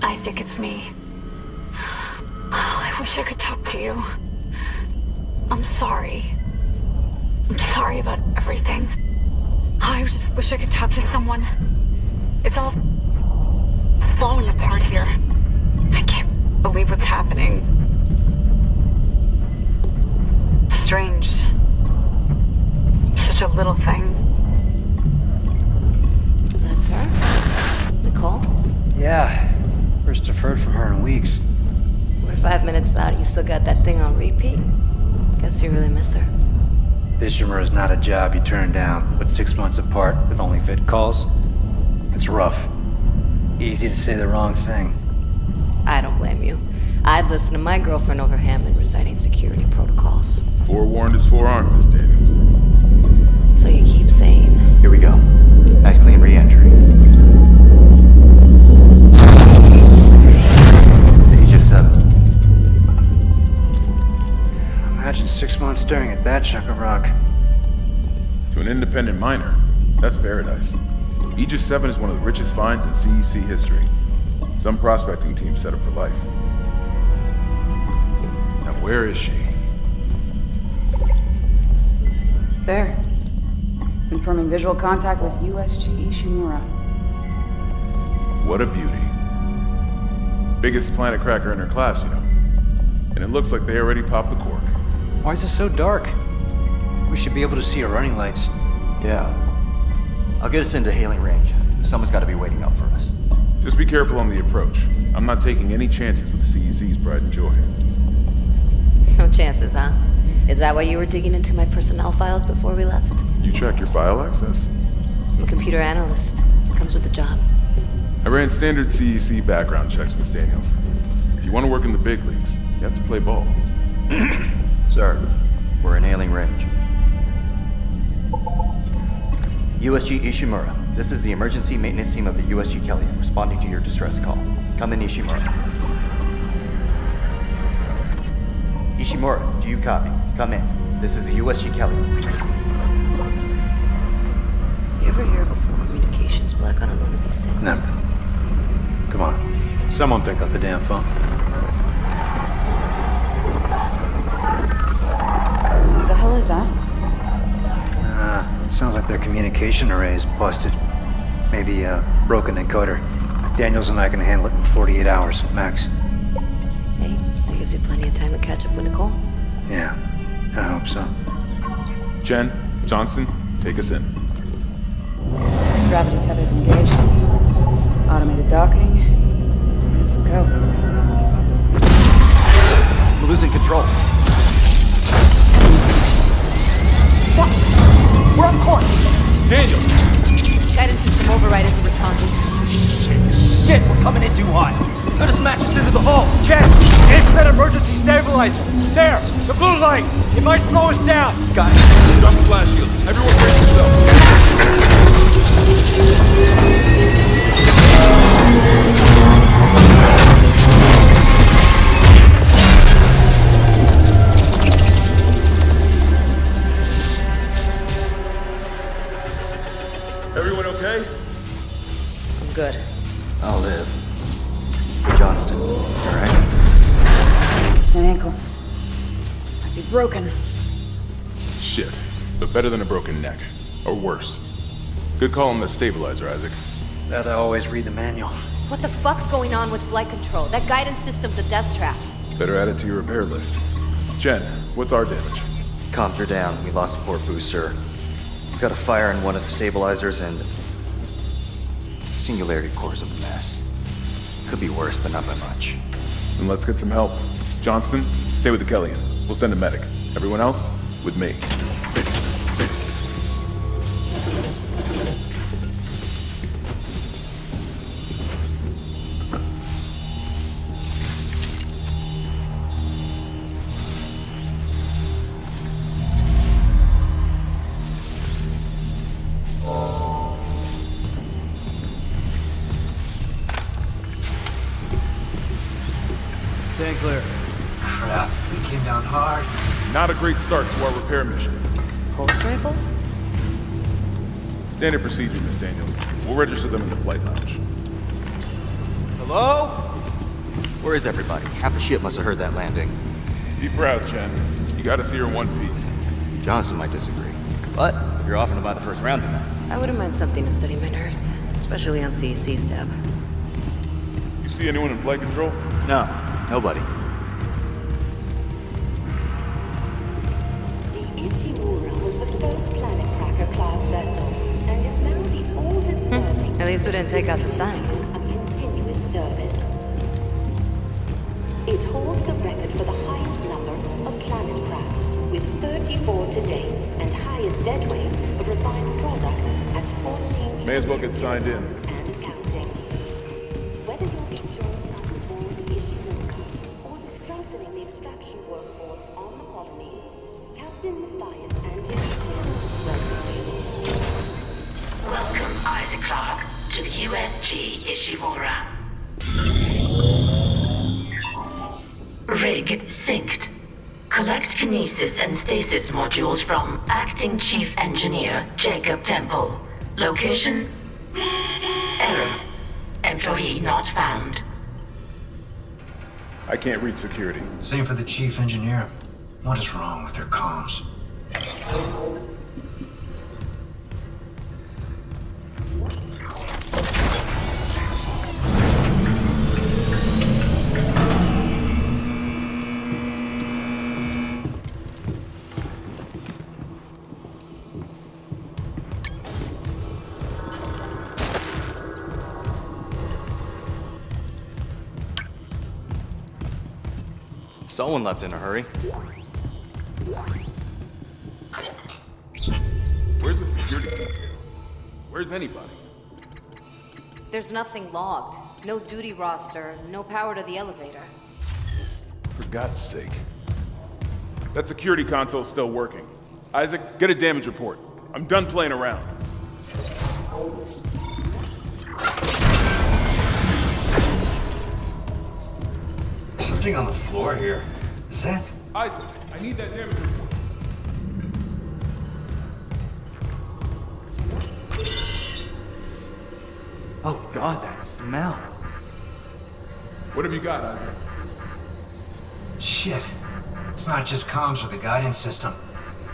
Isaac, it's me. I wish I could talk to you. I'm sorry. I'm sorry about everything. I just wish I could talk to someone. It's all falling apart here. I can't believe what's happening. Strange. Such a little thing. That's her? Nicole? Yeah. First deferred from her in weeks. We're 5 minutes out. You still got that thing on repeat? Guess you really miss her. Ishimura is not a job you turn down, but 6 months apart with only vid calls. It's rough. Easy to say the wrong thing. I don't blame you. I'd listen to my girlfriend over Hammond reciting security protocols. Forewarned is forearmed, Miss Daniels. So you keep saying. Here we go. Nice clean re-entry. Aegis 7. Imagine 6 months staring at that chunk of rock. To an independent miner, that's paradise. Aegis 7 is one of the richest finds in CEC history. Some prospecting team set up for life. Now where is she? There. Confirming visual contact with USG Ishimura. What a beauty. Biggest planet cracker in her class, you know. And it looks like they already popped the cork. Why is it so dark? We should be able to see her running lights. Yeah. I'll get us into hailing range. Someone's got to be waiting up for us. Just be careful on the approach. I'm not taking any chances with CEC's pride and joy. No chances, huh? Is that why you were digging into my personnel files before we left? You check your file access? I'm a computer analyst. Comes with the job. I ran standard CEC background checks, Miss Daniels. If you want to work in the big leagues, you have to play ball. Sir, we're in hailing range. USG Ishimura, this is the emergency maintenance team of the USG Kellyan responding to your distress call. Come in, Ishimura. Ishimura, do you copy? Come in. This is the USG Kellyan. You ever hear of a full communications black on one of these things? Never. Come on. Someone pick up the damn phone. What the hell is that? Sounds like their communication array is busted. Maybe a broken encoder. Daniels and I can handle it in 48 hours, max. Hey, that gives you plenty of time to catch up with Nicole. Yeah, I hope so. Jen, Johnston, take us in. Gravity tethers engaged. Automated docking. Let's go. We're losing control. Fuck! We're off course! Daniel! Guidance system override isn't responding. Shit, we're coming in too hot. It's gonna smash us into the hull. Chess, aim for that emergency stabilizer. There, the blue light. It might slow us down. Got it. Drop the flash shield. Everyone brace yourselves. Everyone okay? I'm good. I'll live. Johnston, you alright? It's my ankle. Might be broken. Shit, but better than a broken neck. Or worse. Good call on the stabilizer, Isaac. That I always read the manual. What the fuck's going on with flight control? That guidance system's a death trap. Better add it to your repair list. Jen, what's our damage? Comms are down. We lost a port booster. We've got a fire in one of the stabilizers and... Singularity core's a mess. Could be worse, but not by much. Then let's get some help. Johnston, stay with the Kellyan. We'll send a medic. Everyone else, with me. Stand clear. Crap, we came down hard. Not a great start to our repair mission. Pulse rifles? Standard procedure, Miss Daniels. We'll register them in the flight lounge. Hello? Where is everybody? Half the ship must have heard that landing. Be proud, Chen. You got us here in one piece. Johnson might disagree. But you're offering to buy the first round tonight. I wouldn't mind something to steady my nerves, especially on CEC's tab. You see anyone in flight control? No, nobody. The Ishimura was the first planet cracker class vessel, and is now the oldest serving. At least we didn't take out the sign. A continuous service. It holds the record for the highest number of planet crafts, with 34 to date, and highest dead weight of refined product at 14. May as well get signed in. And counting. Whether you'll be joined on board the Ishimura or strengthening the extraction workforce on the colony, Captain Matthias and his team welcome you. Welcome, ISAAC Clarke, to the USG Ishimura. Rig synced. Collect kinesis and stasis modules from Acting Chief Engineer Jacob Temple. Location? Error. Employee not found. I can't reach security. Same for the chief engineer. What is wrong with their comms? Someone left in a hurry. Where's the security detail? Where's anybody? There's nothing logged. No duty roster, no power to the elevator. For God's sake. That security console's still working. Isaac, get a damage report. I'm done playing around. Something on the floor here. Is that? Isaac, I need that damage report. Oh God, that smell. What have you got, Isaac? Shit. It's not just comms or the guidance system.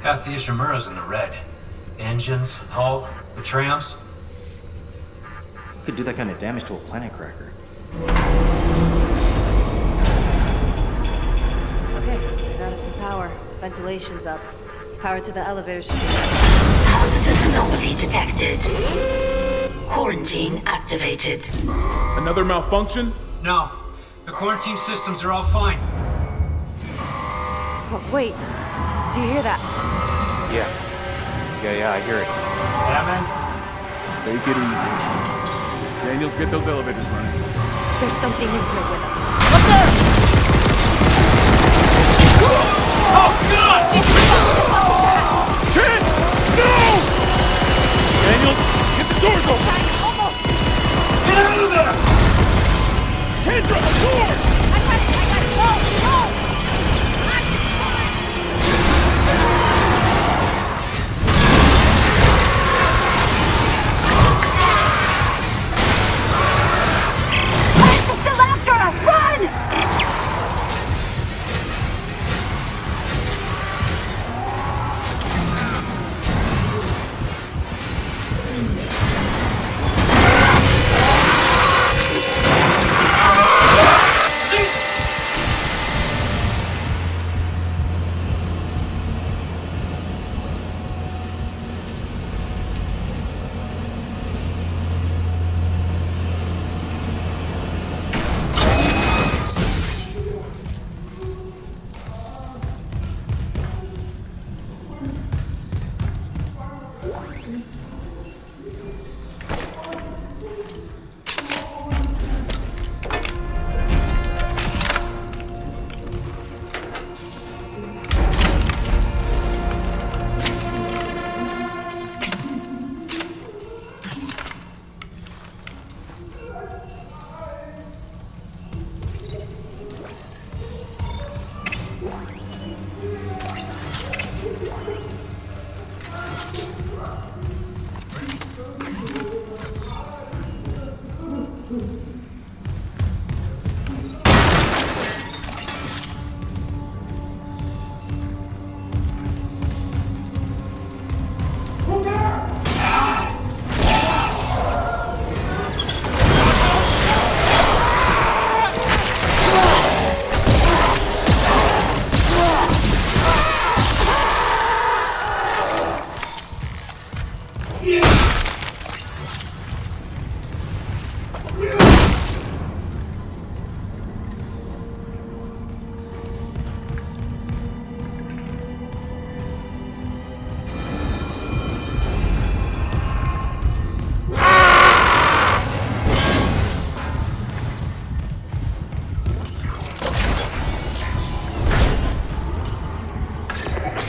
Half the Ishimura's in the red. Engines, hull, the trams. Could do that kind of damage to a planet cracker. Okay, got us some power. Ventilation's up. Power to the elevator should be Hazardous anomaly detected. Quarantine activated. Another malfunction? No. The quarantine systems are all fine. Oh, wait. Do you hear that? Yeah, I hear it. Yeah, man? Take it easy. Daniels, get those elevators running. There's something in here with us. Ken! No! Daniels, get the doors open! Get out of there! Kendra, a door! Still after us! Run!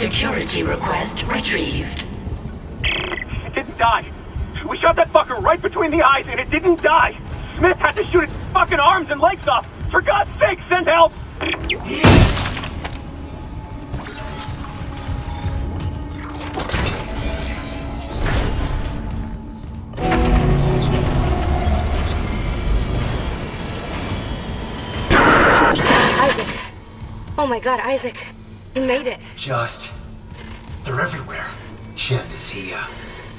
Security request retrieved. It didn't die. We shot that fucker right between the eyes and it didn't die. Smith had to shoot its fucking arms and legs off. For God's sake, send help! Isaac. Oh my God, Isaac. You made it. Just... they're everywhere. Shen, is he,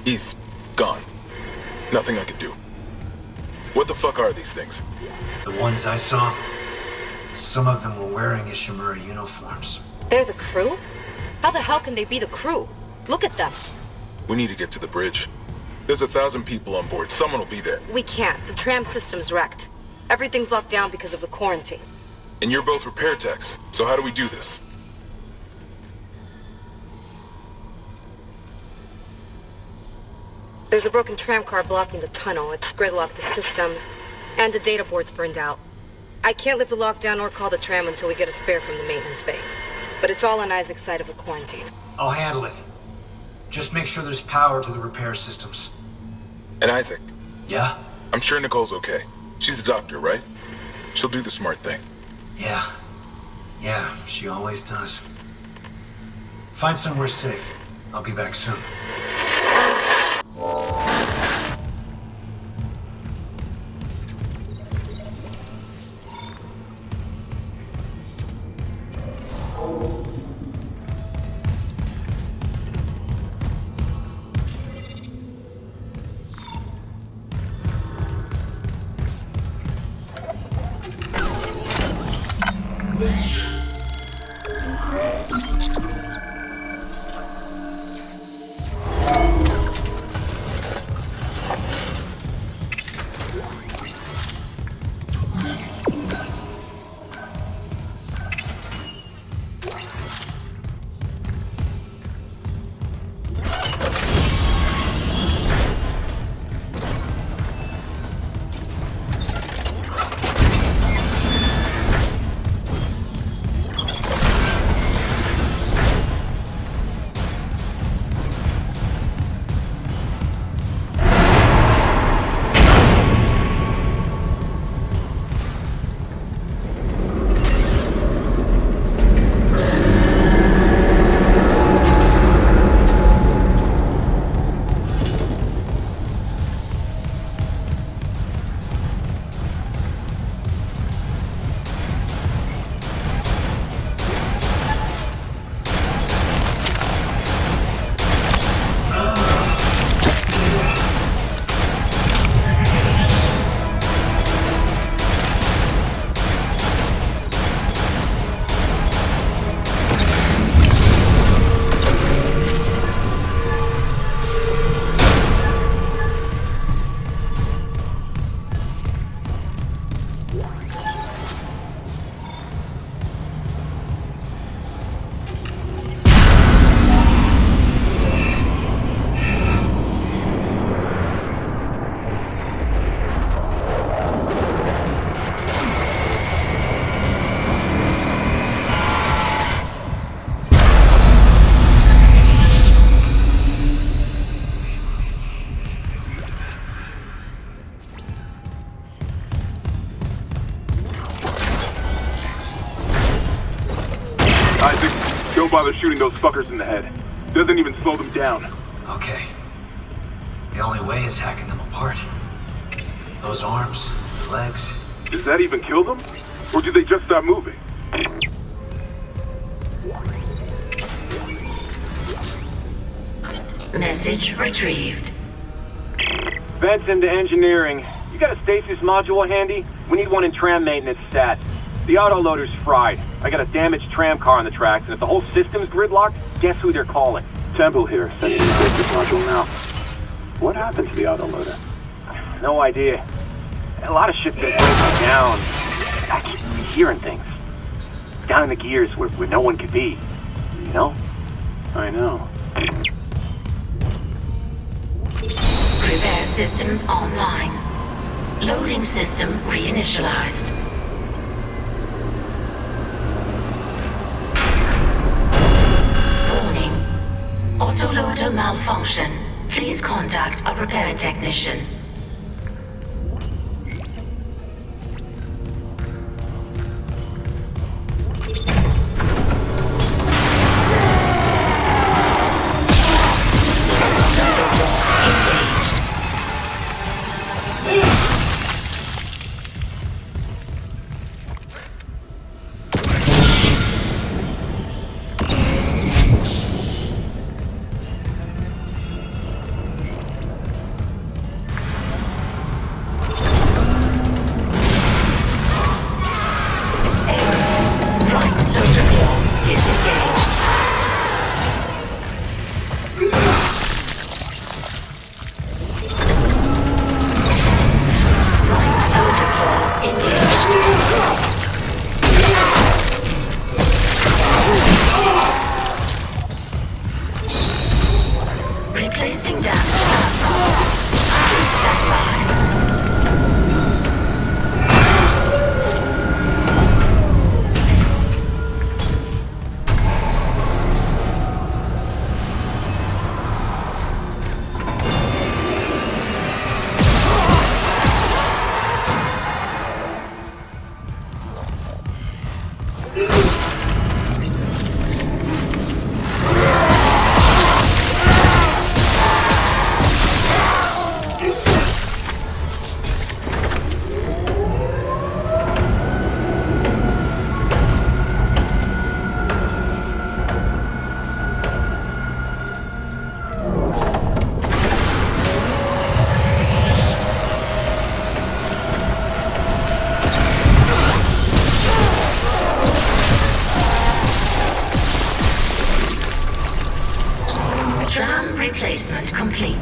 He's gone. Nothing I could do. What the fuck are these things? The ones I saw, some of them were wearing Ishimura uniforms. They're the crew? How the hell can they be the crew? Look at them. We need to get to the bridge. There's 1,000 people on board. Someone will be there. We can't. The tram system's wrecked. Everything's locked down because of the quarantine. And you're both repair techs, so how do we do this? There's a broken tram car blocking the tunnel. It's gridlocked the system, and the data board's burned out. I can't lift the lockdown or call the tram until we get a spare from the maintenance bay. But it's all on Isaac's side of the quarantine. I'll handle it. Just make sure there's power to the repair systems. And Isaac, Yeah? I'm sure Nicole's okay. She's a doctor, right? She'll do the smart thing. Yeah. Yeah, she always does. Find somewhere safe. I'll be back soon. Don't bother shooting those fuckers in the head. Doesn't even slow them down. Okay. The only way is hacking them apart. Those arms, legs. Does that even kill them? Or do they just stop moving? Message retrieved. Vents into engineering. You got a stasis module handy? We need one in tram maintenance stat. The autoloader's fried. I got a damaged tram car on the tracks, and if the whole system's gridlocked, guess who they're calling? Temple here, sending the stasis module now. What happened to the autoloader? No idea. A lot of shit's been breaking down. I keep hearing things. Down in the gears where no one could be. You know? I know. Repair systems online. Loading system reinitialized. Warning. Autoloader malfunction. Please contact a repair technician. Replacing damage platform. Please stand by. Tram replacement complete.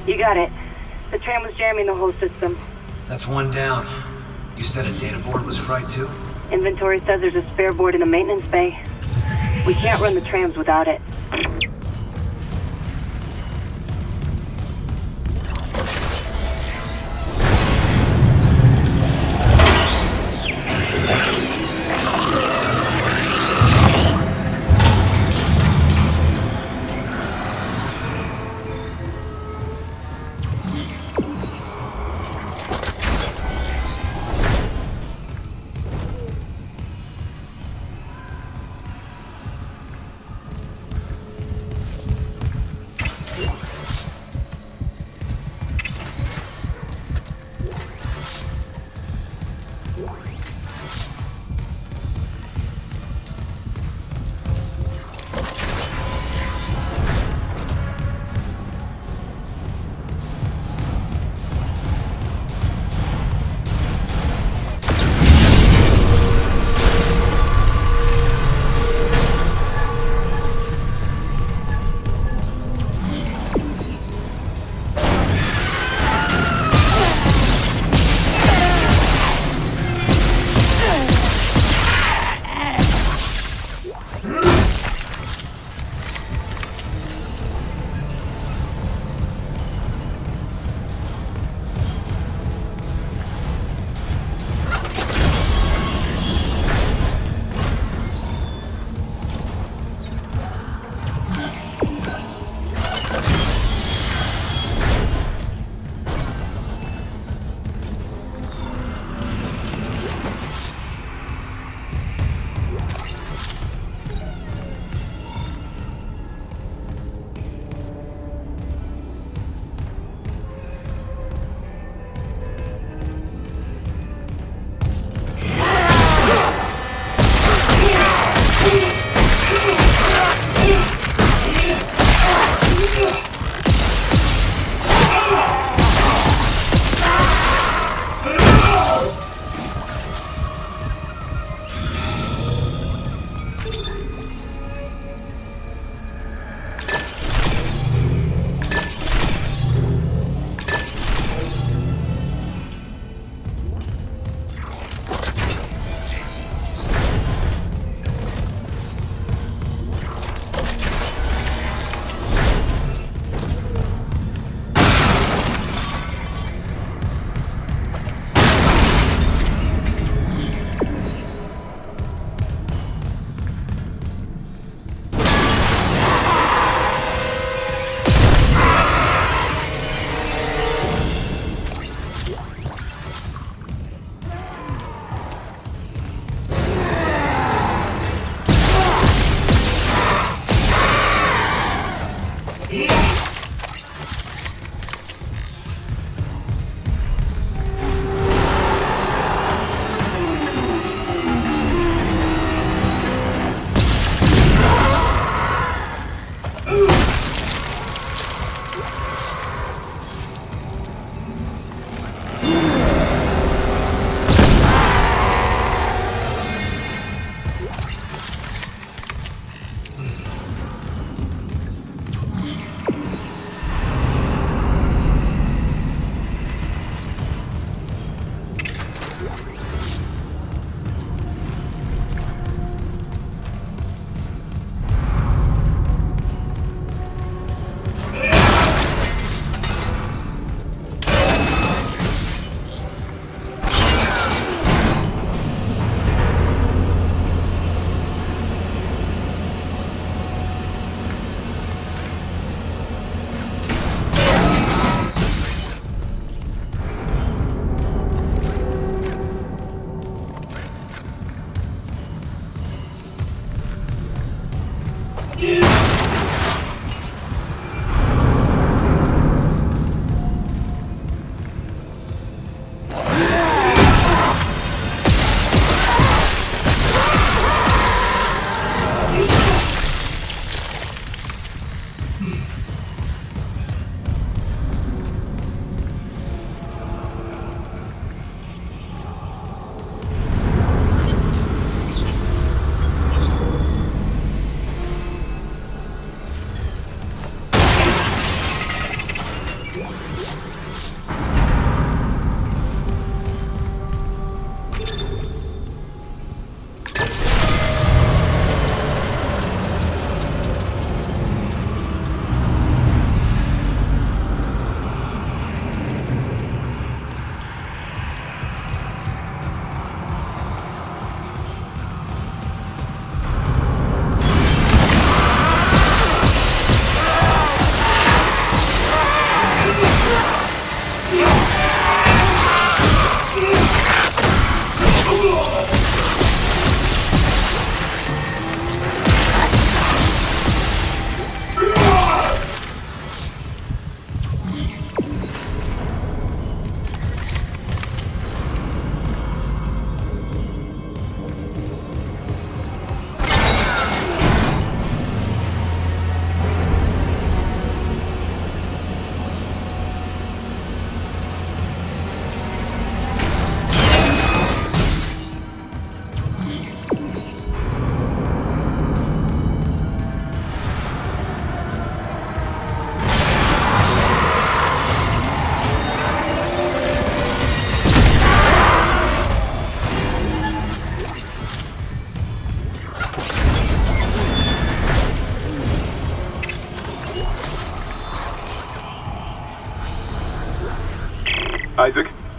You got it. The tram was jamming the whole system. That's one down. You said a data board was fried too? Inventory says there's a spare board in the maintenance bay. We can't run the trams without it.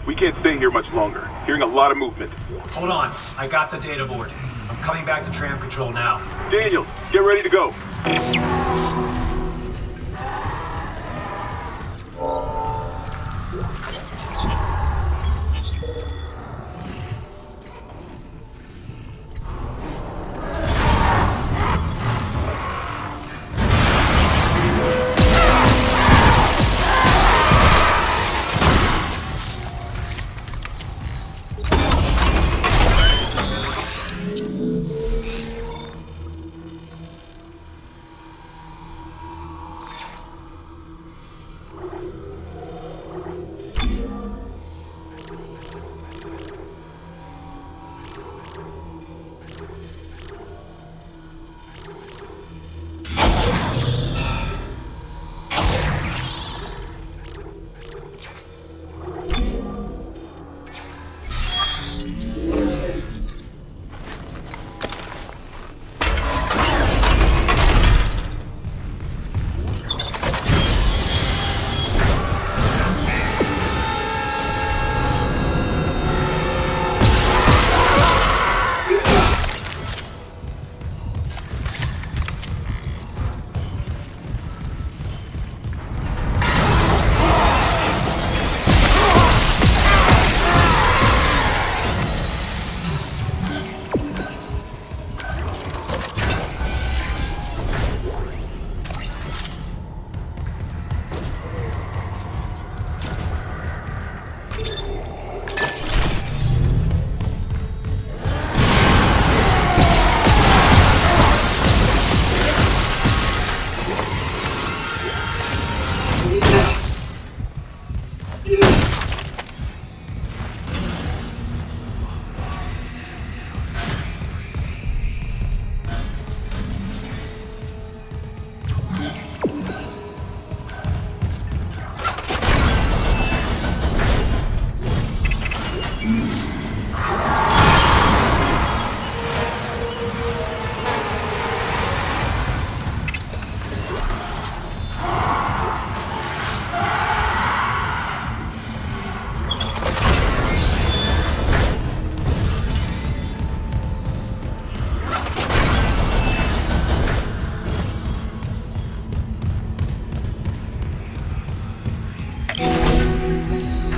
We can't stay here much longer. Hearing a lot of movement. Hold on. I got the data board. I'm coming back to tram control now. Daniel, get ready to go.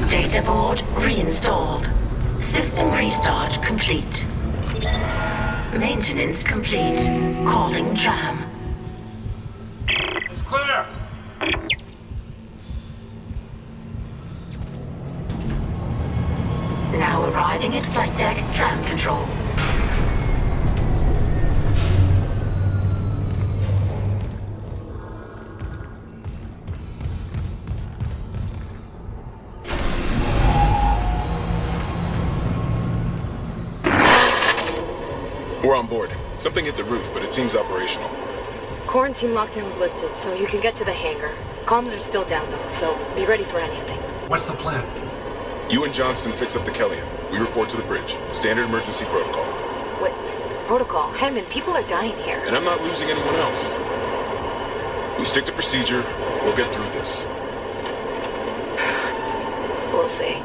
Data board reinstalled. System restart complete. Maintenance complete. Calling tram. It's clear! Now arriving at flight deck tram control. We're on board. Something hit the roof, but it seems operational. Quarantine lockdown's lifted, so you can get to the hangar. Comms are still down though, so be ready for anything. What's the plan? You and Johnston fix up the Kellyan. We report to the bridge. Standard emergency protocol. What? Protocol? Hammond, people are dying here. And I'm not losing anyone else. We stick to procedure. We'll get through this. We'll see.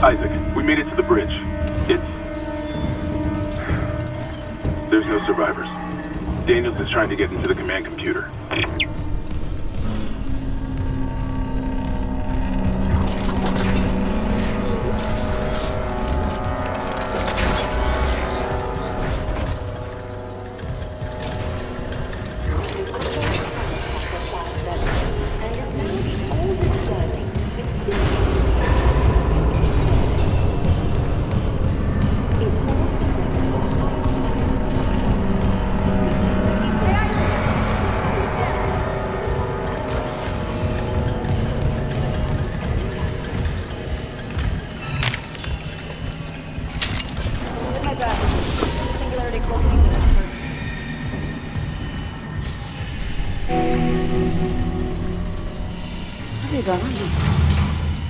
Isaac, we made it to the bridge. There's no survivors. Daniels is trying to get into the command computer.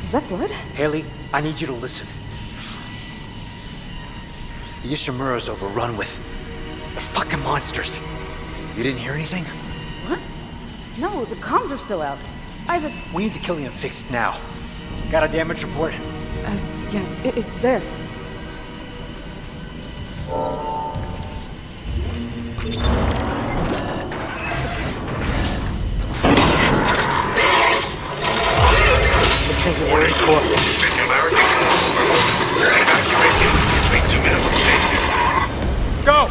Is that blood? Haley, I need you to listen. The Ishimura's overrun with... they're fucking monsters. You didn't hear anything? What? No, the comms are still out. Isaac... We need the Killian fixed now. Got a damage report? Yeah, it's there. This thing's a weird core. Go!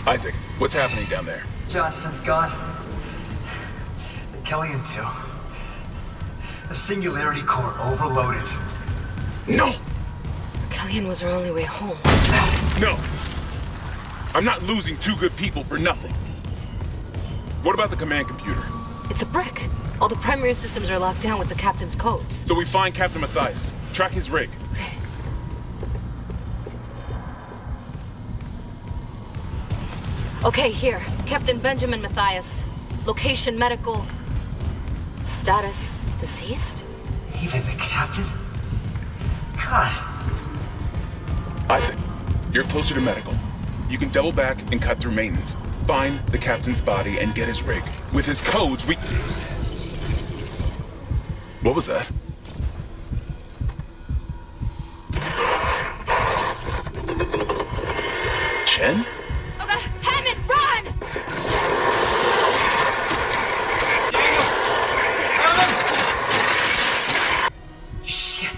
Isaac, what's happening down there? Johnson's gone. The Killian too. The singularity core overloaded. No! Killian was our only way home. No! I'm not losing two good people for nothing. What about the command computer? It's a brick. All the primary systems are locked down with the captain's codes. So we find Captain Matthias, track his rig. Okay. Okay, here. Captain Benjamin Matthias. Location medical. Status deceased? Even the captain? God. Isaac, you're closer to medical. You can double back and cut through maintenance. Find the captain's body and get his rig. With his codes, we... What was that? Chen? Hammond, run! Shit.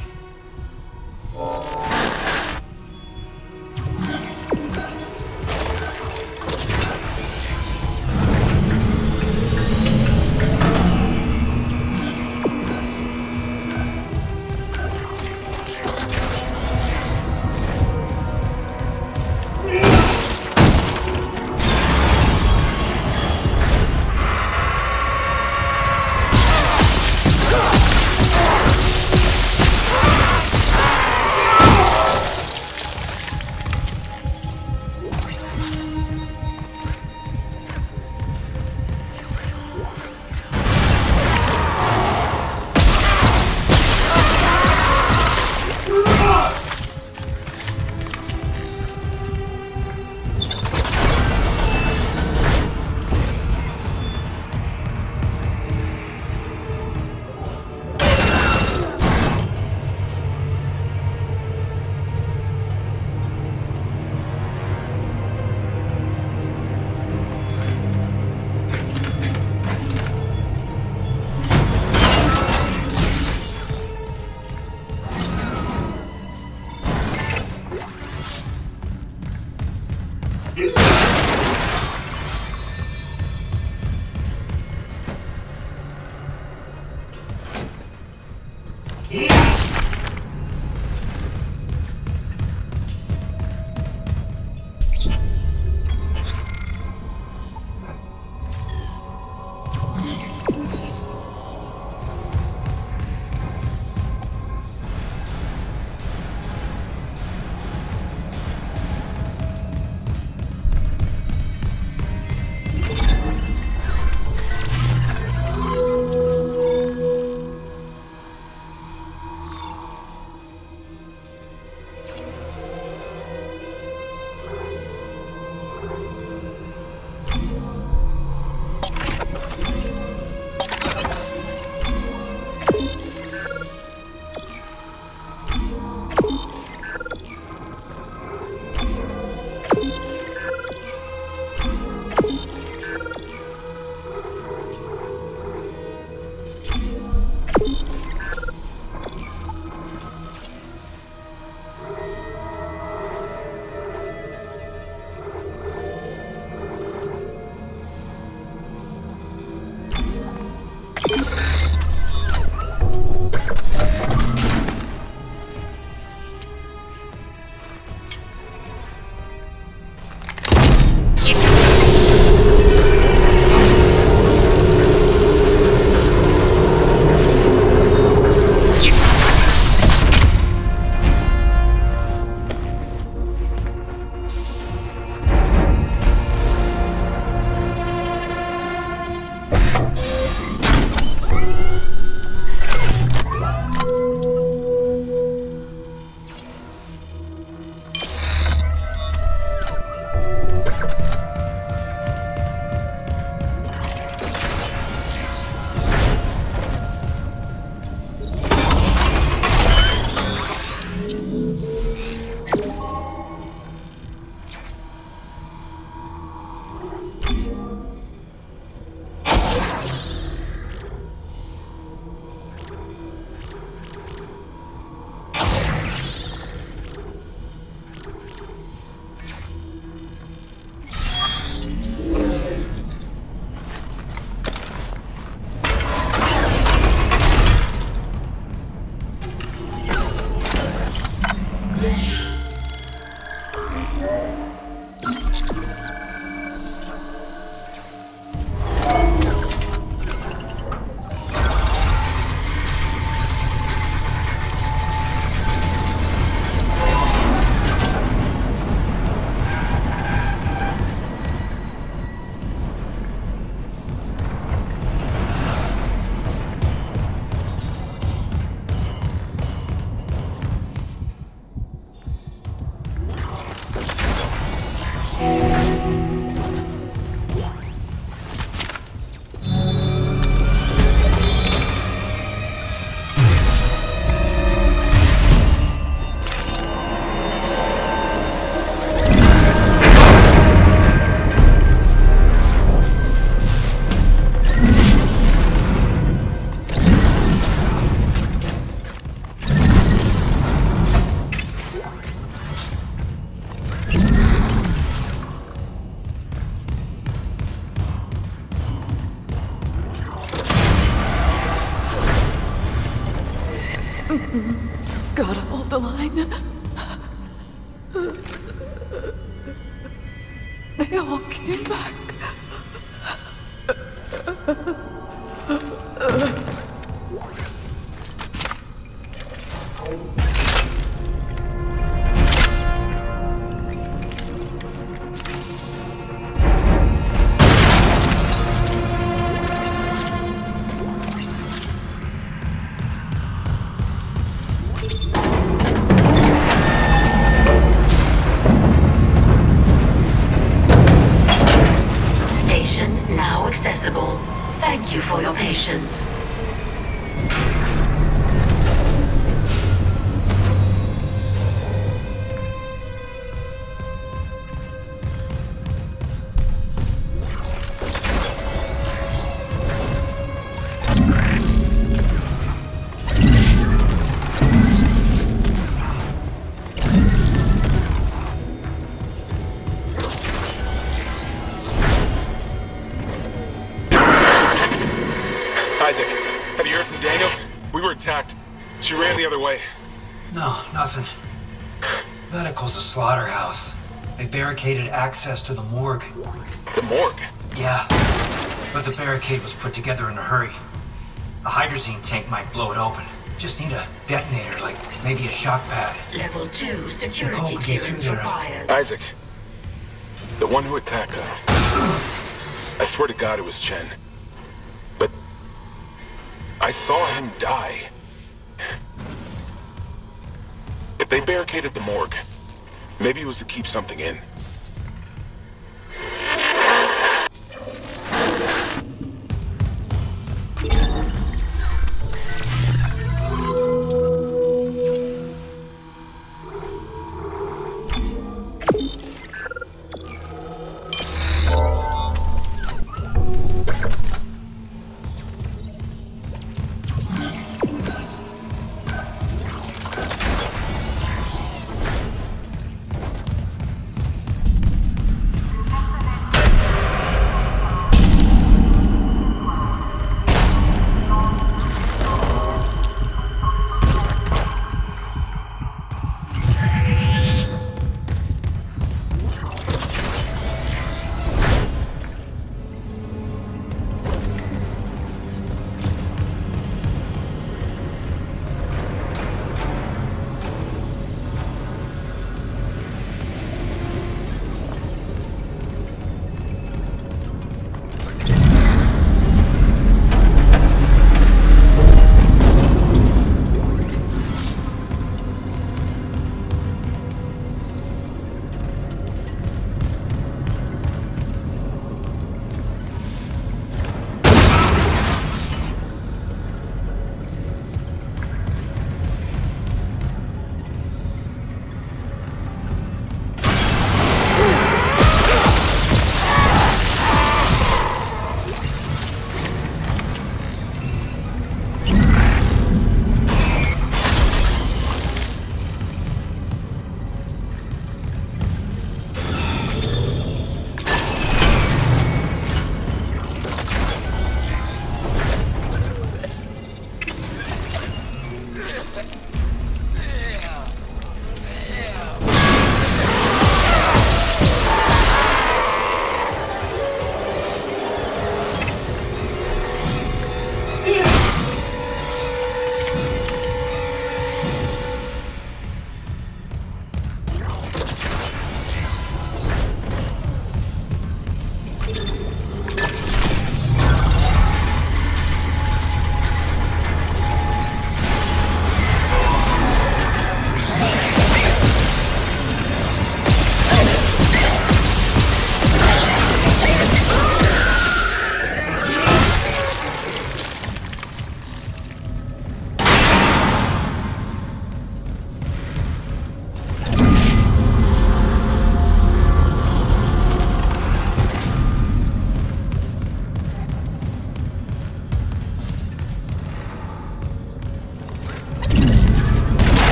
They all came back. Now accessible. Thank you for your patience. Isaac, have you heard from Daniels? We were attacked. She ran the other way. No, nothing. Medical's a slaughterhouse. They barricaded access to the morgue. The morgue? Yeah, but the barricade was put together in a hurry. A hydrazine tank might blow it open. Just need a detonator, like maybe a shock pad. Level 2 security Nicole could get through clearance there. required. Isaac, the one who attacked us. I swear to God it was Chen. But I saw him die. If they barricaded the morgue, maybe it was to keep something in.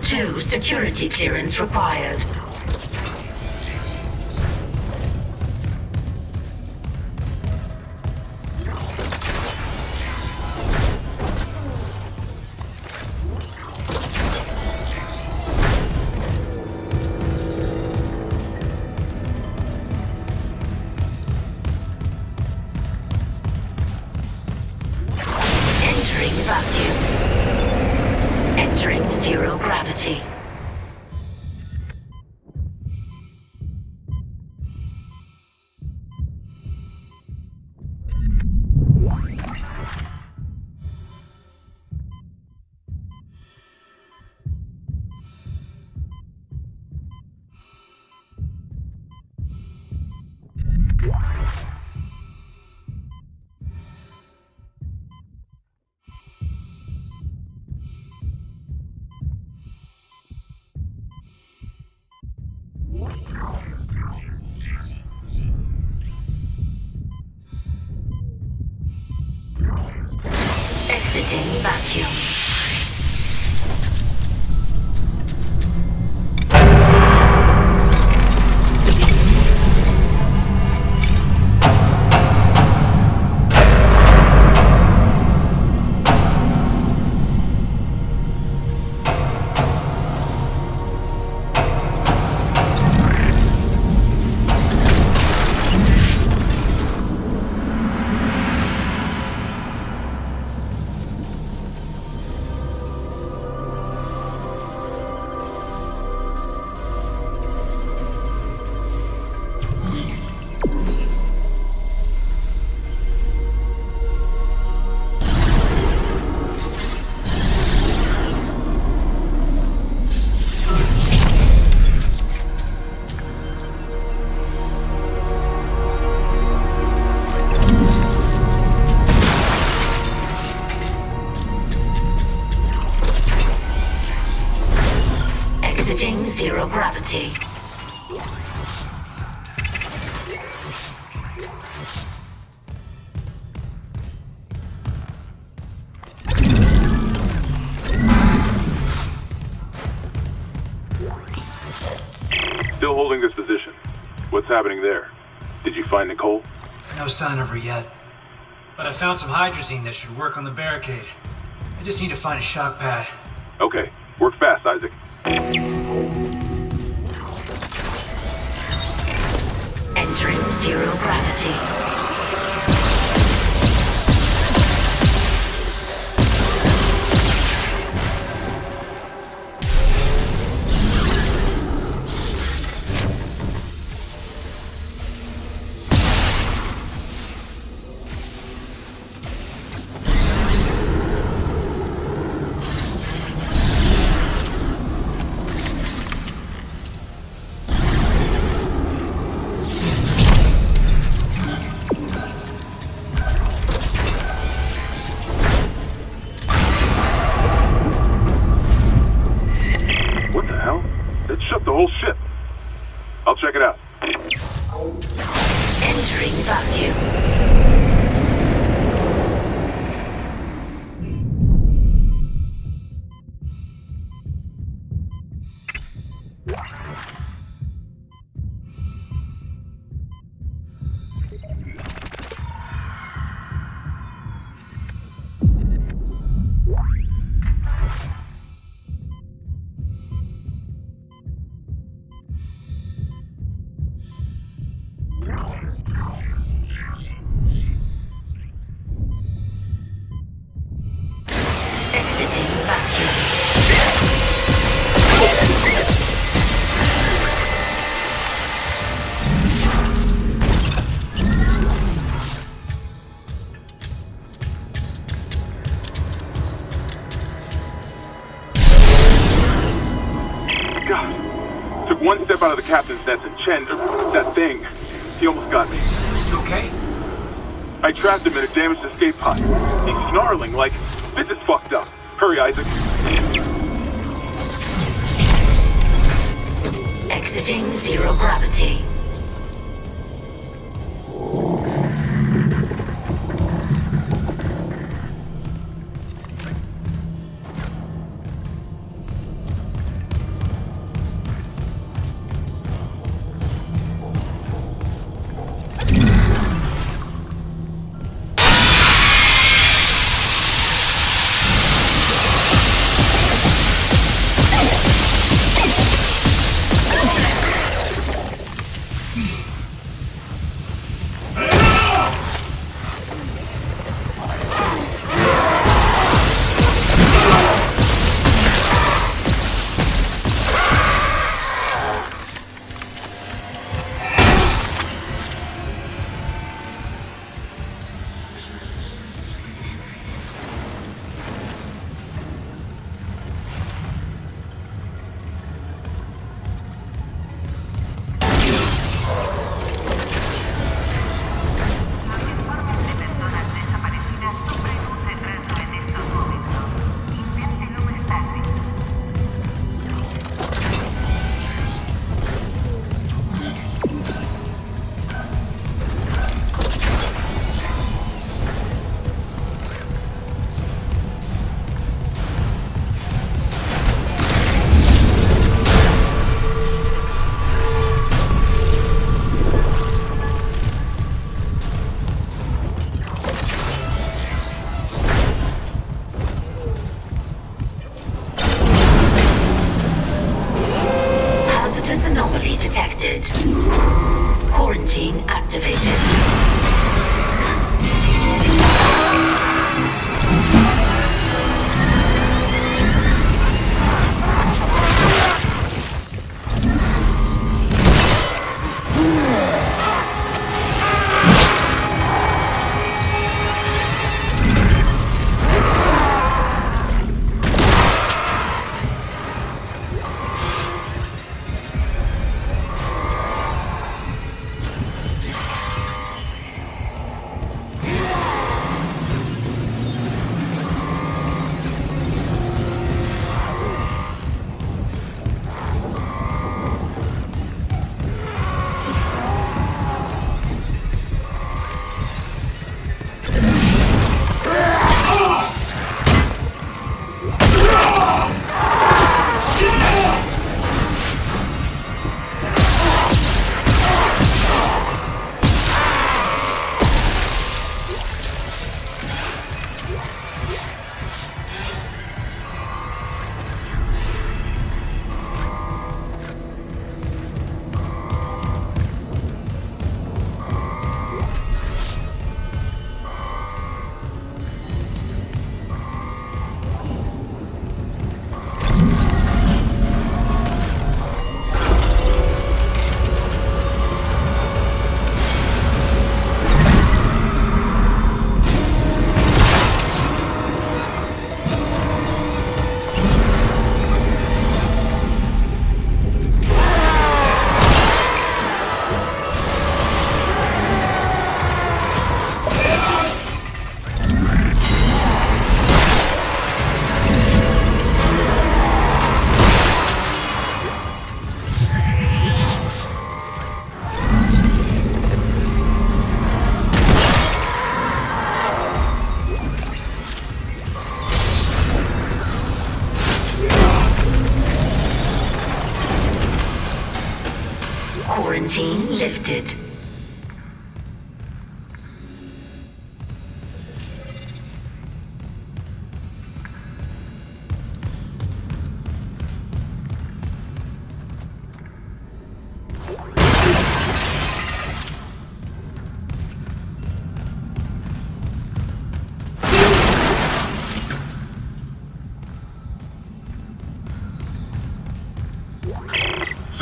2 security clearance required. Exiting vacuum. Zero gravity. Still holding this position. What's happening there? Did you find Nicole? No sign of her yet. But I found some hydrazine that should work on the barricade. I just need to find a shock pad. Okay. Work fast, Isaac. Entering zero gravity. The whole ship. I'll check it out. Entering vacuum. One step out of the captain's nest and Chen, that thing, he almost got me. You okay? I trapped him in a damaged escape pod. He's snarling like, this is fucked up. Hurry, Isaac. Exiting zero gravity.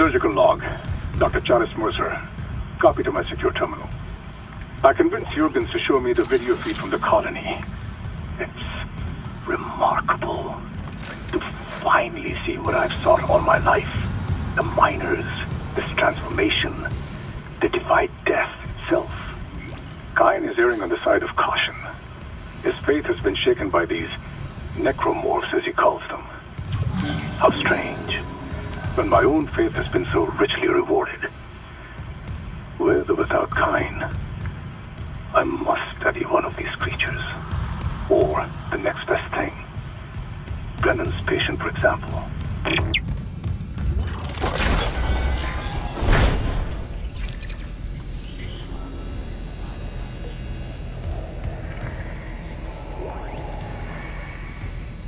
Surgical log. Dr. Charis Mercer. Copy to my secure terminal. I convinced Jurgens to show me the video feed from the colony. It's remarkable to finally see what I've sought all my life. The miners, this transformation, the divide death itself. Kine is erring on the side of caution. His faith has been shaken by these necromorphs, as he calls them. How strange, when my own faith has been so richly rewarded. With or without Kine, I must study one of these creatures. Or the next best thing. Brennan's patient, for example.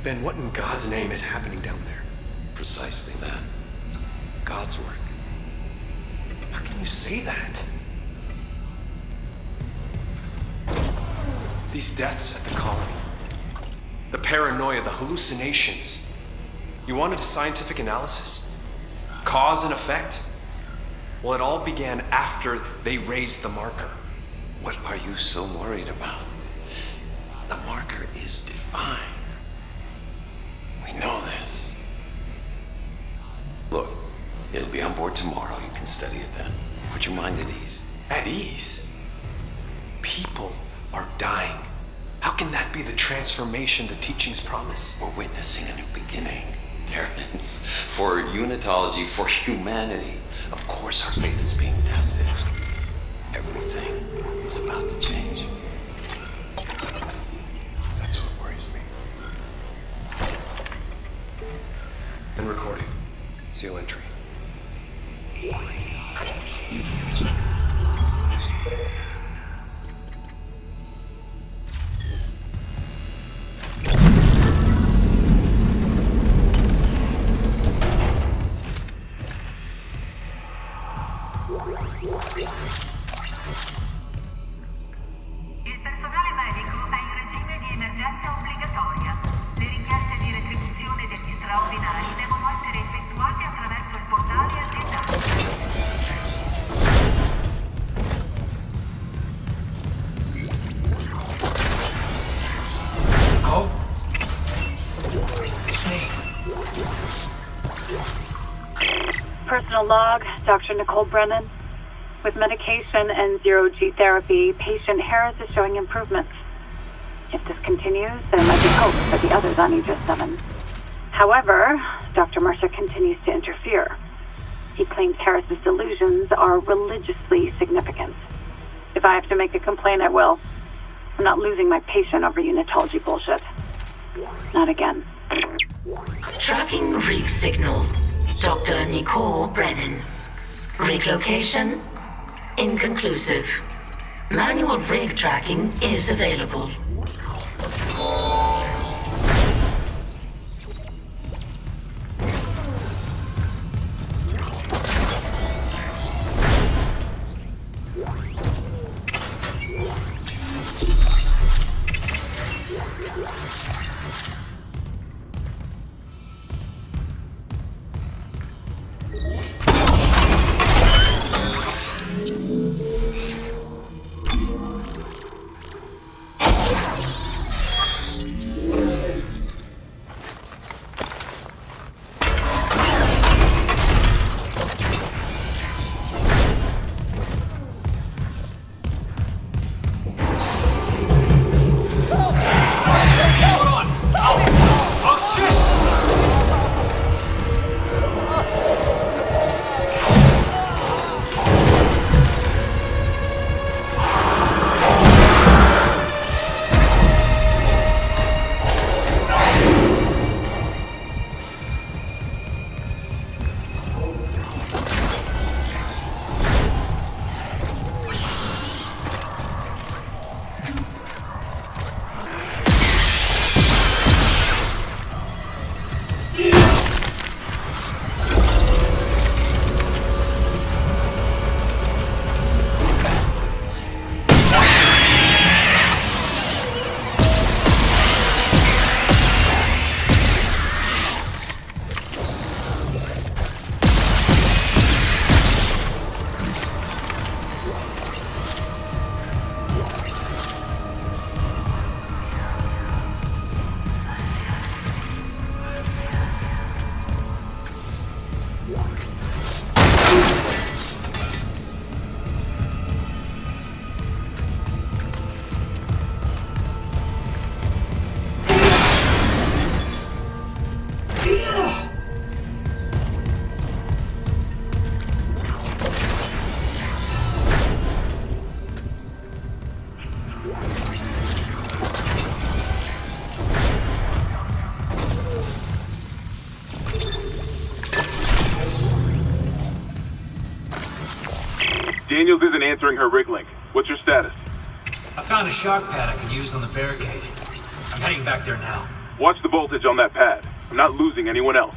Ben, what in God's name is happening down there? Precisely that. God's work. How can you say that? These deaths at the colony. The paranoia, the hallucinations. You wanted a scientific analysis? Cause and effect? Well, it all began after they raised the marker. What are you so worried about? The marker is divine. We know this. Look, it'll be on board tomorrow. You can study it then. Put your mind at ease. At ease? People are dying. How can that be the transformation the teachings promise? We're witnessing a new beginning, Terrence. For unitology, for humanity. Of course our faith is being tested. Everything is about to change. That's what worries me. And recording. Seal entry. Il personale medico è in regime di emergenza obbligatoria. Le richieste di retribuzione degli straordinari devono essere effettuate attraverso il portale aziendale. Oh? It's me. Personal log, Dr. Nicole Brennan. With medication and zero-G therapy, patient Harris is showing improvements. If this continues, there might be hope for the others on Aegis 7. However, Dr. Mercer continues to interfere. He claims Harris's delusions are religiously significant. If I have to make a complaint, I will. I'm not losing my patient over unitology bullshit. Not again. Tracking rig signal. Dr. Nicole Brennan. Rig location? Inconclusive. Manual rig tracking is available. Daniels isn't answering her rig link. What's your status? I found a shock pad I can use on the barricade. I'm heading back there now. Watch the voltage on that pad. I'm not losing anyone else.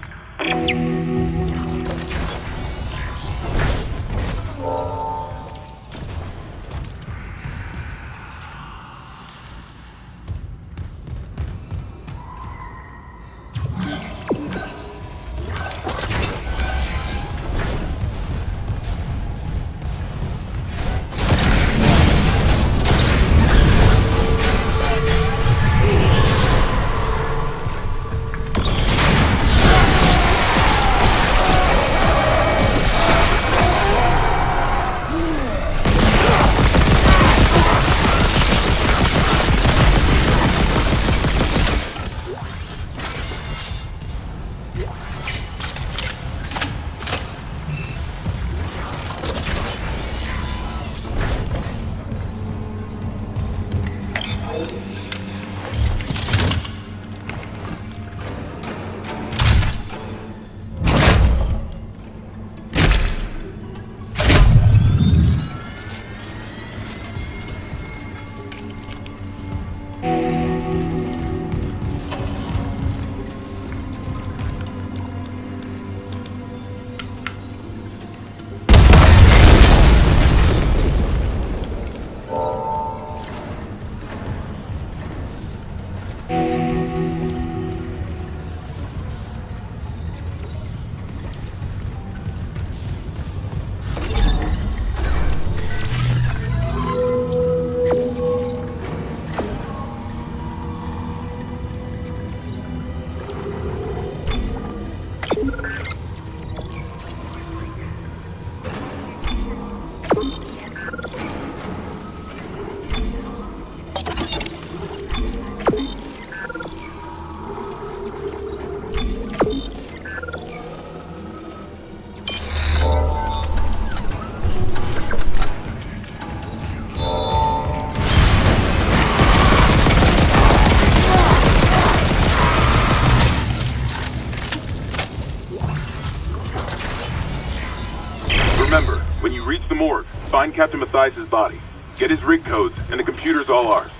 Remember, when you reach the morgue, find Captain Mathias' body. Get his rig codes, and the computer's all ours.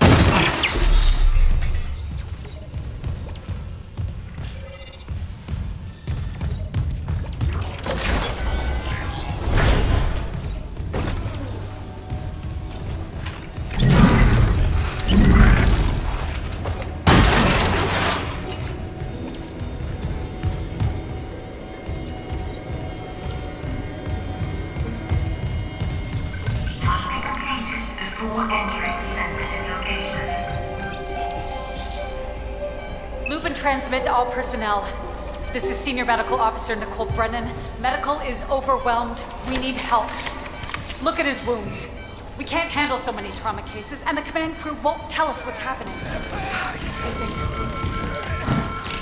Transmit to all personnel. This is Senior Medical Officer Nicole Brennan. Medical is overwhelmed. We need help. Look at his wounds. We can't handle so many trauma cases, and the command crew won't tell us what's happening. He's seizing.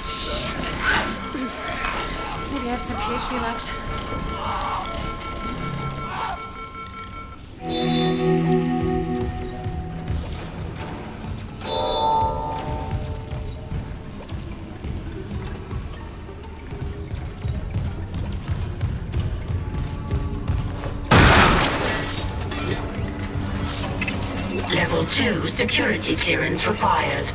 Shit. Maybe I have some PHP left. Level 2 security clearance required.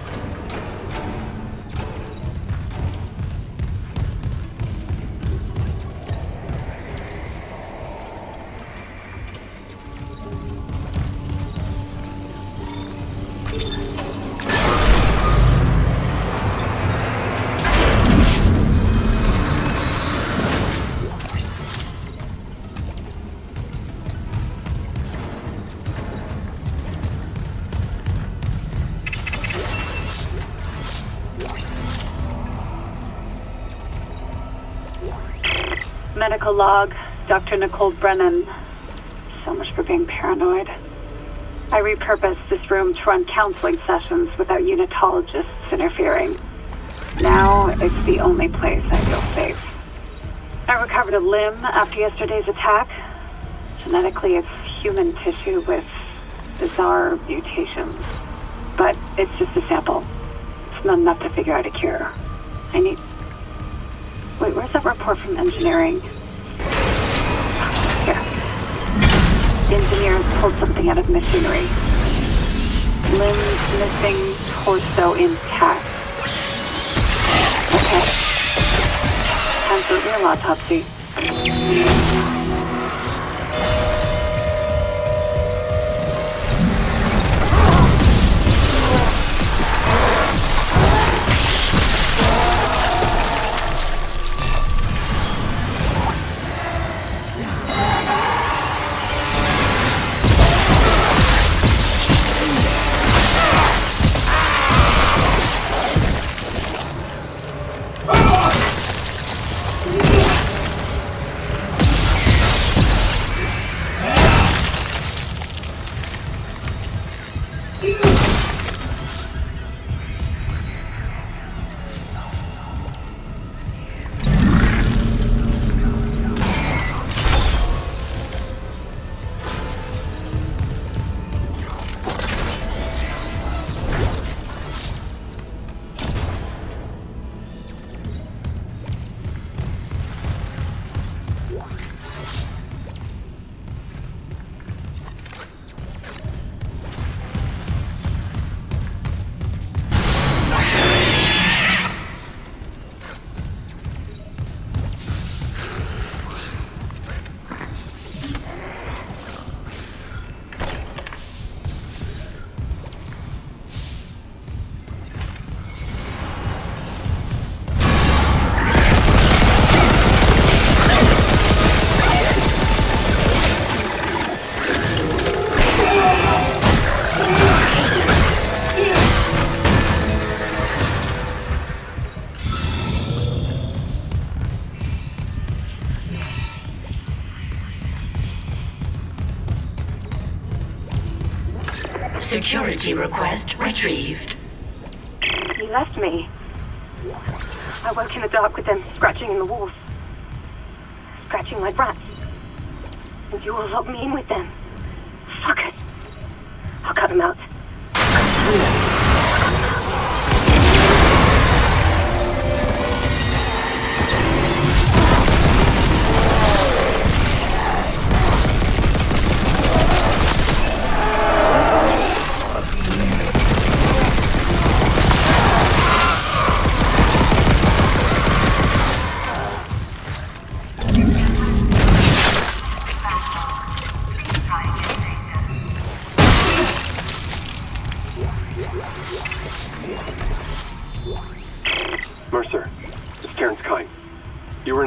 Medical log, Dr. Nicole Brennan. So much for being paranoid. I repurposed this room to run counseling sessions without unitologists interfering. Now it's the only place I feel safe. I recovered a limb after yesterday's attack. Genetically, it's human tissue with bizarre mutations. But it's just a sample. It's not enough to figure out a cure. I need... Wait, where's that report from engineering? Here. engineers pulled something out of the machinery. Limbs missing, torso intact. Okay. Time for a real autopsy. Security request retrieved. He left me. I woke in the dark with them scratching in the walls. Scratching like rats. And you all locked me in with them. Fuckers. I'll cut them out.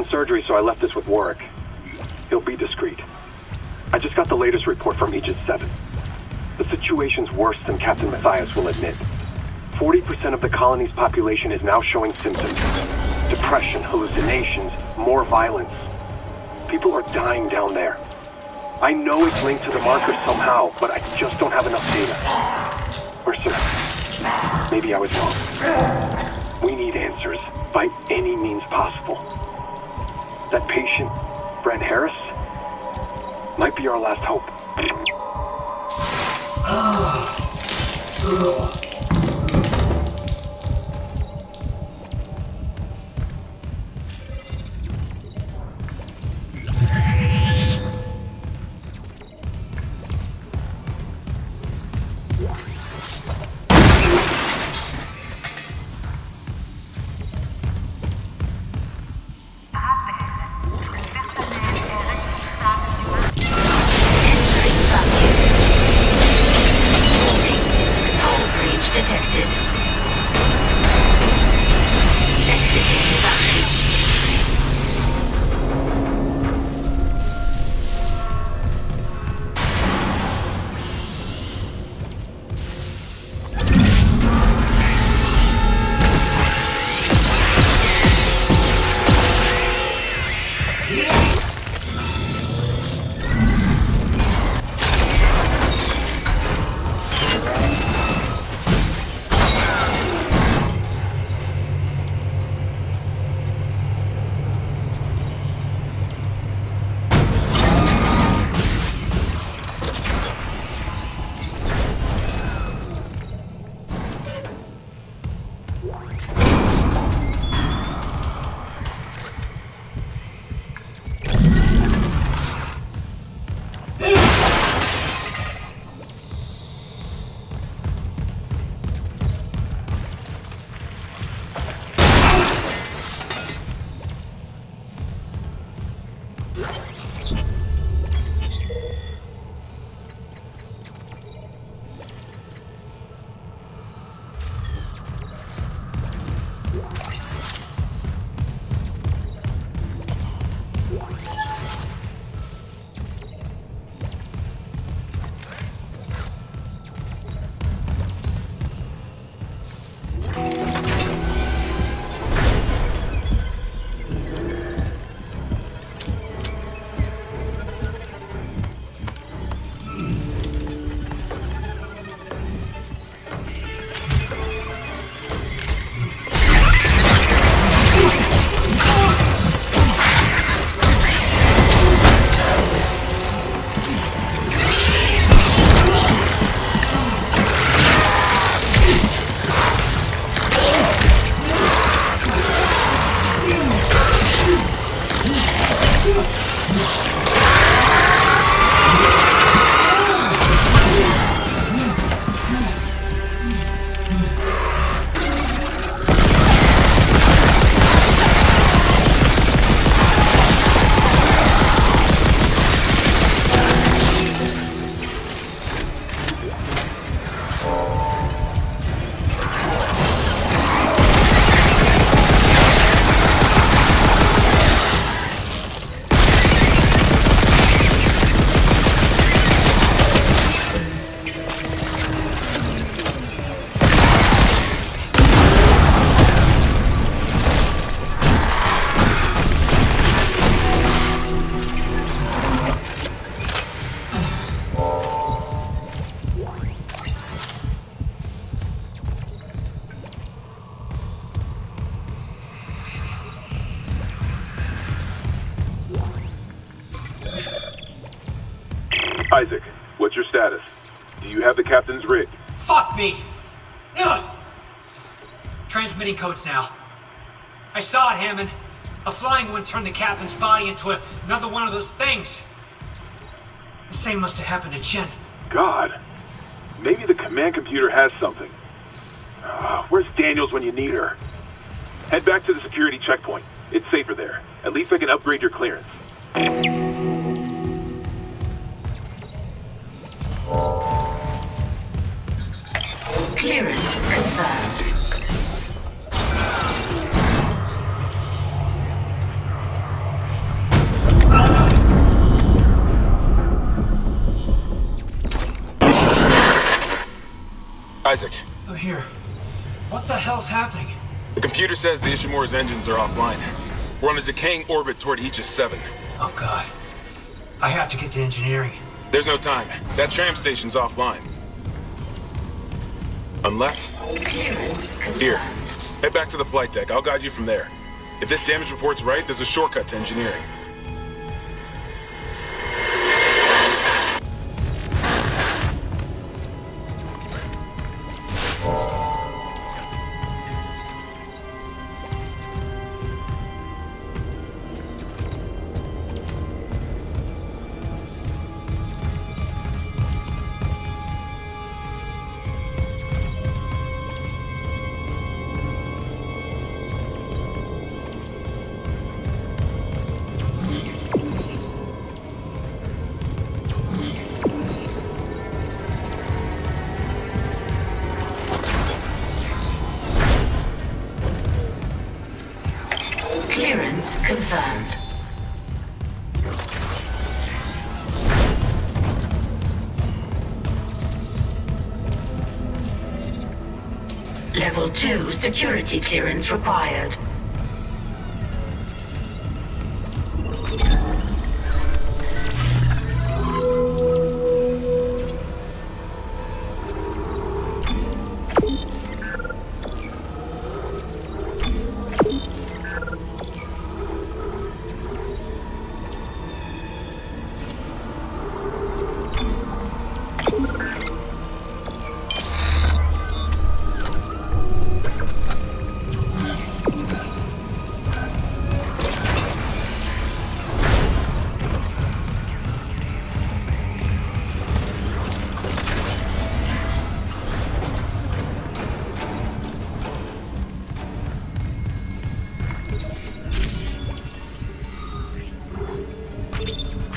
Surgery, so I left this with Warwick. He'll be discreet. I just got the latest report from Aegis 7. The situation's worse than Captain Matthias will admit. 40% of the colony's population is now showing symptoms. Depression, hallucinations, more violence. People are dying down there. I know it's linked to the markers somehow, but I just don't have enough data. Mercer, maybe I was wrong. We need answers by any means possible. That patient, Brent Harris, might be our last hope. Breach Isaac, what's your status? Do you have the captain's rig? Fuck me! Ugh. Transmitting codes now. I saw it, Hammond. A flying one turned the captain's body into another one of those things. The same must have happened to Chen. God. Maybe the command computer has something. Where's Daniels when you need her? Head back to the security checkpoint. It's safer there. At least I can upgrade your clearance. Clearance confirmed. Isaac. I'm here. What the hell's happening? The computer says the Ishimura's engines are offline. We're on a decaying orbit toward Aegis 7. Oh god. I have to get to engineering. There's no time. That tram station's offline. Unless... Here. Head back to the flight deck. I'll guide you from there. If this damage report's right, there's a shortcut to engineering. Clearance confirmed. Level 2 security clearance required.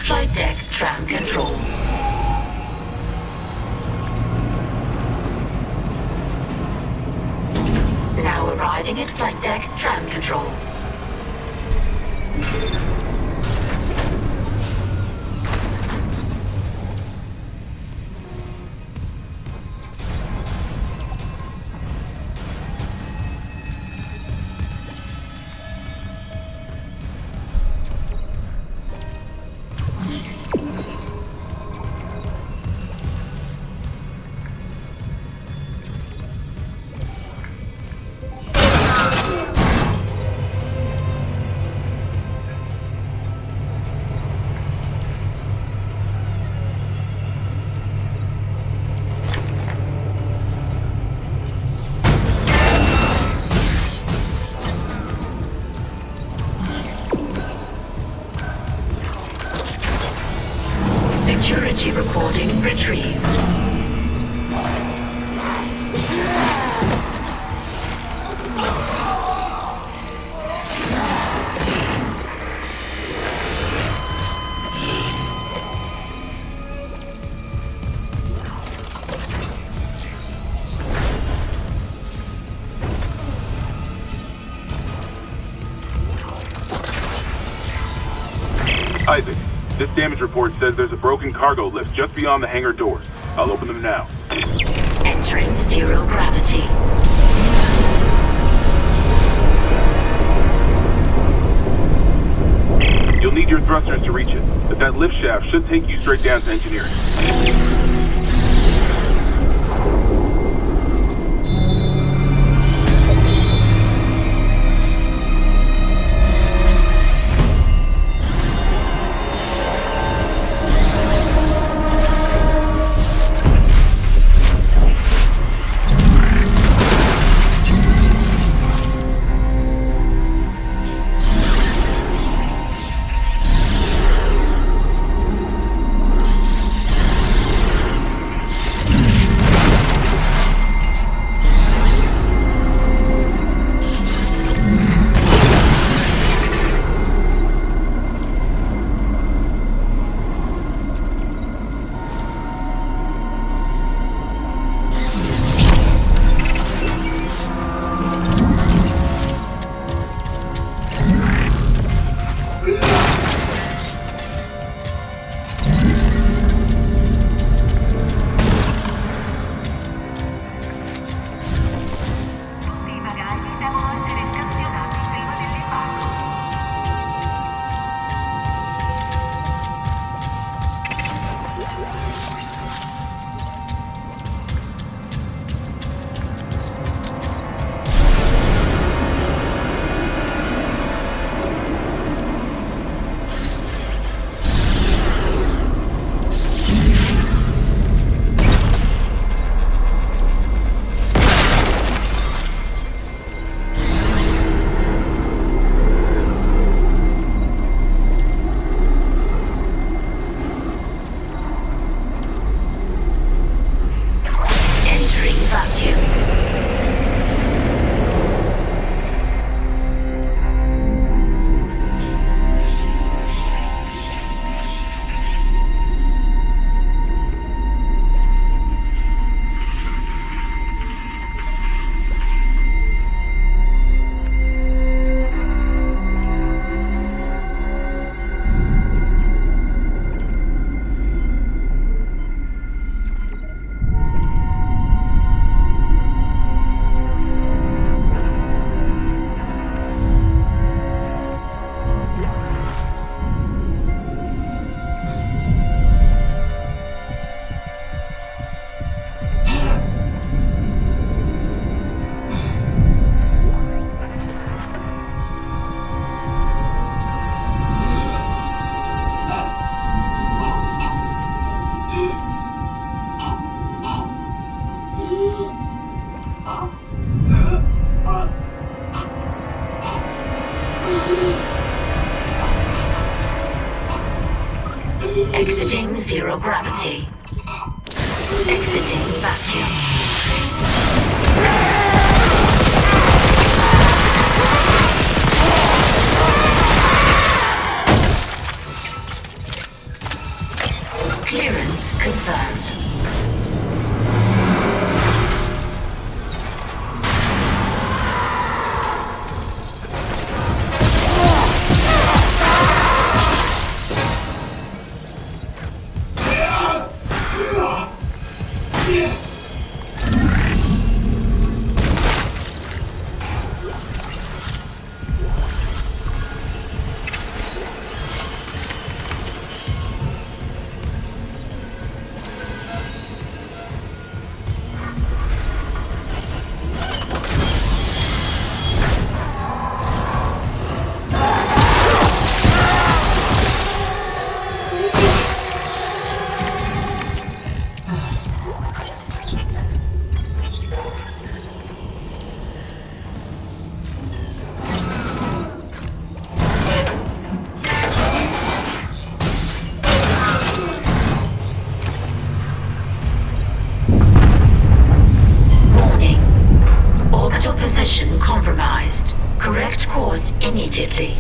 Flight deck tram control. Now arriving at flight deck tram control. Security recording retrieved. Isaac, this damage report says there's a broken cargo lift just beyond the hangar doors. I'll open them now. Entering zero gravity. You'll need your thrusters to reach it, but that lift shaft should take you straight down to engineering. zero gravity. Exiting vacuum. Clearance confirmed. Compromised. Correct course immediately.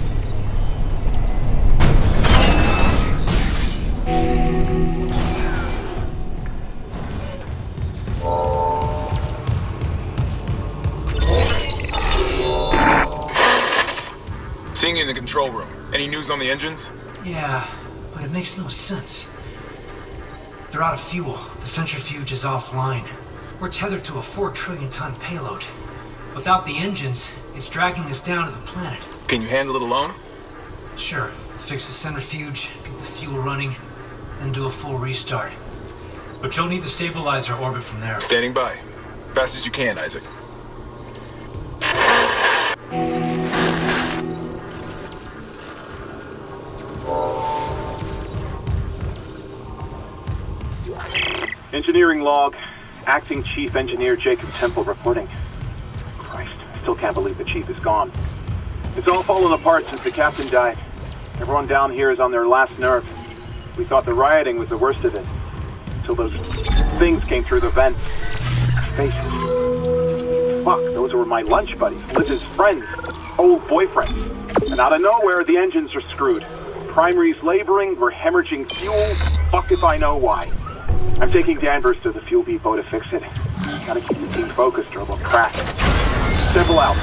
Seeing you in the control room. Any news on the engines? Yeah, but it makes no sense. They're out of fuel. The centrifuge is offline. We're tethered to a 4 trillion ton payload. Without the engines, it's dragging us down to the planet. Can you handle it alone? Sure. Fix the centrifuge, get the fuel running, then do a full restart. But you'll need to stabilize our orbit from there. Standing by. Fast as you can, Isaac. Engineering log. Acting Chief Engineer Jacob Temple reporting. Christ, I still can't believe the Chief is gone. It's all fallen apart since the Captain died. Everyone down here is on their last nerve. We thought the rioting was the worst of it. Until those things came through the vents. Faces. Fuck, those were my lunch buddies, Liz's friends, old boyfriends. And out of nowhere, the engines are screwed. Primary's laboring, we're hemorrhaging fuel. Fuck if I know why. I'm taking Danvers to the fuel depot to fix it. Gotta keep the team focused or we'll crash. Simple out.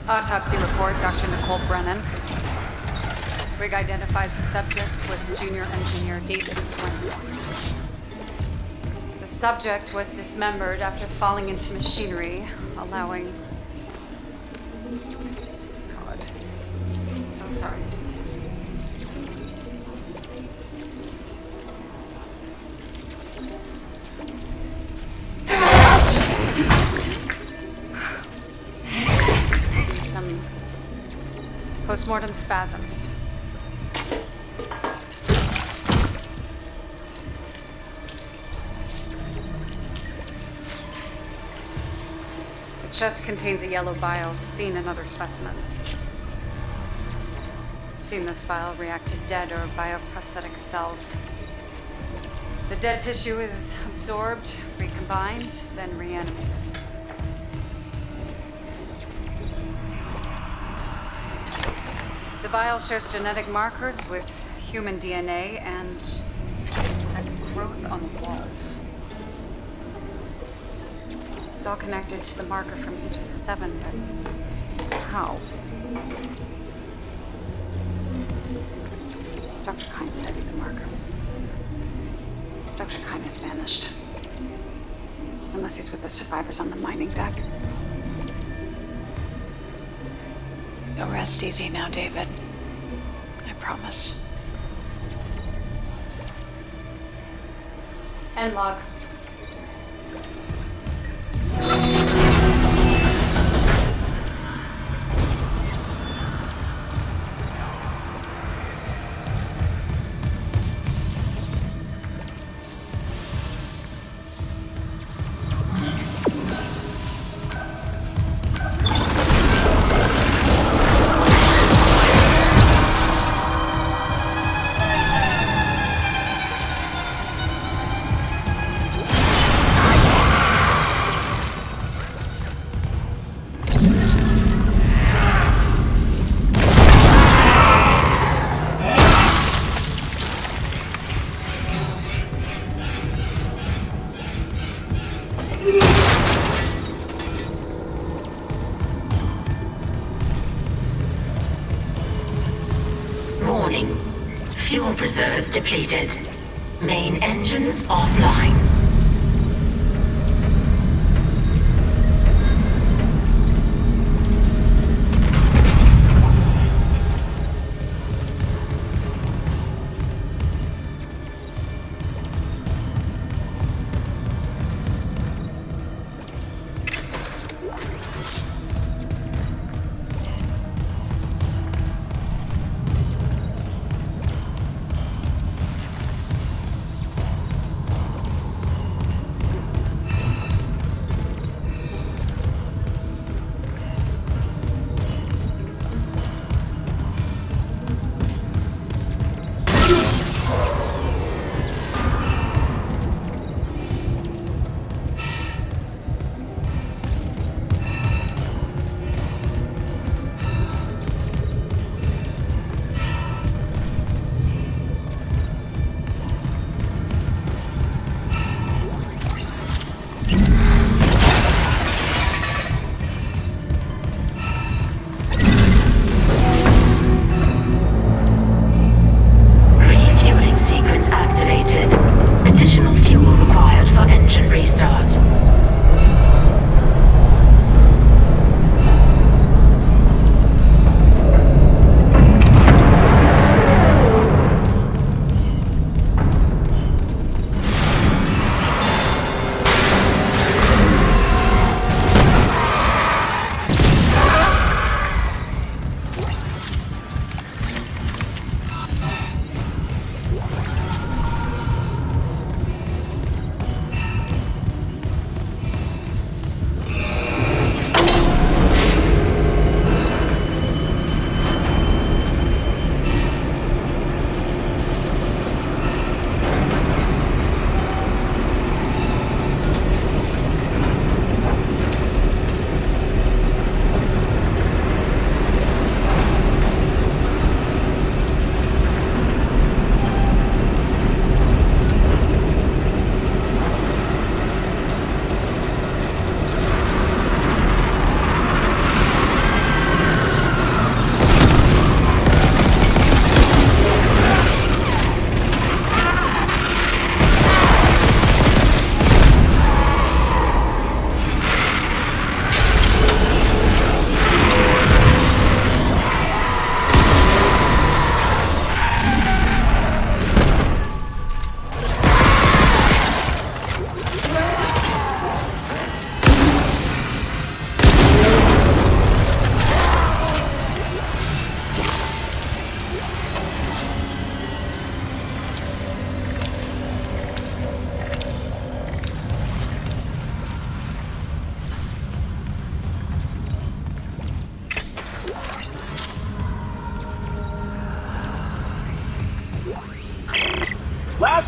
Autopsy report, Dr. Nicole Brennan. Rig identifies the subject was Junior Engineer David Swenson. The subject was dismembered after falling into machinery, allowing Postmortem spasms. The chest contains a yellow bile seen in other specimens. I've seen this bile react to dead or bioprosthetic cells. The dead tissue is absorbed, recombined, then reanimated. The bile shares genetic markers with human DNA and a growth on the walls. It's all connected to the marker from E7, but how? Dr. Kine studied the marker. Dr. Kine has vanished. Unless he's with the survivors on the mining deck. You'll rest easy now, David. I promise. End log. Fuel reserves depleted. Main engines offline.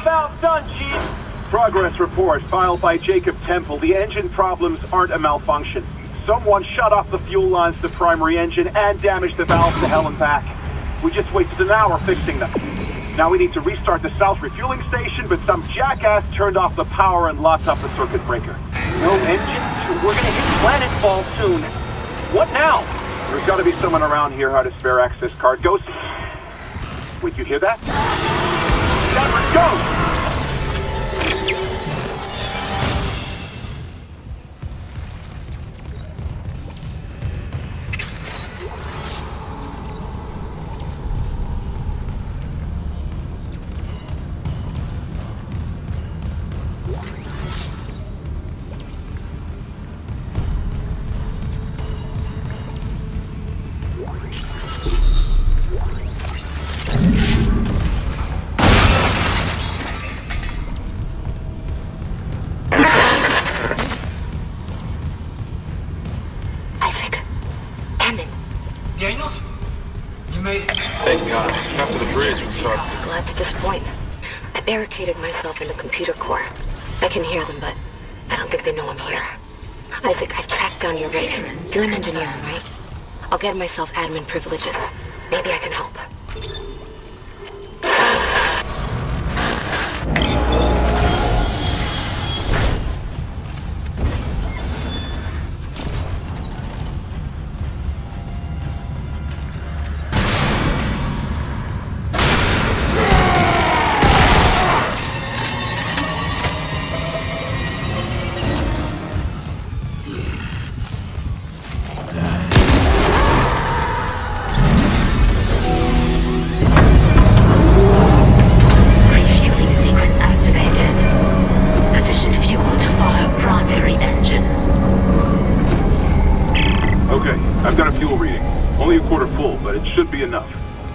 Southbound done, Chief. Progress report filed by Jacob Temple. The engine problems aren't a malfunction. Someone shut off the fuel lines to the primary engine and damaged the valves to hell and back. We just wasted an hour fixing them. Now we need to restart the south refueling station, but some jackass turned off the power and locked up the circuit breaker. No engine? We're gonna hit planetfall soon. What now? There's gotta be someone around here who had a spare access card. Go see. Wait, you hear that? Shepard, go! Daniels? You made it. Thank God. After the bridge, we started. Glad to disappoint. I barricaded myself in the computer core. I can hear them, but I don't think they know I'm here. Isaac, I've tracked down your rig. You're in engineering, right? I'll get myself admin privileges. Maybe I can help.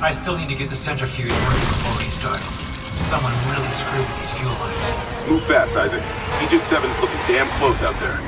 I still need to get the centrifuge working before we start. Someone really screwed with these fuel lines. Move fast, Isaac. E7's looking damn close out there.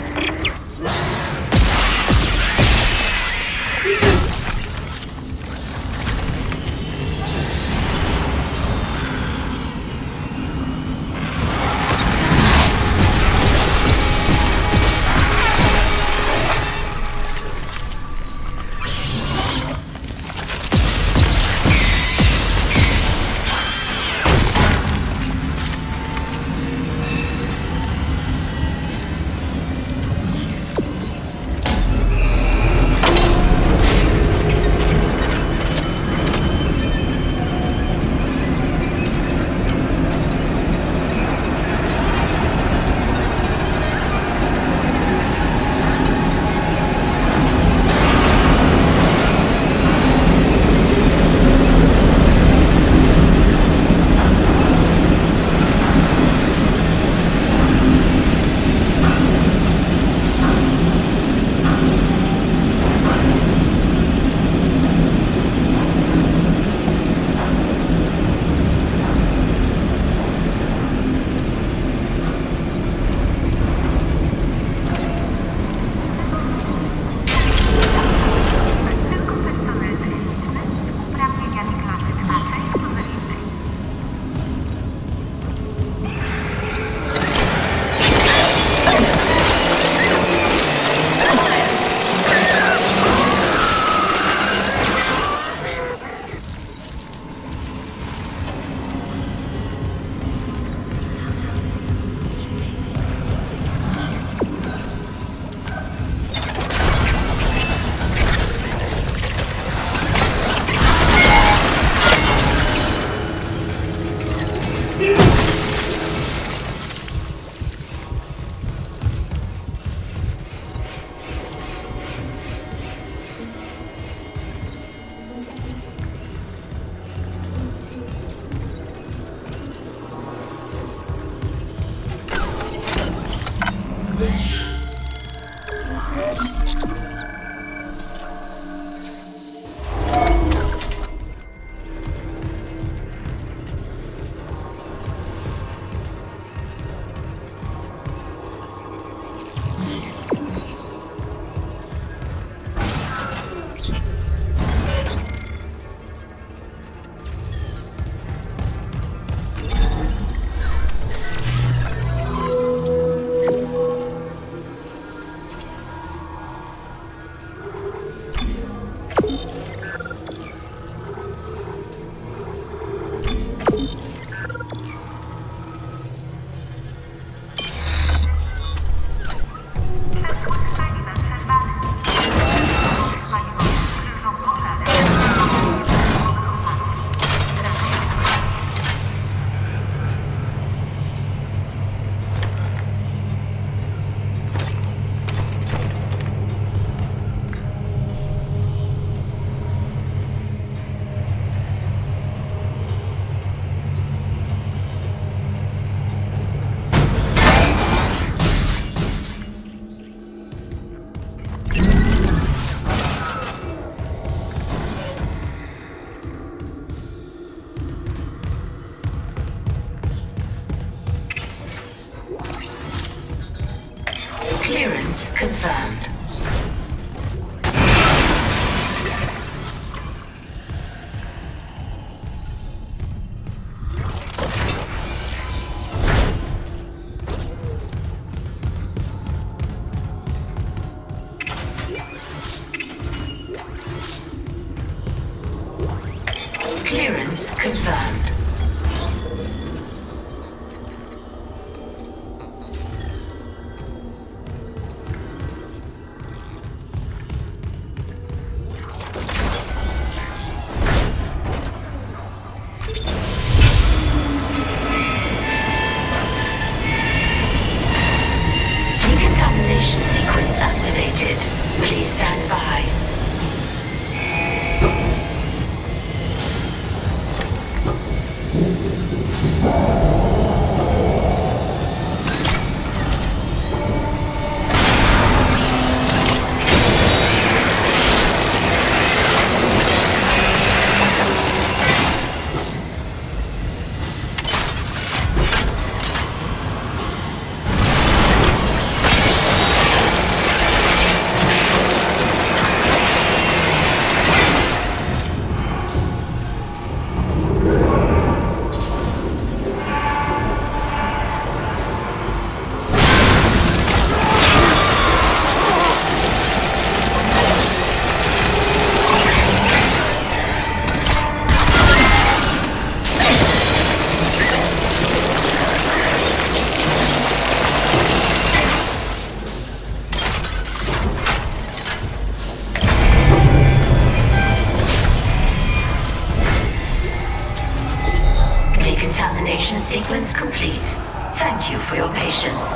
confirmed. Decontamination sequence activated. Please stand by. Decontamination sequence complete. Thank you for your patience.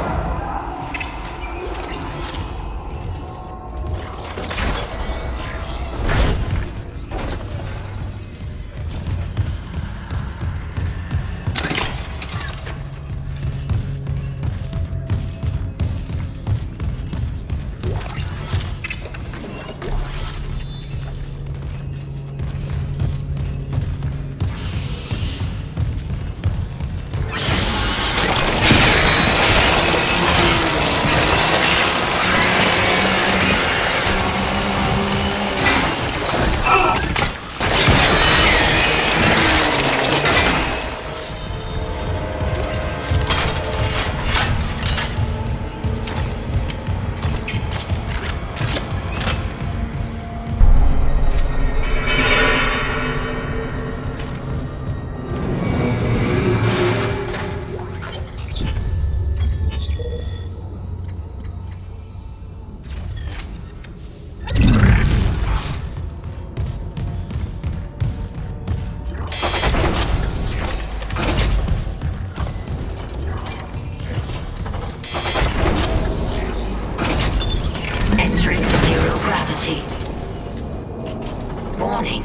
Warning.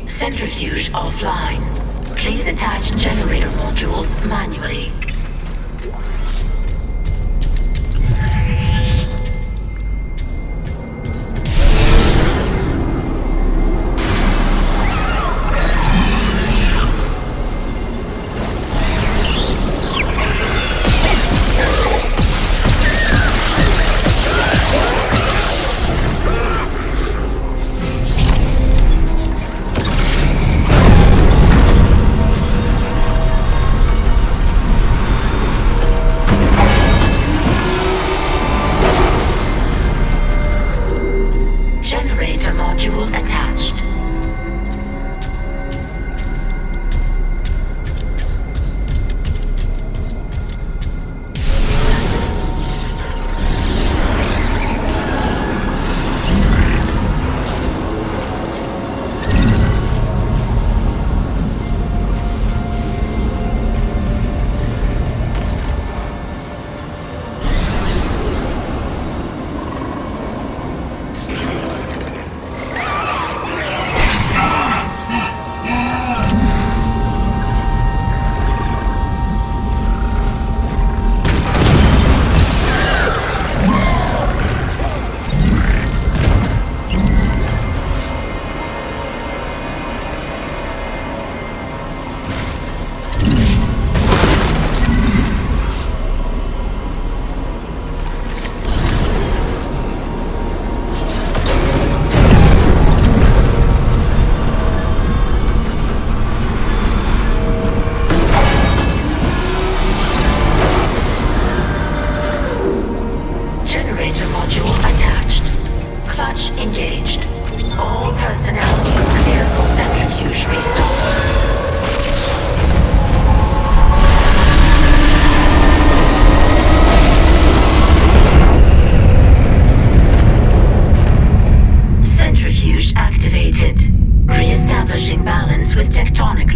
Centrifuge offline. Please attach generator modules manually.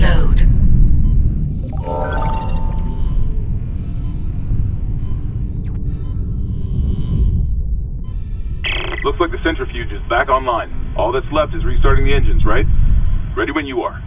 load. Looks like the centrifuge is back online. All that's left is restarting the engines, right? Ready when you are.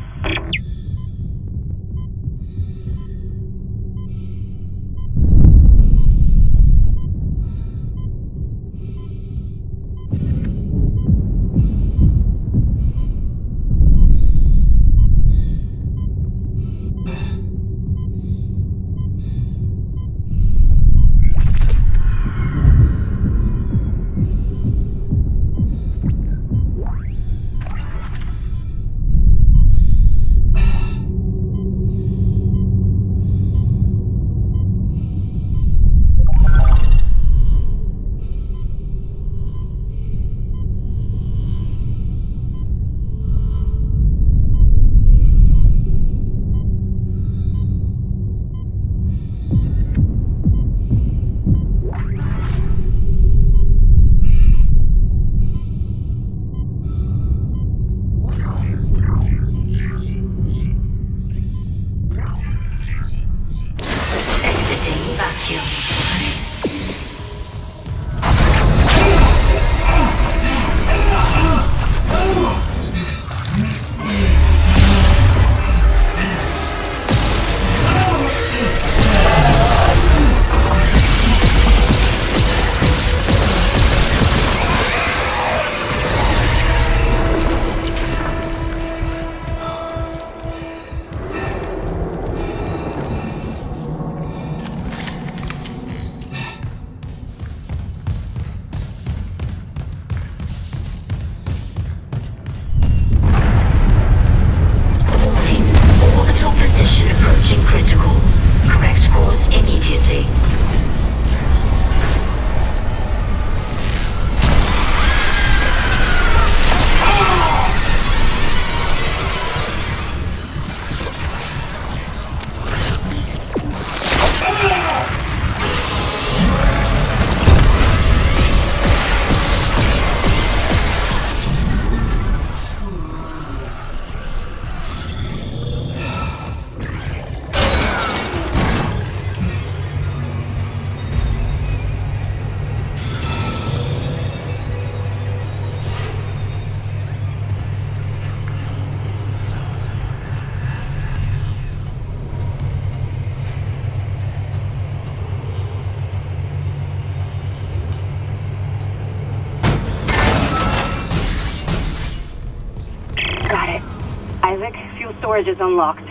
ISAAC, fuel storage is unlocked.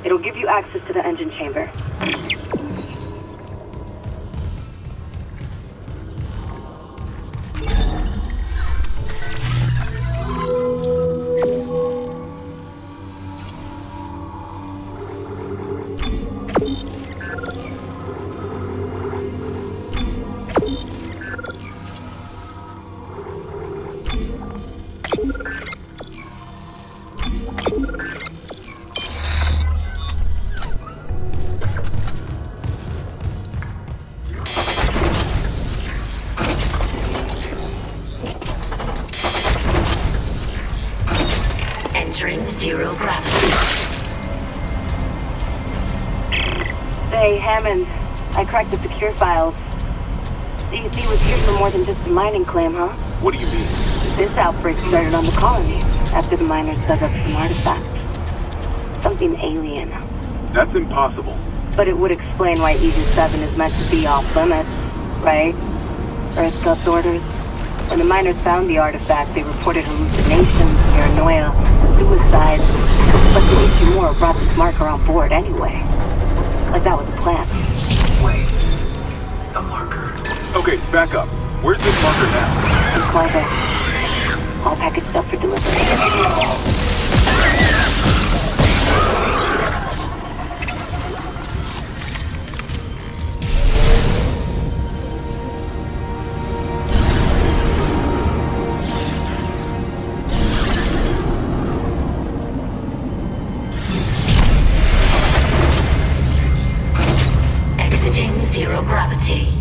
It'll give you access to the engine chamber. Entering zero gravity. Say, Hammond, I cracked the secure files. CEC was here for more than just a mining claim, huh? What do you mean? This outbreak started on the colony after the miners dug up some artifacts. Something alien. That's impossible. But it would explain why E10 is meant to be off limits, right? Earth God's orders. When the miners found the artifact, they reported hallucinations, paranoia, suicide. But the Ishimura brought this marker on board anyway. Like that was the plan. Wait. The marker. Okay, back up. Where's this marker now? In Carver. All packaged up for delivery. Exiting zero gravity.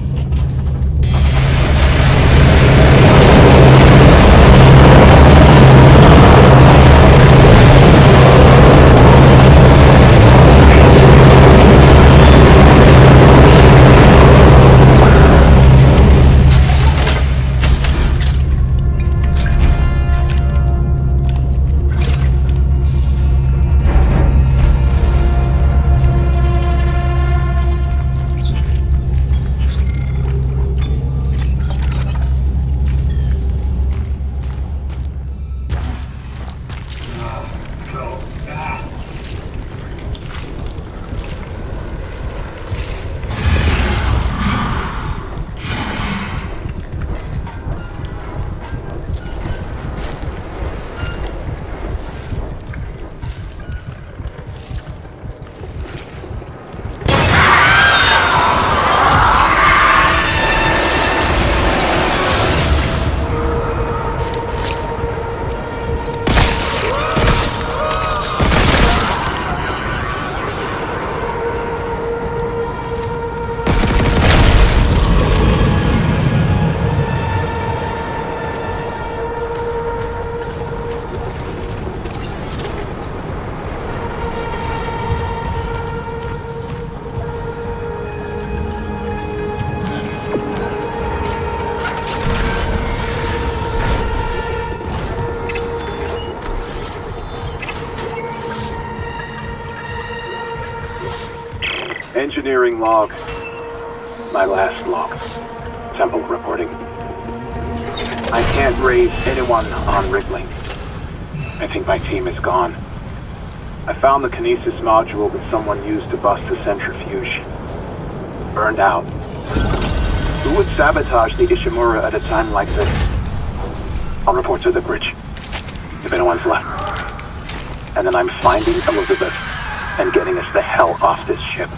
Engineering log. My last log. Temple reporting. I can't raise anyone on Wriggling. I think my team is gone. I found the kinesis module that someone used to bust the centrifuge. Burned out. Who would sabotage the Ishimura at a time like this? I'll report to the bridge, if anyone's left. And then I'm finding Elizabeth and getting us the hell off this ship.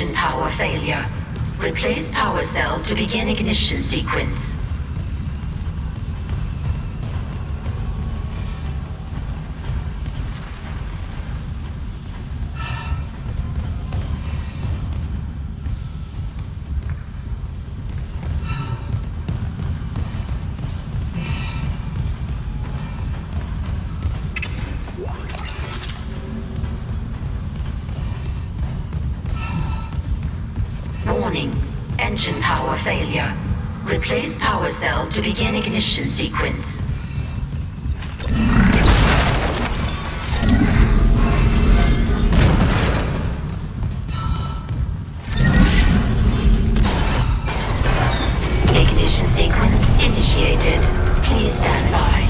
Engine power failure. Replace power cell to begin ignition sequence. Warning. Engine power failure. Replace power cell to begin ignition sequence. Ignition sequence initiated. Please stand by.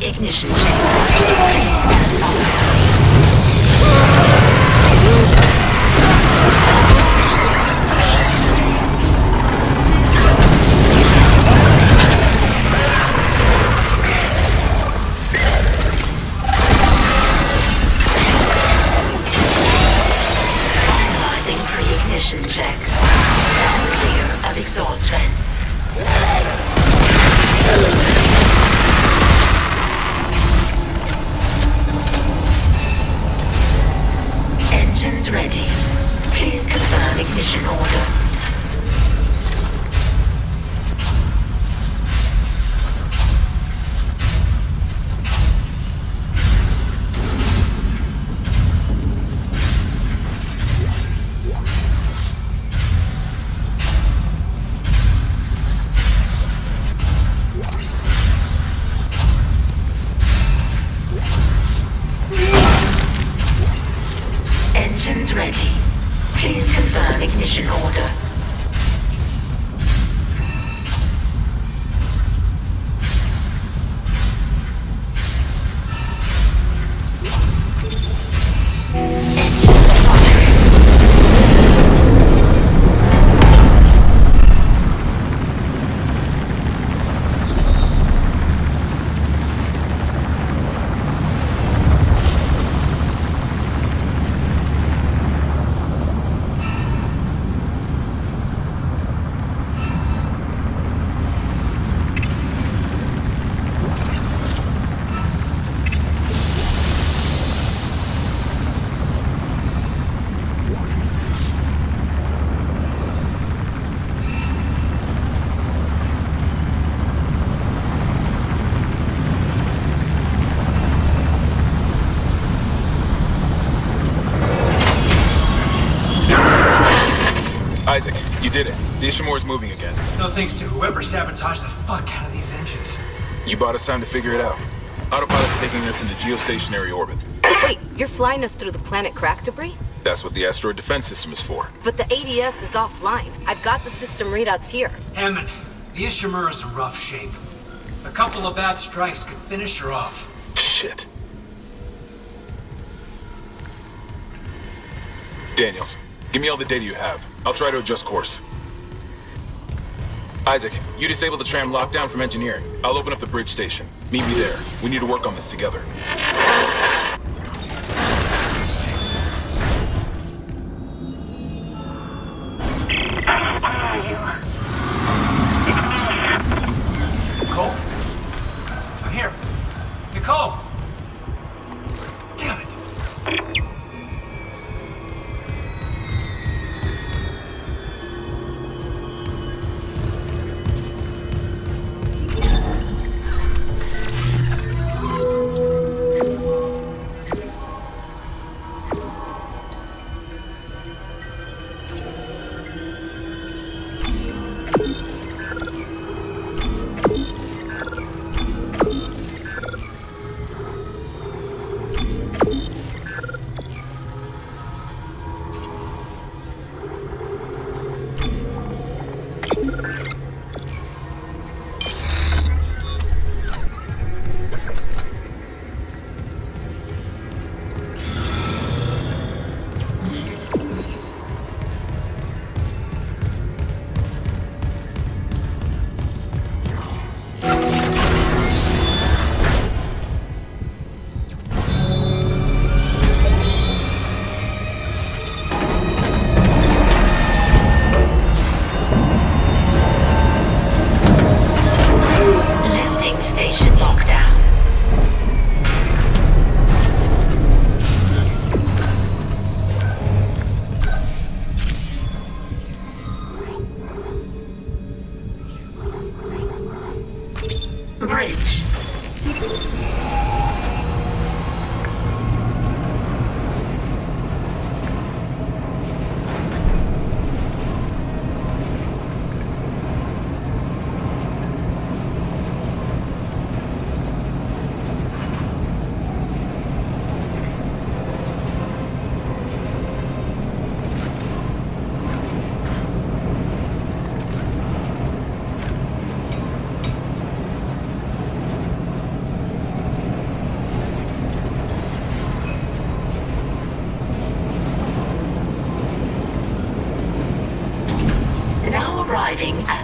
Ignition chamber. Please stand by. Finalizing pre-ignition checks. Clear of exhaust vents. Engines ready. Please confirm ignition order. Engines ready. Please confirm ignition order. Isaac, you did it. The Ishimura's moving again. No thanks to whoever sabotaged the fuck out of these engines. You bought us time to figure it out. Autopilot's taking us into geostationary orbit. Wait, you're flying us through the planet crack debris? That's what the asteroid defense system is for. But the ADS is offline. I've got the system readouts here. Hammond, the Ishimura's in rough shape. A couple of bad strikes could finish her off. Shit. Daniels, give me all the data you have. I'll try to adjust course. Isaac, you disable the tram lockdown from engineering. I'll open up the bridge station. Meet me there. We need to work on this together. Nicole? I'm here. Nicole! Damn it.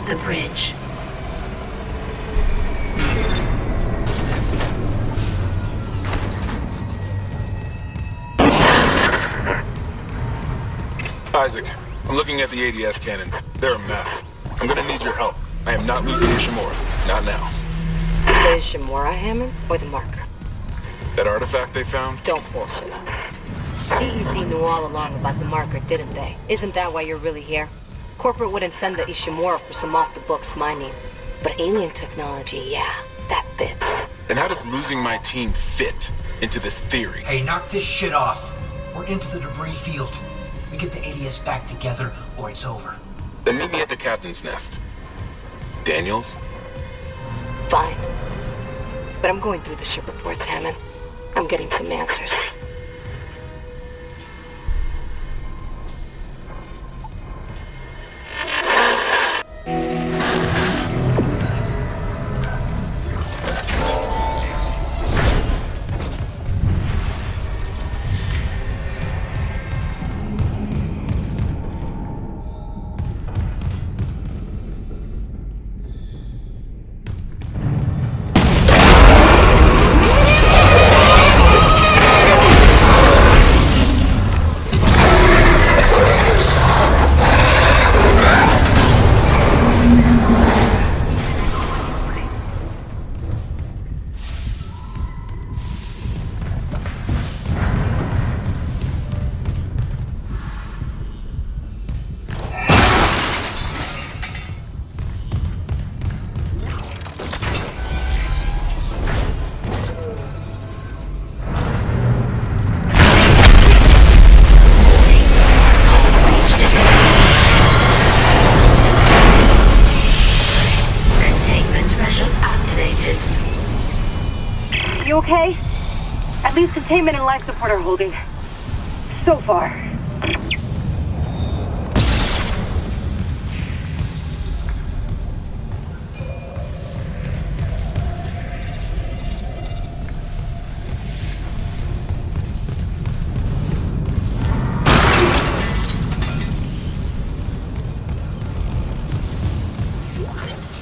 the bridge. Isaac, I'm looking at the ADS cannons. They're a mess. I'm gonna need your help. I am not losing Ishimura. Not now. The Ishimura, Hammond, or the marker? That artifact they found? Don't bullshit us. CEC knew all along about the marker, didn't they? Isn't that why you're really here? Corporate wouldn't send the Ishimura for some off-the-books mining. But alien technology, yeah, that fits. And how does losing my team fit into this theory? Hey, knock this shit off. We're into the debris field. We get the ADS back together, or it's over. Then meet me at the captain's nest. Daniels? Fine. But I'm going through the ship reports, Hammond. I'm getting some answers. You okay? At least containment and life support are holding. So far.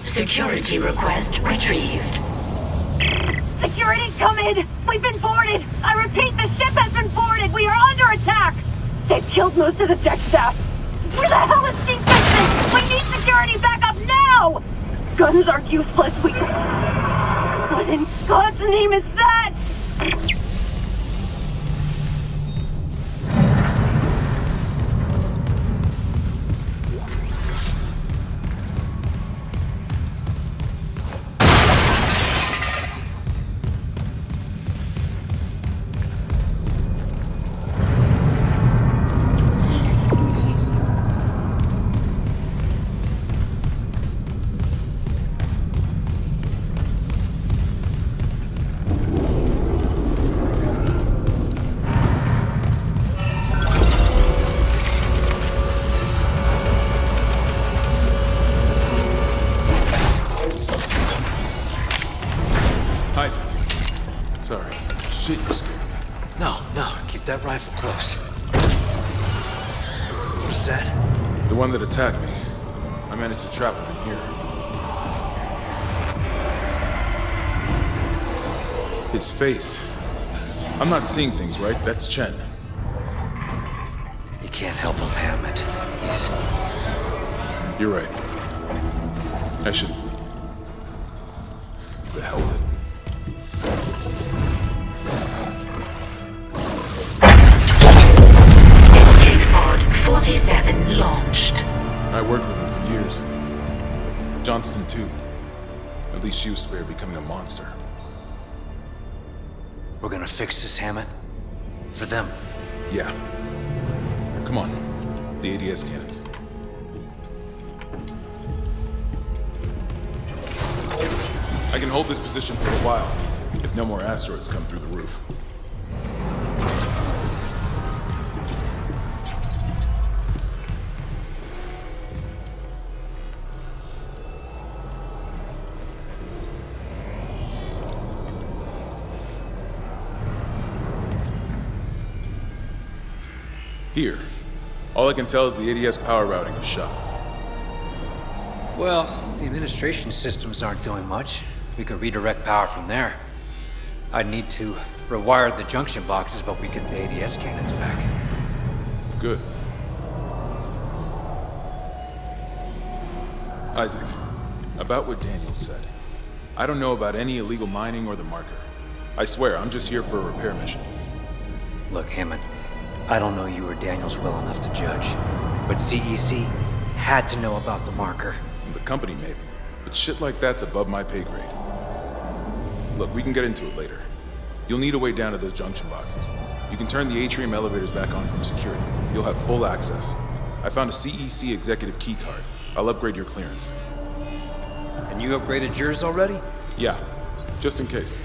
Security request retrieved. Security, come in! We've been boarded! I repeat, the ship has been boarded! We are under attack! They've killed most of the deck staff! Where the hell is Chief Benson? We need security backup now! Guns are useless, What in God's name is that? Isaac. Sorry. Shit, you scared me. No, keep that rifle close. What is that? The one that attacked me. I managed to trap him in here. His face. I'm not seeing things, right? That's Chen. You can't help him, Hammond. He's... You're right. I should... The hell with it. Escape pod 47 launched. I worked with him for years. Johnston, too. At least she was spared becoming a monster. We're gonna fix this, Hammond. For them. Yeah. Come on. The ADS cannons. I can hold this position for a while, if no more asteroids come through the roof. Here. All I can tell is the ADS power routing is shot. Well, the administration systems aren't doing much. We could redirect power from there. I'd need to rewire the junction boxes, but we get the ADS cannons back. Good. Isaac, about what Daniel said. I don't know about any illegal mining or the marker. I swear, I'm just here for a repair mission. Look, Hammond, I don't know you or Daniels well enough to judge, but CEC had to know about the marker. The company, maybe. But shit like that's above my pay grade. Look, we can get into it later. You'll need a way down to those junction boxes. You can turn the atrium elevators back on from security. You'll have full access. I found a CEC executive key card. I'll upgrade your clearance. And you upgraded yours already? Yeah, just in case.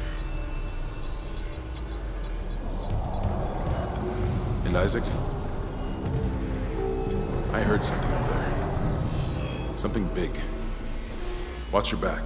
And Isaac, I heard something up there. Something big. Watch your back.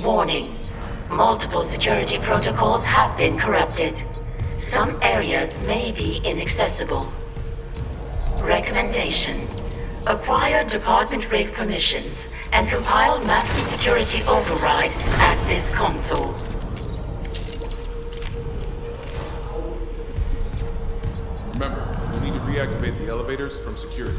Warning. Multiple security protocols have been corrupted. Some areas may be inaccessible. Recommendation. Acquire department rig permissions and compile master security override at this console. Remember, you'll need to reactivate the elevators from security.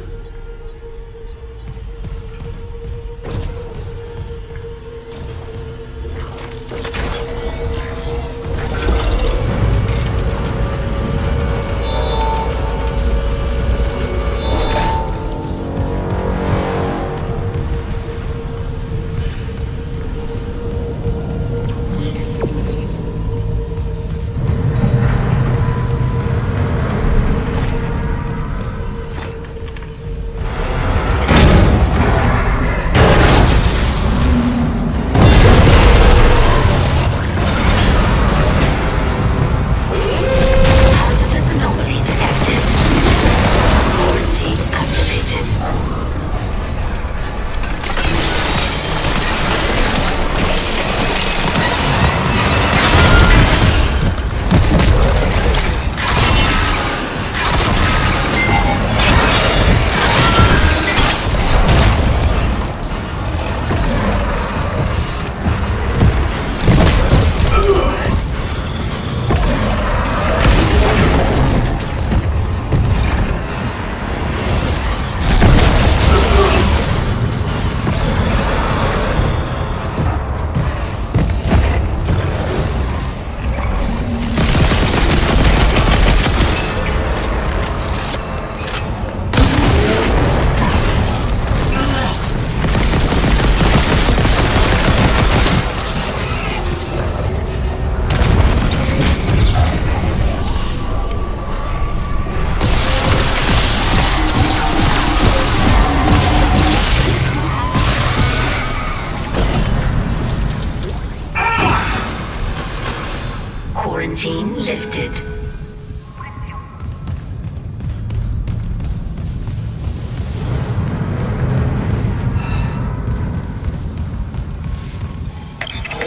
Quarantine lifted.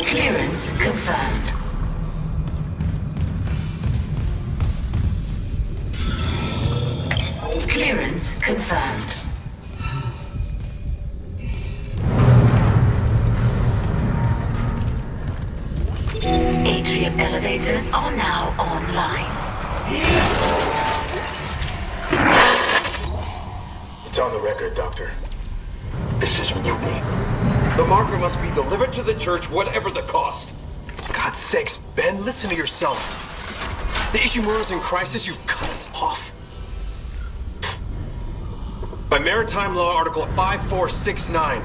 Clearance confirmed. Clearance confirmed. Atrium elevators are now online. It's on the record, Doctor. This is mutiny. The marker must be delivered to the church, whatever the cost. For God's sakes, Ben, listen to yourself. The Ishimura's in crisis, you cut us off. By Maritime Law, Article 5469,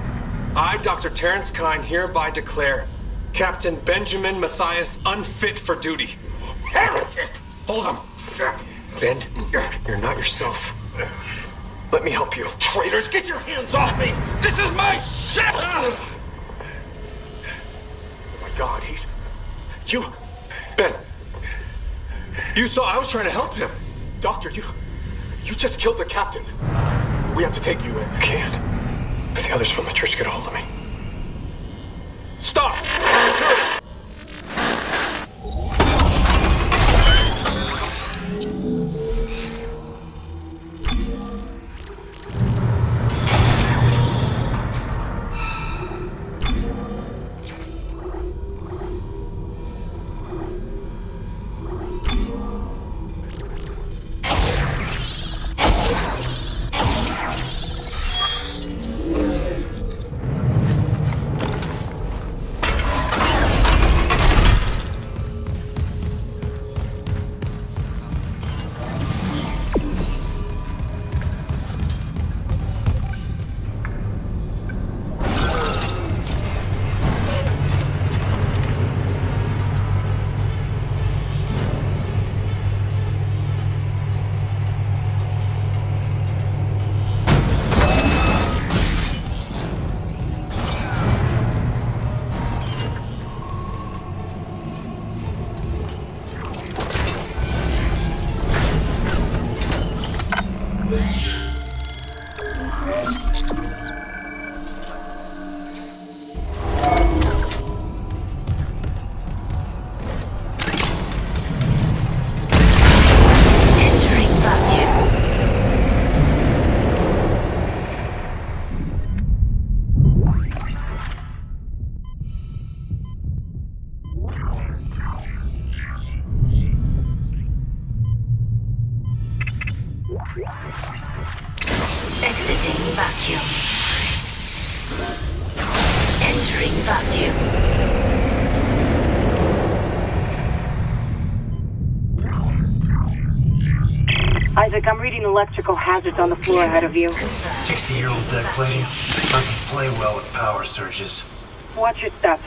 I, Dr. Terrence Kine, hereby declare Captain Benjamin Matthias unfit for duty. Heretic! Hold him. Ben, you're not yourself. Let me help you. Traitors, get your hands off me! This is my ship! Oh my God, he's Ben, you saw I was trying to help him. Doctor, you just killed the captain. We have to take you in. I can't. If the others from my church get a hold of me. Stop! Exiting vacuum. Entering vacuum. Isaac, I'm reading electrical hazards on the floor ahead of you. 60-year-old deck plating. Doesn't play well with power surges. Watch your step.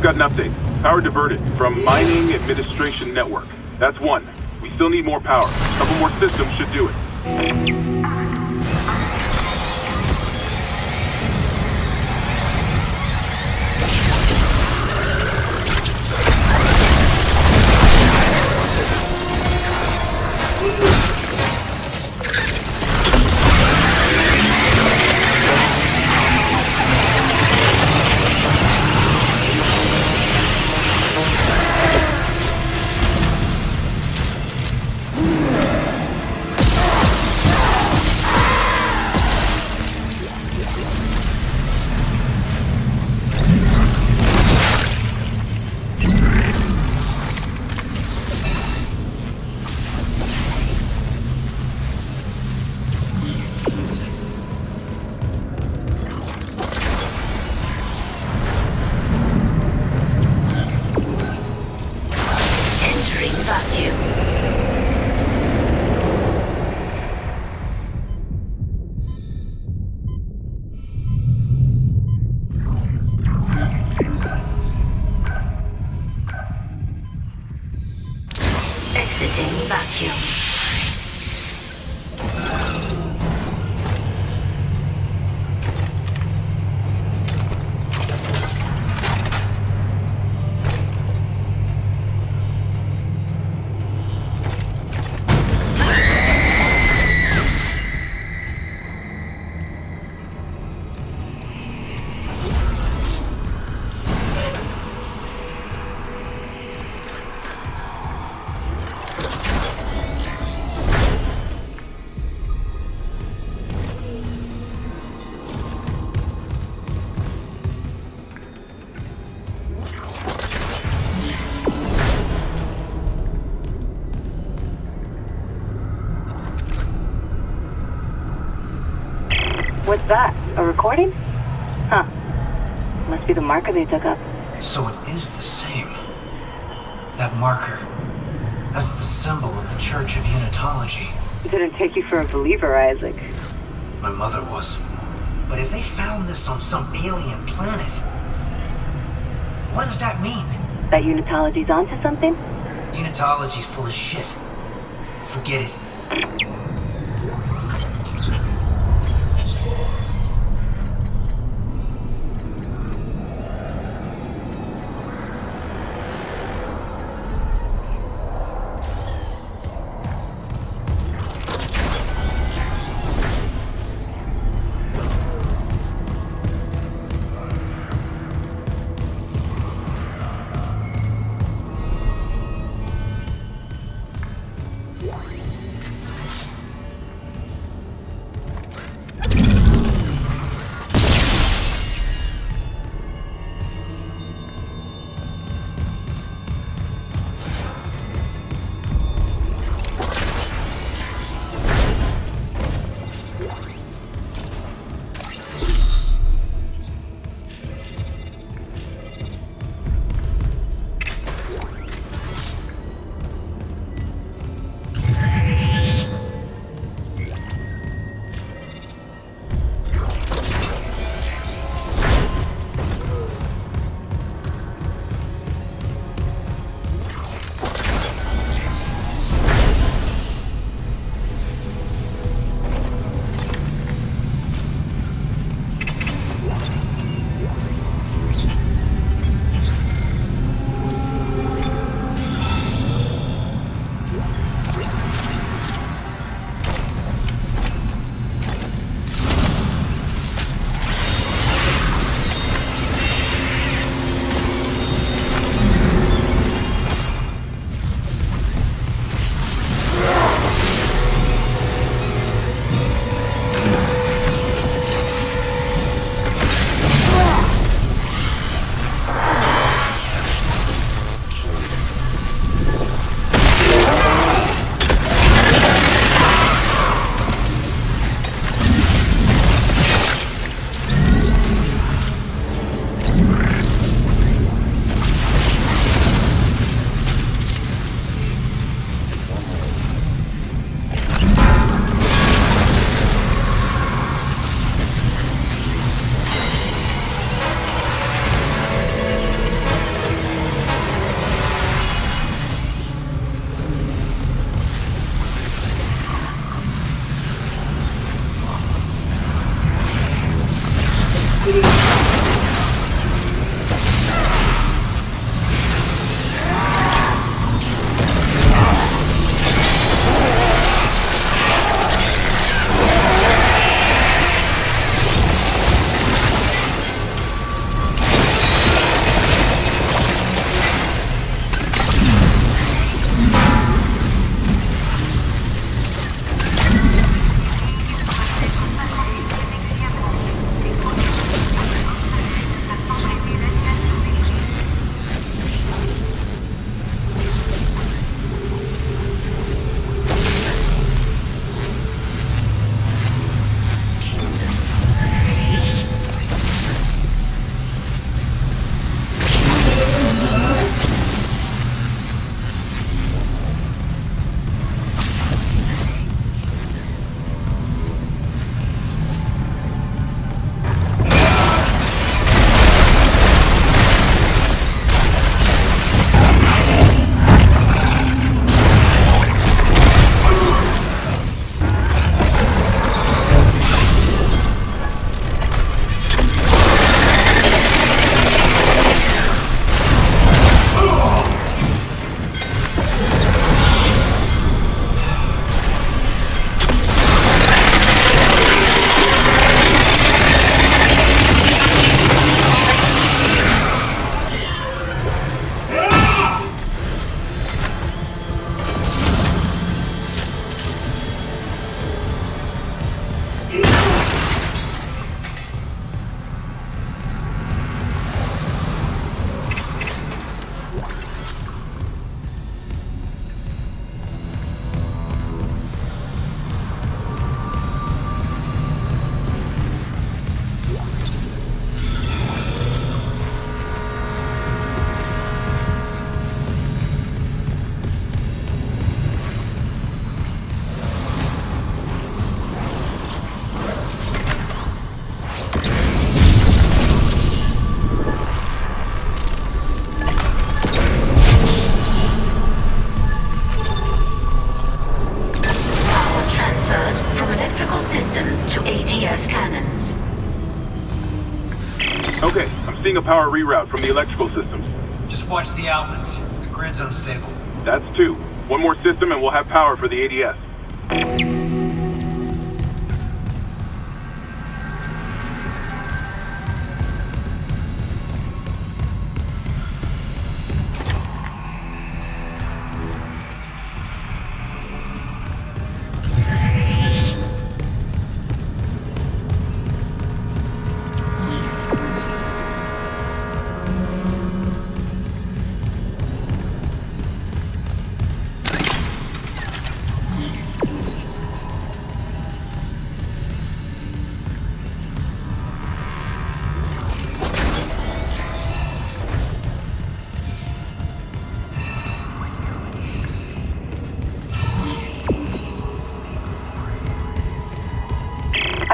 got an update. Power diverted from Mining Administration Network. That's one. We still need more power. A couple more systems should do it. Exiting vacuum. What's that? A recording? Huh. Must be the marker they took up. So it is the same. That marker. That's the symbol of the Church of Unitology. Didn't take you for a believer, Isaac. My mother was. But if they found this on some alien planet, what does that mean? That Unitology's onto something? Unitology's full of shit. Forget it. Okay, I'm seeing a power reroute from the electrical systems. Just watch the outlets. The grid's unstable. That's two. One more system and we'll have power for the ADS.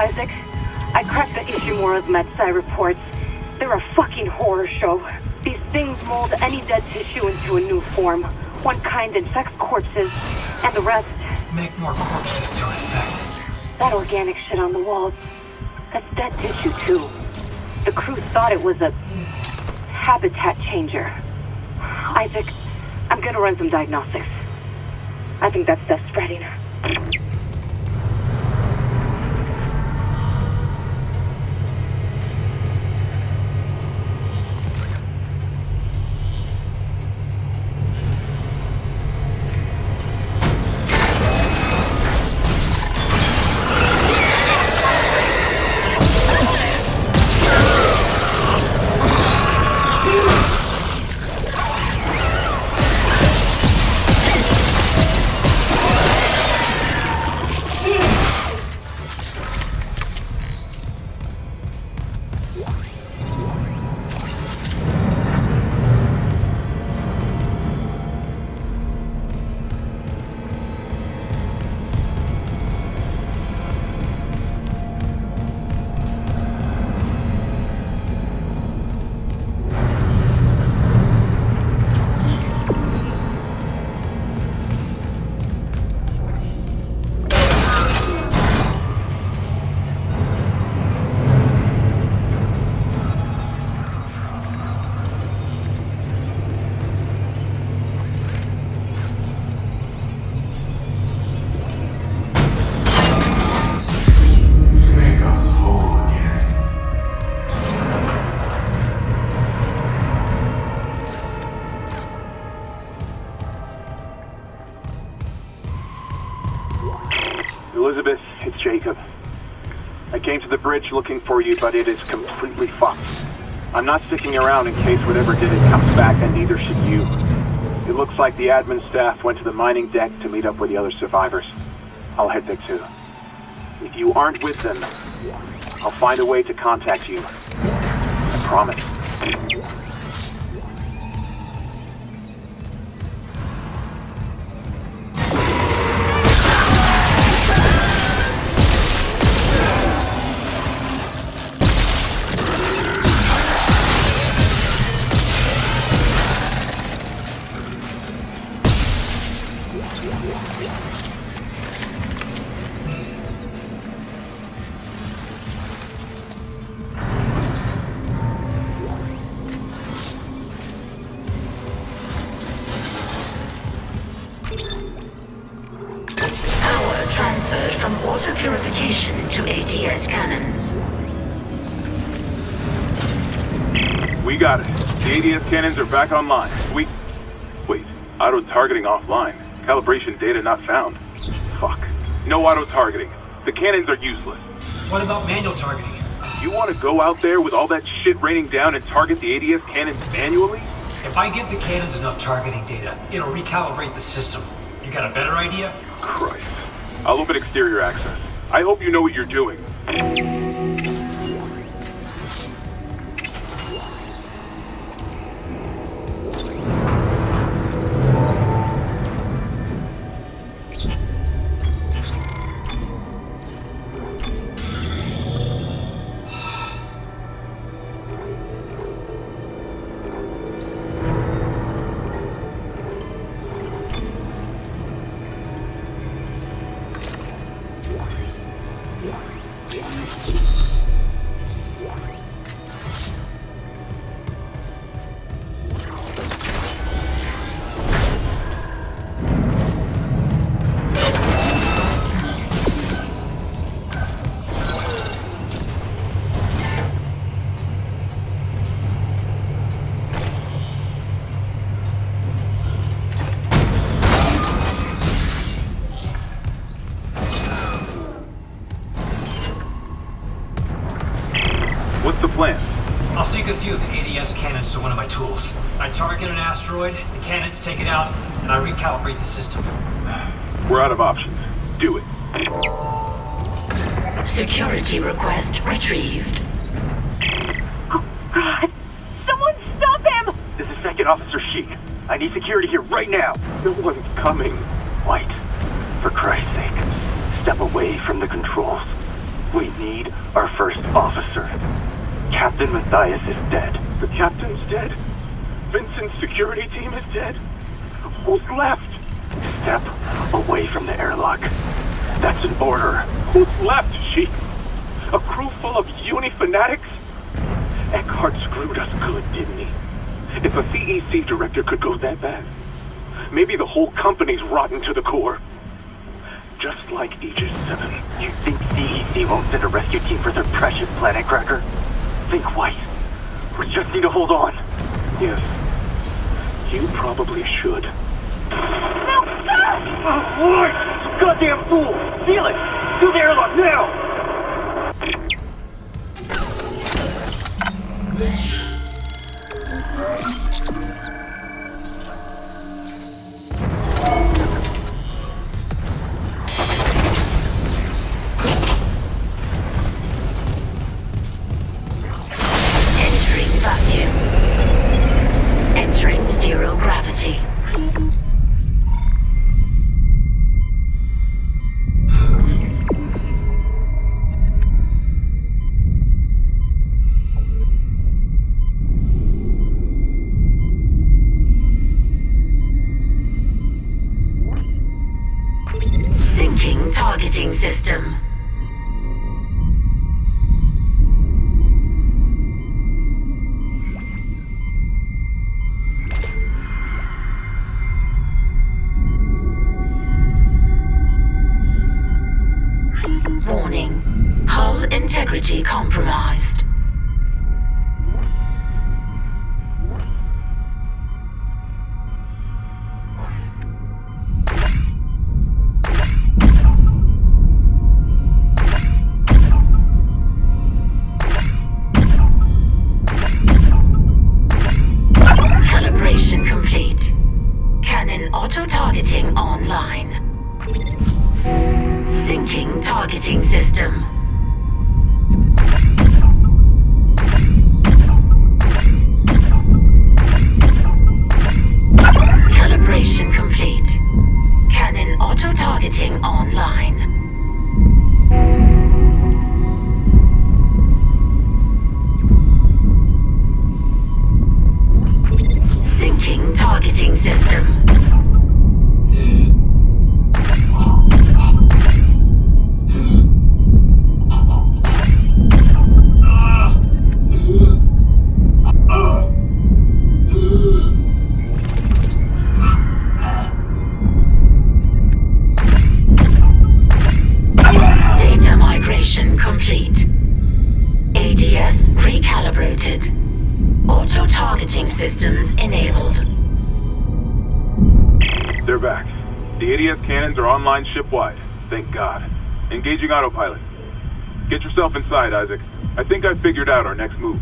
Isaac, I cracked the Ishimura's MedSci reports. They're a fucking horror show. These things mold any dead tissue into a new form. One kind infects corpses, and the rest... Make more corpses to infect. That organic shit on the walls, that's dead tissue too. The crew thought it was a habitat changer. Isaac, I'm gonna run some diagnostics. I think that stuff's spreading. Jacob. I came to the bridge looking for you, but it is completely fucked. I'm not sticking around in case whatever did it comes back, and neither should you. It looks like the admin staff went to the mining deck to meet up with the other survivors. I'll head there too. If you aren't with them, I'll find a way to contact you. I promise. Transferred from water purification to ADS cannons. We got it. The ADS cannons are back online. Wait, auto-targeting offline. Calibration data not found. Fuck. No auto-targeting. The cannons are useless. What about manual targeting? You want to go out there with all that shit raining down and target the ADS cannons manually? If I give the cannons enough targeting data, it'll recalibrate the system. You got a better idea? Christ. I'll open exterior access. I hope you know what you're doing. I'll sync a few of the ADS cannons to one of my tools. I target an asteroid, the cannons take it out, and I recalibrate the system. We're out of options. Do it. Security request retrieved. Oh, God! Someone stop him! This is Second Officer Sheik. I need security here right now. No one's coming. White, for Christ's sake, step away from the controls. We need our first officer. Captain Matthias is dead. The captain's dead? Vincent's security team is dead? Who's left? Step away from the airlock. That's an order. Who's left, Sheik? A crew full of uni fanatics? Eckhart screwed us good, didn't he? If a CEC director could go that bad, maybe the whole company's rotten to the core. Just like Aegis 7. You think CEC won't send a rescue team for their precious planet cracker? Think White. We just need to hold on. Yes. You probably should. No, sir! Oh, Lord! Goddamn fool! Seal it! Do the airlock now! Entering zero gravity. Syncing targeting system. Warning. Hull integrity compromised. system. Calibration complete. Cannon auto-targeting online. Syncing targeting system. Data migration complete. ADS recalibrated. Auto-targeting systems enabled. They're back. The ADS cannons are online ship-wide. Thank God. Engaging autopilot. Get yourself inside, Isaac. I think I figured out our next move.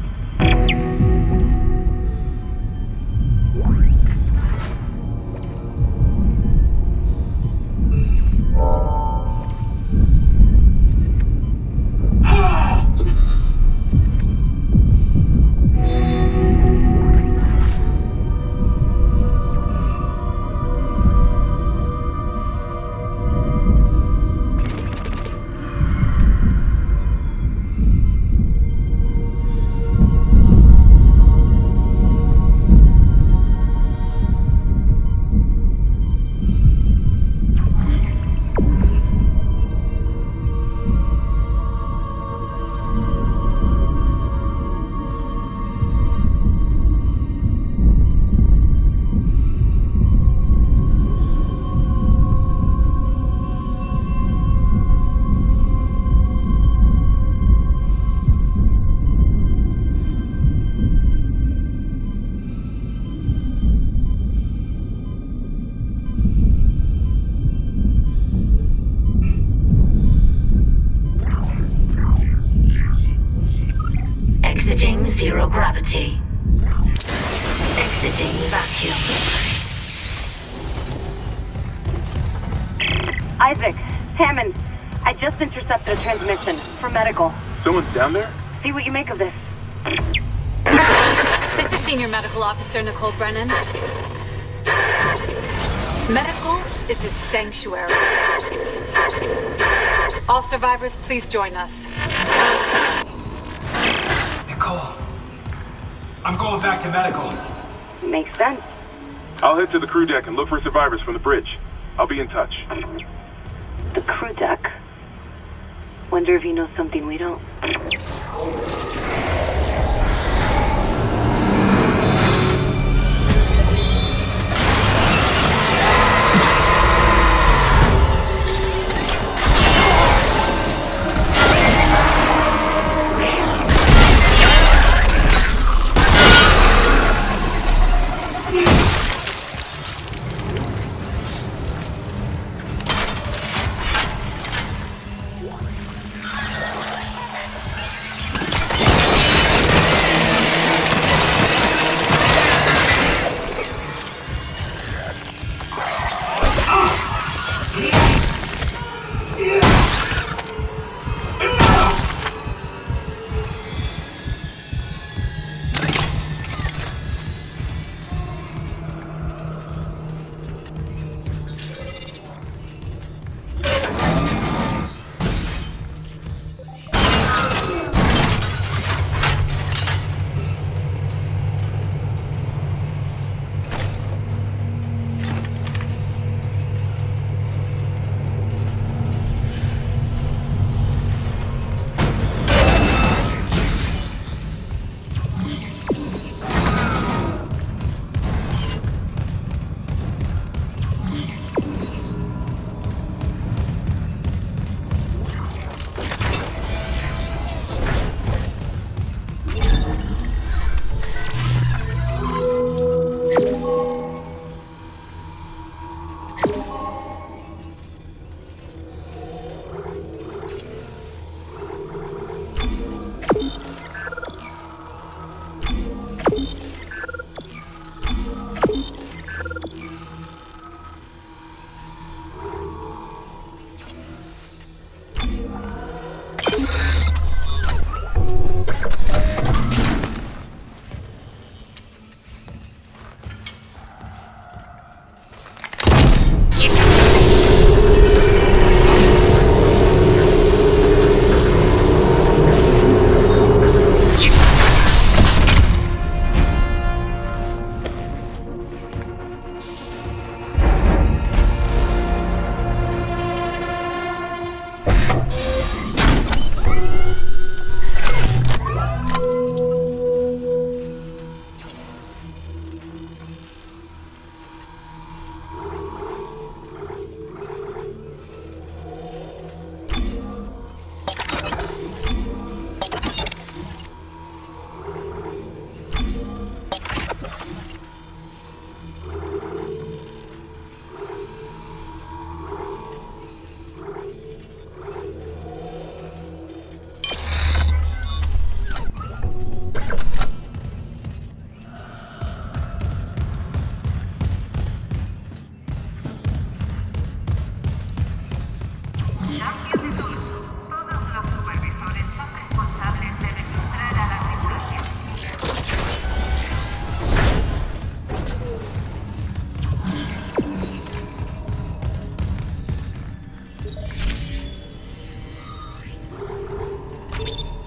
Exiting zero gravity. Exiting vacuum. Isaac, Hammond, I just intercepted a transmission for medical. Someone's down there? See what you make of this. This is Senior Medical Officer Nicole Brennan. Medical is a sanctuary. All survivors, please join us. Nicole, I'm going back to medical. Makes sense. I'll head to the crew deck and look for survivors from the bridge. I'll be in touch. The crew deck. Wonder if he knows something we don't.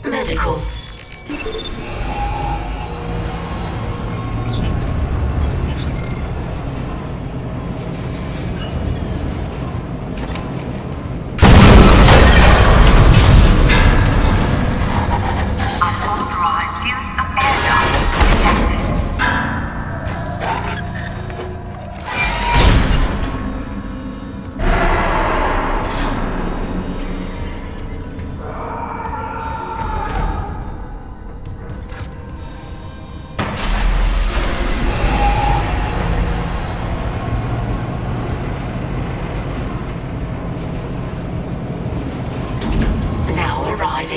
Medical.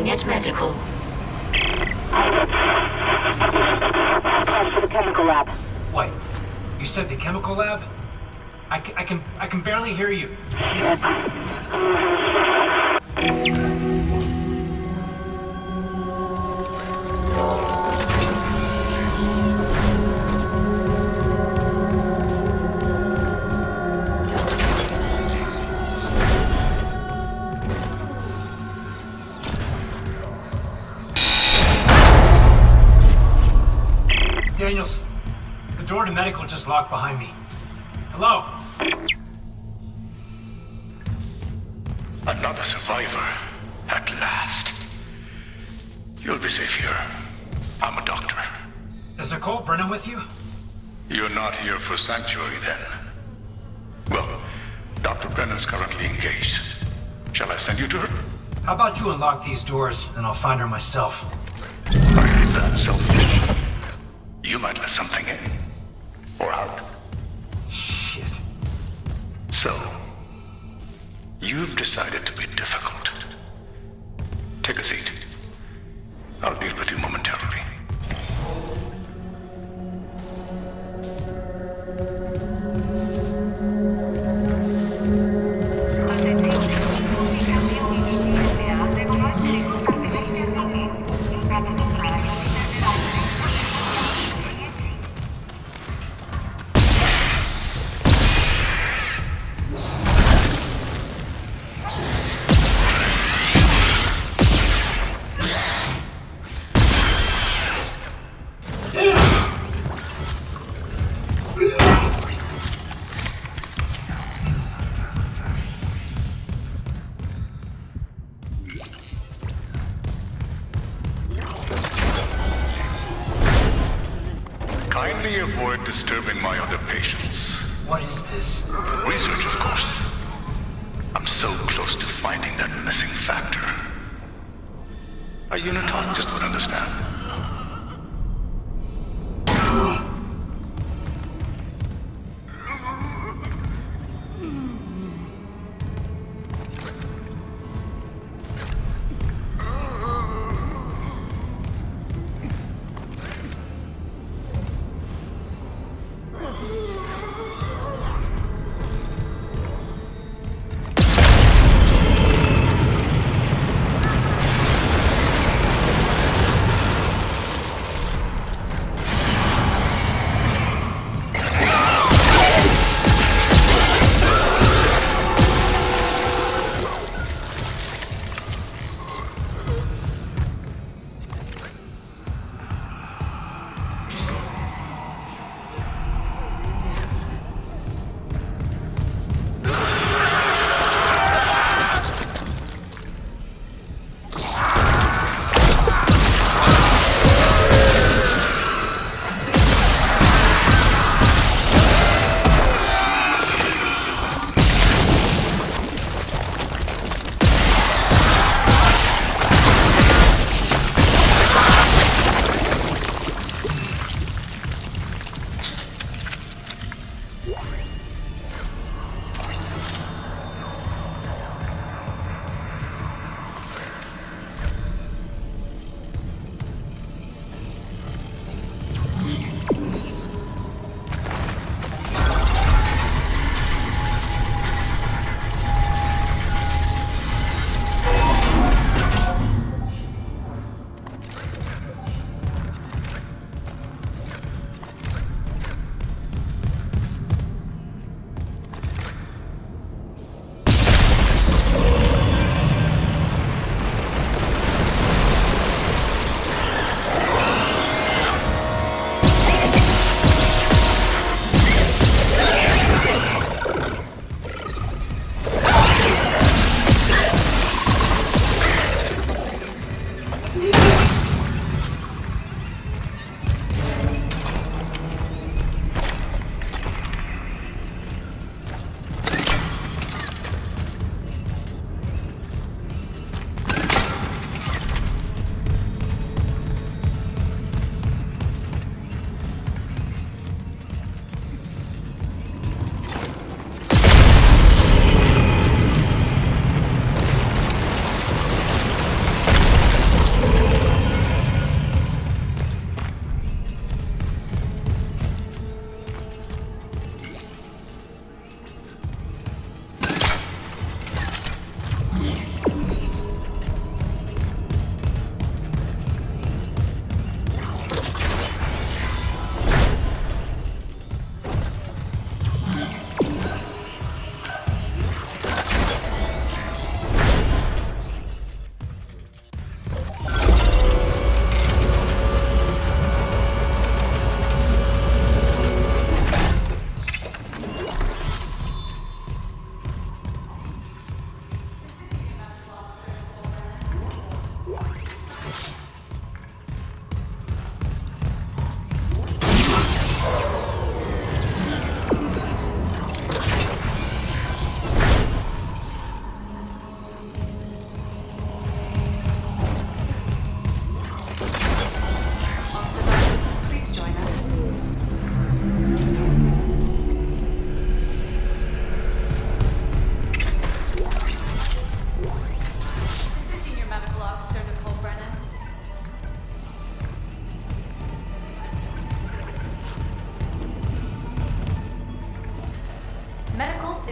At medical. To the chemical lab. Wait, you said the chemical lab? I can barely hear you. Daniels, the door to medical just locked behind me. Hello? Another survivor, at last. You'll be safe here. I'm a doctor. Is Nicole Brennan with you? You're not here for sanctuary, then? Well, Dr. Brennan's currently engaged. Shall I send you to her? How about you unlock these doors, and I'll find her myself? Are you that selfish? You might let something in. Or out. Shit. So, you've decided to be difficult. Take a seat. I'll deal with you momentarily. Kindly avoid disturbing my other patients. What is this? Research, of course. I'm so close to finding that missing factor. A unitologist would understand.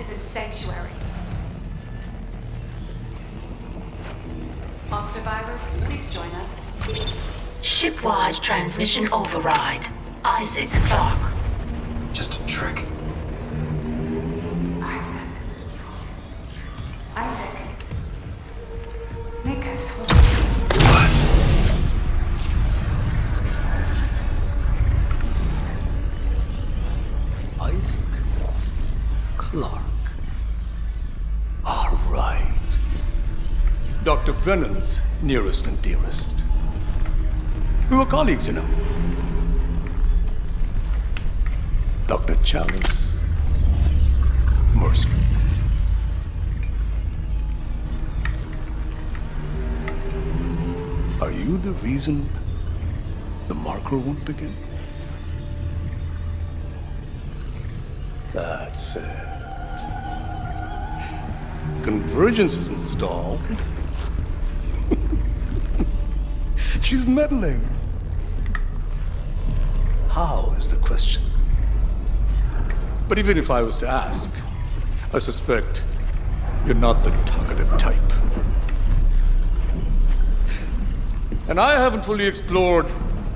is a sanctuary. All survivors, please join us. Shipwide transmission override. ISAAC CLARKE. Just a trick. Isaac. Isaac. Make us whole. ISAAC CLARKE. All right. Dr. Brennan's nearest and dearest. We were colleagues, you know. Dr. Chalice Mercer. Are you the reason the marker won't begin? That's it. Convergence is installed. She's meddling. How is the question? But even if I was to ask, I suspect you're not the talkative type. And I haven't fully explored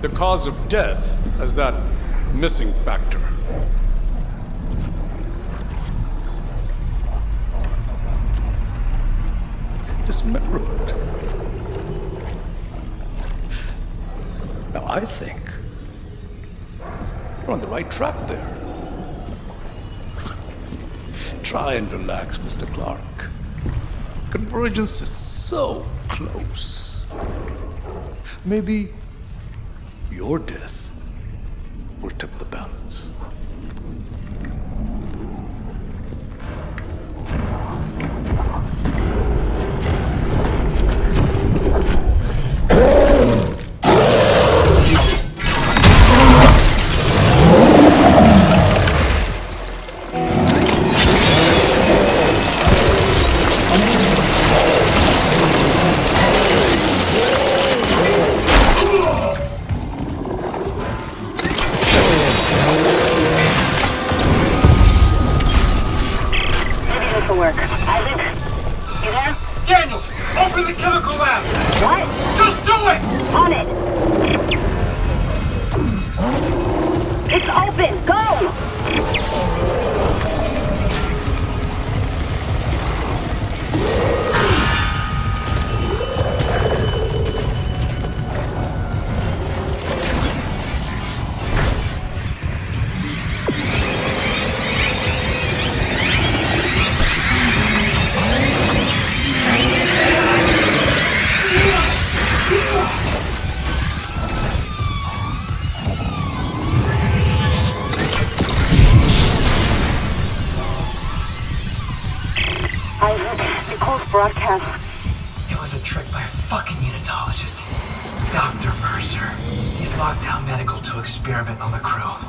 the cause of death as that missing factor. Dismemberment. Now, I think we're on the right track there. Try and relax, Mr. Clarke. Convergence is so close. Maybe your death will tip the balance. broadcast. It was a trick by a fucking unitologist. Dr. Mercer. He's locked down medical to experiment on the crew.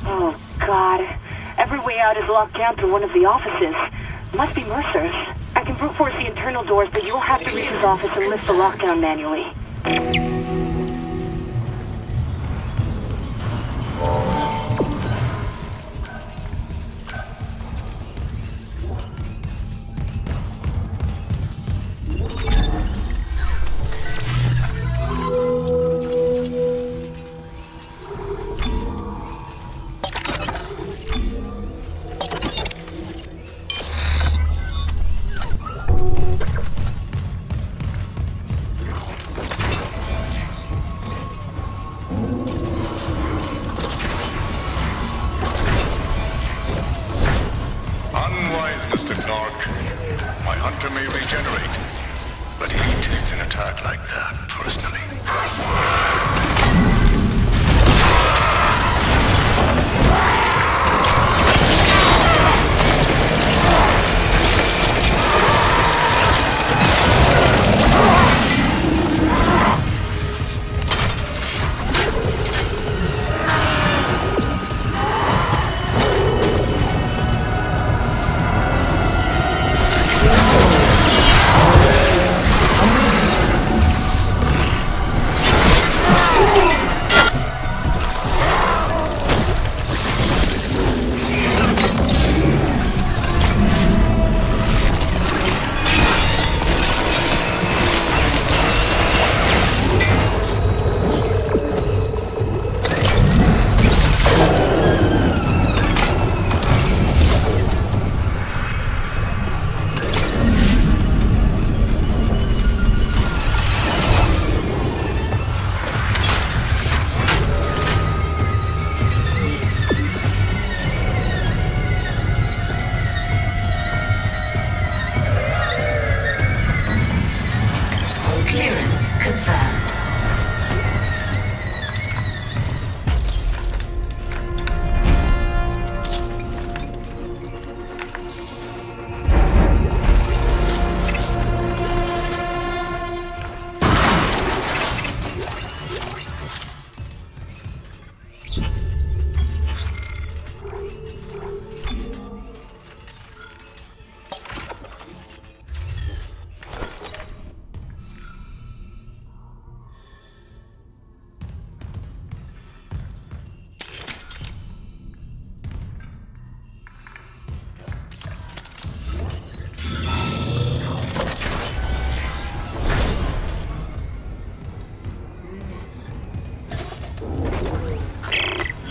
Oh, God. Every way out is locked down through one of the offices. Must be Mercer's. I can brute force the internal doors, but you'll have to reach his office and lift the lockdown manually.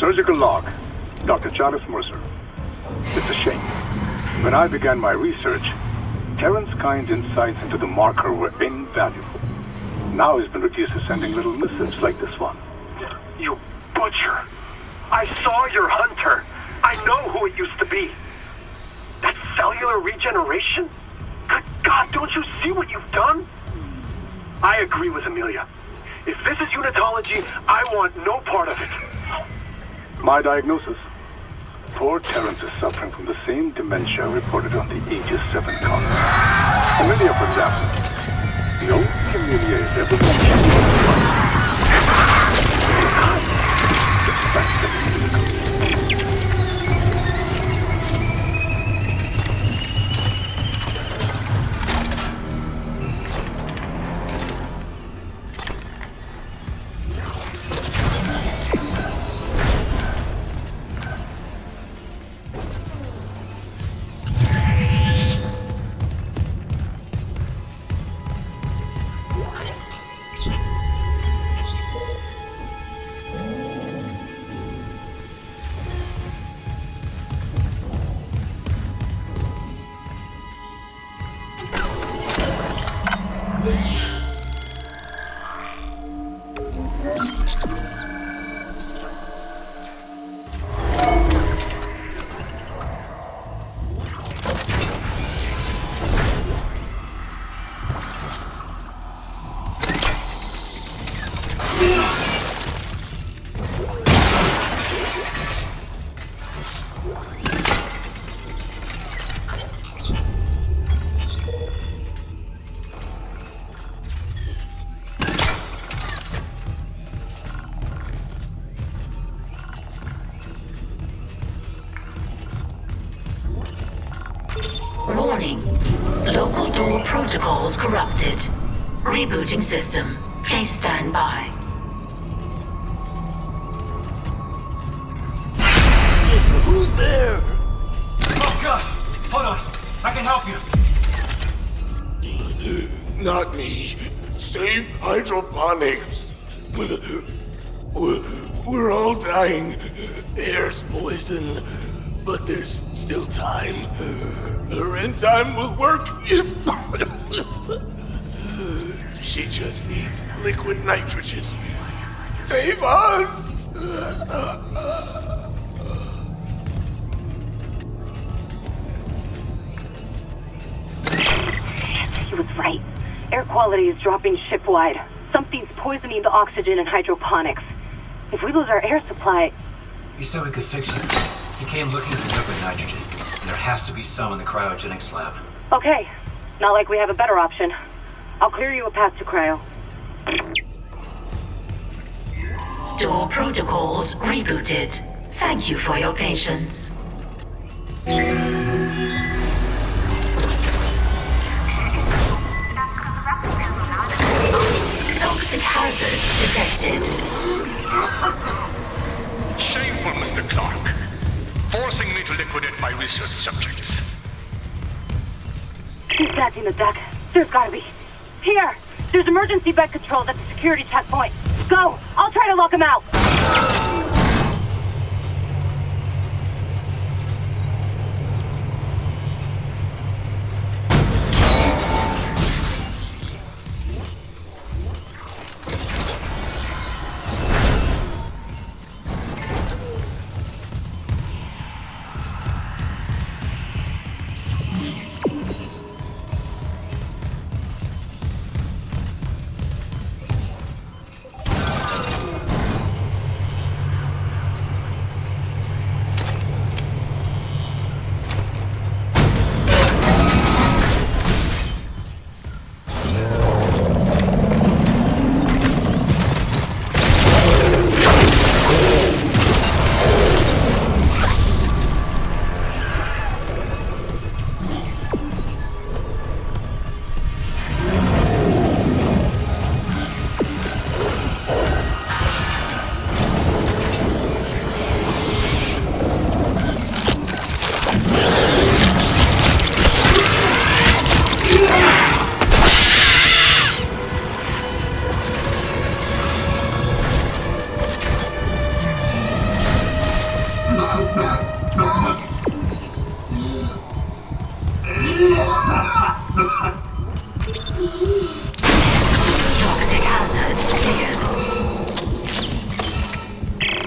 Surgical log, Dr. Charles Mercer. It's a shame. When I began my research, Terran's kind insights into the marker were invaluable. Now he's been reduced to sending little missives like this one. You butcher! I saw your hunter! I know who it used to be! That cellular regeneration? Good God, don't you see what you've done? I agree with Amelia. If this is unitology, I want no part of it. My diagnosis. Poor Terrence is suffering from the same dementia reported on the Aegis 7 colony. Amelia, for example. No Amelia is ever mentioned. protocols corrupted. Rebooting system. Please stand by. Who's there? Oh, God! Hold on. I can help you. Not me. Save hydroponics. We're all dying. Air's poison. But there's still time. Her enzyme will work if... She just needs liquid nitrogen. Save us! He was right. Air quality is dropping ship-wide. Something's poisoning the oxygen in hydroponics. If we lose our air supply... He said we could fix it. He came looking for liquid nitrogen. And there has to be some in the cryogenics lab. Okay. Not like we have a better option. I'll clear you a path to cryo. Door protocols rebooted. Thank you for your patience. Toxic hazard detected. Shameful, Mr. Clarke. Forcing me to liquidate my research subjects. He's catching the deck. There's gotta be. Here! There's emergency bed controls at the security checkpoint. Go! I'll try to lock him out!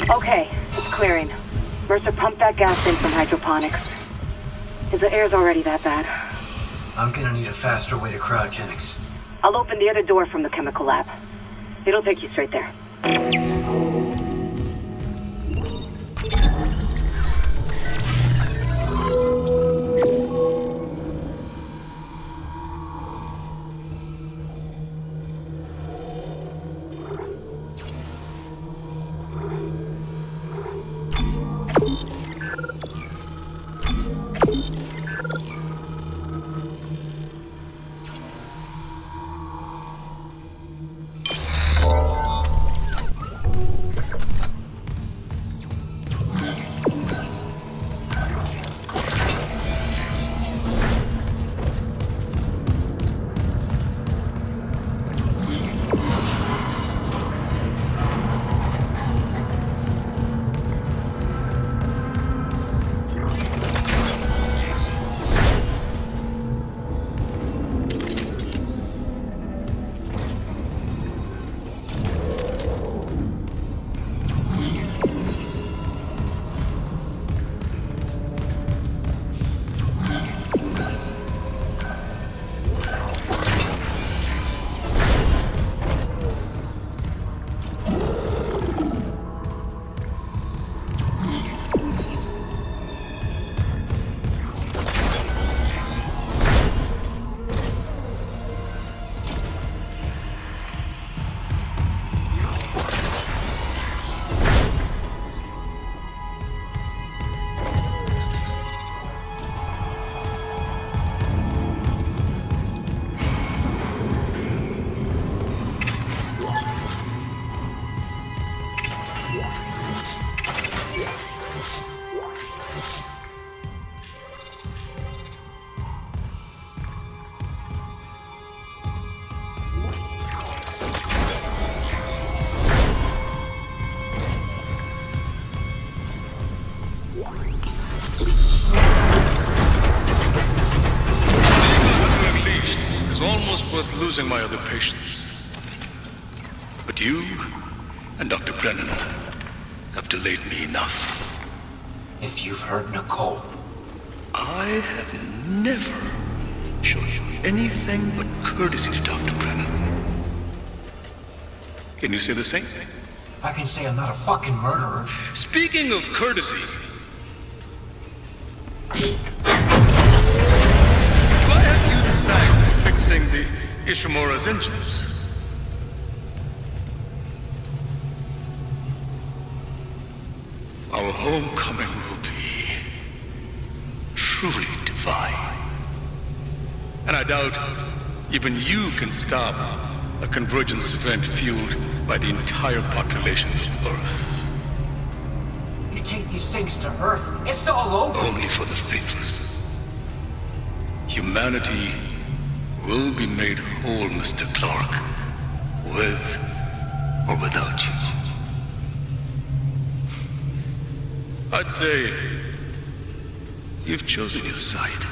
Okay, it's clearing. Mercer pumped that gas in from hydroponics. If the air's already that bad. I'm gonna need a faster way to cryogenics. I'll open the other door from the chemical lab. It'll take you straight there. Losing my other patients. But you and Dr. Brennan have delayed me enough. If you've heard Nicole, I have never shown you anything but courtesy to Dr. Brennan. Can you say the same? I can say I'm not a fucking murderer. Speaking of courtesy, why have you decided fixing the Ishimura's engines? Our homecoming will be truly divine. And I doubt even you can stop a convergence event fueled by the entire population of Earth. You take these things to Earth, it's all over. Only for the faithless. Humanity will be made whole, Mr. Clarke, with or without you. I'd say you've chosen your side.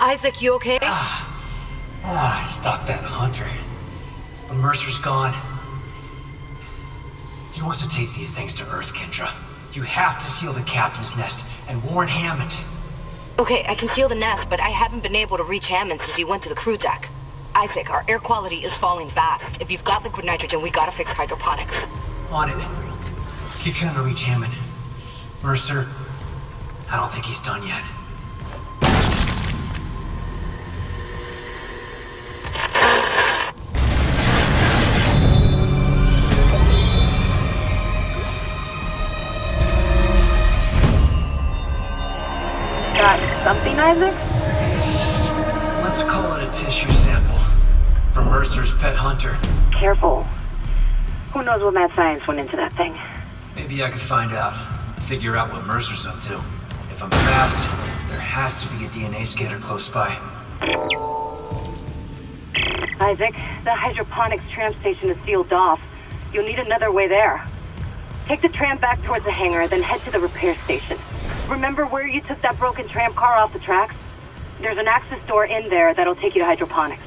Isaac, you okay? I stopped that hunter. But Mercer's gone. He wants to take these things to Earth, Kendra. You have to seal the captain's nest and warn Hammond. Okay, I can seal the nest, but I haven't been able to reach Hammond since he went to the crew deck. Isaac, our air quality is falling fast. If you've got liquid nitrogen, we gotta fix hydroponics. On it. Keep trying to reach Hammond. Mercer, I don't think he's done yet. Something, Isaac? Let's call it a tissue sample from Mercer's pet hunter. Careful. Who knows what mad science went into that thing? Maybe I could find out. Figure out what Mercer's up to. If I'm fast, there has to be a DNA scanner close by. Isaac, the hydroponics tram station is sealed off. You'll need another way there. Take the tram back towards the hangar, then head to the repair station. Remember where you took that broken tram car off the tracks? There's an access door in there that'll take you to hydroponics.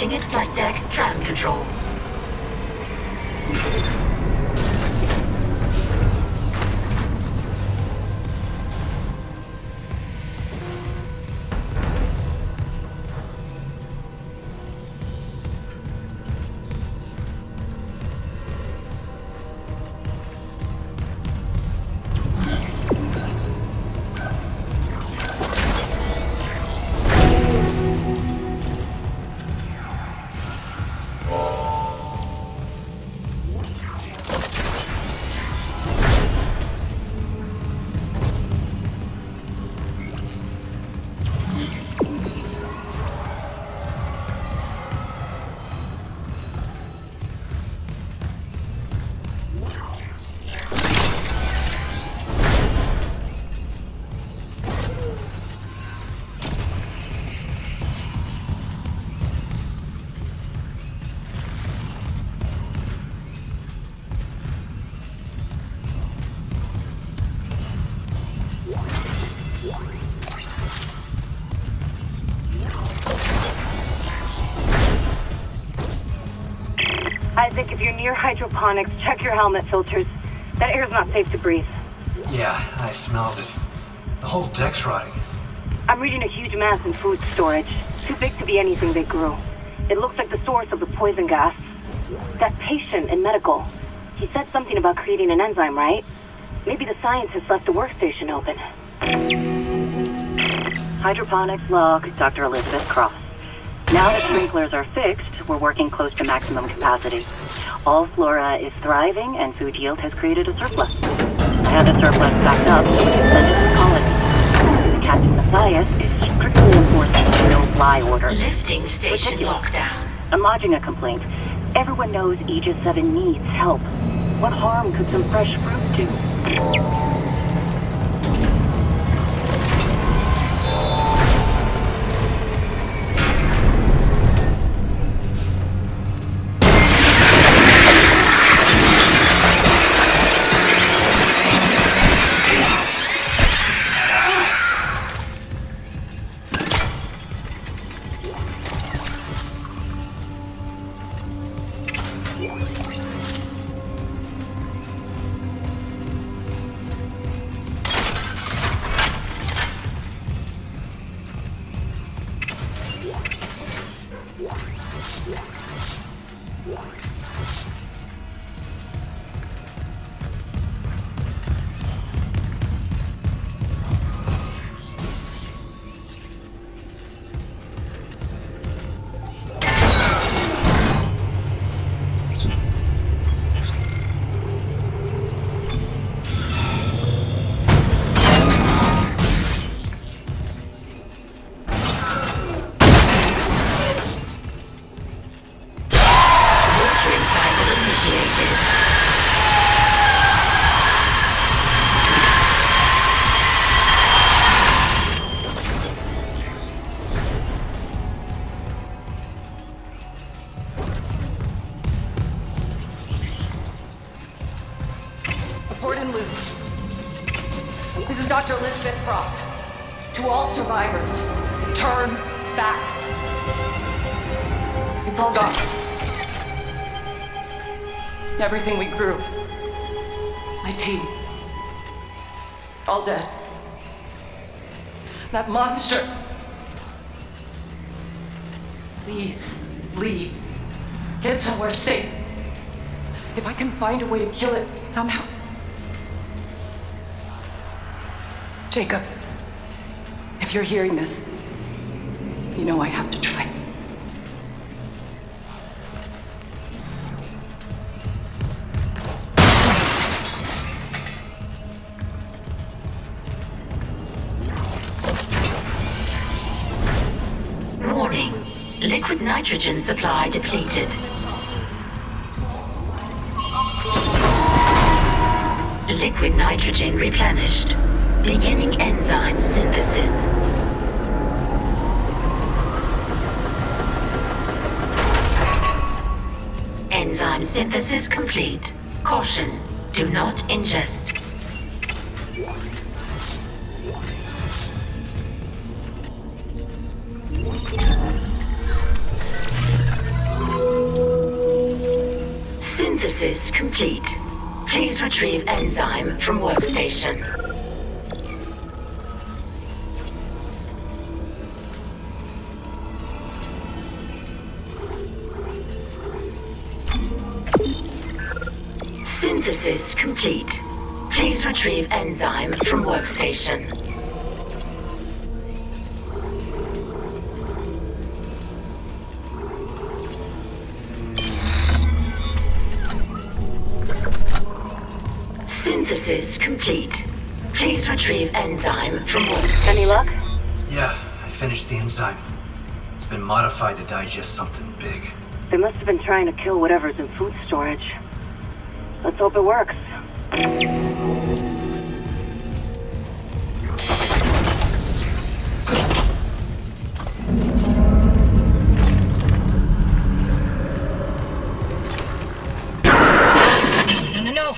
Arriving at flight deck, tram control. Isaac, if you're near hydroponics, check your helmet filters. That air's not safe to breathe. Yeah, I smelled it. The whole deck's rotting. I'm reading a huge mass in food storage. Too big to be anything they grew. It looks like the source of the poison gas. That patient in medical, he said something about creating an enzyme, right? Maybe the scientist left the workstation open. Hydroponics log, Dr. Elizabeth Cross. Now that sprinklers are fixed, we're working close to maximum capacity. All flora is thriving and food yield has created a surplus. I have the surplus backed up so we can send it to the colony. The Captain Matthias is strictly enforcing the no-fly order. Lifting station lockdown. I'm lodging a complaint. Everyone knows Aegis 7 needs help. What harm could some fresh fruit do? This is Dr. Elizabeth Cross. To all survivors, turn back. It's all gone. Everything we grew. My team. All dead. That monster. Please, leave. Get somewhere safe. If I can find a way to kill it somehow. Jacob, if you're hearing this, you know I have to try. Warning. Liquid nitrogen supply depleted. Liquid nitrogen replenished. Beginning enzyme synthesis. Enzyme synthesis complete. Caution, do not ingest. Synthesis complete. Please retrieve enzyme from workstation. Synthesis complete. Please retrieve enzyme from workstation. Synthesis complete. Please retrieve enzyme from workstation. Any luck? Yeah, I finished the enzyme. It's been modified to digest something big. They must have been trying to kill whatever's in food storage. Let's hope it works. No.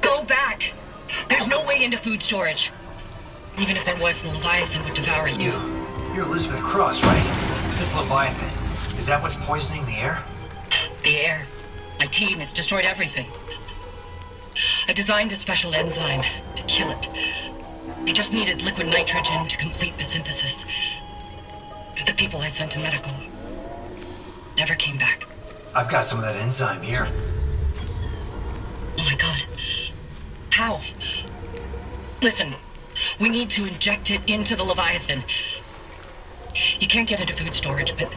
Go back. There's no way into food storage. Even if there was, the Leviathan would devour you. You're Elizabeth Cross, right? This Leviathan, is that what's poisoning the air? The air. My team, it's destroyed everything. I designed a special enzyme to kill it. I just needed liquid nitrogen to complete the synthesis. The people I sent to medical never came back. I've got some of that enzyme here. Oh my god. How? Listen, we need to inject it into the Leviathan. You can't get into food storage, but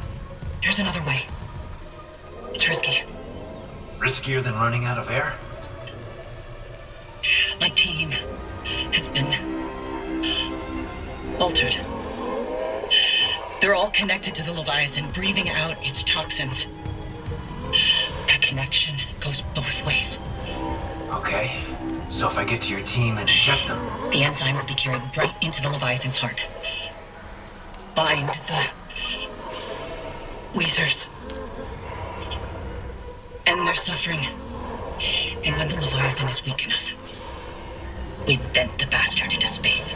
there's another way. It's risky. Riskier than running out of air? My team has been altered. They're all connected to the Leviathan, breathing out its toxins. That connection goes both ways. Okay. So if I get to your team and inject them... The enzyme will be carried right into the Leviathan's heart. Bind the... Wheezers. End their suffering. And when the Leviathan is weak enough, we vent the bastard into space.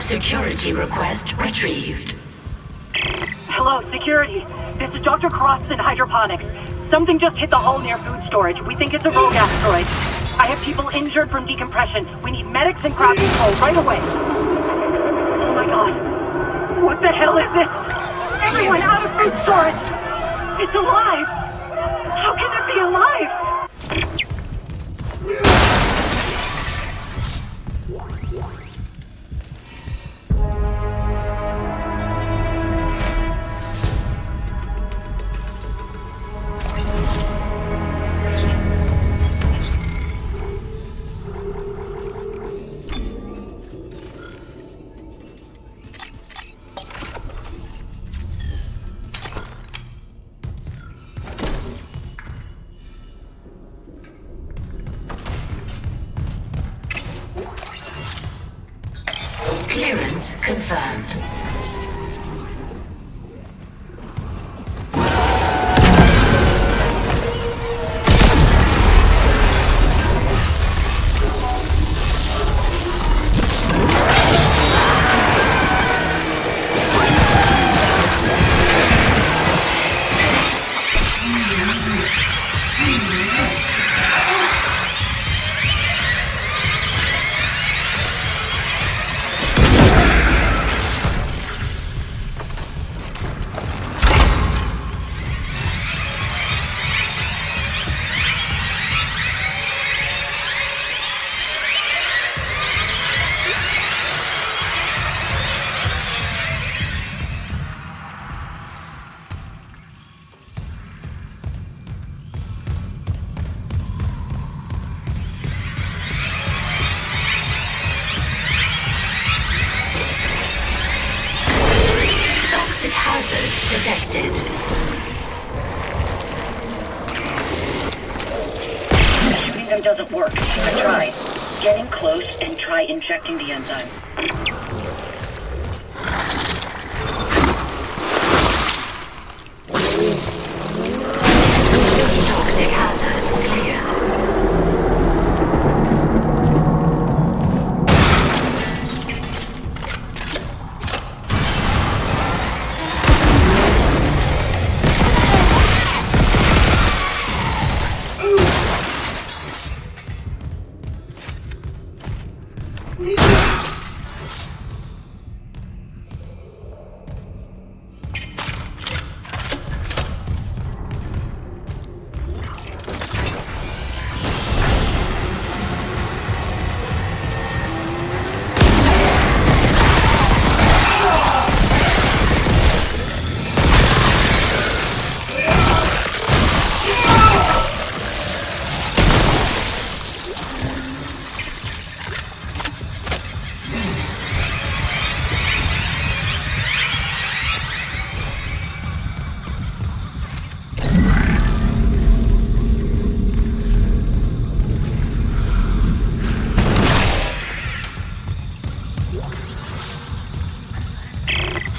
Security request retrieved. Hello, security. This is Dr. Cross in hydroponics. Something just hit the hull near food storage. We think it's a rogue asteroid. I have people injured from decompression. We need medics and crowd control right away. Oh my god. What the hell is this? Everyone out of food storage! It's alive! How can it be alive? Clearance confirmed. Detected. Shooting them doesn't work. I tried. Get in close and try injecting the enzyme. Toxic hazard clear.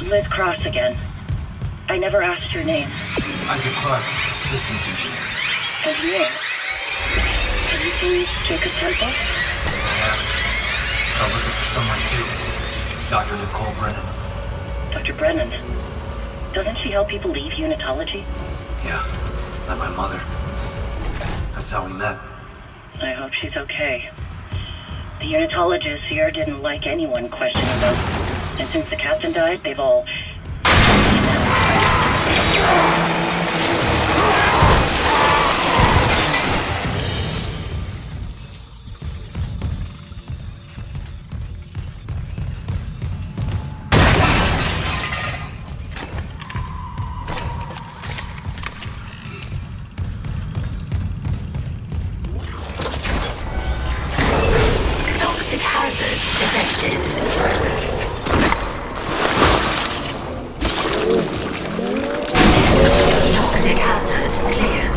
Liz Cross again. I never asked your name. ISAAC Clarke, systems engineer. Engineer? Have you seen Jacob Temple? I'm looking for someone too. Dr. Nicole Brennan. Dr. Brennan? Doesn't she help people leave unitology? Yeah, like my mother. That's how we met. I hope she's okay. The unitologists here didn't like anyone questioning them. And since the captain died, they've all... Toxic hazard detected. Toxic hazard cleared.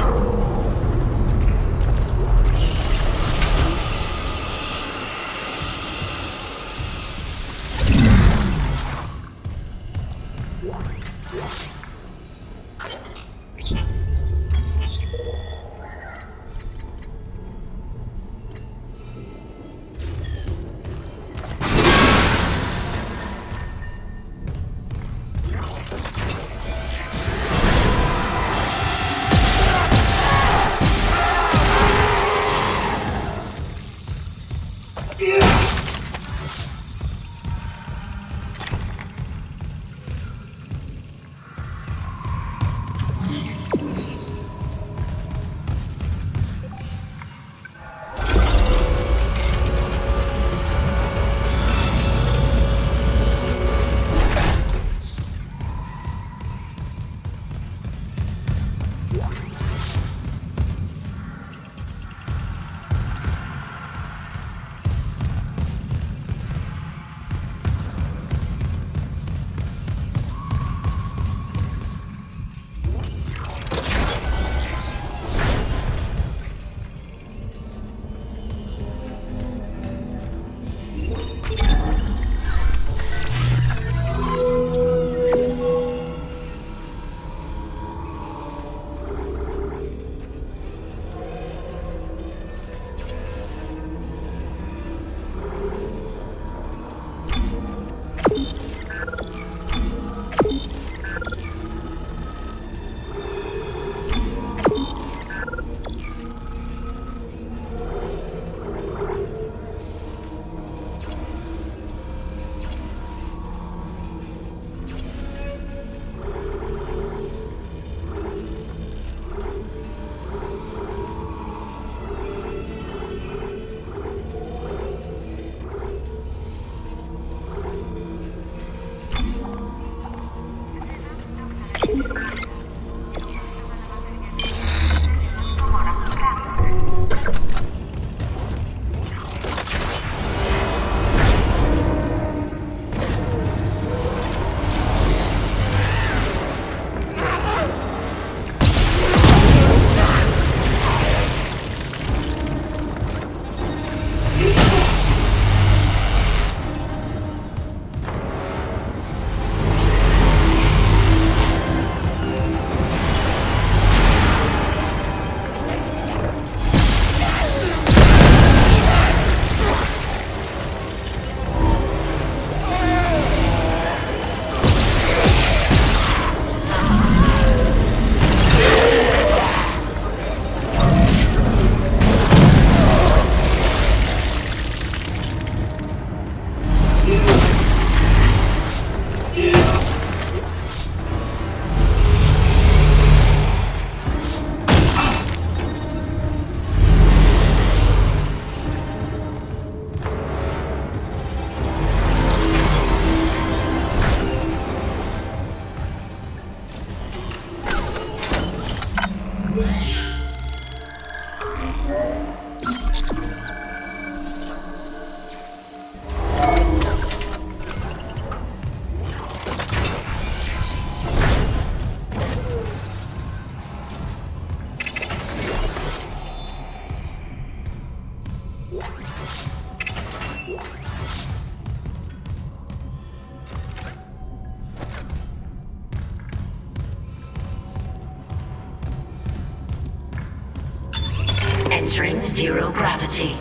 zero gravity.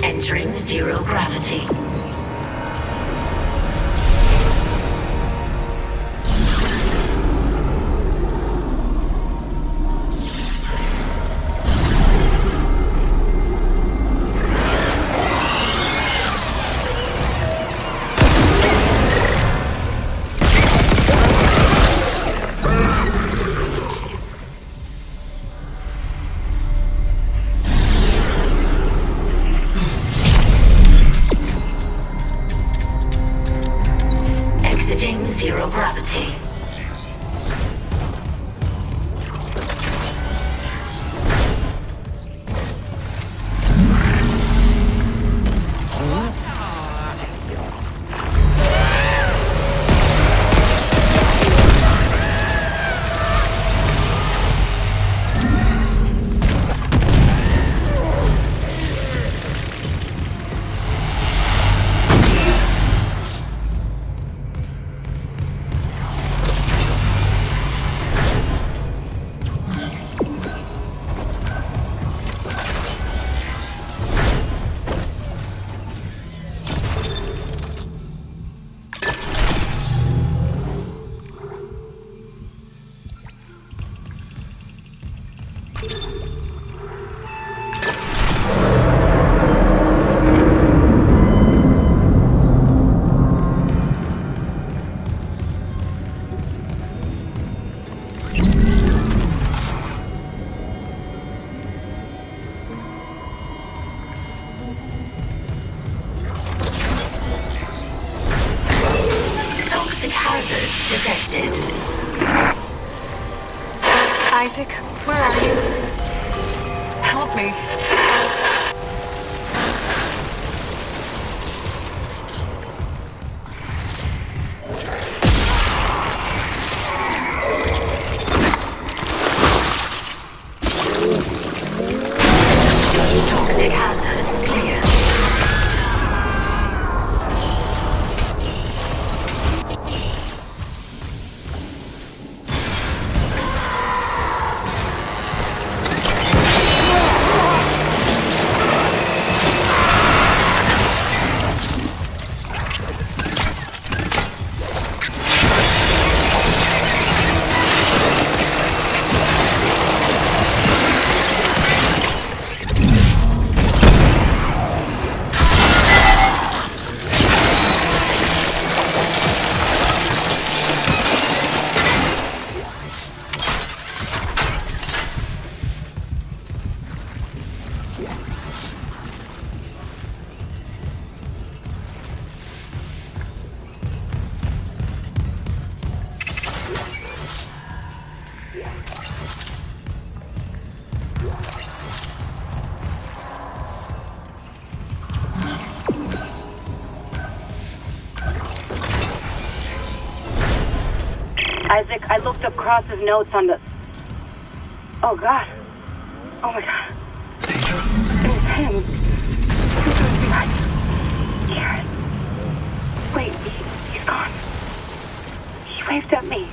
Entering zero gravity. Isaac, where are you? Help me. Toxic hazard clear. Isaac, I looked up Cross's notes on the... Oh, God. Oh, my God. It was him. He was behind Garrett. Wait, he's gone. He waved at me.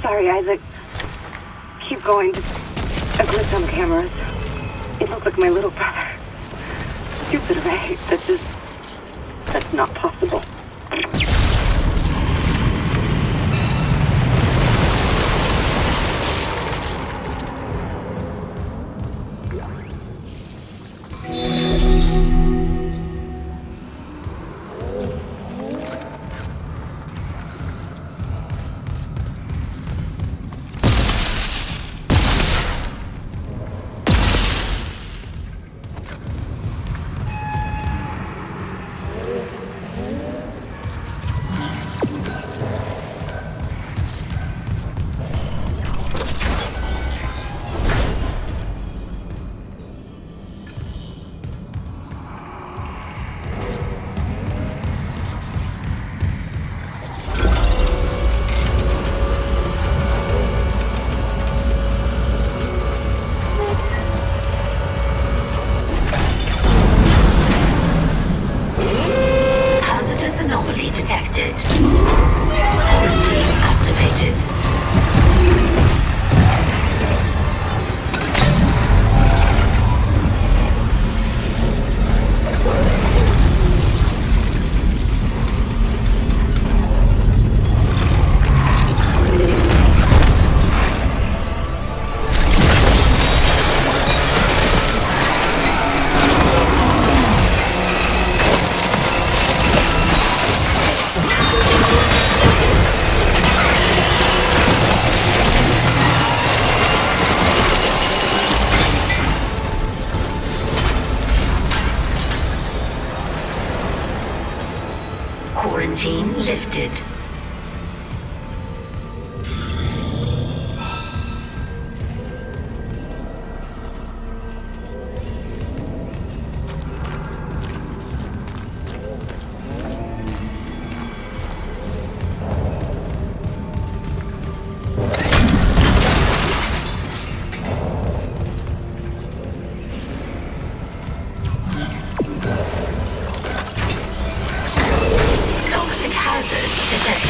Sorry, Isaac. Keep going. I blitzed on cameras. It looked like my little brother. Stupid, right? That's not possible. Quarantine lifted. Toxic hazard detected.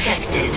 detected.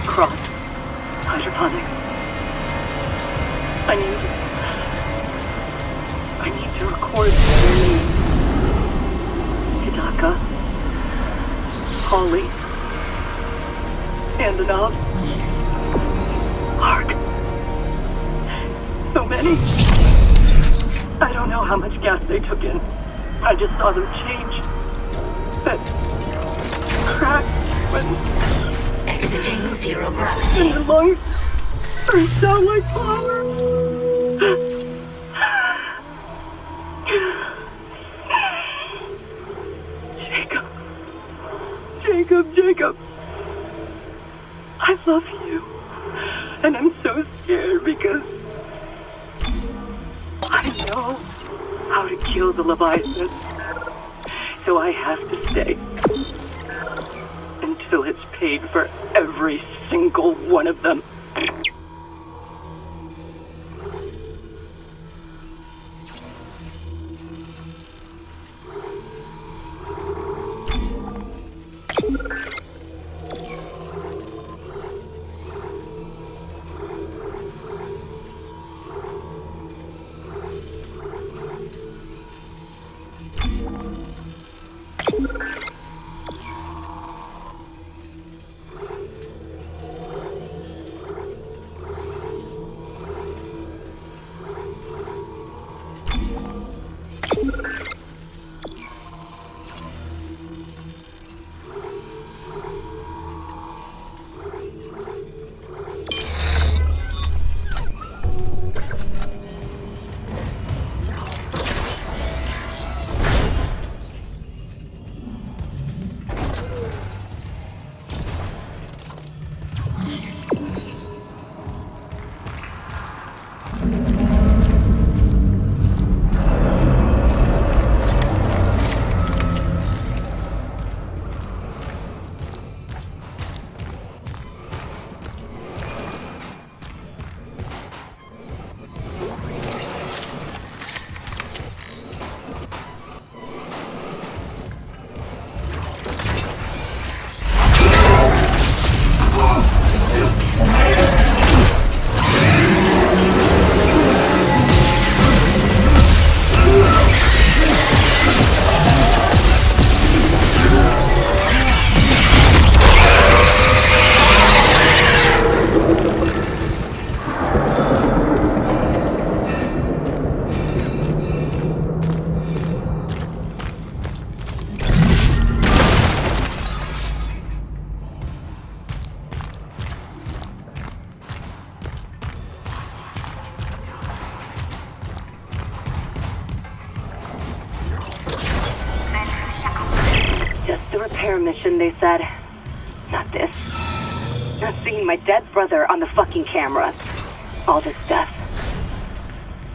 Cross. Hydroponics. I need to record Hidaka, Holly, Andanav, Clark. So many. I don't know how much gas they took in. I just saw them change. That crack when... Exiting zero gravity. And the lungs burst out like flowers. Jacob. I love you. And I'm so scared because I know how to kill the Leviathan. So I have to stay. Until it's paid for every single one of them. repair mission, they said. Not this. Not seeing my dead brother on the fucking camera. All this death.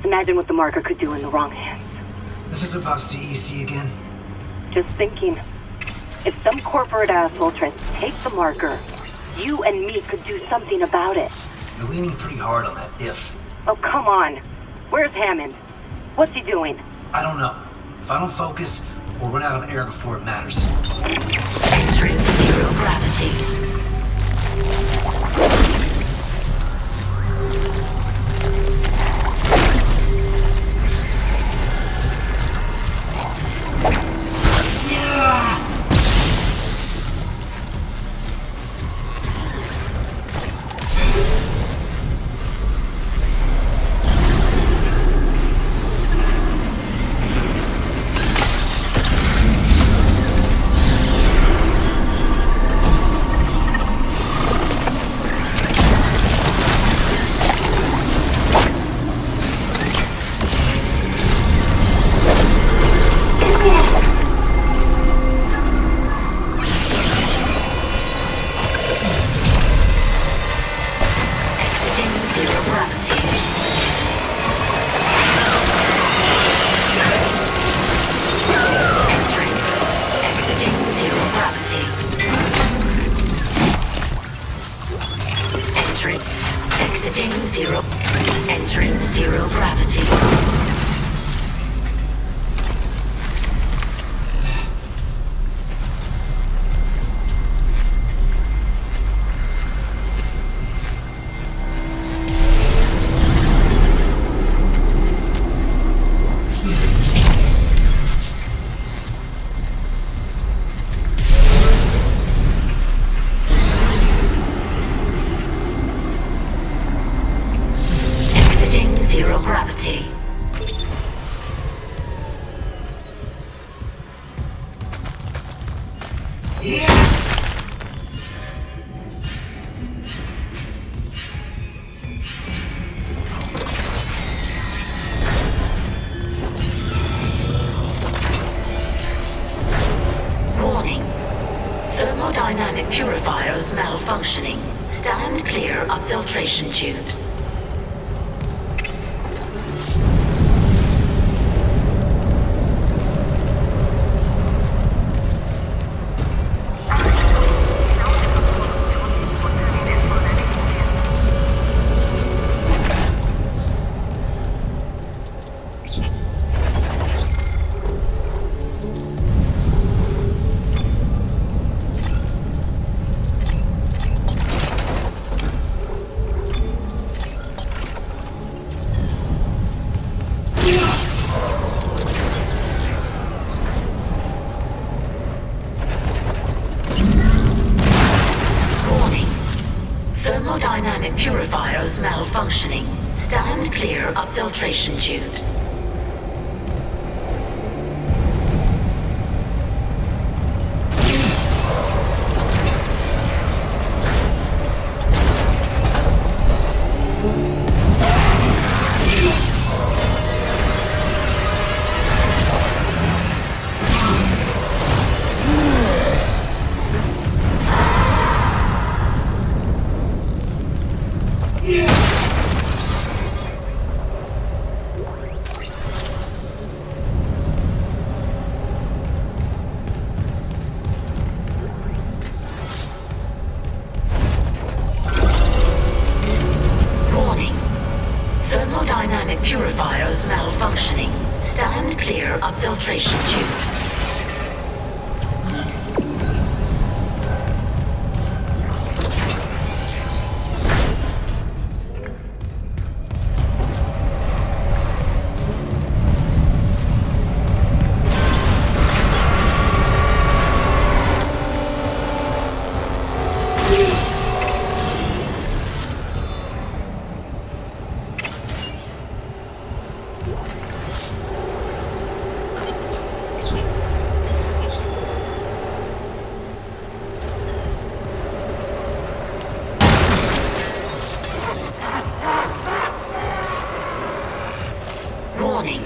Imagine what the marker could do in the wrong hands. This is about CEC again? Just thinking. If some corporate asshole tries to take the marker, you and me could do something about it. You're leaning pretty hard on that if. Oh, come on. Where's Hammond? What's he doing? I don't know. If I don't focus, we'll run out of air before it matters. Entering zero gravity. Entering zero gravity. Zero gravity. Warning. Thermodynamic purifiers malfunctioning. Stand clear of filtration tubes. Thermodynamic purifiers malfunctioning. Stand clear of filtration tubes. Thermodynamic purifiers malfunctioning. Stand clear of filtration tubes. Warning.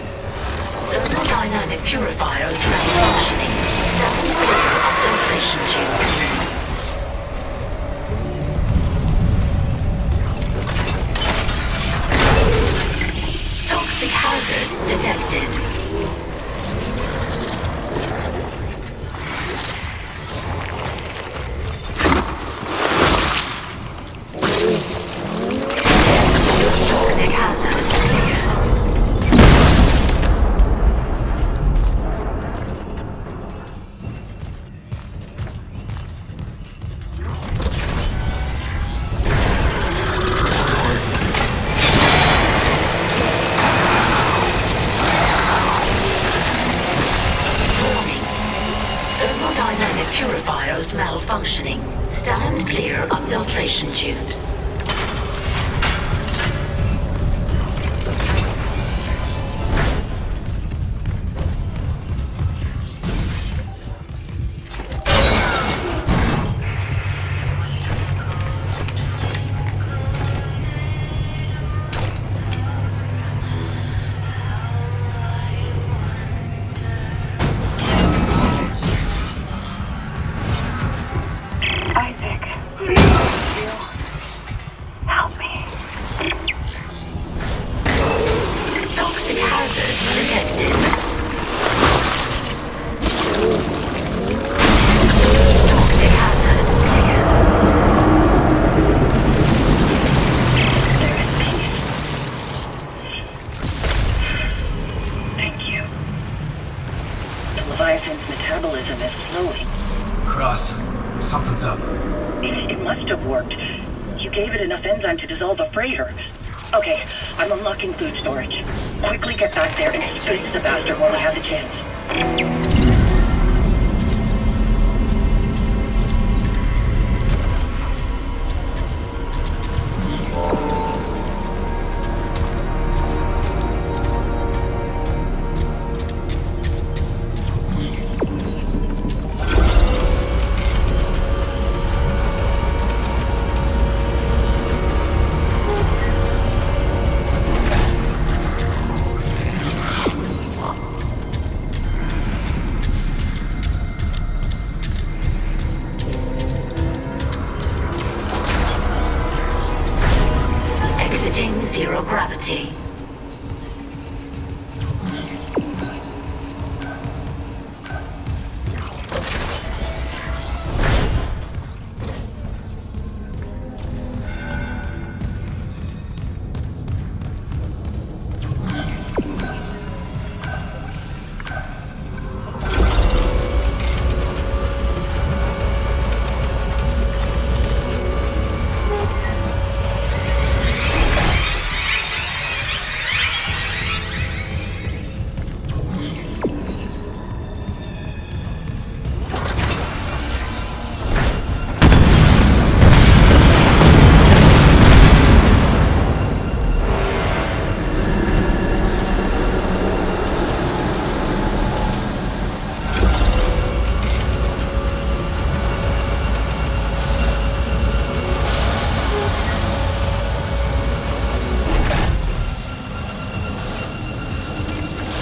Thermodynamic purifiers malfunctioning. Stand clear of filtration filtration tubes. Toxic hazard detected. Toxic hazard clear. Thermodynamic purifiers malfunctioning. Stand clear of filtration tubes. Isaac. Help me. Toxic hazard detected. Toxic hazard clear. Thank you. The Leviathan's metabolism is slowing. Cross, something's up. It must have worked. You gave it enough enzyme to dissolve a freighter. Okay, I'm unlocking food storage. Quickly get back there and space the bastard while I have the chance. Exiting zero gravity.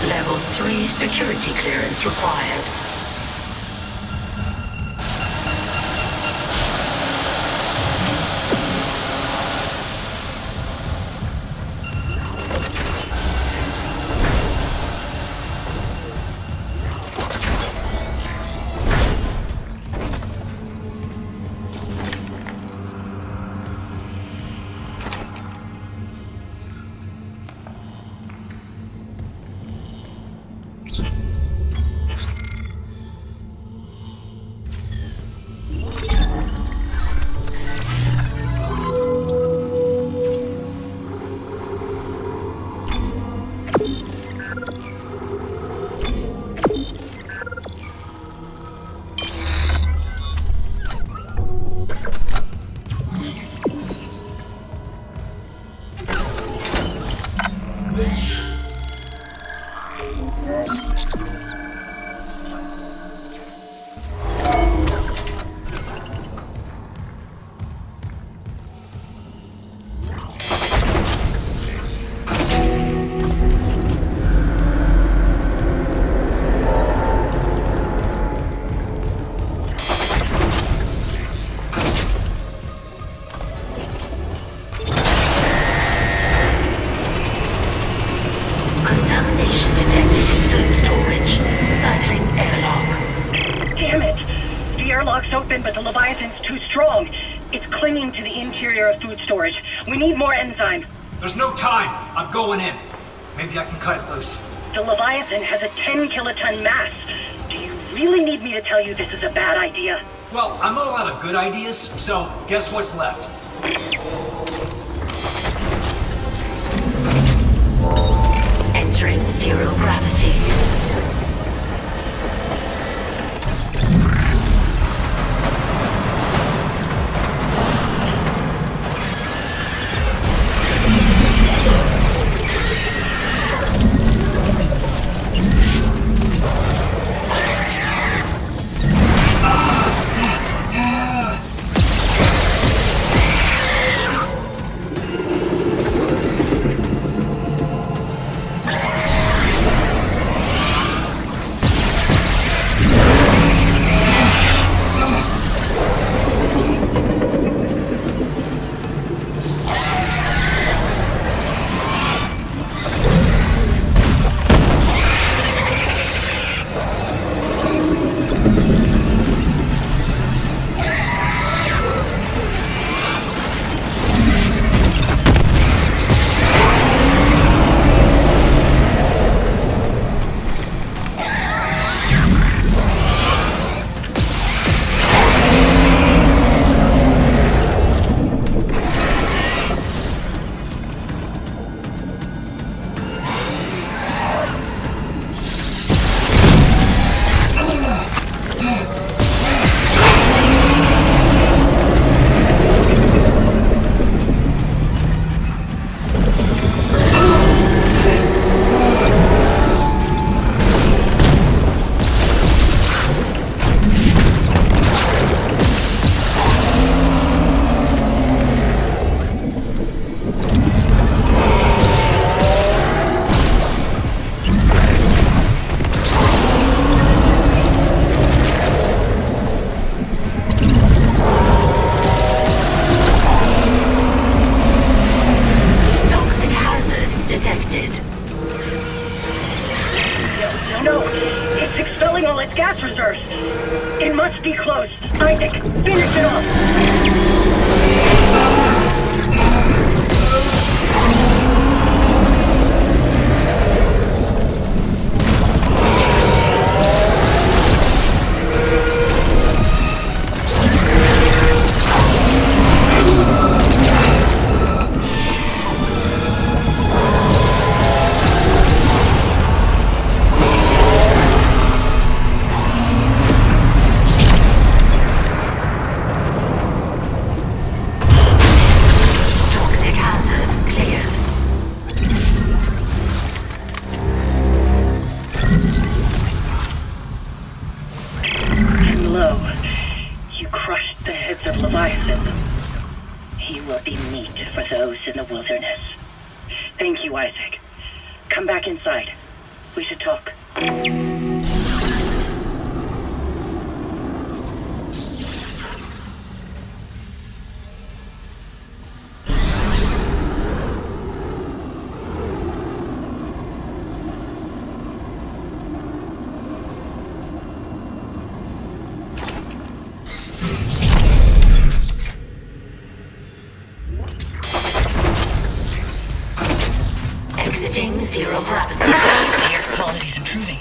Level 3 security clearance required. Leviathan's too strong. It's clinging to the interior of food storage. We need more enzyme. There's no time. I'm going in. Maybe I can cut it loose. The Leviathan has a 10-kiloton mass. Do you really need me to tell you this is a bad idea? Well, I'm all out of good ideas, so guess what's left? Entering zero gravity. Thank you, Isaac. Come back inside. We should talk. Exiting zero gravity. The air quality's improving.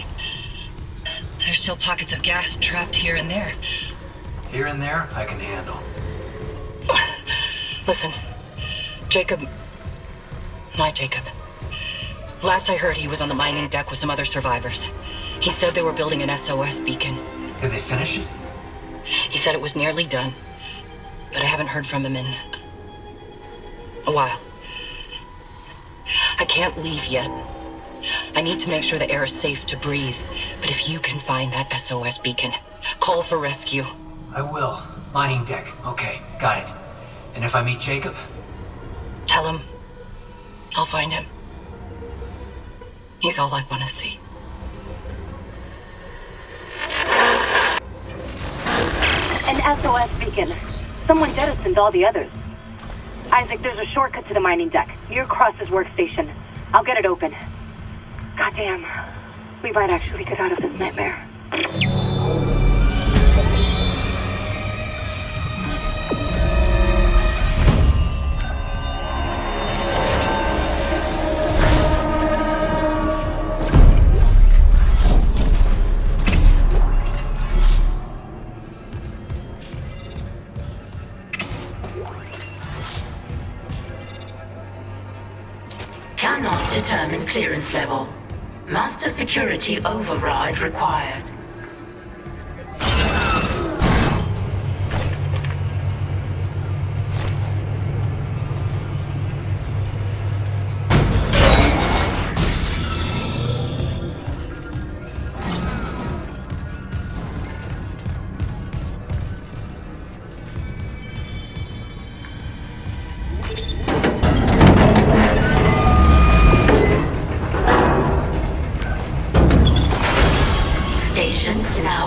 There's still pockets of gas trapped here and there. Here and there, I can handle. Listen, Jacob... My Jacob. Last I heard, he was on the mining deck with some other survivors. He said they were building an SOS beacon. Did they finish it? He said it was nearly done, but I haven't heard from him in... a while. I can't leave yet. I need to make sure the air is safe to breathe. But if you can find that SOS beacon, call for rescue. I will. Mining deck. Okay, got it. And if I meet Jacob? Tell him I'll find him. He's all I want to see. An SOS beacon. Someone jettisoned all the others. Isaac, there's a shortcut to the mining deck, near Cross's workstation. I'll get it open. Goddamn. We might actually get out of this nightmare. Cannot determine clearance level. Master security override required.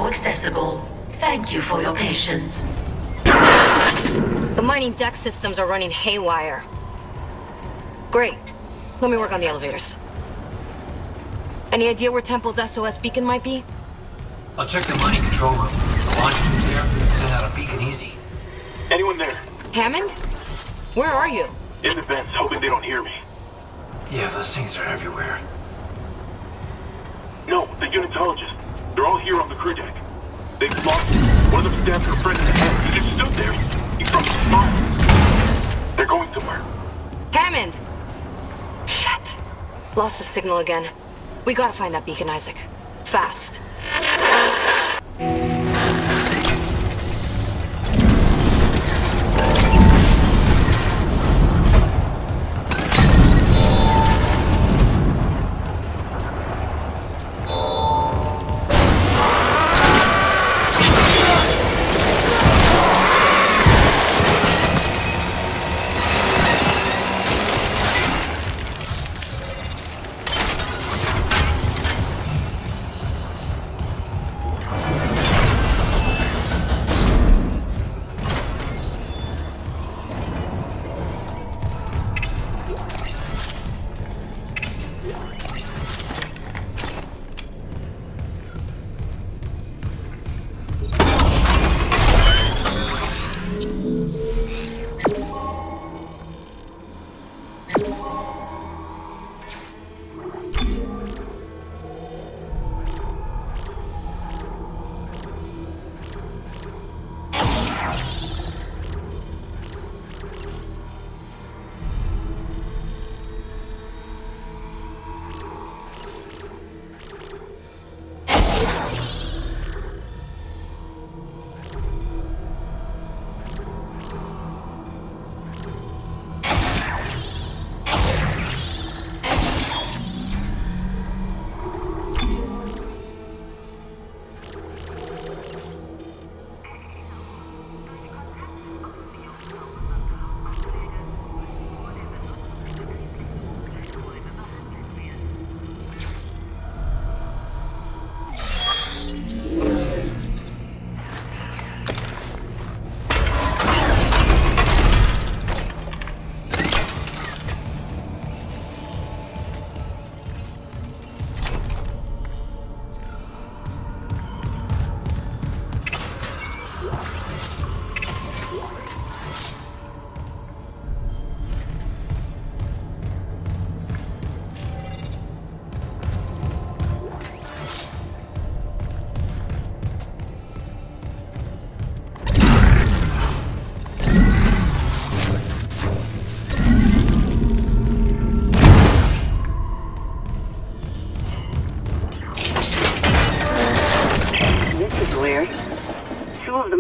Accessible. Thank you for your patience. The mining deck systems are running haywire. Great. Let me work on the elevators. Any idea where Temple's SOS beacon might be? I'll check the mining control room. The launch tubes there send out a beacon easy. Anyone there? Hammond? Where are you? In the vents, hoping they don't hear me. Yeah, those things are everywhere. No, the unitologists. They're all here on the crew deck. They've lost him. One of them stabbed her friend in the head. He just stood there. He dropped his phone. They're going somewhere. Hammond! Shit. Lost the signal again. We gotta find that beacon, Isaac. Fast.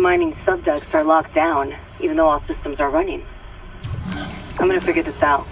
Mining subducts are locked down, even though all systems are running. I'm gonna figure this out.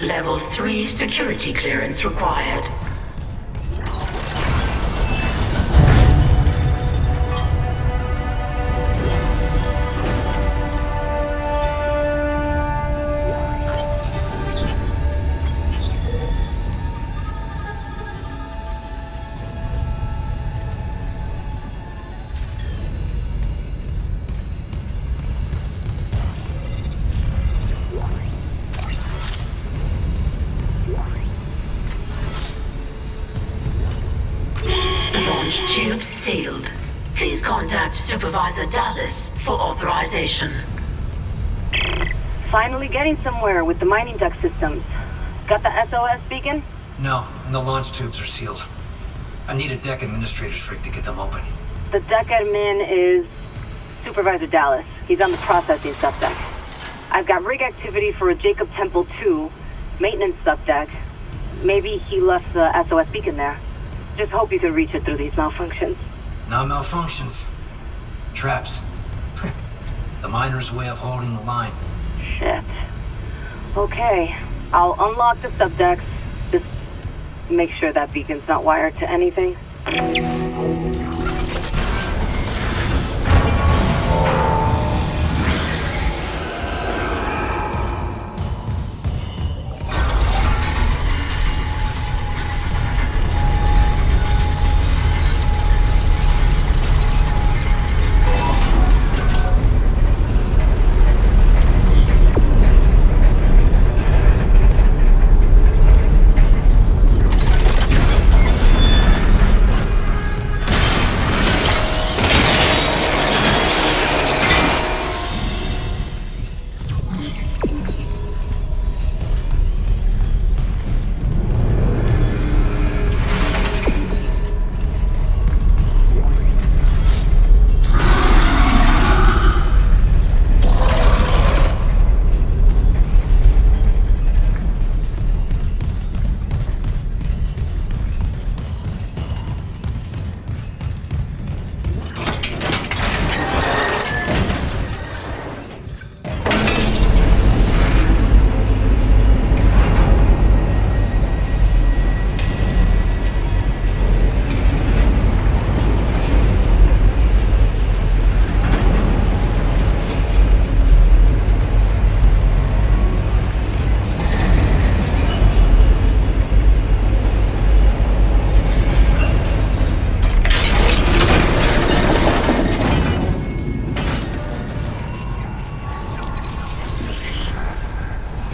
Level 3 security clearance required. Tubes sealed. Please contact Supervisor Dallas for authorization. Finally getting somewhere with the mining duct systems. Got the SOS beacon? No, and the launch tubes are sealed. I need a deck administrator's rig to get them open. The deck admin is Supervisor Dallas. He's on the processing subdeck. I've got rig activity for a Jacob Temple 2 maintenance subdeck. Maybe he left the SOS beacon there. Just hope you can reach it through these malfunctions. Not malfunctions. Traps. The miner's way of holding the line. Shit. Okay. I'll unlock the subdecks. Just make sure that beacon's not wired to anything.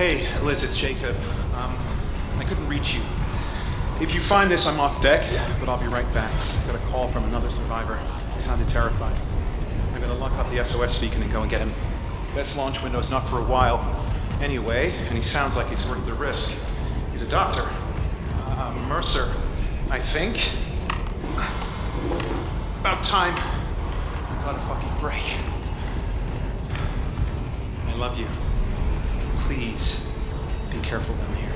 Hey, Liz, it's Jacob. I couldn't reach you. If you find this, I'm off deck, but I'll be right back. I got a call from another survivor. He sounded terrified. I'm gonna lock up the SOS beacon and go and get him. Best launch window's not for a while. Anyway, and he sounds like he's worth the risk. He's a doctor. Mercer, I think. About time. I got a fucking break. I love you. Please, be careful down here.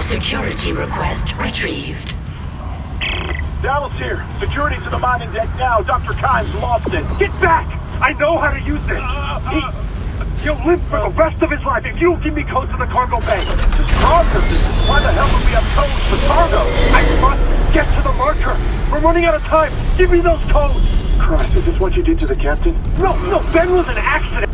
Security request retrieved. Dallas here. Security to the mining deck now. Dr. Kimes lost it. Get back! I know how to use this. He'll live for the rest of his life if you give me codes to the cargo bay. Just cargo. Why the hell would we have codes for cargo? I must get to the marker. We're running out of time. Give me those codes. Christ, is this what you did to the captain? No, Ben was an accident.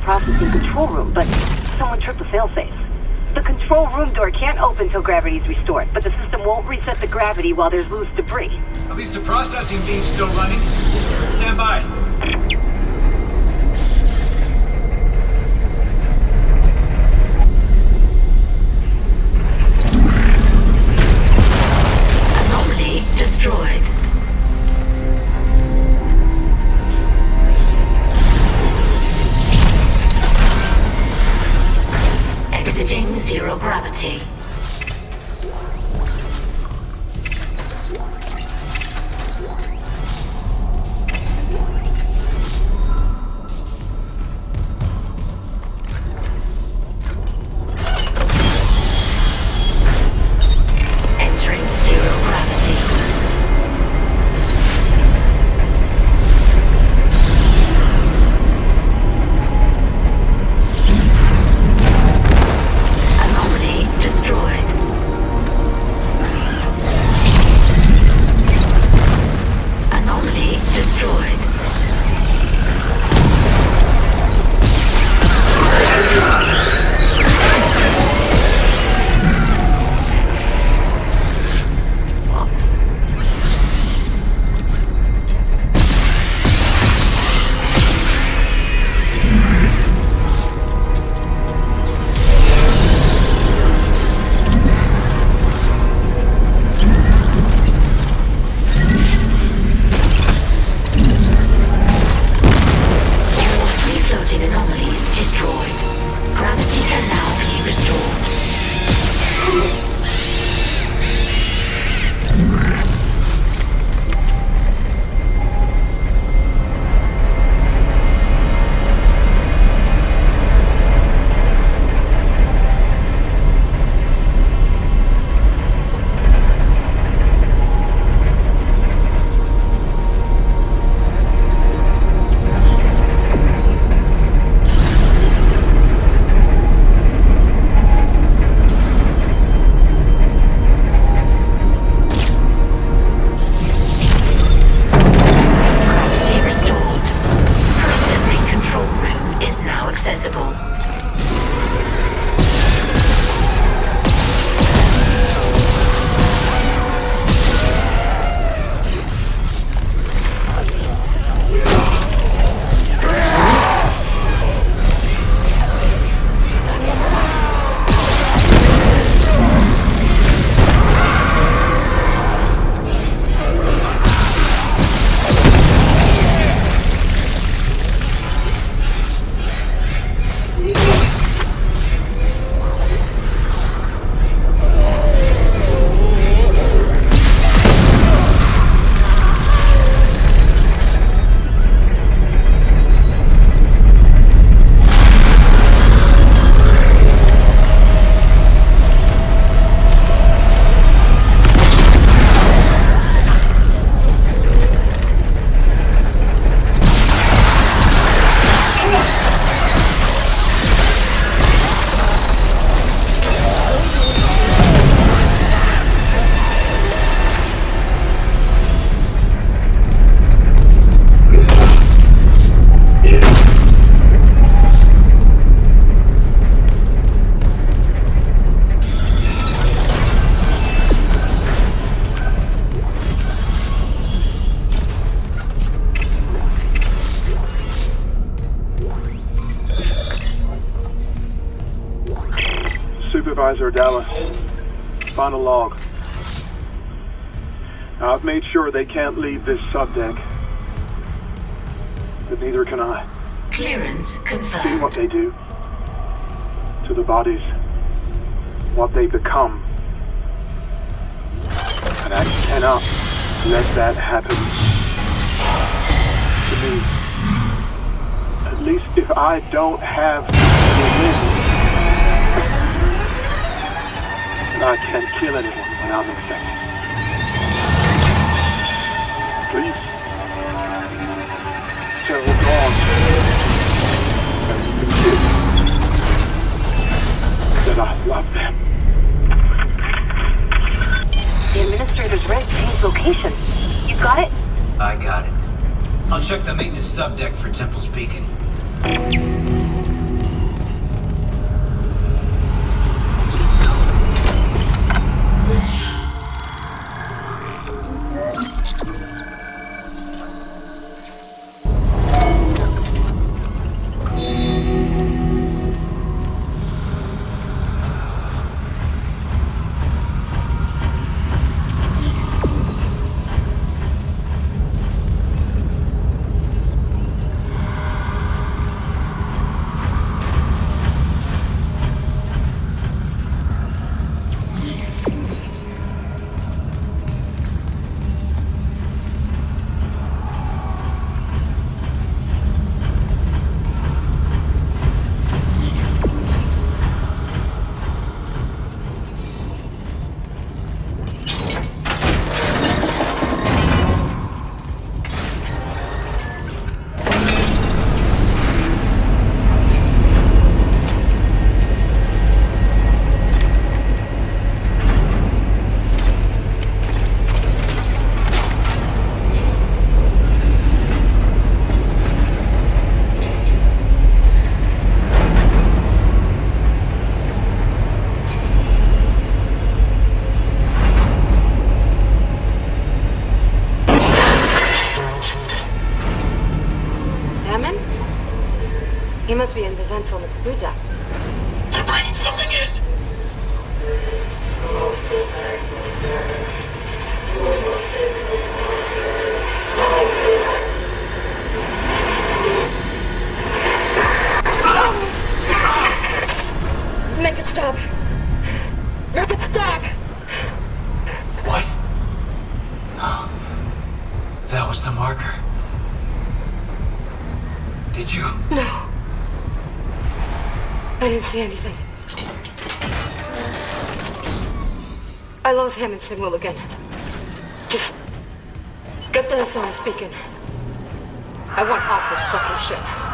processing control room, but someone tripped the failsafe. The control room door can't open till gravity is restored, but the system won't reset the gravity while there's loose debris. At least the processing beam's still running. Stand by. Anomaly destroyed. Exiting zero gravity. Supervisor Dallas. Final log. Now, I've made sure they can't leave this subdeck. But neither can I. Clearance confirmed. See what they do to the bodies. What they become. And I cannot let that happen to me. At least if I don't have religion, and I can't kill anyone when I'm infected. Please tell Dawn and the kids that I love them. The administrator's red changed location. You got it? I got it. I'll check the maintenance subdeck for Temple's Beacon. He must be in the vents on the crew deck. They're bringing something in. Make it stop! Make it stop! What? That was the marker. Did you? No. I didn't see anything. I lost him and Samuel again. Just get the SOS beacon. I want off this fucking ship.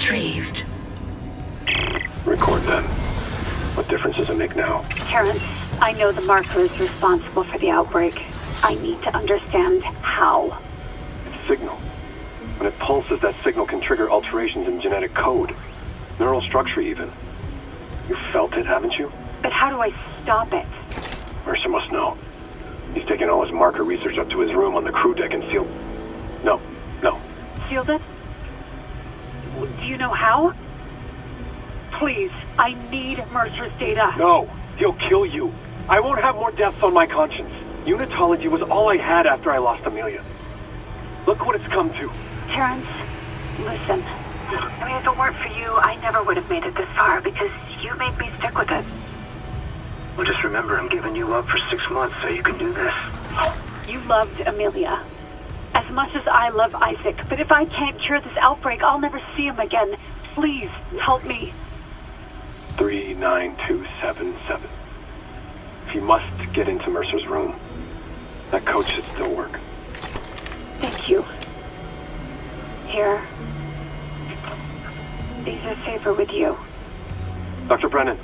retrieved. Record then. What difference does it make now? Terrence, I know the marker is responsible for the outbreak. I need to understand how. It's signal. When it pulses, that signal can trigger alterations in genetic code. Neural structure, even. You felt it, haven't you? But how do I stop it? Mercer must know. He's taken all his marker research up to his room on the crew deck and sealed... No. Sealed it? Do you know how? Please, I need Mercer's data. No! He'll kill you! I won't have more deaths on my conscience. Unitology was all I had after I lost Amelia. Look what it's come to. Terrence, listen. I mean, if it weren't for you, I never would have made it this far because you made me stick with it. Well, just remember, I'm giving you up for 6 months so you can do this. You loved Amelia as much as I love Isaac, but if I can't cure this outbreak, I'll never see him again. Please, help me. 39277. He must get into Mercer's room. That code should still work. Thank you. Here. These are safer with you. Dr. Brennan.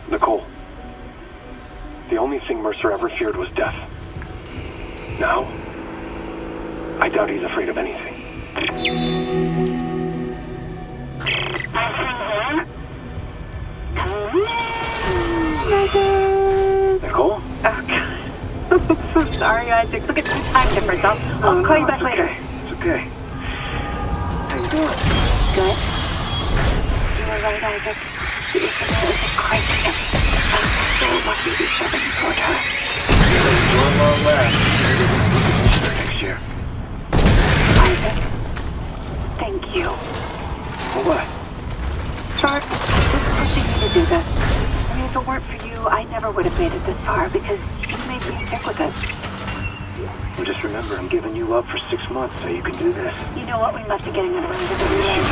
Nicole. The only thing Mercer ever feared was death. Now, I doubt he's afraid of anything. Nicole? Oh, God. I'm sorry, Isaac. Look at the time difference. I'll call you back later. It's okay. How you doing? Good. You were right, Isaac. The E10 is a crisis. I'm so lucky to be 74 times. One more left. Next year. Isaac, thank you. For what? For pushing me to do this. I mean, if it weren't for you, I never would have made it this far because you made me stick with it. Well, just remember, I'm giving you up for 6 months so you can do this. You know what? We must be getting out of range of the relay.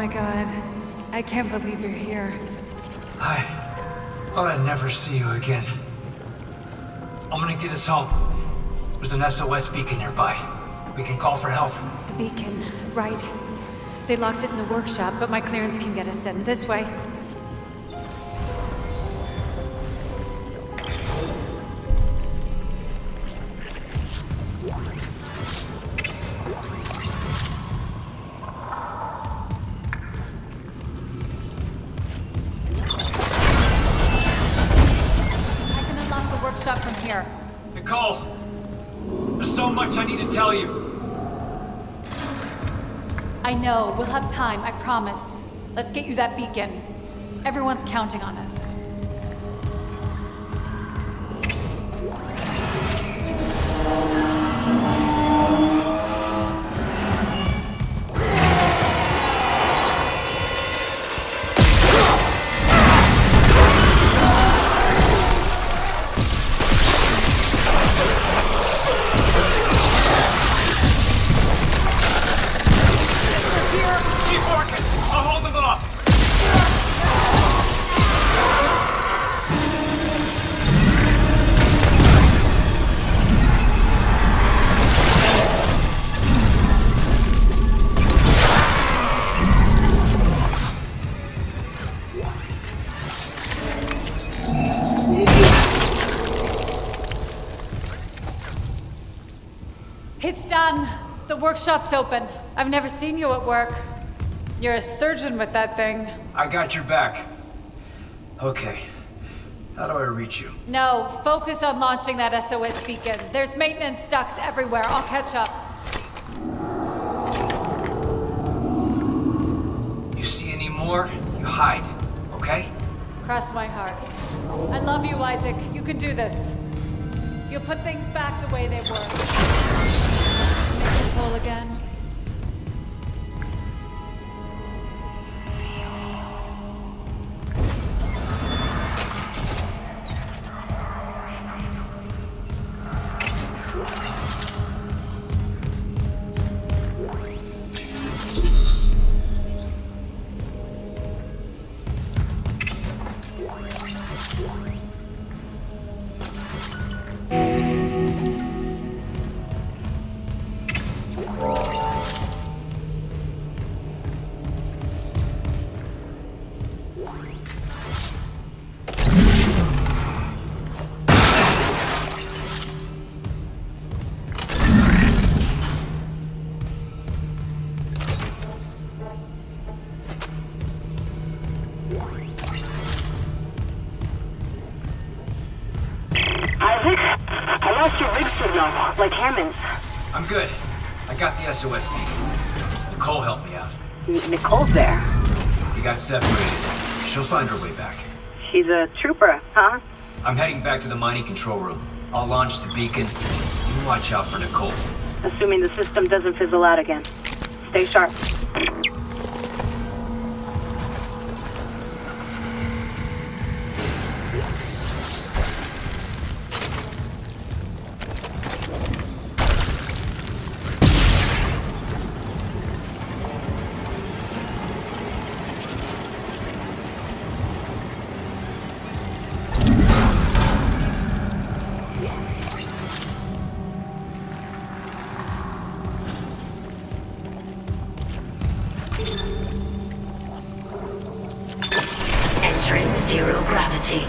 my god. I can't believe you're here. I thought I'd never see you again. I'm gonna get us home. There's an SOS beacon nearby. We can call for help. The beacon, right. They locked it in the workshop, but my clearance can get us in. This way. From here. Nicole, there's so much I need to tell you. I know. We'll have time, I promise. Let's get you that beacon. Everyone's counting on us. It's done. The workshop's open. I've never seen you at work. You're a surgeon with that thing. I got your back. Okay. How do I reach you? No, focus on launching that SOS beacon. There's maintenance ducts everywhere. I'll catch up. You see any more? You hide, okay? Cross my heart. I love you, Isaac. You can do this. You'll put things back the way they were. Make us whole again. Like Hammond's. I'm good. I got the SOS beacon. Nicole helped me out. Nicole's there. We got separated. She'll find her way back. She's a trooper, huh? I'm heading back to the mining control room. I'll launch the beacon. You watch out for Nicole. Assuming the system doesn't fizzle out again. Stay sharp. Entering zero gravity.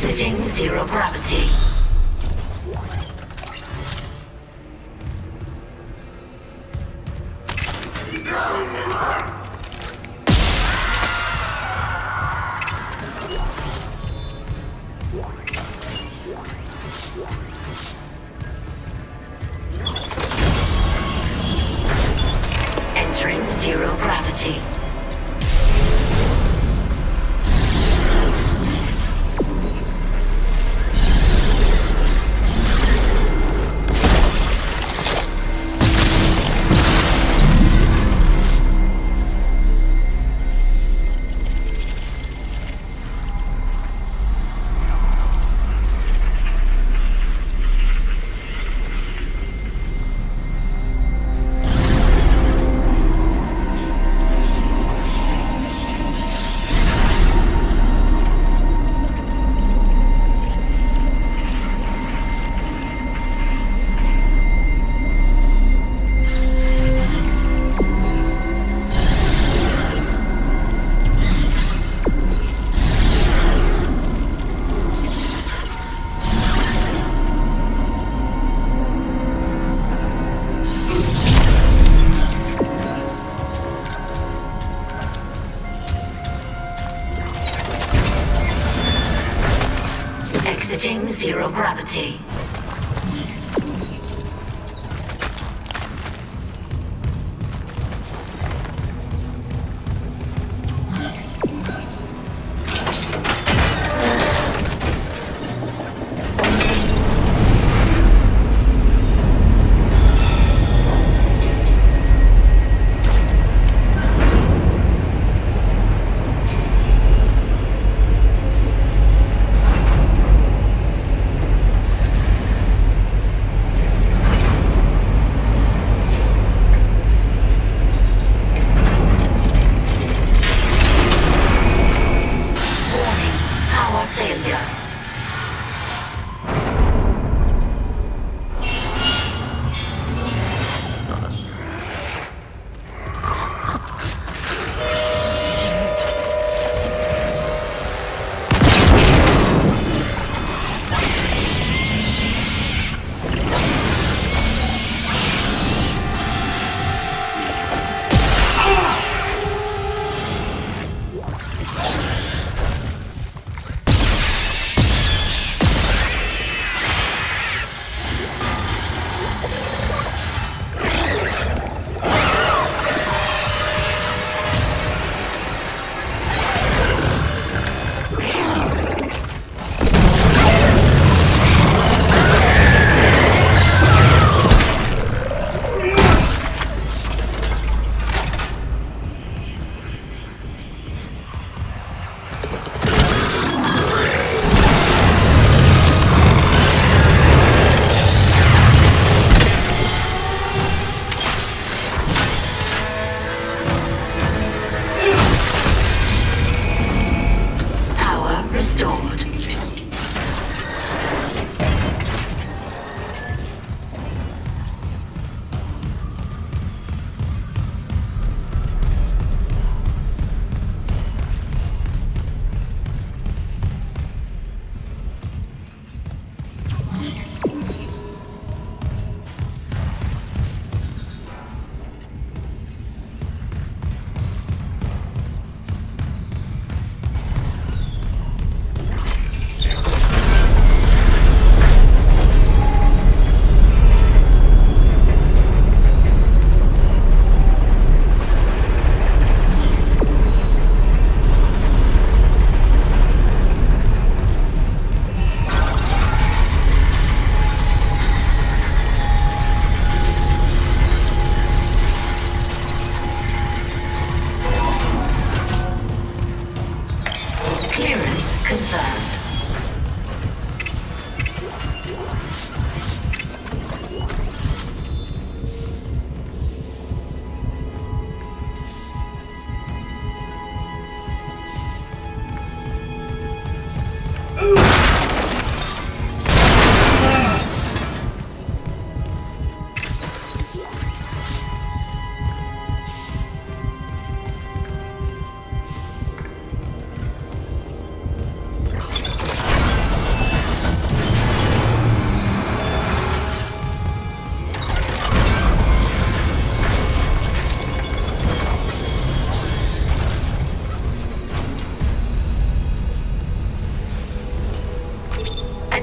Exiting zero gravity. Entering zero gravity. Exiting zero gravity.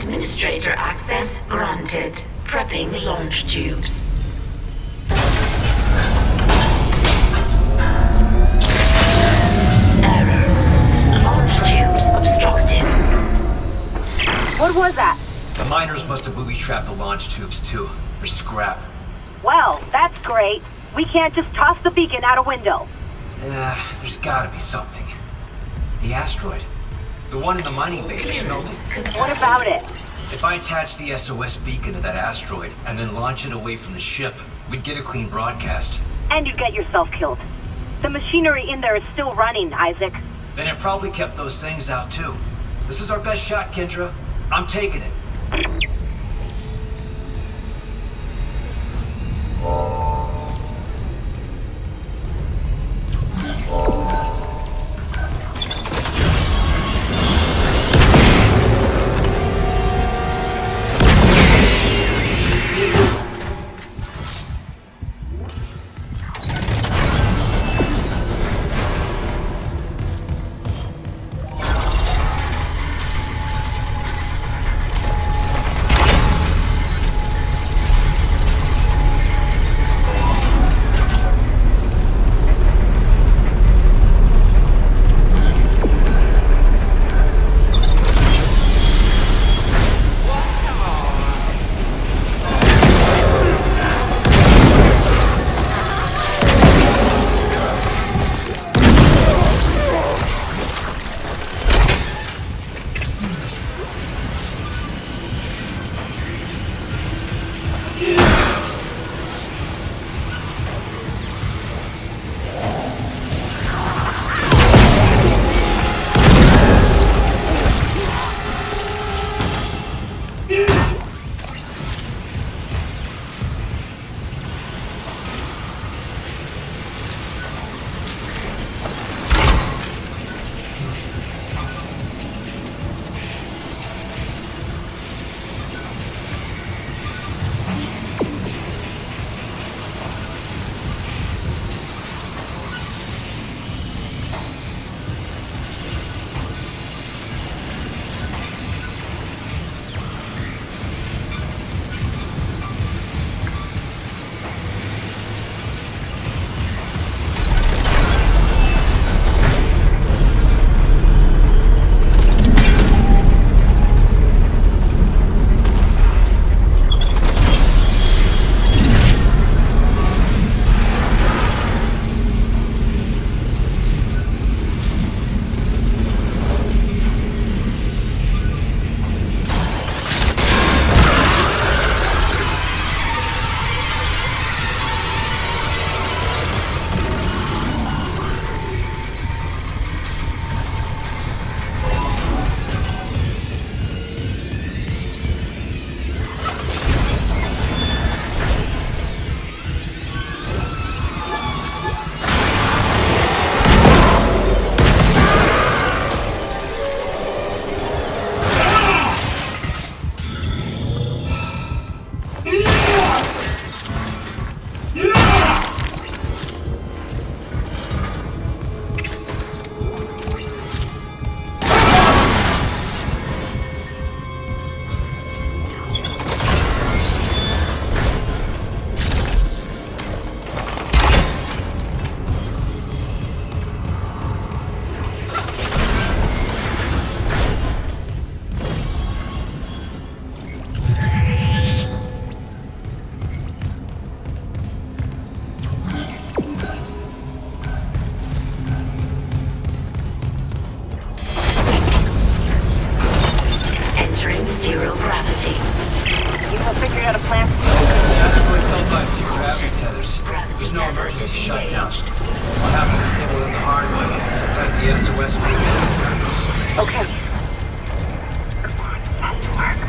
Administrator access granted. Prepping launch tubes. Error. Launch tubes obstructed. What was that? The miners must have booby-trapped the launch tubes, too. They're scrap. Well, that's great. We can't just toss the beacon out a window. Yeah, there's gotta be something. The asteroid. The one in the mining bay that's smelting. What about it? If I attach the SOS beacon to that asteroid and then launch it away from the ship, we'd get a clean broadcast. And you'd get yourself killed. The machinery in there is still running, Isaac. Then it probably kept those things out, too. This is our best shot, Kendra. I'm taking it. shutdown. I'll have to disable them the hard way. Let the SOS beacon to the surface. Okay. Come on, it has to work.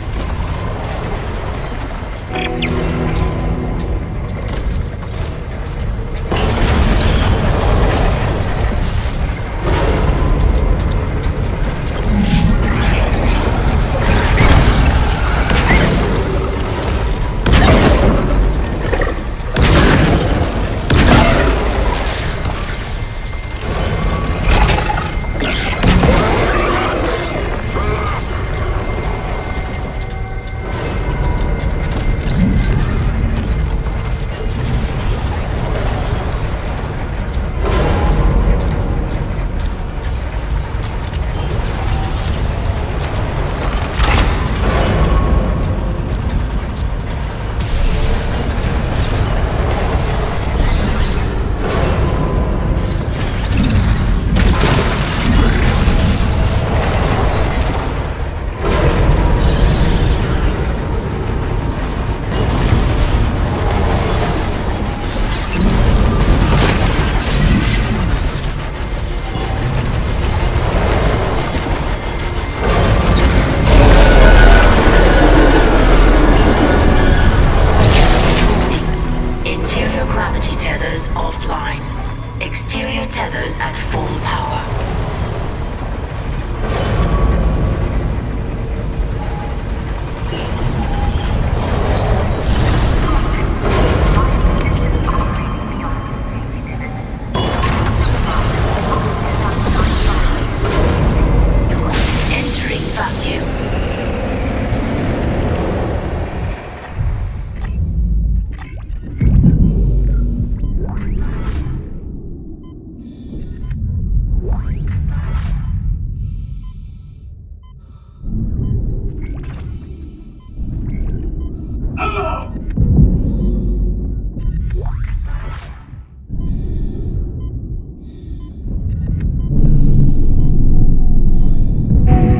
vacuum.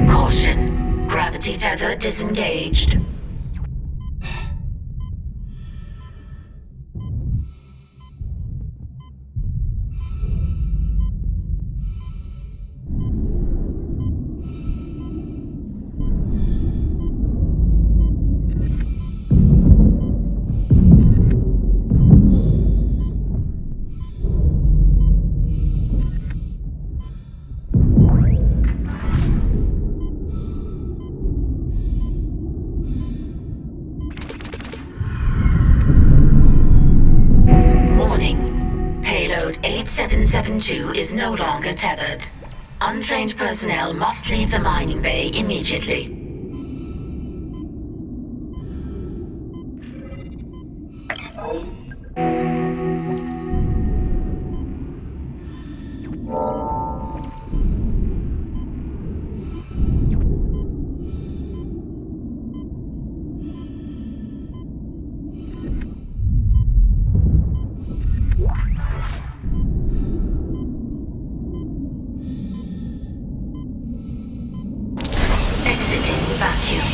Caution. Gravity tether disengaged. Payload 8772 is no longer tethered. Untrained personnel must leave the mining bay immediately. Exiting vacuum.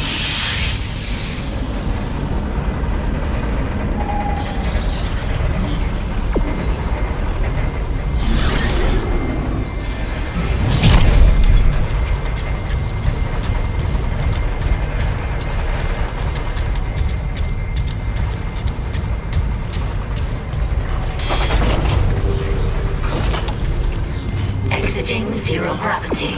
Exiting zero gravity.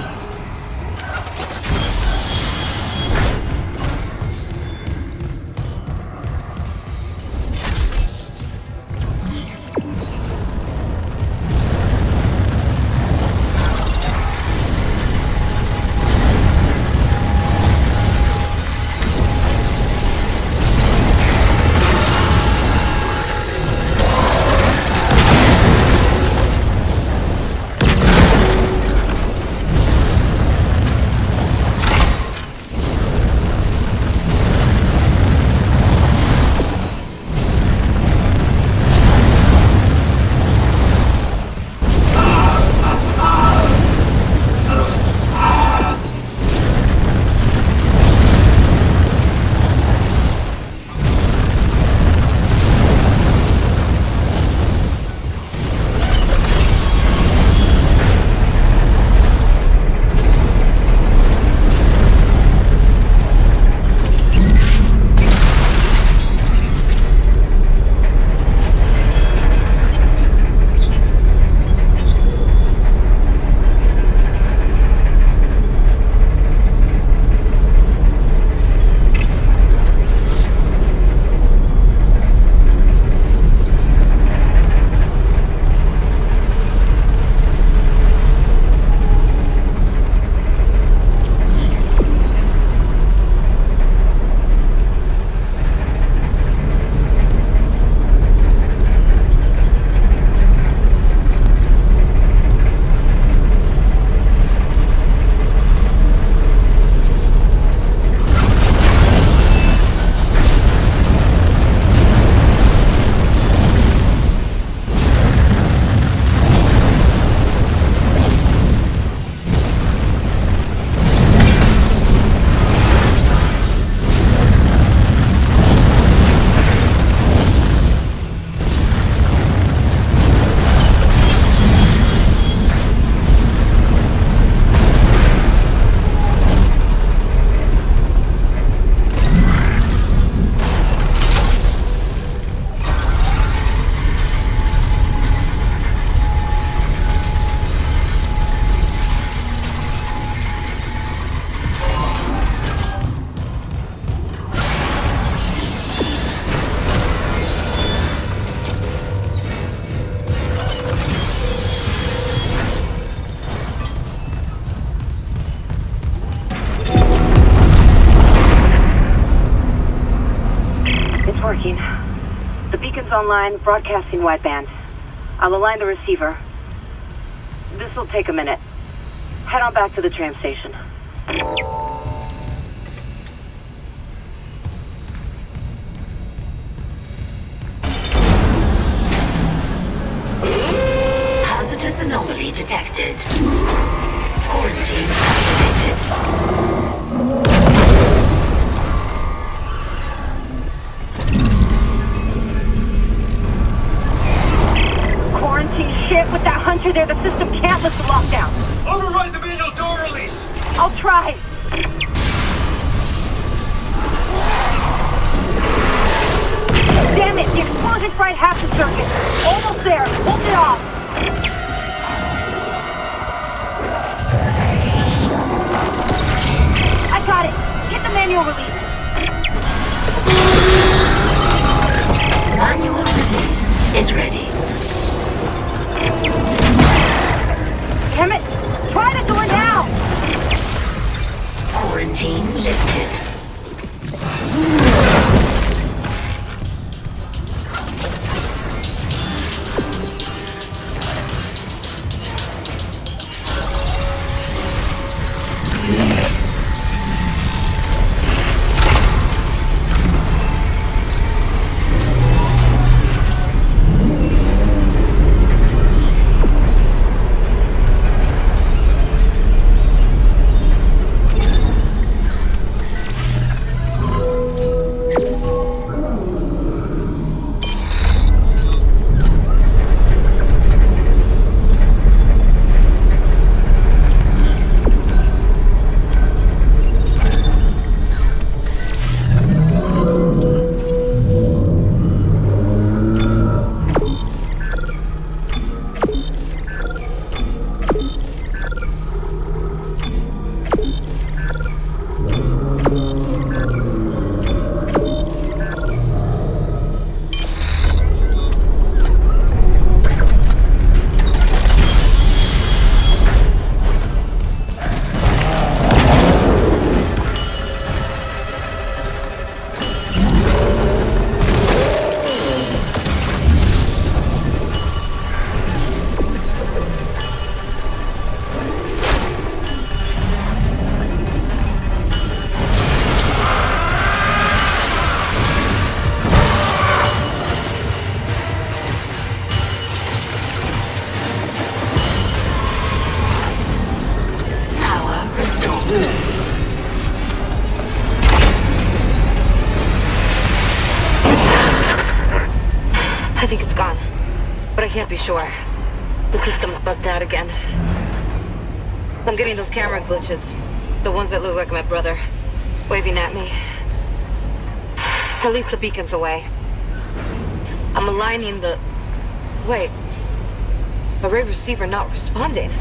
working. The beacon's online, broadcasting wideband. I'll align the receiver. This'll take a minute. Head on back to the tram station. Hazardous anomaly detected. Quarantine activated. Quarantine shit! With that hunter there, the system can't lift the lockdown! Override the manual door release! I'll try! Damn it! The explosion fried half the circuit! Almost there! Hold it off! I got it! Get the manual release! Manual release is ready. Damn it! Try the door now! Quarantine lifted. I think it's gone, but I can't be sure. The system's bugged out again. I'm getting those camera glitches. The ones that look like my brother, waving at me. At least the beacon's away. I'm aligning the... Wait. Array receiver not responding.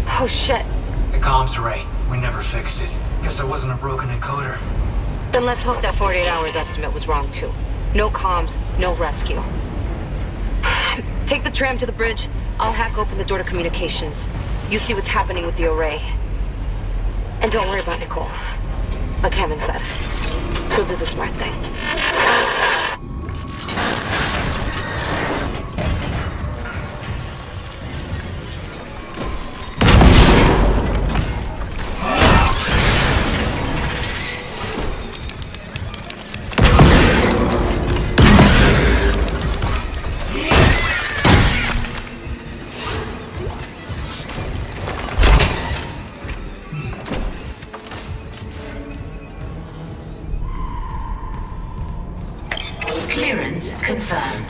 Oh shit. The comms array. We never fixed it. Guess there wasn't a broken encoder. Then let's hope that 48 hours estimate was wrong too. No comms, no rescue. Take the tram to the bridge. I'll hack open the door to communications. You see what's happening with the array. And don't worry about Nicole. Like Hammond said, she'll do the smart thing. Clearance confirmed.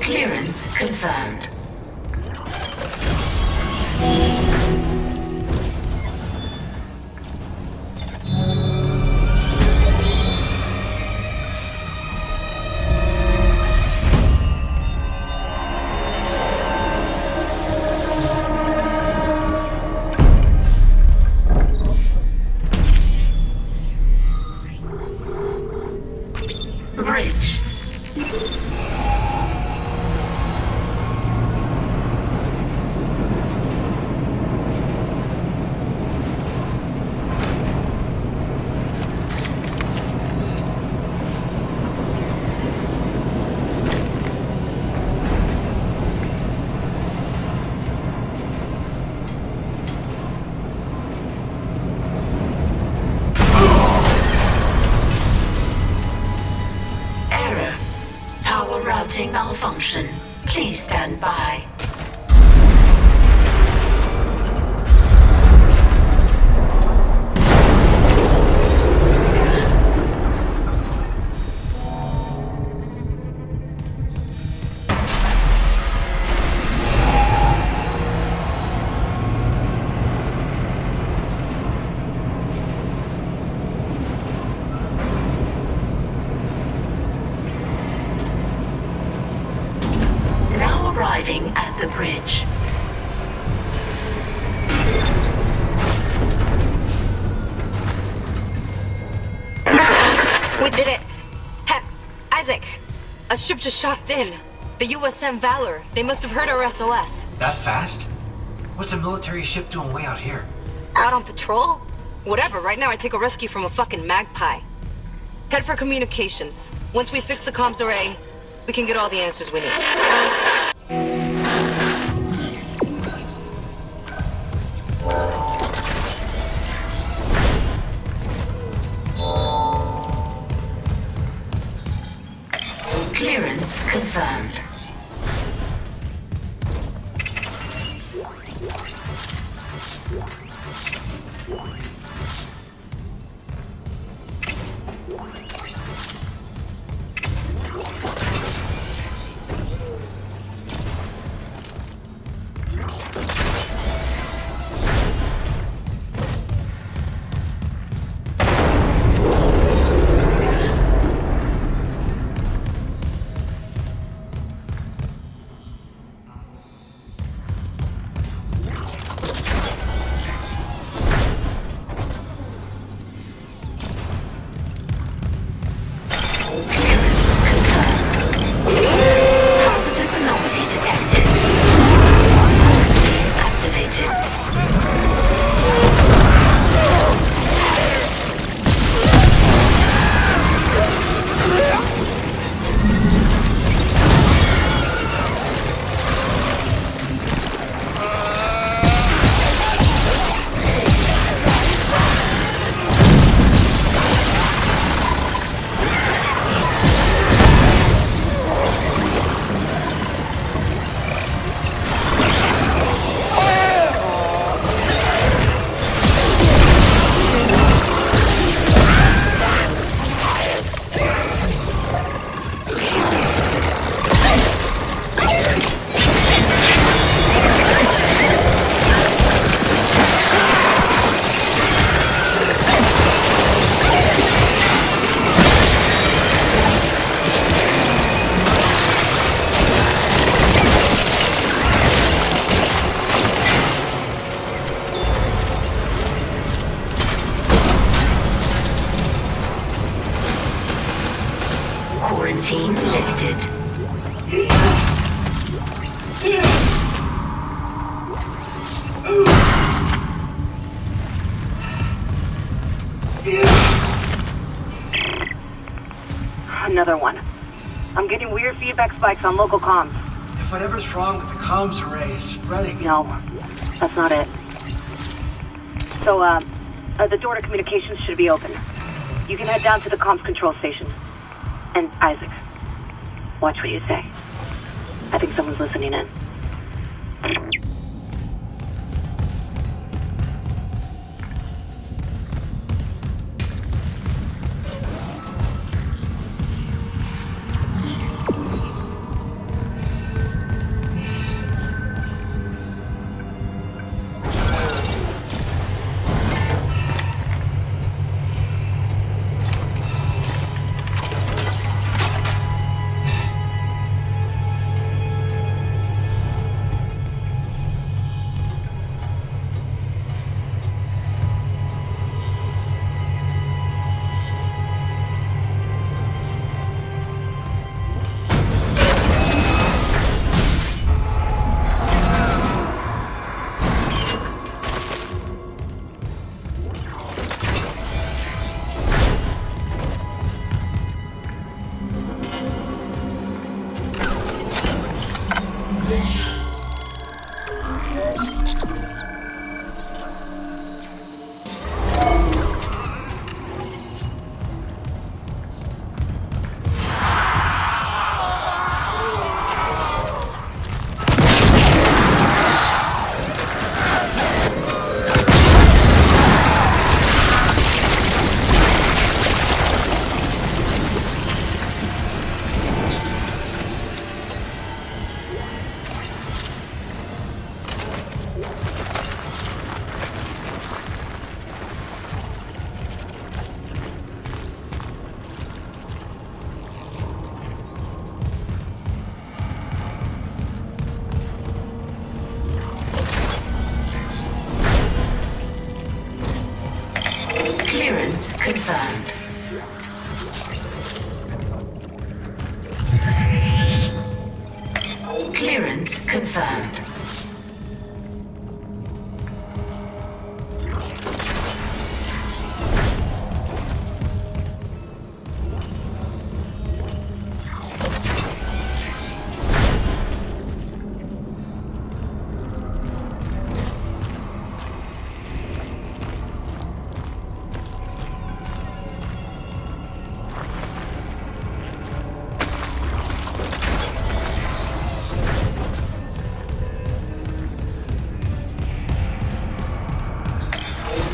Clearance confirmed. Malfunction. Please stand by. Arriving at the bridge. We did it! Isaac! A ship just shocked in. The USM Valor. They must have heard our SOS. That fast? What's a military ship doing way out here? Out on patrol? Whatever, right now I take a rescue from a fucking magpie. Head for communications. Once we fix the comms array, we can get all the answers we need. Clearance confirmed. Quarantine lifted. Another one. I'm getting weird feedback spikes on local comms. If whatever's wrong with the comms array is spreading... No, that's not it. So, the door to communications should be open. You can head down to the comms control station. And Isaac, watch what you say. I think someone's listening in. Clearance confirmed. Clearance confirmed.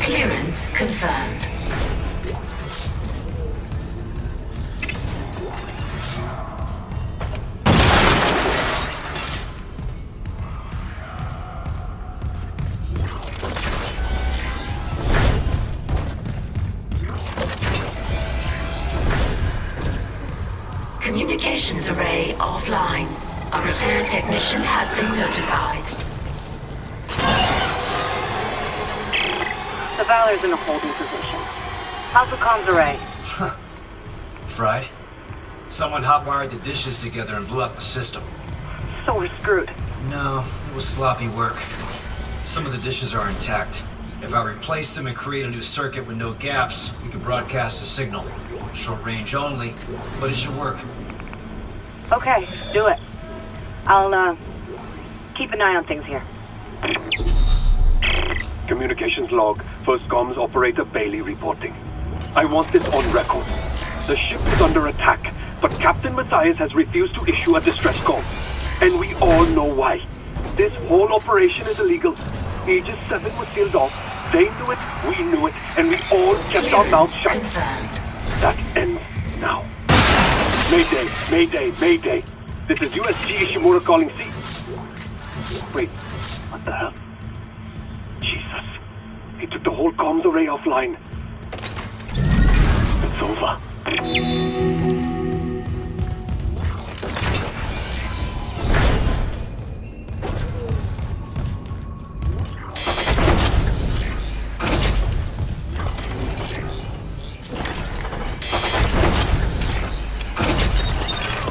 Clearance confirmed. Communications array offline. A repair technician has been notified. The Valor's in a holding position. How's the comms array? Fried. Someone hotwired the dishes together and blew out the system. So we're screwed. No, it was sloppy work. Some of the dishes are intact. If I replace them and create a new circuit with no gaps, we can broadcast a signal. Short range only, but it should work. Okay, do it. I'll, keep an eye on things here. Communications log. First comms operator Bailey reporting. I want this on record. The ship is under attack, but Captain Matthias has refused to issue a distress call. And we all know why. This whole operation is illegal. Aegis 7 was sealed off. They knew it, we knew it, and we all kept our mouths shut. That ends now. Mayday, mayday, mayday. This is USG Ishimura calling C. Wait, what the hell? Jesus. He took the whole comms array offline. It's over.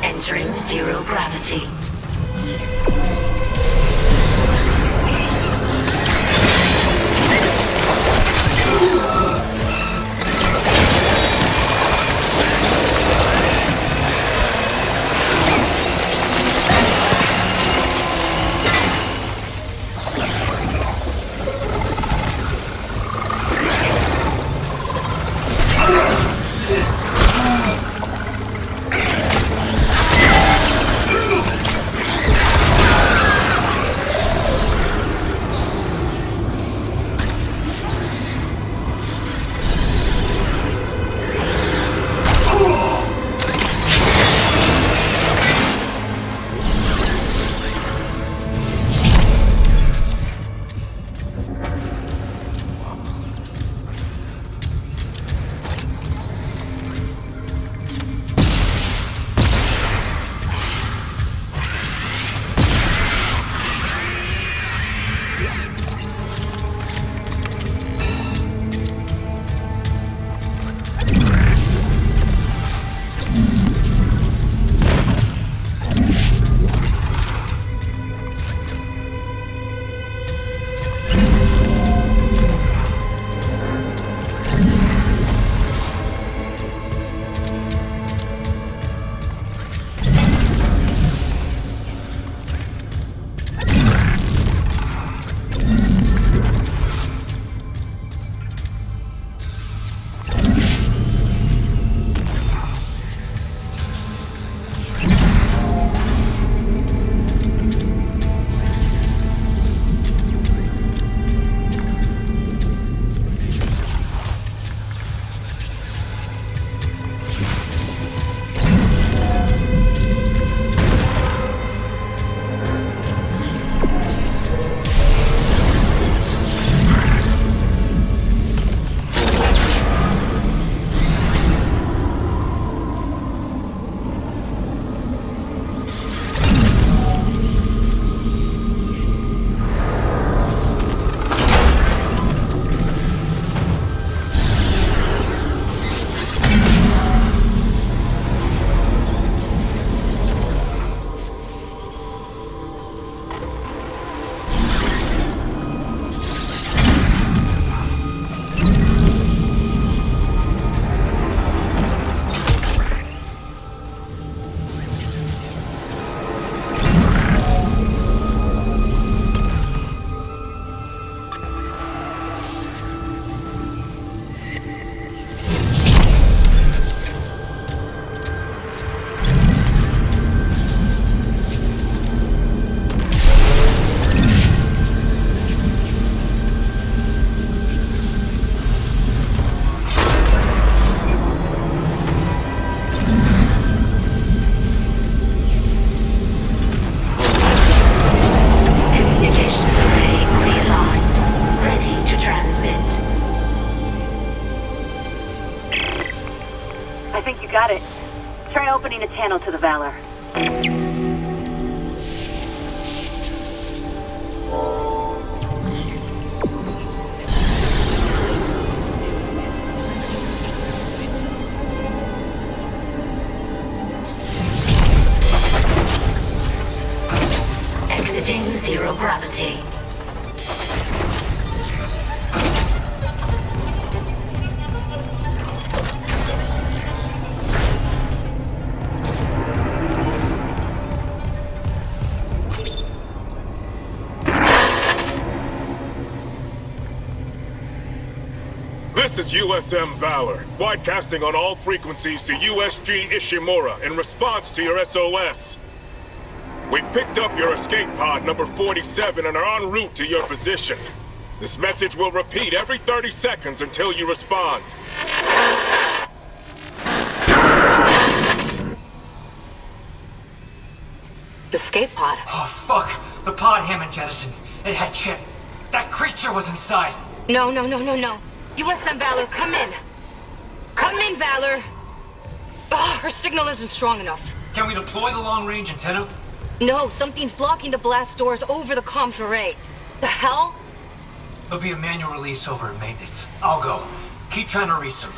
Entering zero gravity. opening a channel to the Valor. Exiting zero gravity. This is USM Valor, broadcasting on all frequencies to USG Ishimura in response to your SOS. We've picked up your escape pod number 47 and are en route to your position. This message will repeat every 30 seconds until you respond. Escape pod? Oh, fuck. The pod Hammond jettisoned. It had Chip. That creature was inside. No. USM Valor, come in. Come in, Valor. Oh, her signal isn't strong enough. Can we deploy the long-range antenna? No, something's blocking the blast doors over the comms array. The hell? There'll be a manual release over at maintenance. I'll go. Keep trying to reach them.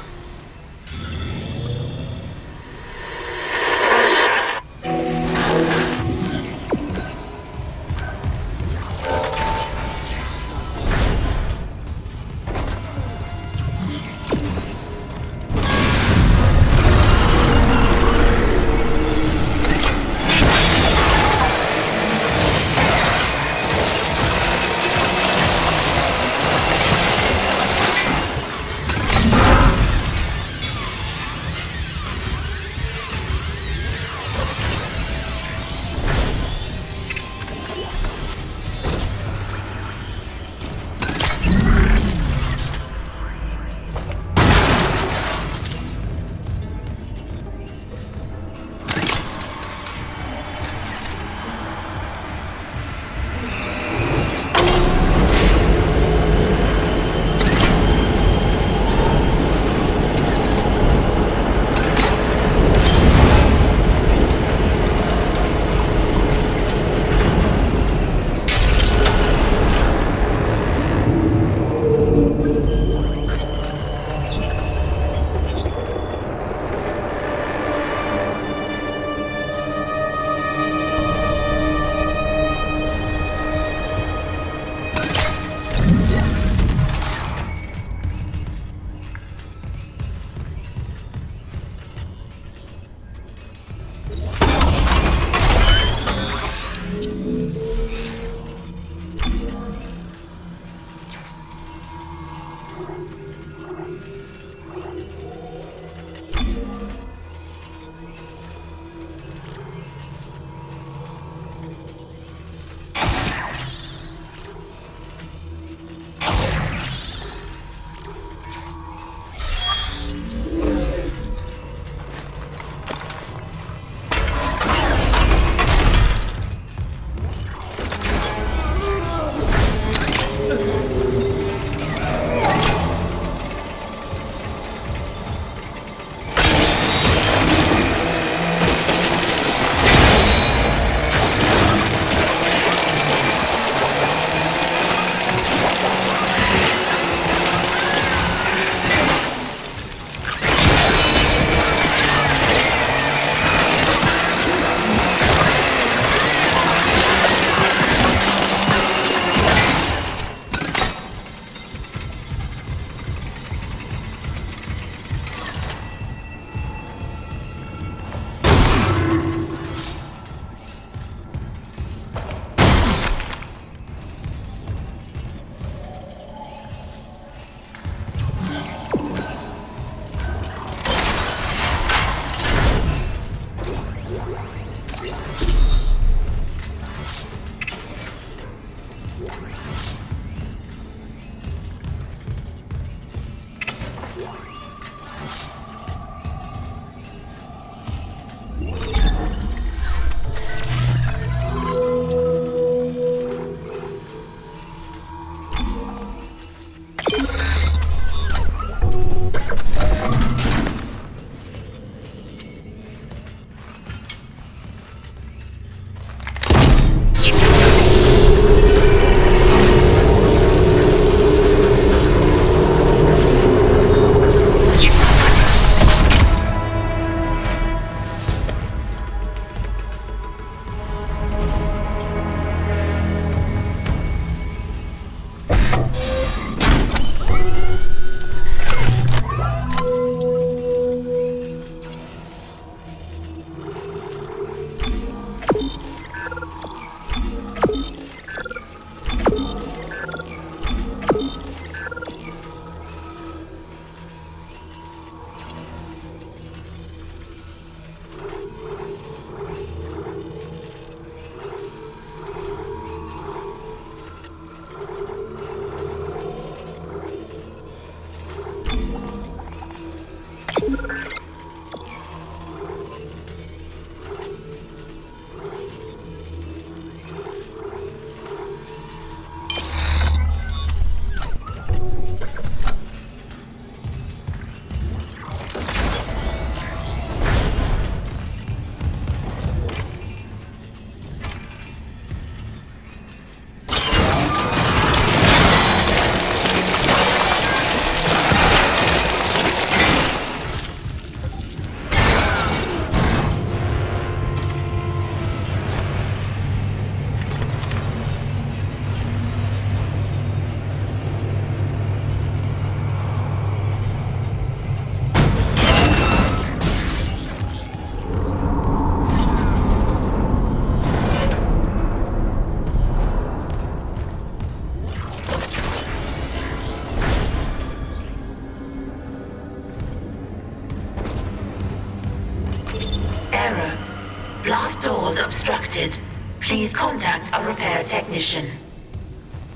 contact a repair technician.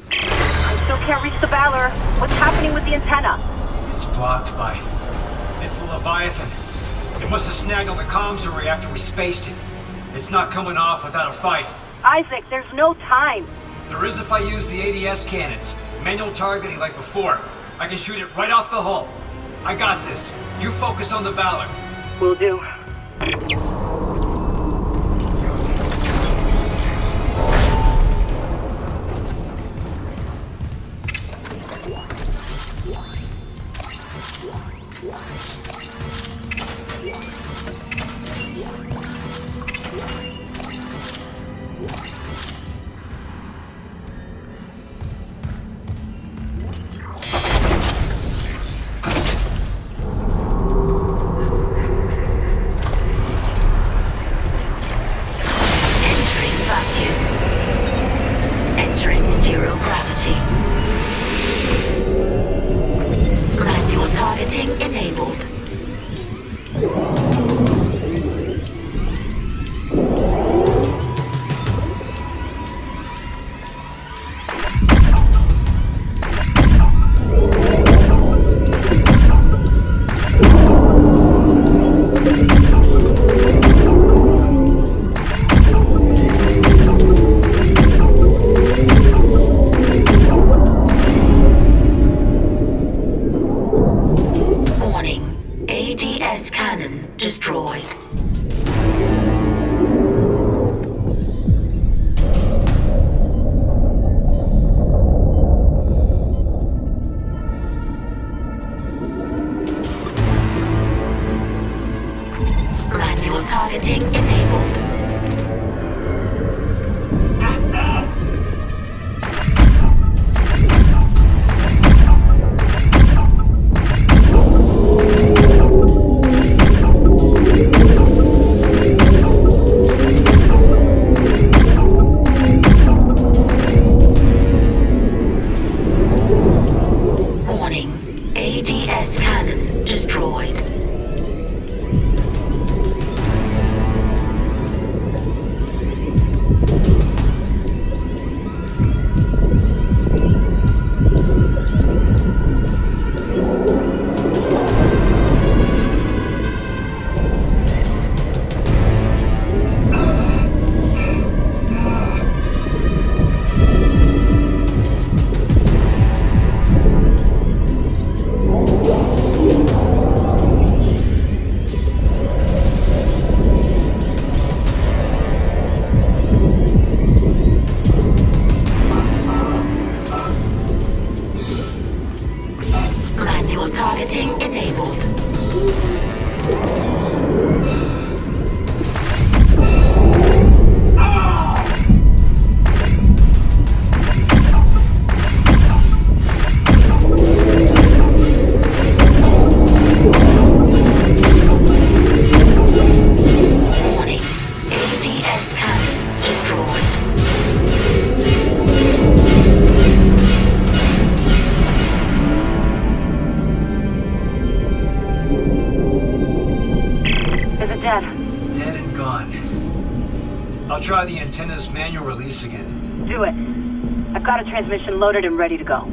I still can't reach the Valor. What's happening with the antenna? It's blocked by... It's the Leviathan. It must have snagged on the comms array after we spaced it. It's not coming off without a fight. Isaac, there's no time. There is if I use the ADS cannons. Manual targeting like before. I can shoot it right off the hull. I got this. You focus on the Valor. Will do. Dead and gone. I'll try the antenna's manual release again. Do it. I've got a transmission loaded and ready to go.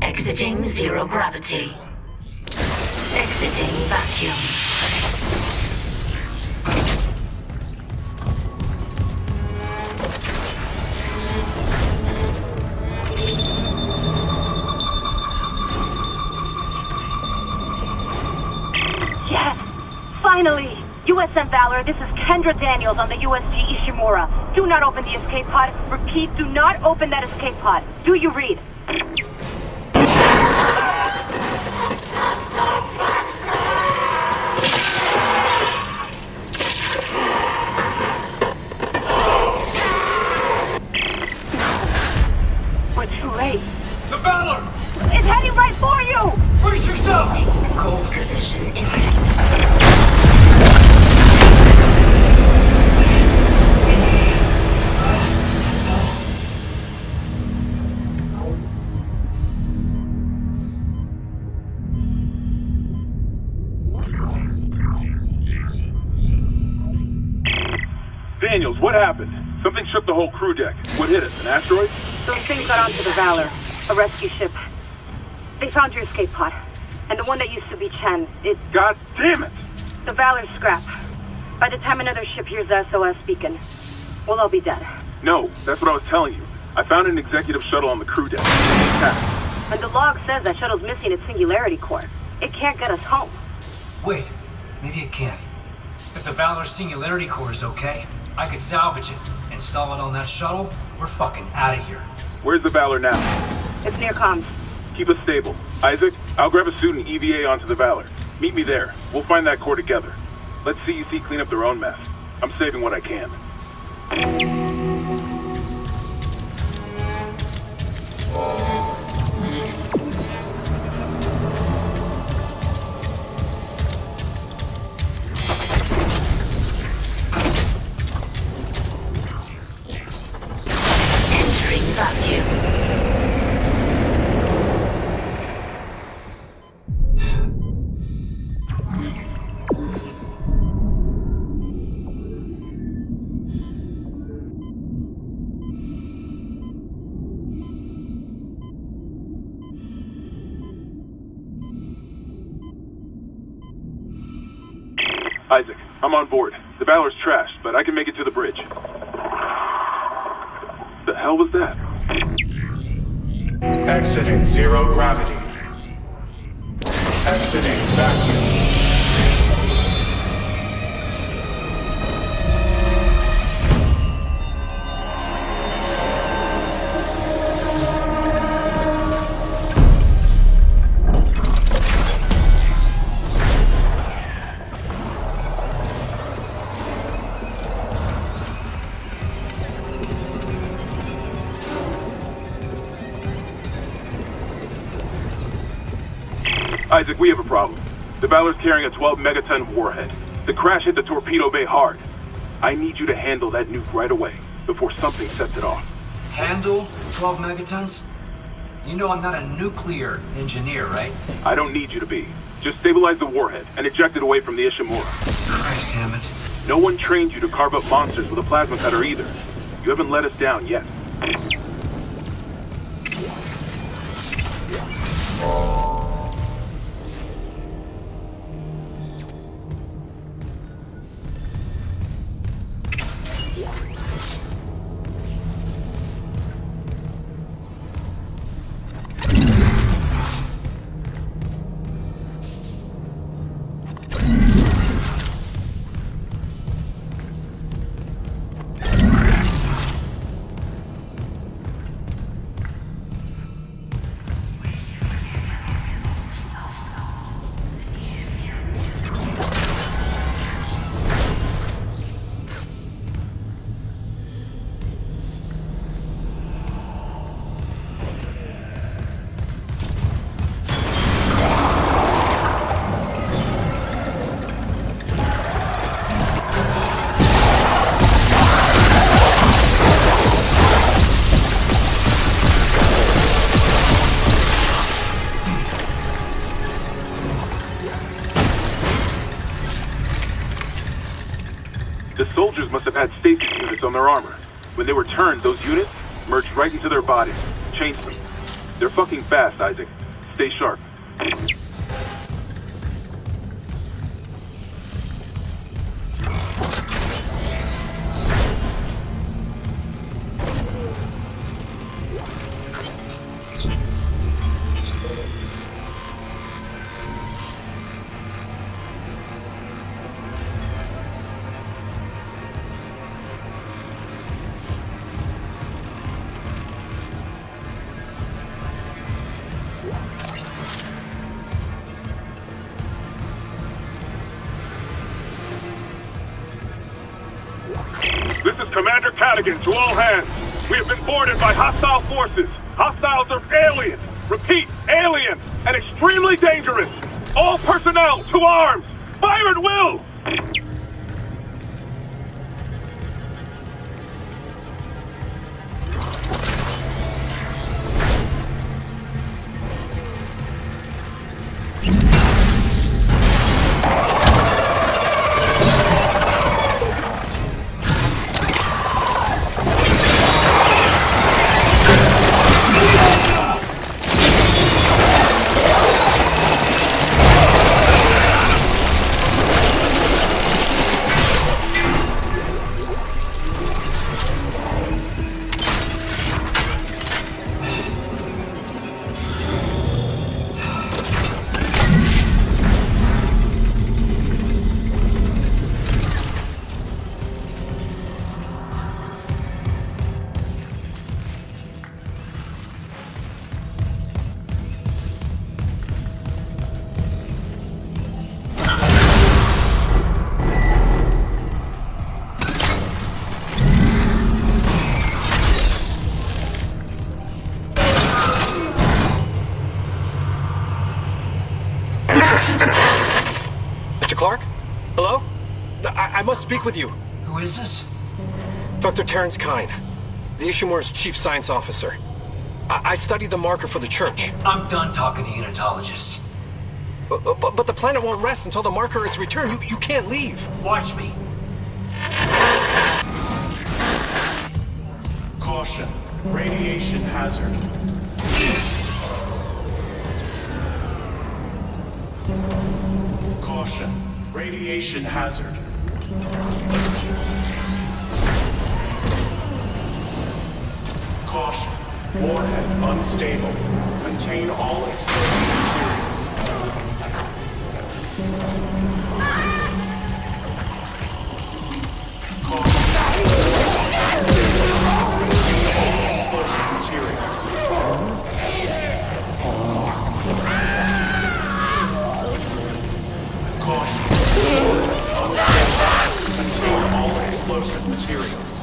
Exiting zero gravity. Exiting vacuum. Finally! USM Valor, this is Kendra Daniels on the USG Ishimura. Do not open the escape pod. Repeat, do not open that escape pod. Do you read? We're too late. The Valor! It's heading right for you! Brace yourself! Nicole. Daniels, what happened? Something shook the whole crew deck. What hit us? An asteroid? Those things got onto the Valor, a rescue ship. They found your escape pod. And the one that used to be Chen, God damn it! The Valor's scrap. By the time another ship hears the SOS beacon, we'll all be dead. No, that's what I was telling you. I found an executive shuttle on the crew deck. Intact. And the log says that shuttle's missing its singularity core. It can't get us home. Wait, maybe it can. If the Valor's singularity core is okay, I could salvage it, install it on that shuttle. We're fucking out of here. Where's the Valor now? It's near comms. Keep us stable. Isaac, I'll grab a suit and EVA onto the Valor. Meet me there. We'll find that core together. Let CEC clean up their own mess. I'm saving what I can. Isaac, I'm on board. The Valor's trashed, but I can make it to the bridge. The hell was that? Exiting zero gravity. Exiting vacuum. Isaac, we have a problem. The Valor's carrying a 12 megaton warhead. The crash hit the torpedo bay hard. I need you to handle that nuke right away, before something sets it off. Handle 12 megatons? You know I'm not a nuclear engineer, right? I don't need you to be. Just stabilize the warhead and eject it away from the Ishimura. Christ, Hammond. No one trained you to carve up monsters with a plasma cutter either. You haven't let us down yet. The soldiers must have had stasis units on their armor. When they were turned, those units merged right into their bodies, changed them. They're fucking fast, Isaac. Stay sharp. Commander Cadigan to all hands. We have been boarded by hostile forces. Hostiles are alien. Repeat, alien and extremely dangerous. All personnel to arms. Fire at will. Mr. Clarke? Hello? I must speak with you. Who is this? Dr. Terrence Kine, the Ishimura's chief science officer. I studied the marker for the church. I'm done talking to unitologists. But the planet won't rest until the marker is returned. You can't leave. Watch me. Caution. Radiation hazard. Caution. Radiation hazard. Caution. Warhead unstable. Contain all explosive materials. Explosive materials.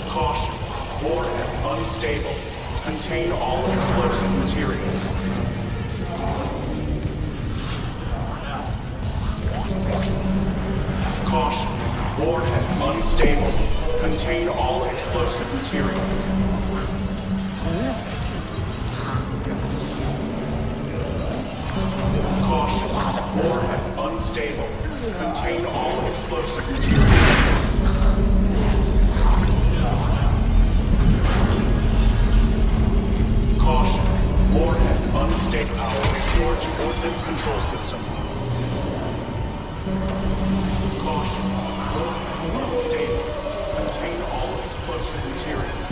Caution. Warhead unstable. Contain all explosive materials. Caution. Warhead unstable. Contain all explosive materials. Caution. Warhead unstable. Contain all explosive materials. Caution. Warhead unstable. Power restored to ordnance control system. Caution. Warhead unstable. Contain all explosive materials.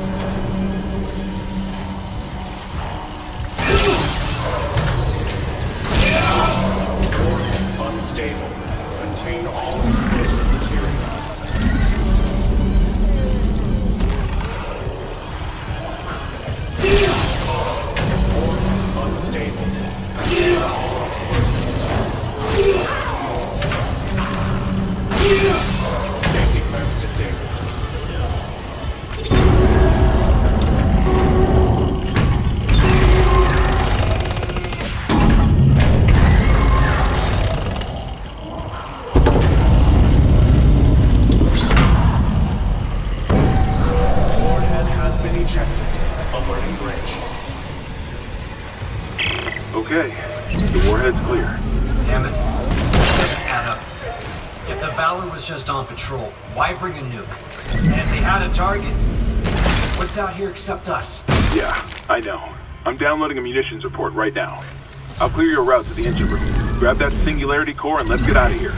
Unstable. Contain all explosive materials. Unstable. Contain all explosive materials. Safety clearance disabled. Okay, the warhead's clear. Damn it. Doesn't add up. If the Valor was just on patrol, why bring a nuke? And if they had a target, what's out here except us? Yeah, I know. I'm downloading a munitions report right now. I'll clear your route to the engine room. Grab that singularity core and let's get out of here.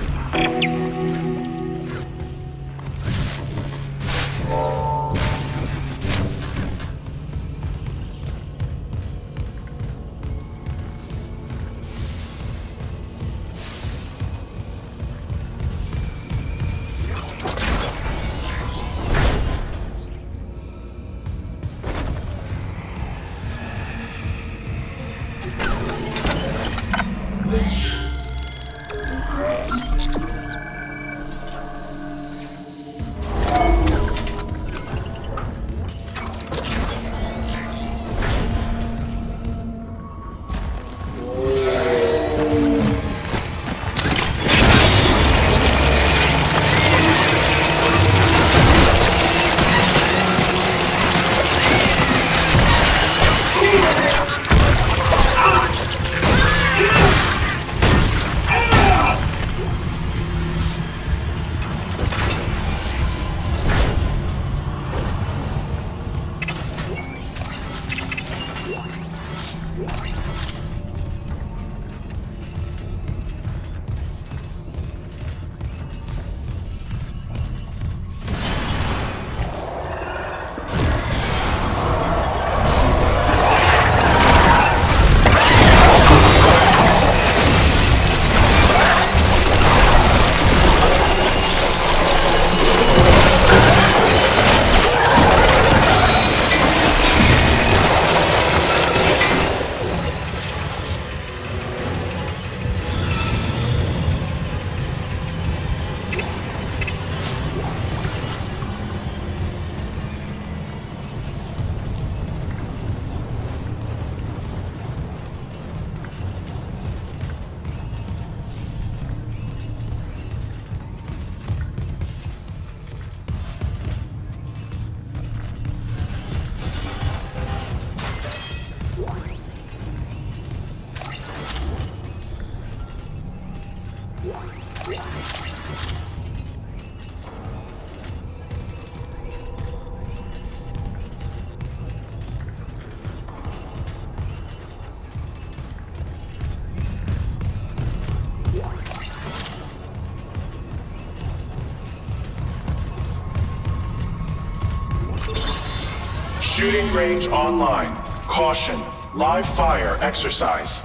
Shooting range online. Caution. Live fire exercise.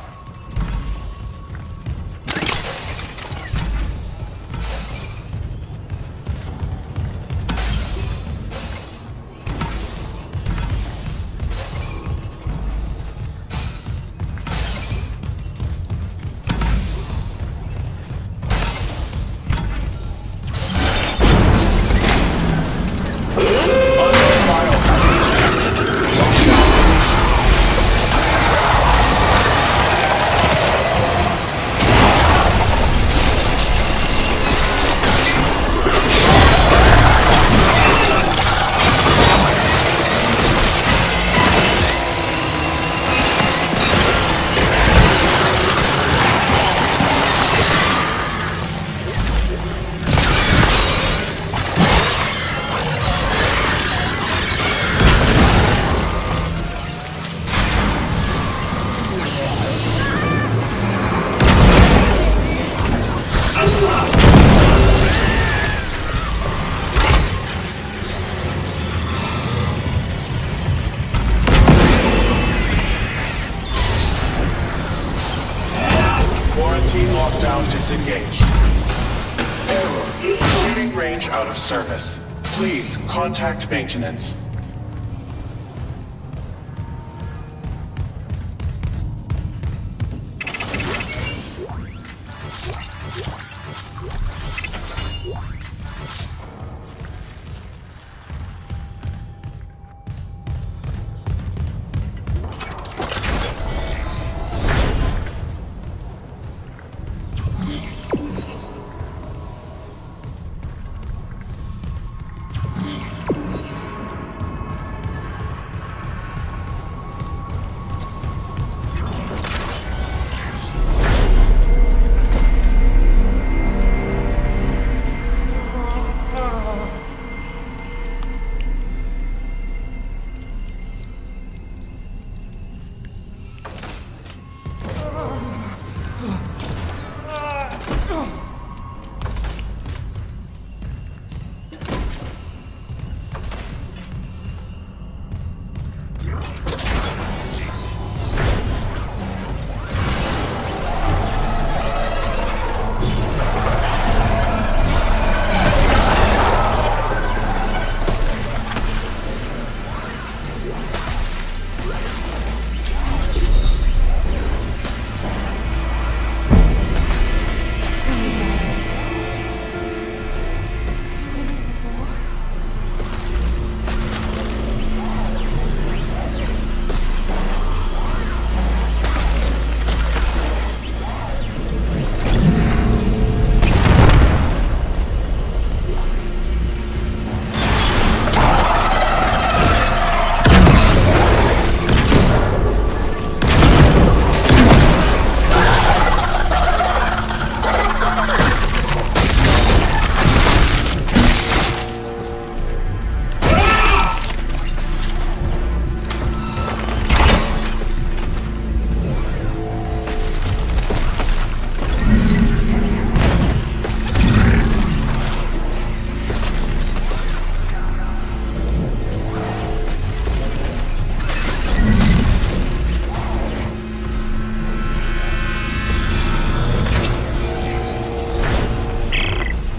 Lockdown disengaged. Error. Shooting range out of service. Please contact maintenance.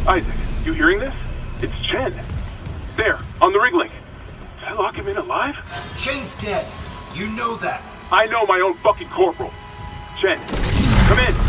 Isaac, you hearing this? It's Chen. There, on the rig link. Did I lock him in alive? Chen's dead. You know that. I know my own fucking corporal. Chen, come in.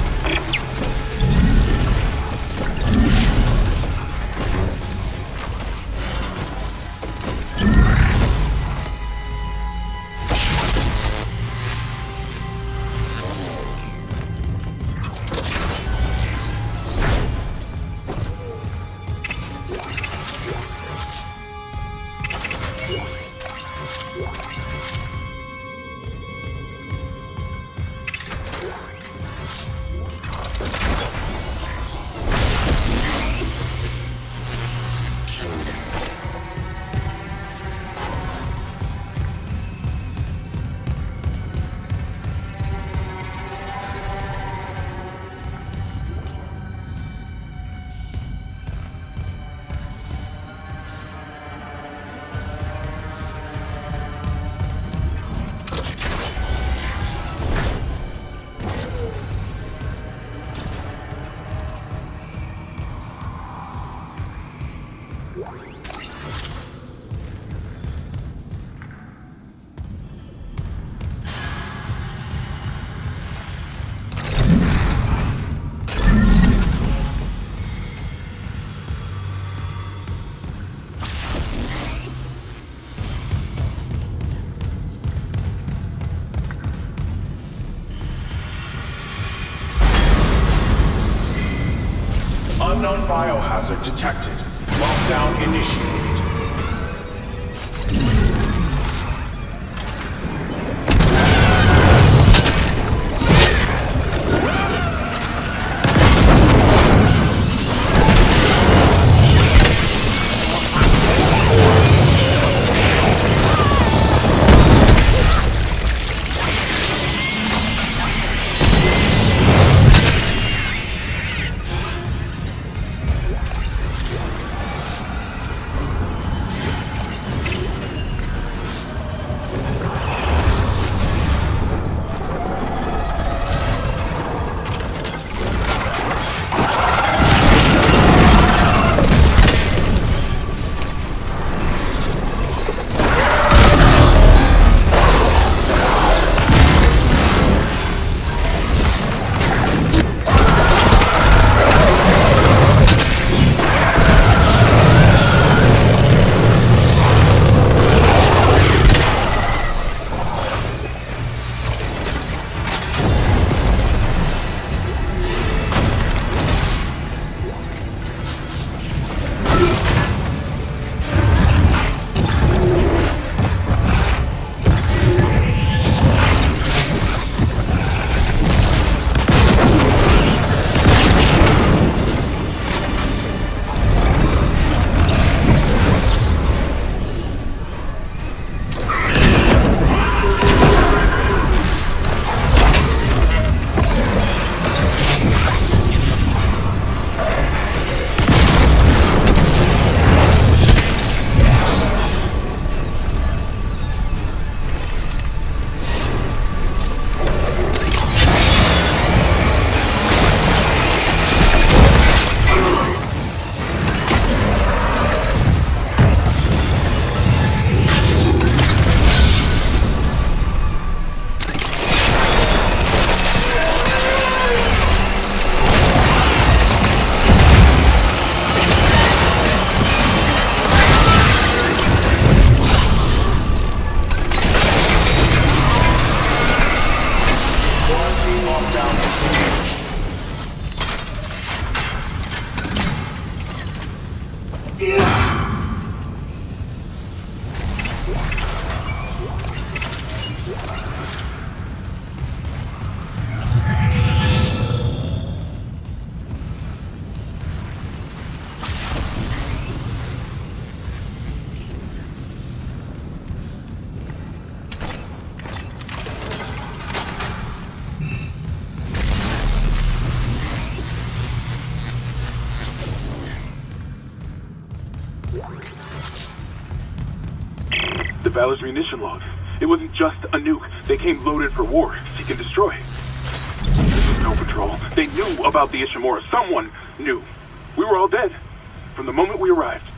hazard detected. Lockdown initiated. The Valor's munition log. It wasn't just a nuke. They came loaded for war. Seek and destroy. This was no patrol. They knew about the Ishimura. Someone knew. We were all dead. From the moment we arrived.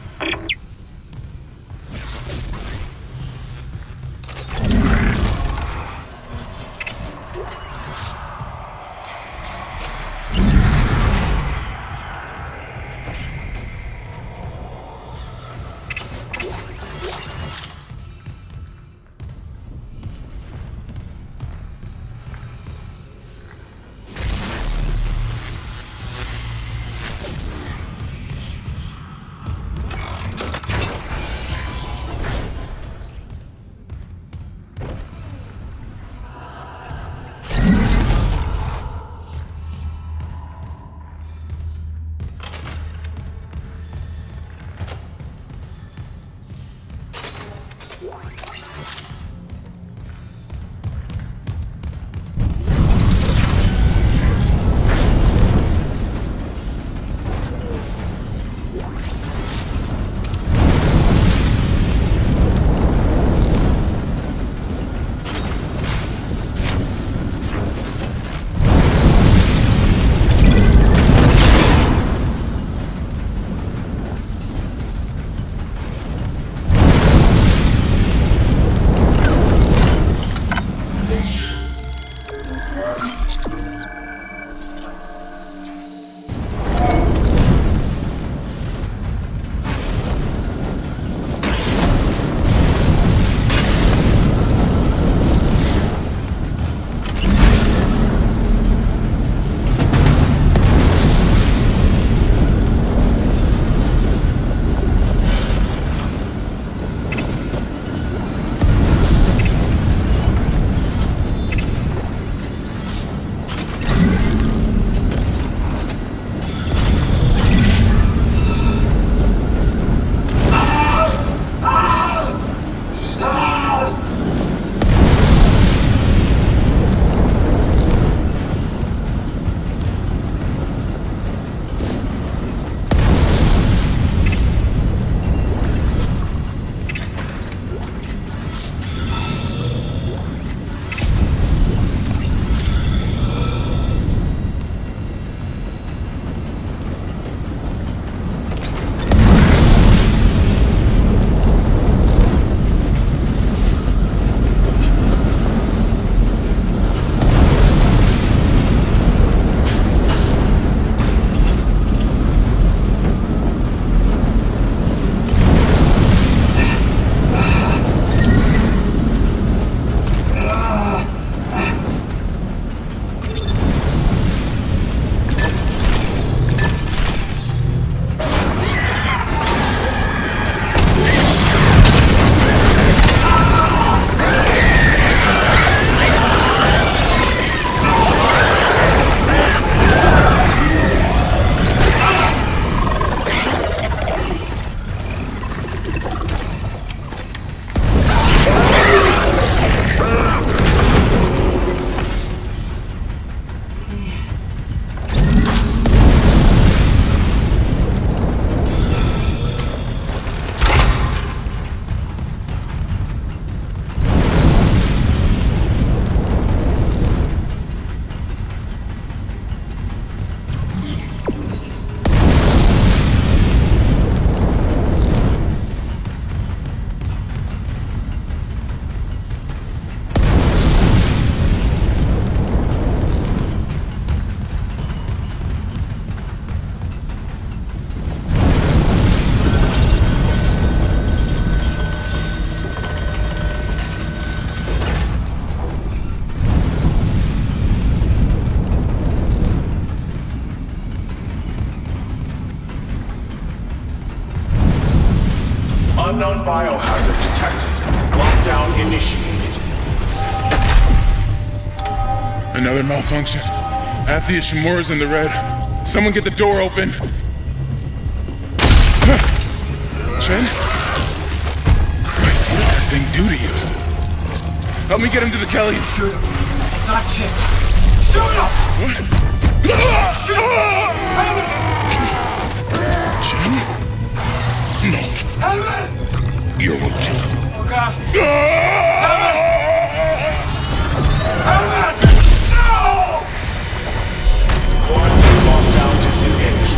Another malfunction. After Ishimura's in the red. Someone get the door open. Chen? Christ, what did that thing do to you? Help me get him to the Kelly. Shoot him. It's not Chen. Shoot him! What? Shoot him! Chen? No. Hammond! You're what you... Oh God. Hammond! Hammond! No! Quarantine lockdown disengaged.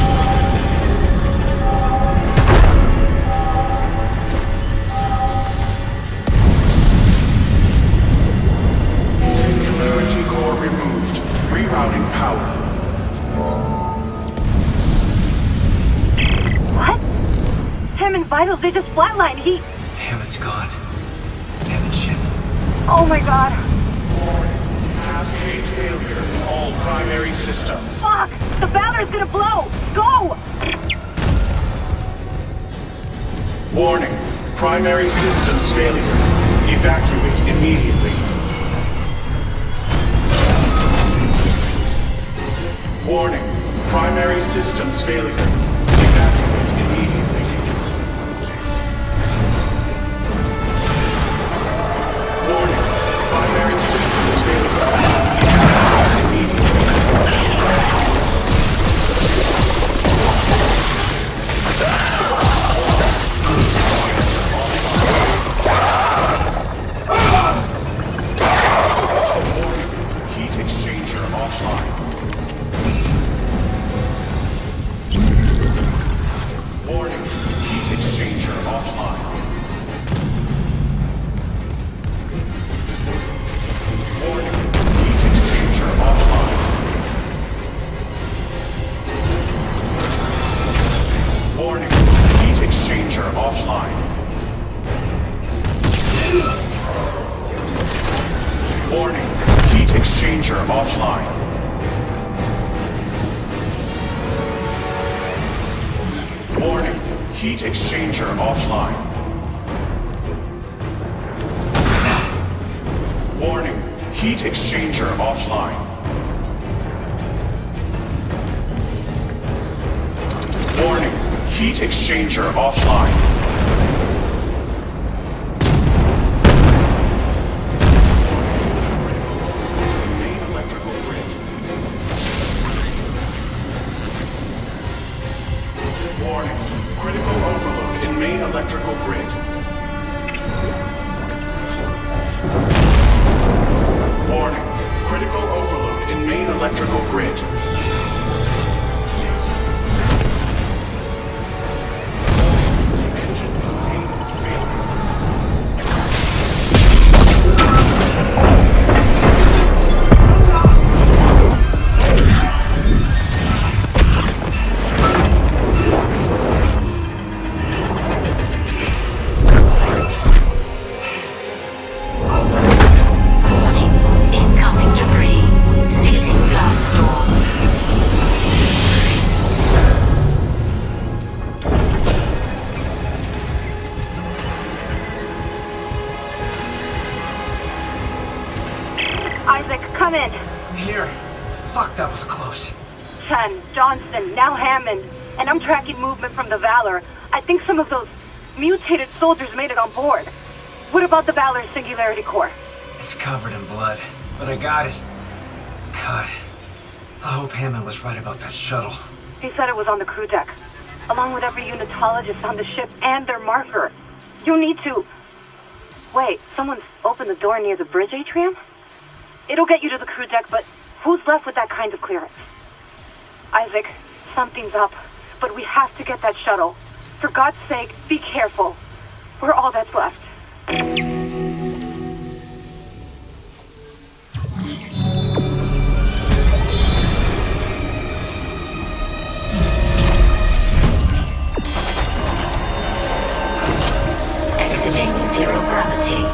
Singularity core removed. Rerouting power. What? Hammond's vitals, they just flatlined. Hammond's gone. Hammond Chen. Oh my God. Cascade failure in all primary systems. Fuck! The Valor's gonna blow! Go! Warning. Primary systems failure. Evacuate immediately. Warning. Primary systems failure. Evacuate immediately. Warning. Primary systems failure. Evacuate immediately. Heat exchanger offline. Warning, heat exchanger offline. Warning, heat exchanger offline. Warning, heat exchanger offline. Warning, heat exchanger offline. Warning, heat exchanger offline. Warning, heat exchanger offline. Warning, heat exchanger offline. Main electrical grid. Warning, critical overload in main electrical grid. Warning, critical overload in main electrical grid. Engine containment failure. Incoming debris. Sealing glass door. Isaac, come in. Here. Fuck, that was close. Chen, Johnston, now Hammond. And I'm tracking movement from the Valor. I think some of those mutated soldiers made it on board. What about the Valor's Singularity Core? It's covered in blood, but I got it. God. I hope Hammond was right about that shuttle. He said it was on the crew deck, along with every unitologist on the ship and their marker. You need to... Wait, someone's opened the door near the bridge atrium? It'll get you to the crew deck, but who's left with that kind of clearance? Isaac, something's up, but we have to get that shuttle. For God's sake, be careful. We're all that's left. Exiting zero gravity.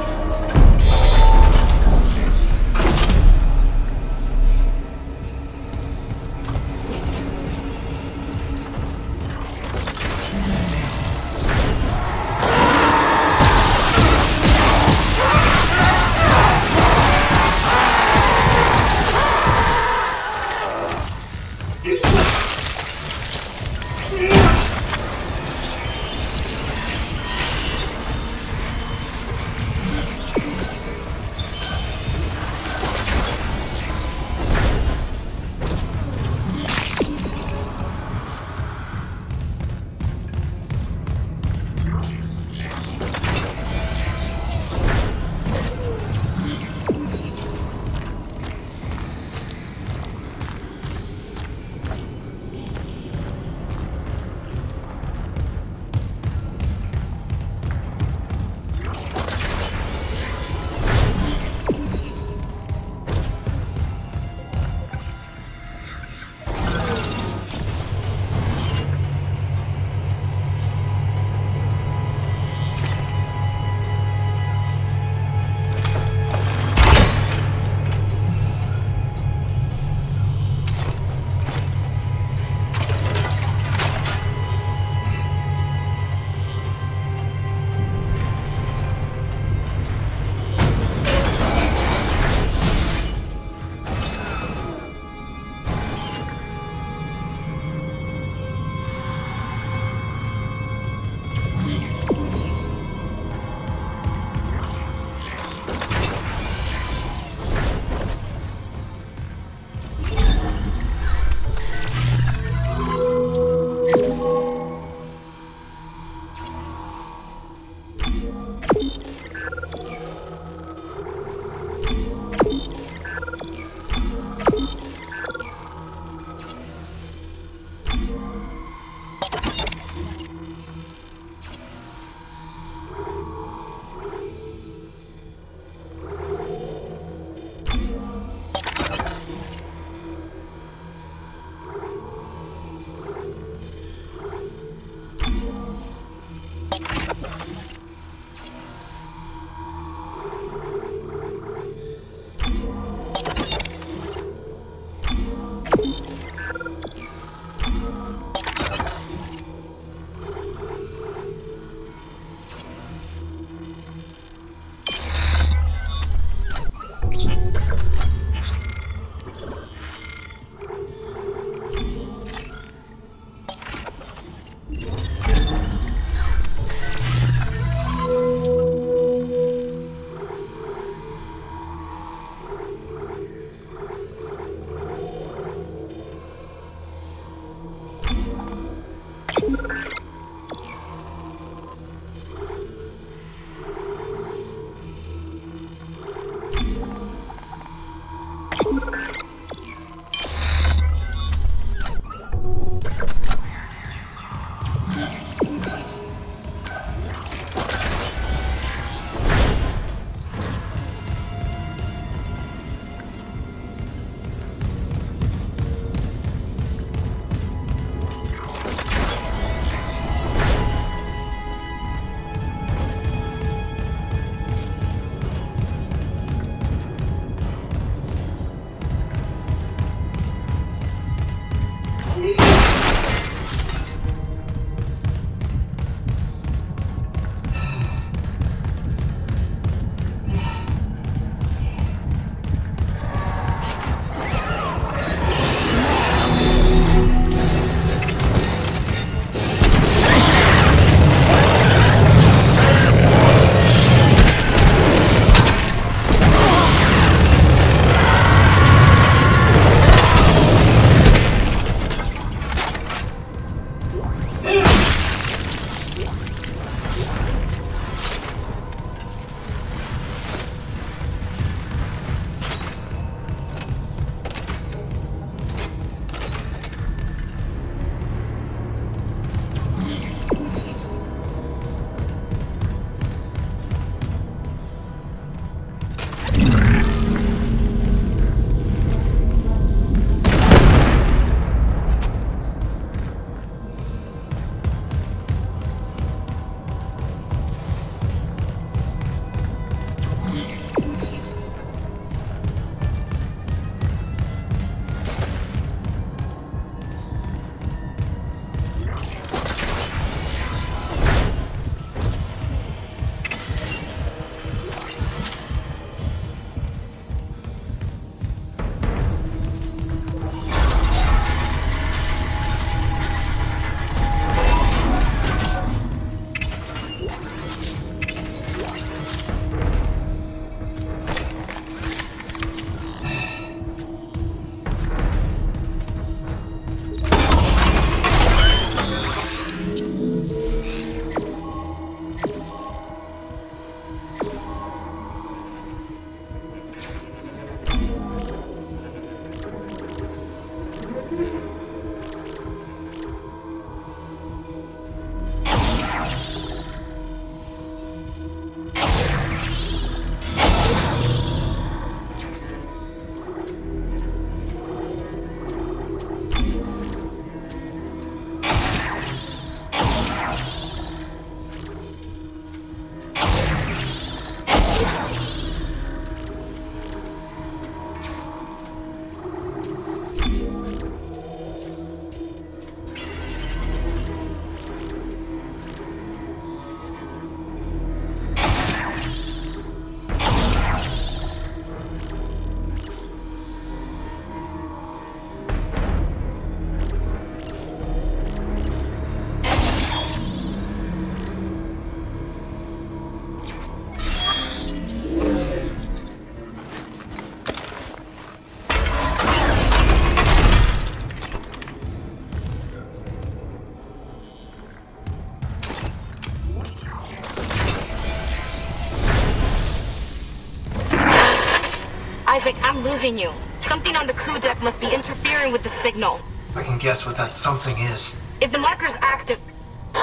Isaac, I'm losing you. Something on the crew deck must be interfering with the signal. I can guess what that something is. If the marker's active...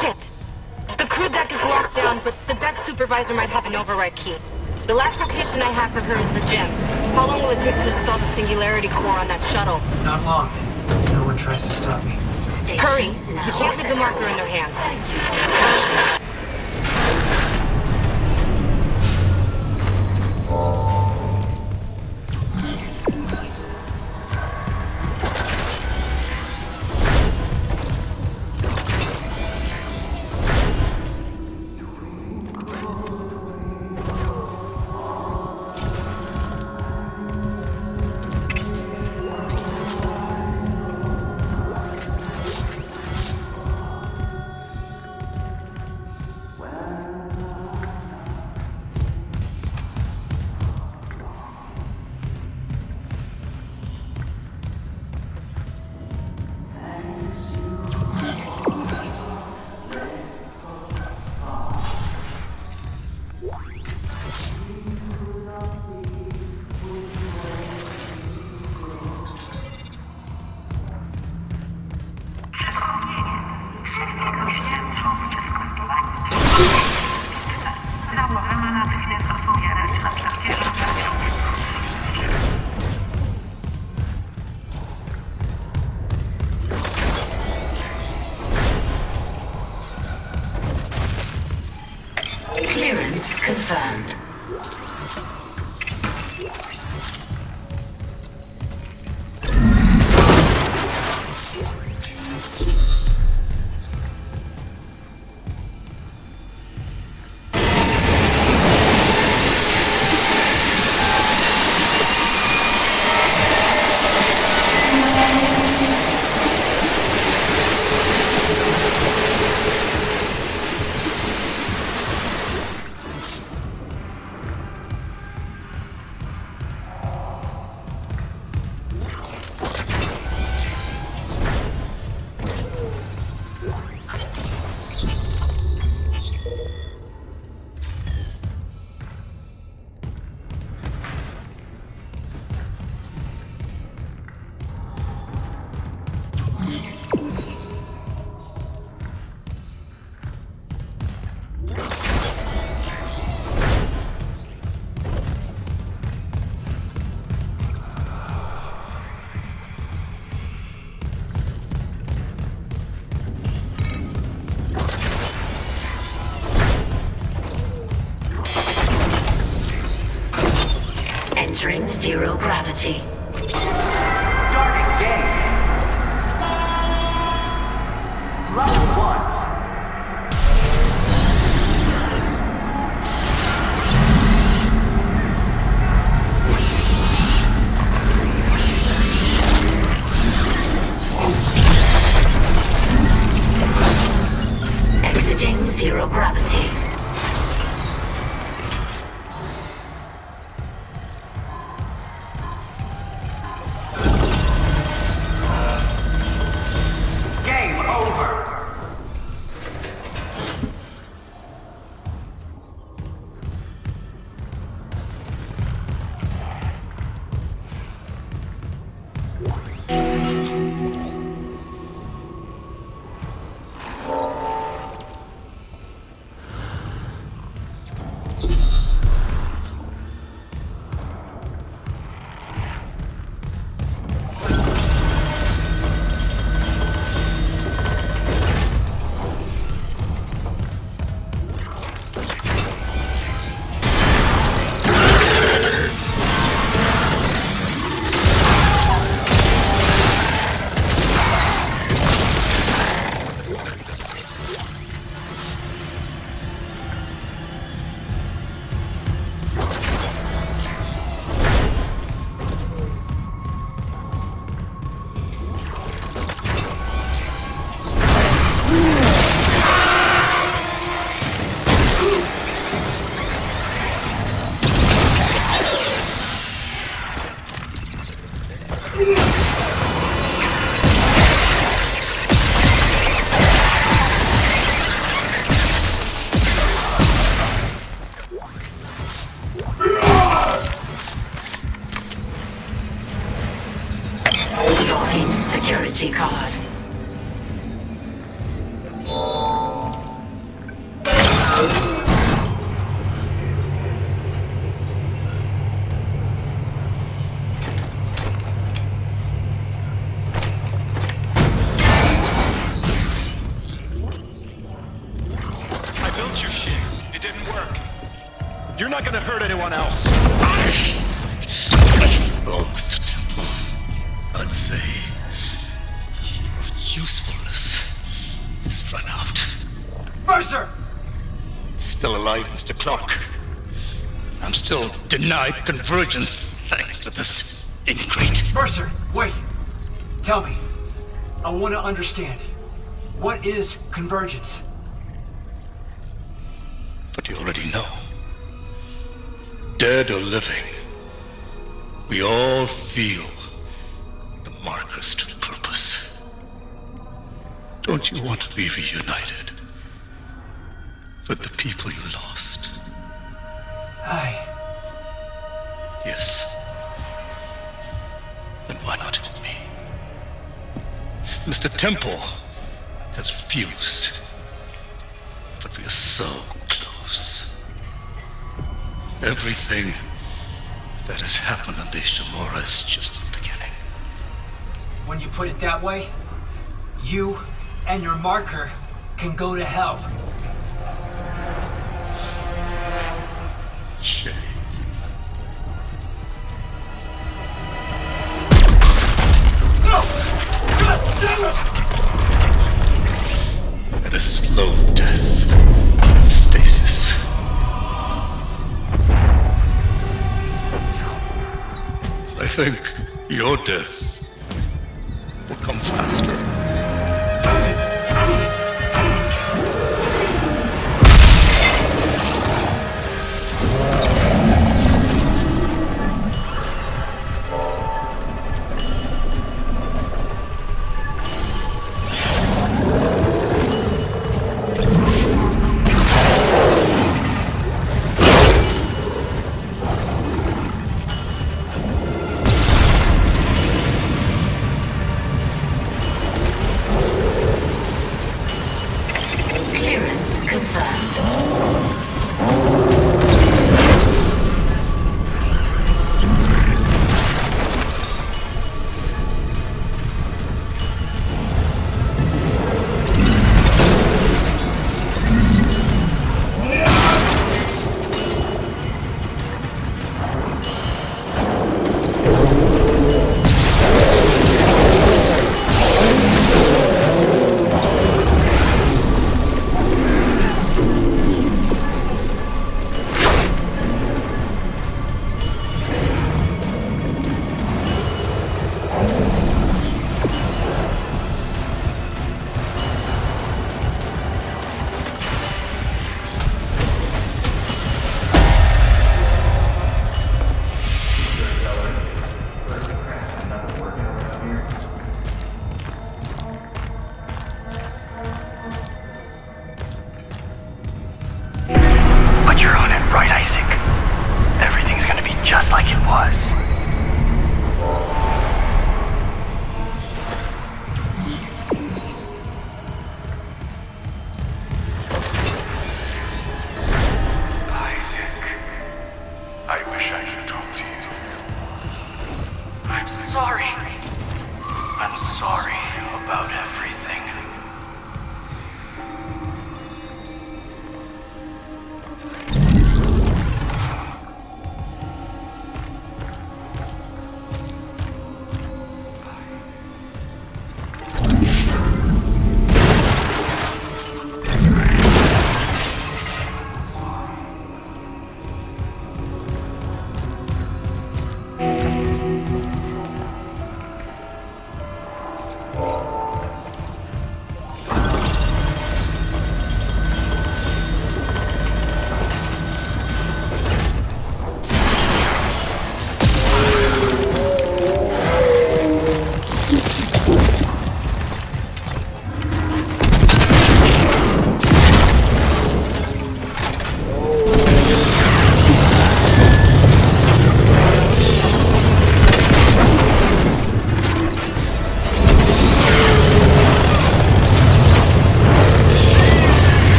Shit. The crew deck is locked down, but the deck supervisor might have an override key. The last location I have for her is the gym. How long will it take to install the singularity core on that shuttle? Not long. If no one tries to stop me. Hurry! We can't leave the marker in their hands. Clearance confirmed. Entering zero gravity. Starting game. Level 1. Exiting zero gravity. Game over. security card. I built your shit. It didn't work. You're not gonna hurt anyone else. Oh, Mr. Temple, I'd say your usefulness is run out. Mercer! Still alive, Mr. Clarke. I'm still denied convergence thanks to this ingrate. Mercer, wait. Tell me. I want to understand. What is convergence? But you already know. Dead or living, we all feel the marker's true purpose. Don't you want to be reunited with the people you lost? Aye. Yes. Then why not with me? Mr. Temple has refused, but we are so close. Everything that has happened on the Ishimura is just the beginning. When you put it that way, you and your marker can go to hell. Shame. No! God damn it! And a slow death. Stasis. I think your death will come faster.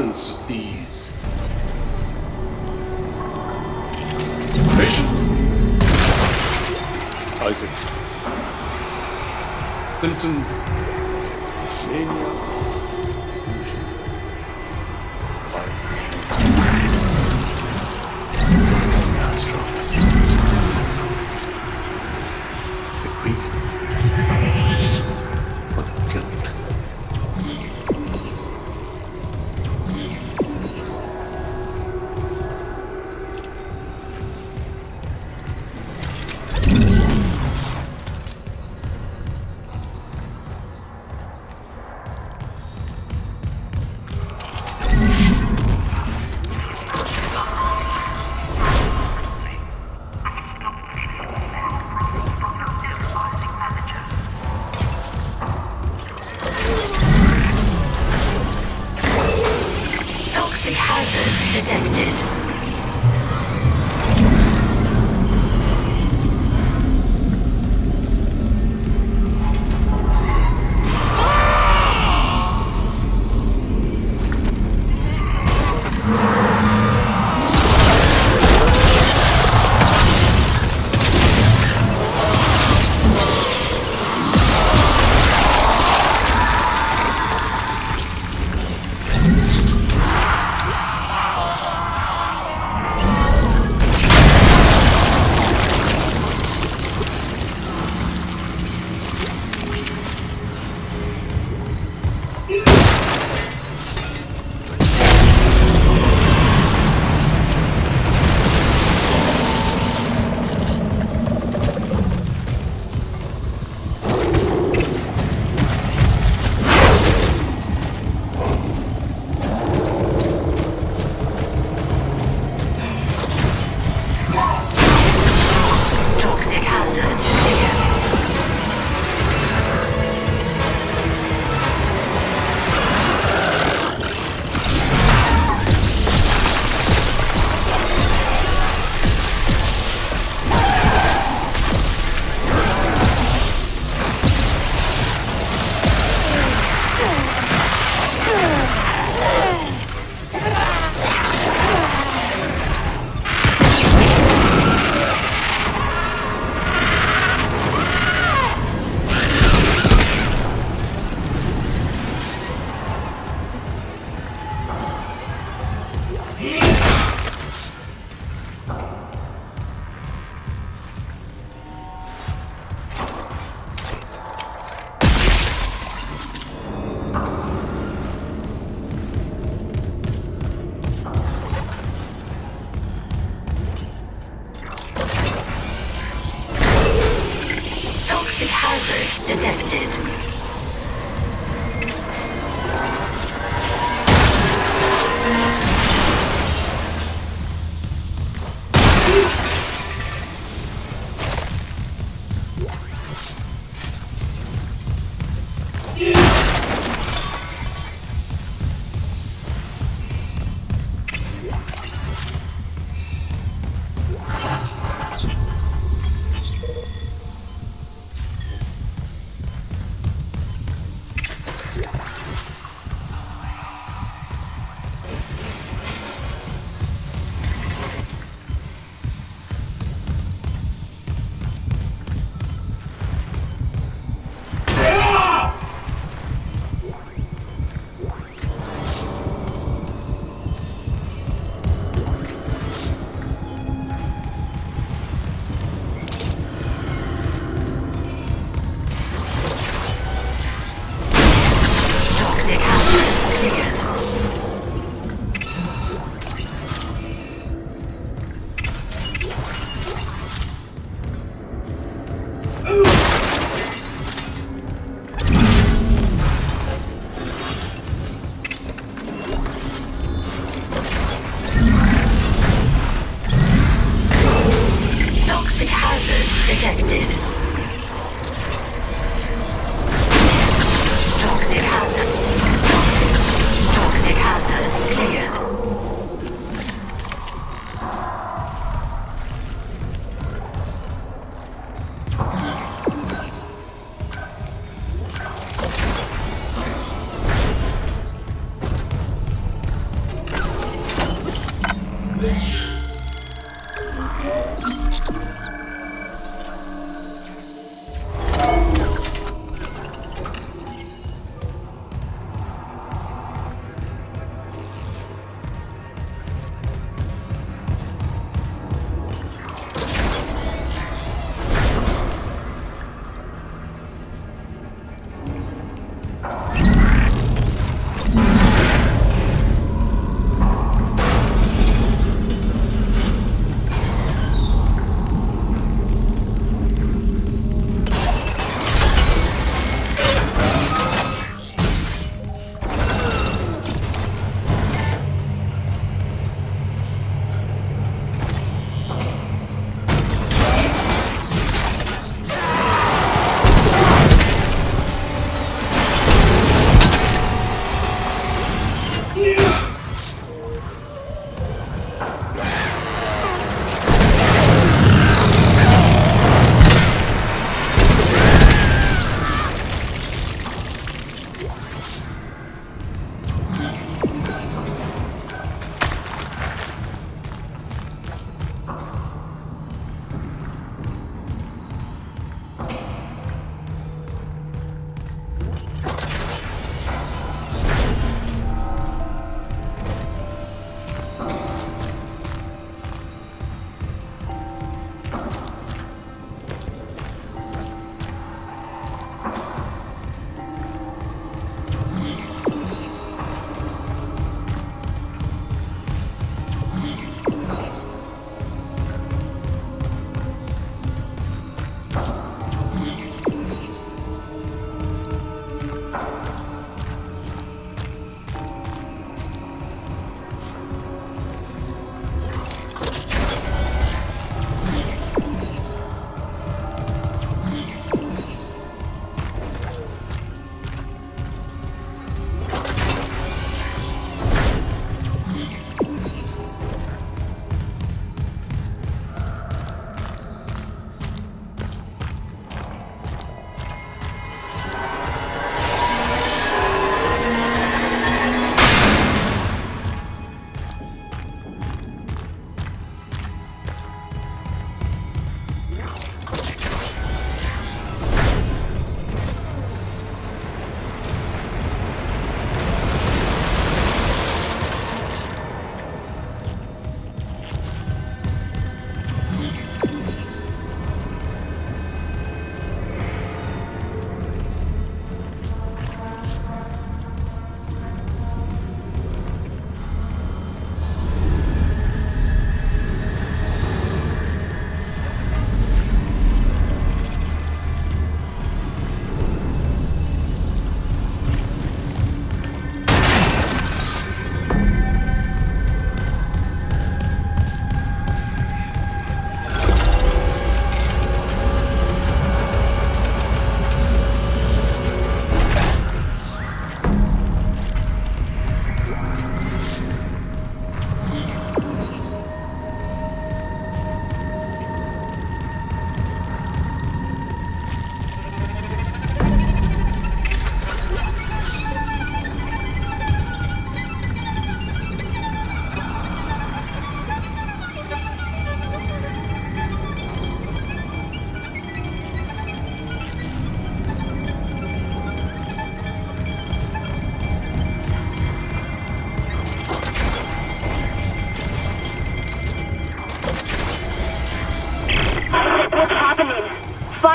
elements of these. Patient. Isaac. Symptoms. Mania. Illusion. There's the Astros. The grief. For the guilt.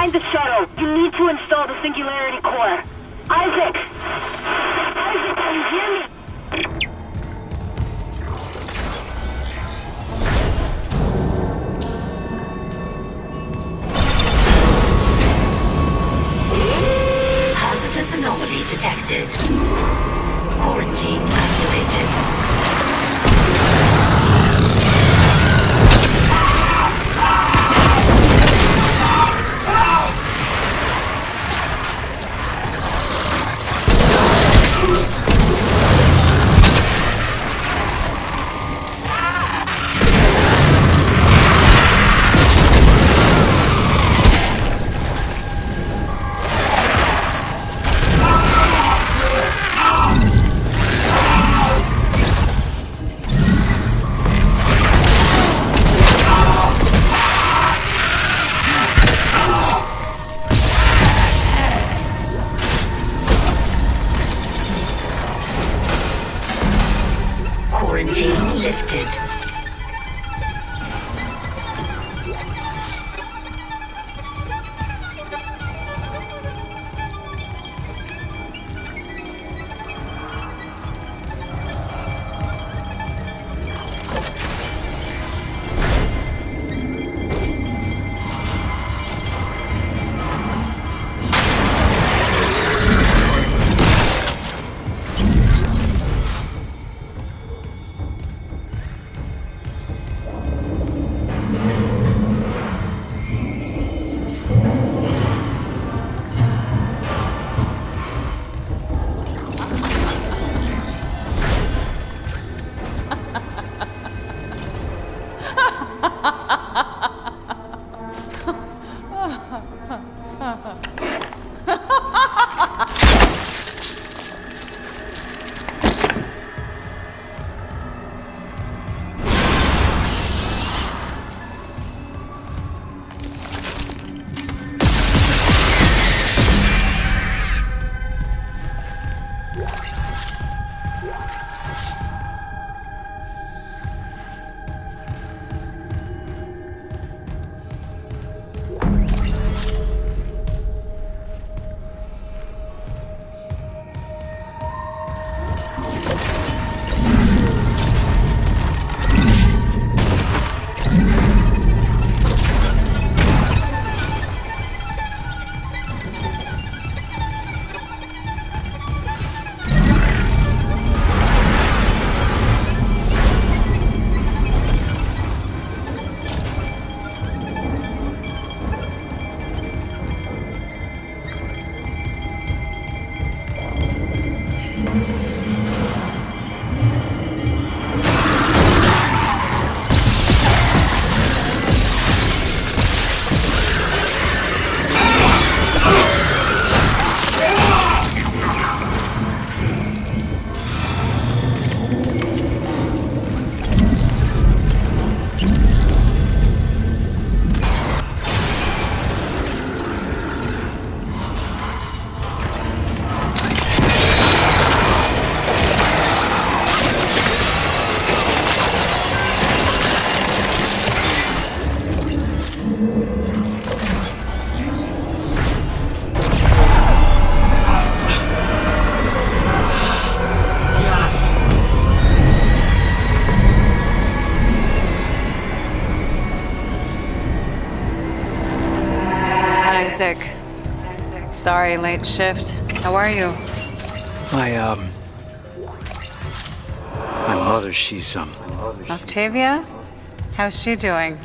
Find the shuttle. You need to install the singularity core. Isaac! Isaac, can you hear me? Hazardous anomaly detected. Quarantine activated. Quarantine lifted. Isaac. Sorry, late shift. How are you? My mother, she's, Octavia? How's she doing?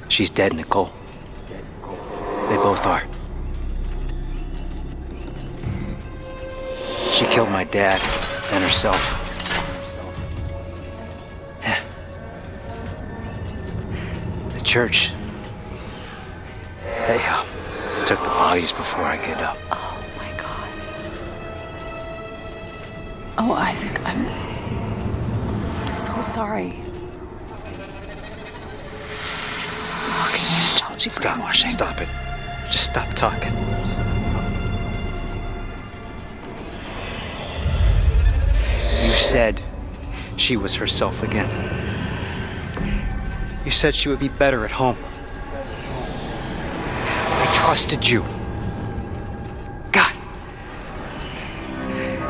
she's dead, Nicole. They both are. She killed my dad and herself. The church. They, took the bodies before I could, Oh my God. Oh, Isaac, I'm so sorry. Fucking Unitology brainwashing. Stop it. Just stop talking. You said she was herself again. You said she would be better at home. trusted you. God.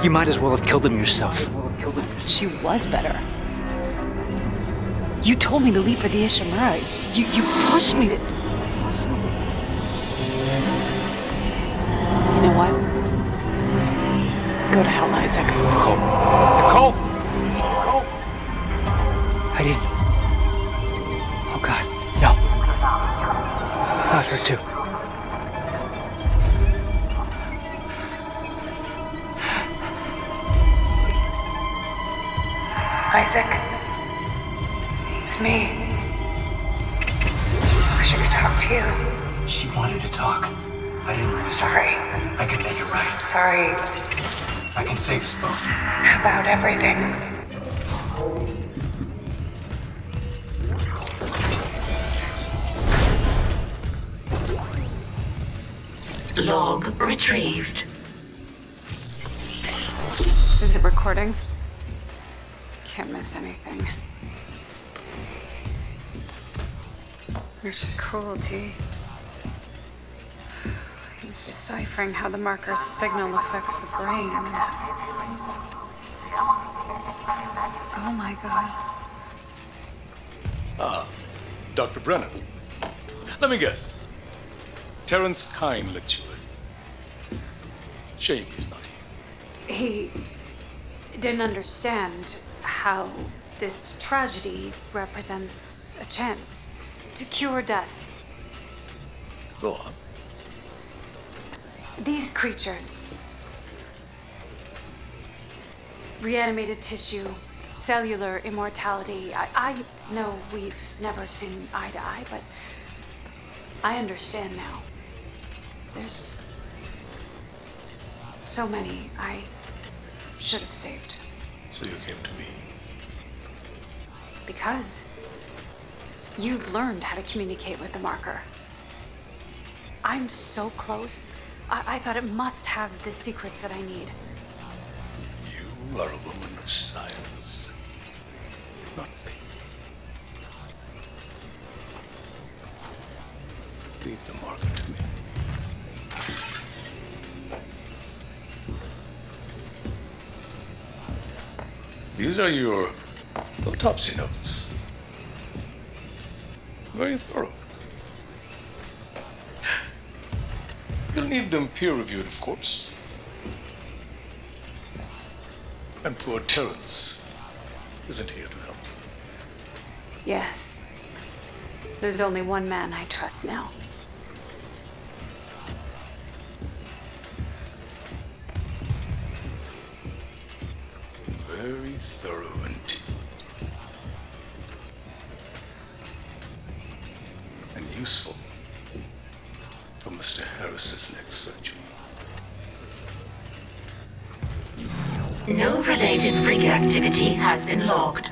You might as well have killed him yourself. She was better. You told me to leave for the Ishimura. You pushed me to... You know what? Go to hell, Isaac. Nicole. Nicole! I didn't... Oh, God. No. Not her, too. Isaac. It's me. Wish I could talk to you. She wanted to talk. I didn't. Sorry. I can make it right. I'm sorry I can save us both. about everything. Log retrieved. Is it recording? Can't miss anything. There's just cruelty. He was deciphering how the marker's signal affects the brain. Oh my God. Ah, Dr. Brennan. Let me guess. Terrence Kyne let you in. Shame he's not here. He didn't understand how this tragedy represents a chance to cure death. Go on. These creatures, reanimated tissue, cellular immortality. I know we've never seen eye to eye, but I understand now. There's so many I should have saved. So you came to me. Because you've learned how to communicate with the marker. I'm so close. I thought it must have the secrets that I need. You are a woman of science, not faith. Leave the marker to me. These are your autopsy notes. Very thorough. You'll need them peer-reviewed, of course. And poor Terrence isn't here to help. Yes. There's only one man I trust now. Very thorough indeed. And useful for Mr. Harris's next surgery. No related rig activity has been logged.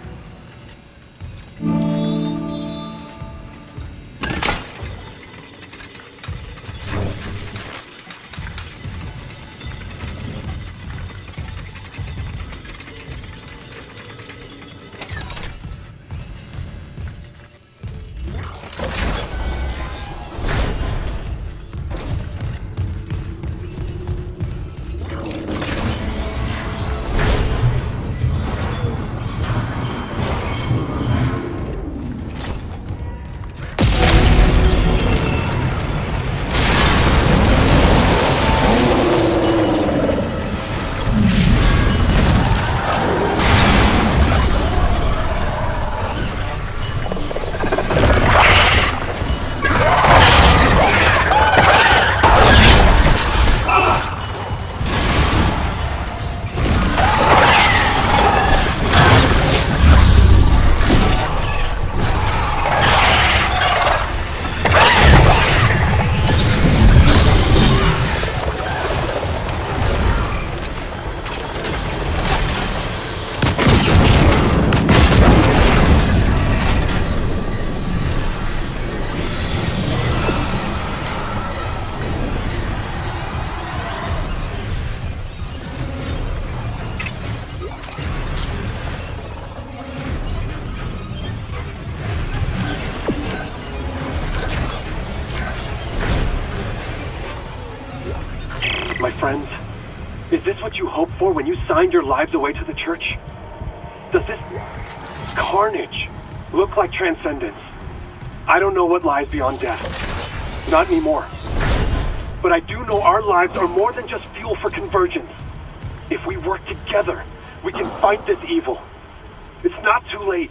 friends? Is this what you hoped for when you signed your lives away to the church? Does this carnage look like transcendence? I don't know what lies beyond death. Not anymore. But I do know our lives are more than just fuel for convergence. If we work together, we can fight this evil. It's not too late.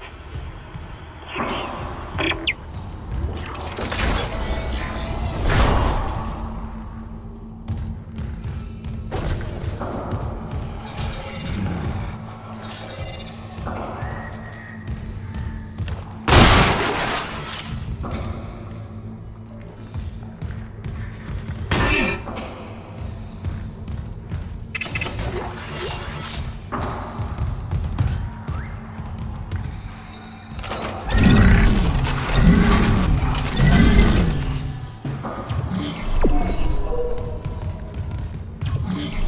Please.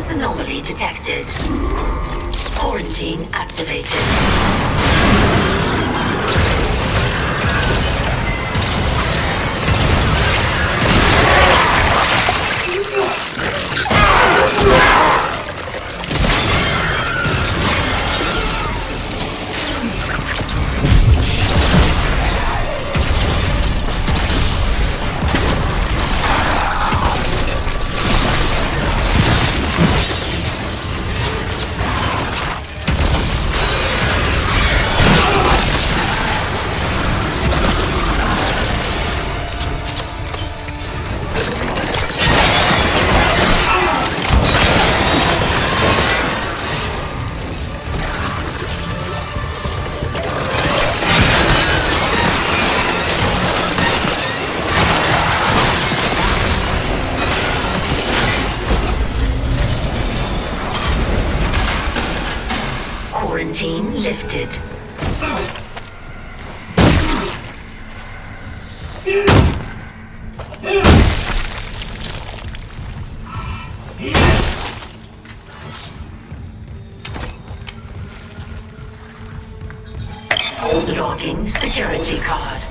Anomaly detected. Quarantine activated. lifted. Logging security card.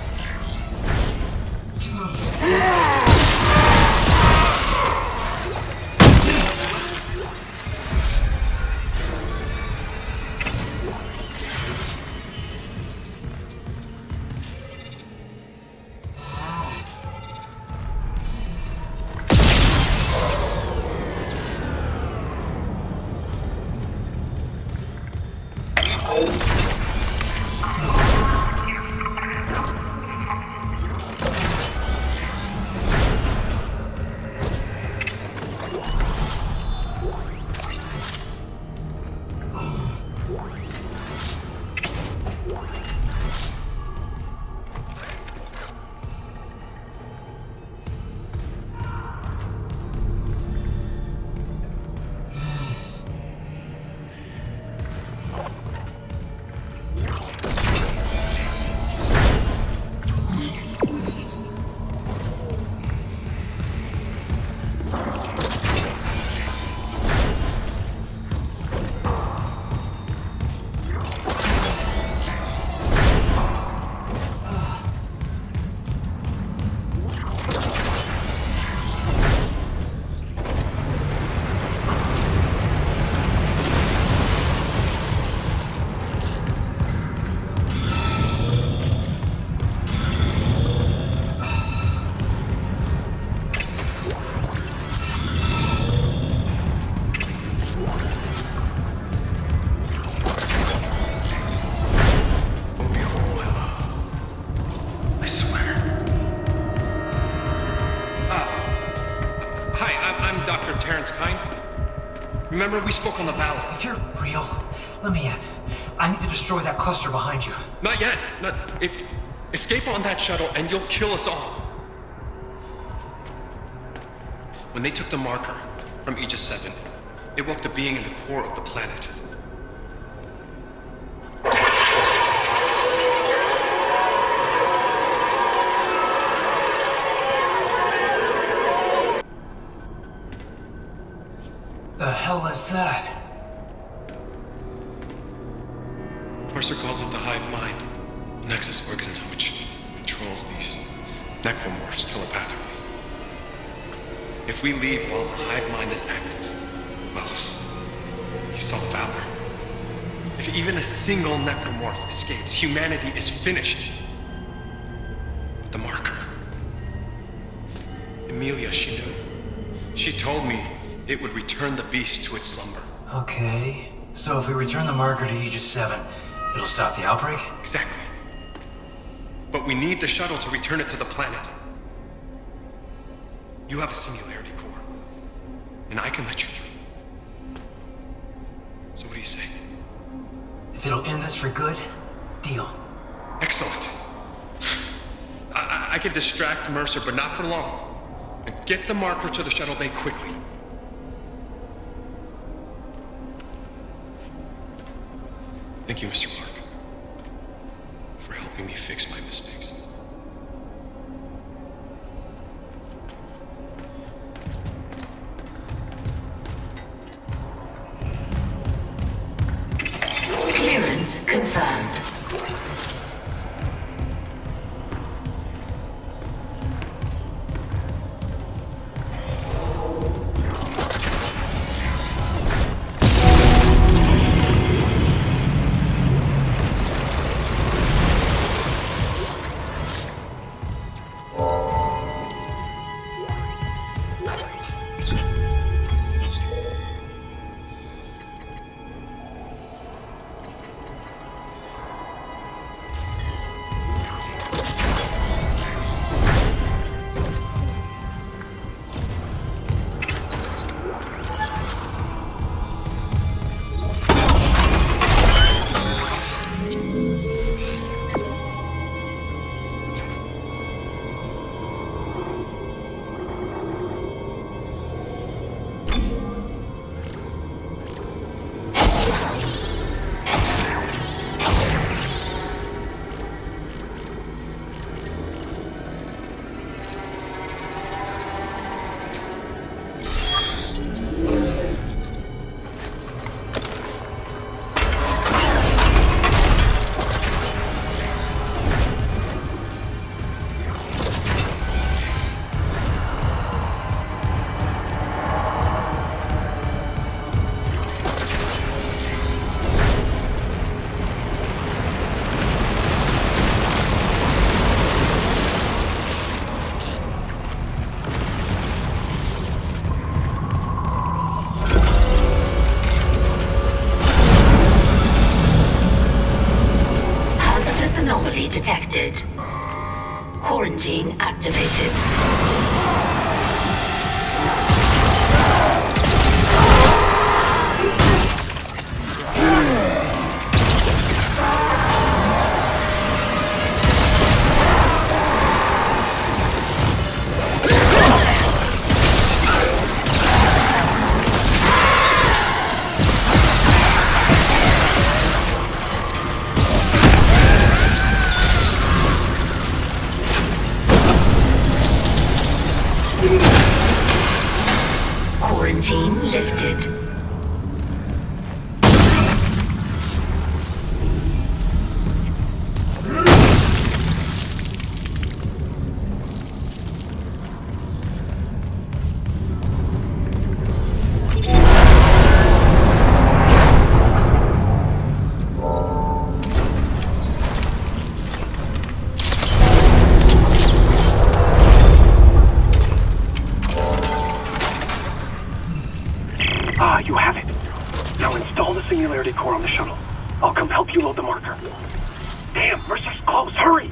Remember, we spoke on the Valor. If you're real, let me in. I need to destroy that cluster behind you. Not yet. Escape on that shuttle and you'll kill us all. When they took the marker from Aegis 7, it woke the being in the core of the planet. The hell is that? Mercer calls it the hive mind, a nexus organism which controls these necromorphs telepathically. If we leave while the hive mind is active, well, you saw Valor. If even a single necromorph escapes, humanity is finished. But the marker. Emilia, she knew. She told me it would return the beast to its slumber. Okay, so if we return the marker to Aegis 7, it'll stop the outbreak? Exactly. But we need the shuttle to return it to the planet. You have a singularity core, and I can let you through. So what do you say? If it'll end this for good, deal. Excellent. I can distract Mercer, but not for long. And get the marker to the shuttle bay quickly. Thank you, Mr. Clarke, for helping me fix my mistakes. Clearance confirmed. detected. Quarantine activated. Quarantine lifted. Ah, you have it. Now install the singularity core on the shuttle. I'll come help you load the marker. Damn, Mercer's close. Hurry!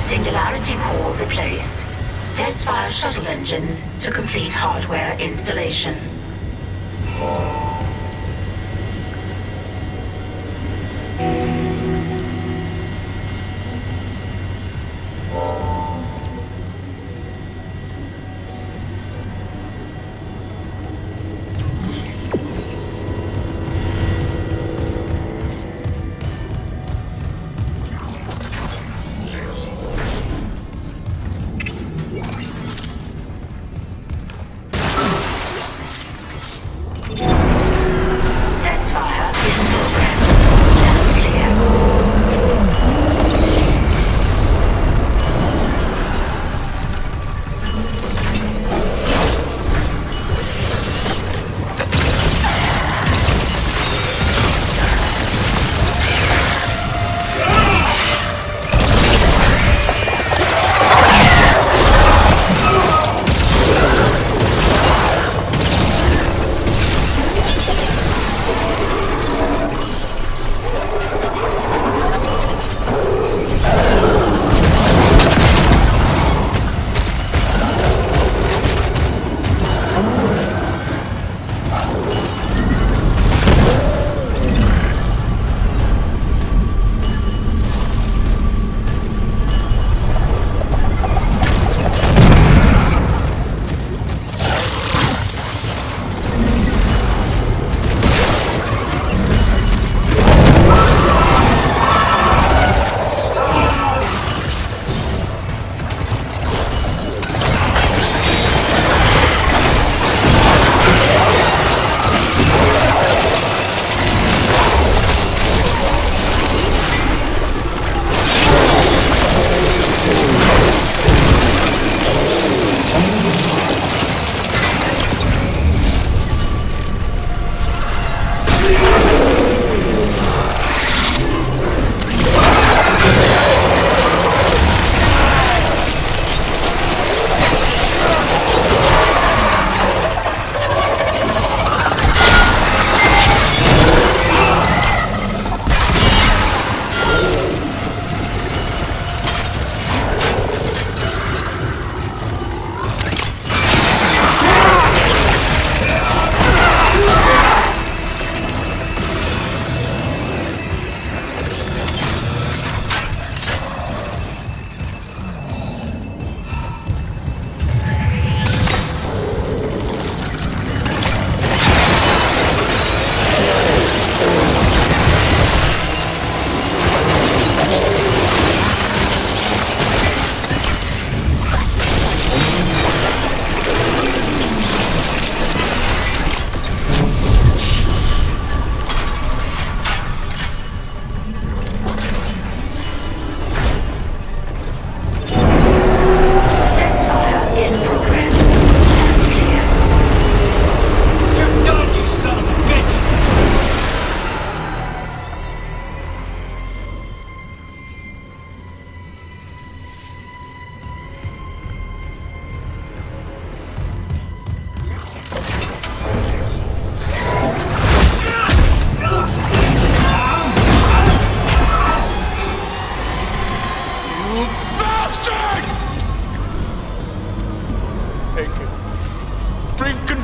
Singularity core replaced. Test fire shuttle engines to complete hardware installation.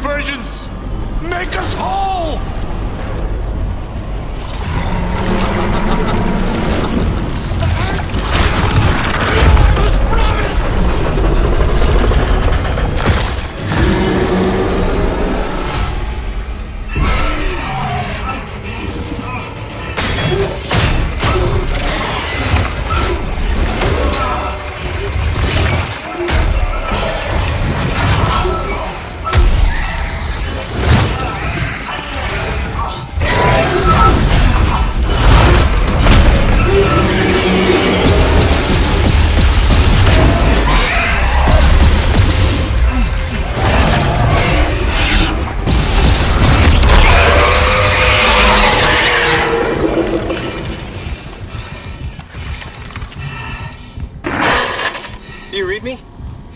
versions! Make us whole!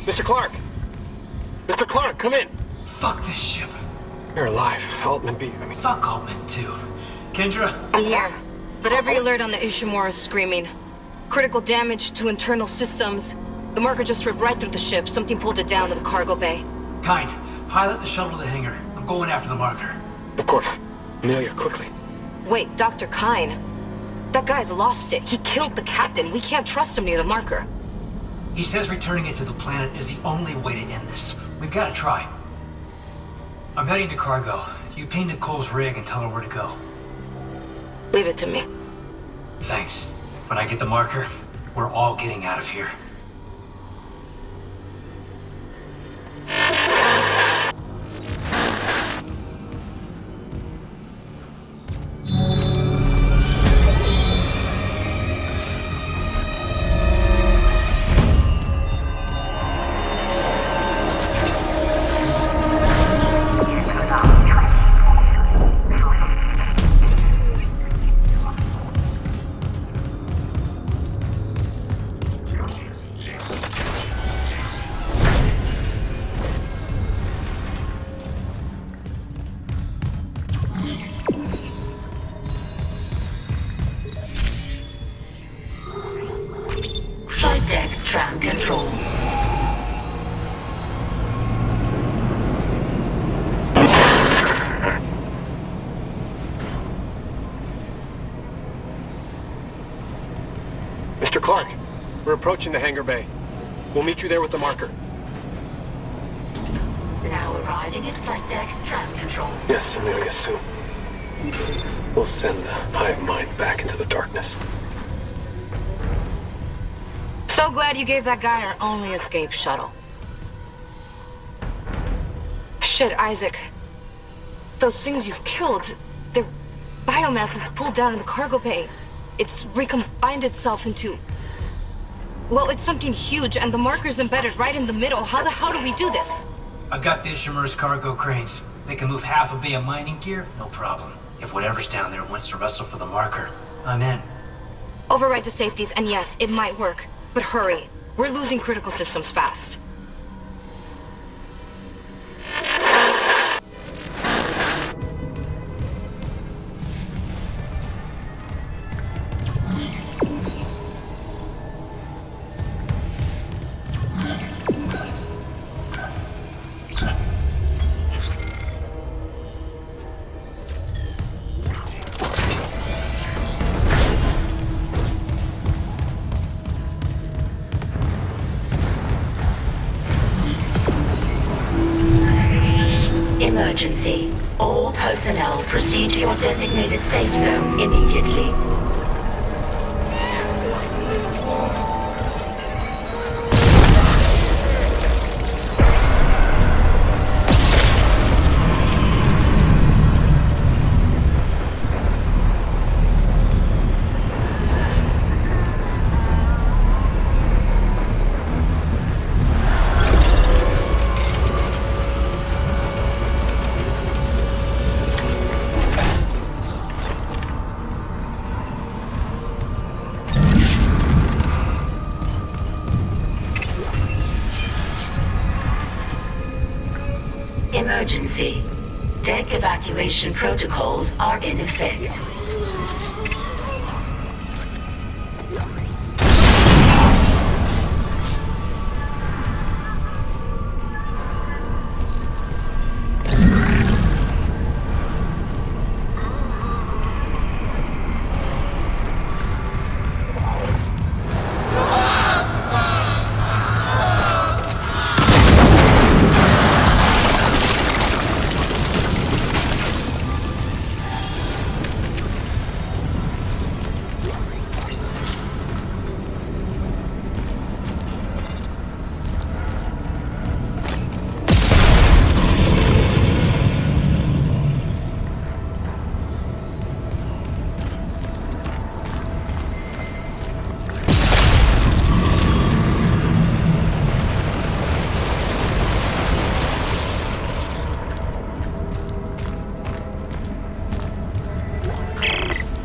Mr. Clarke! Mr. Clarke, come in! Fuck this ship. You're alive. Altman beat me. Fuck Altman, too. Kendra? I'm here. But every alert on the Ishimura is screaming. Critical damage to internal systems. The marker just ripped right through the ship. Something pulled it down to the cargo bay. Kind, pilot the shuttle to the hangar. I'm going after the marker. Of course. Amelia, quickly. Wait, Dr. Kine. That guy's lost it. He killed the captain. We can't trust him near the marker. He says returning it to the planet is the only way to end this. We've got to try. I'm heading to cargo. You ping Nicole's rig and tell her where to go. Leave it to me. Thanks. When I get the marker, we're all getting out of here. Mr. Clarke, we're approaching the hangar bay. We'll meet you there with the marker. Now arriving at flight deck tram control. Yes, Amelia, soon. We'll send the hive mind back into the darkness. So glad you gave that guy our only escape shuttle. Shit, Isaac. Those things you've killed, their biomass is pulled down in the cargo bay. It's recombined itself into... Well, it's something huge, and the marker's embedded right in the middle. How the hell do we do this? I've got the Ishimura's cargo cranes. They can move half a bay of mining gear, no problem. If whatever's down there wants to wrestle for the marker, I'm in. Override the safeties, and yes, it might work. But hurry. We're losing critical systems fast. Emergency. All personnel proceed to your designated safe zone immediately. Emergency. Deck evacuation protocols are in effect.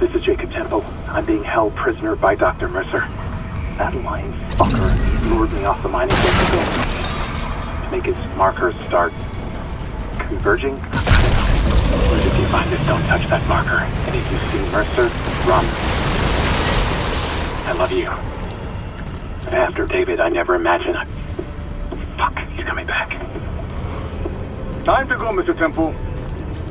This is Jacob Temple. I'm being held prisoner by Dr. Mercer. That lying fucker lured me off the mining vehicle to make his markers start converging. If you find this, don't touch that marker. And if you see Mercer, run. I love you. But after David, I never imagined. Fuck, he's coming back. Time to go, Mr. Temple.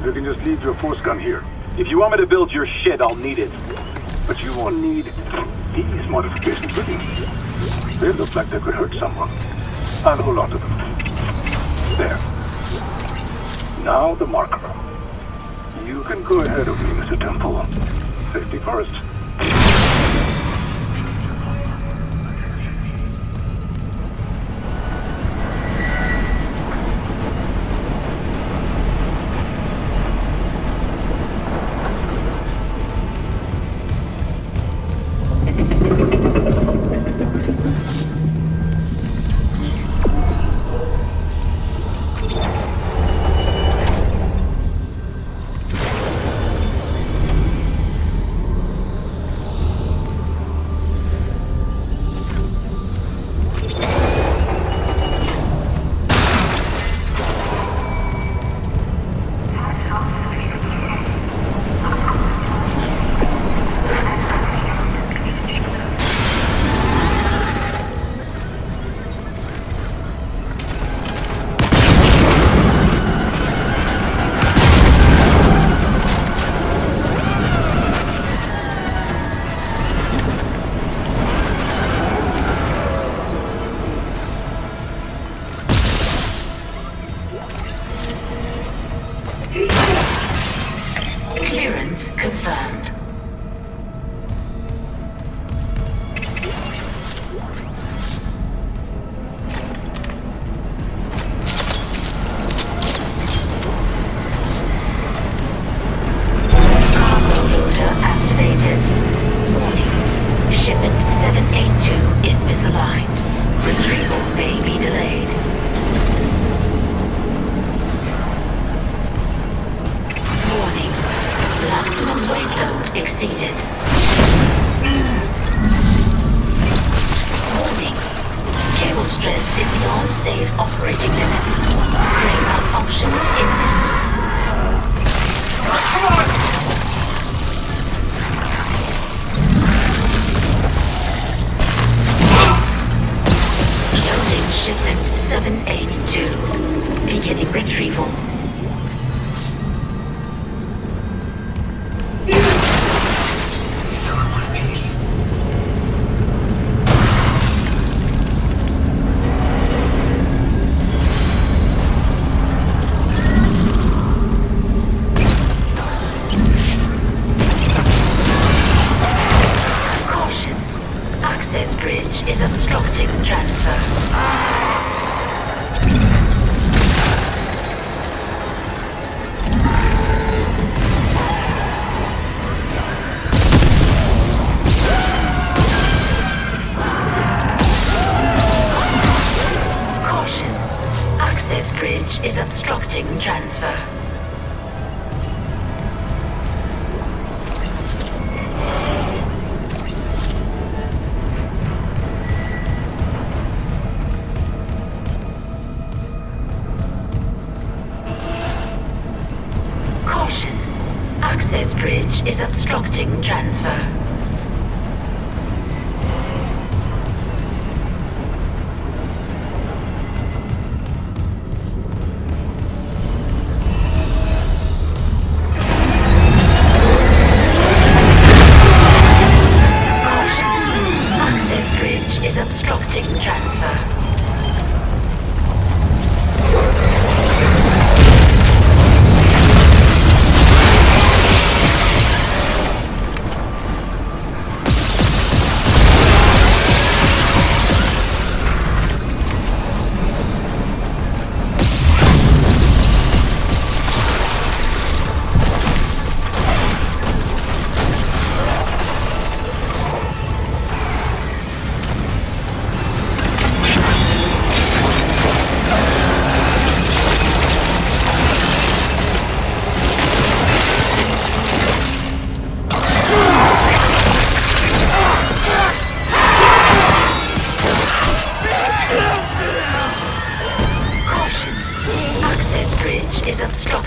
You can just leave your force gun here. If you want me to build your shit, I'll need it. But you won't need these modifications with you. They look like they could hurt someone. I'll hold on to them. There. Now the marker. You can go ahead of me, Mr. Temple. Safety first.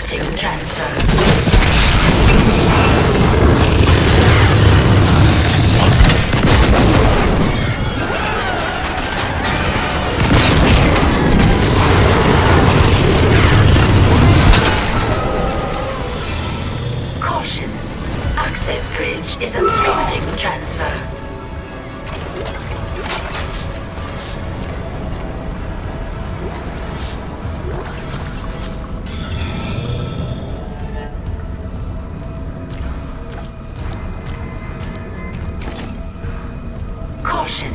obstructing transfer. Caution. Access bridge is obstructing transfer. Caution.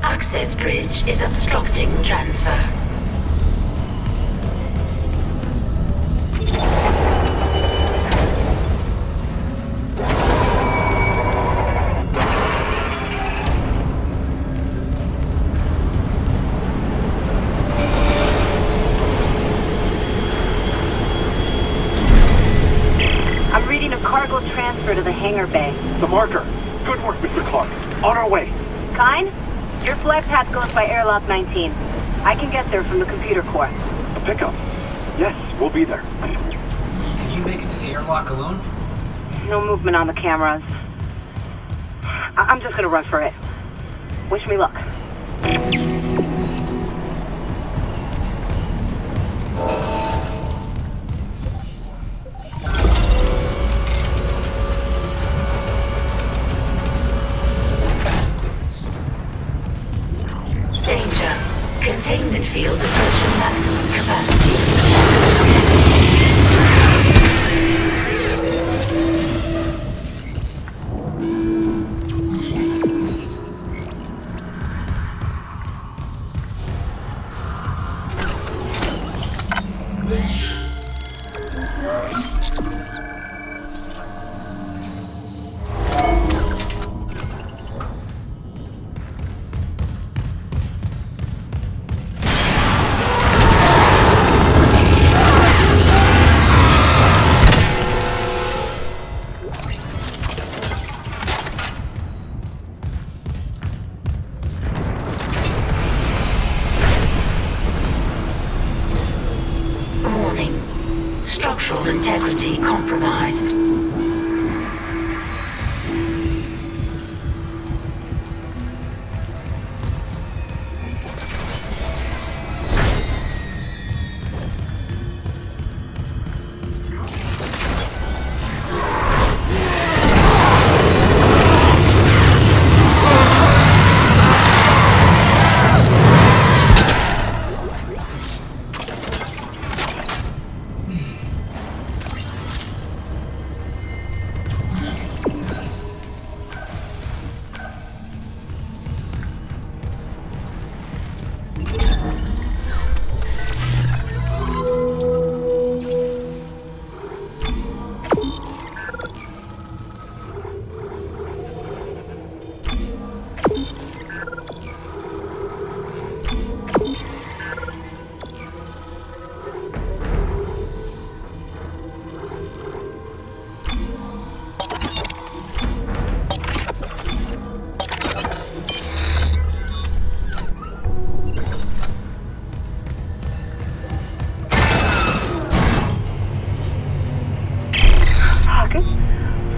Access bridge is obstructing transfer. I'm reading a cargo transfer to the hangar bay. The marker. Good work, Mr. Clarke. On our way. Kine? Your flight path goes by airlock 19. I can get there from the computer core. A pickup. Yes, we'll be there. Can you make it to the airlock alone? No movement on the cameras. I'm just gonna run for it. Wish me luck. Danger. Containment field approaching maximum capacity. Warning. Structural integrity compromised.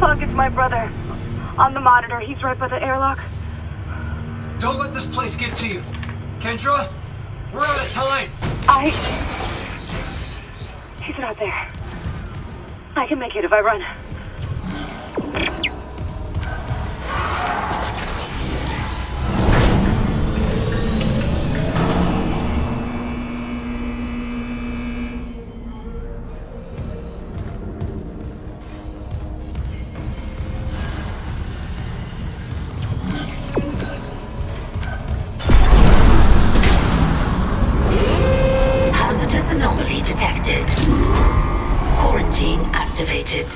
Fog, it's my brother. On the monitor, he's right by the airlock. Don't let this place get to you. Kendra, we're out of time. He's not there. I can make it if I run. Hazardous anomaly detected. Quarantine activated.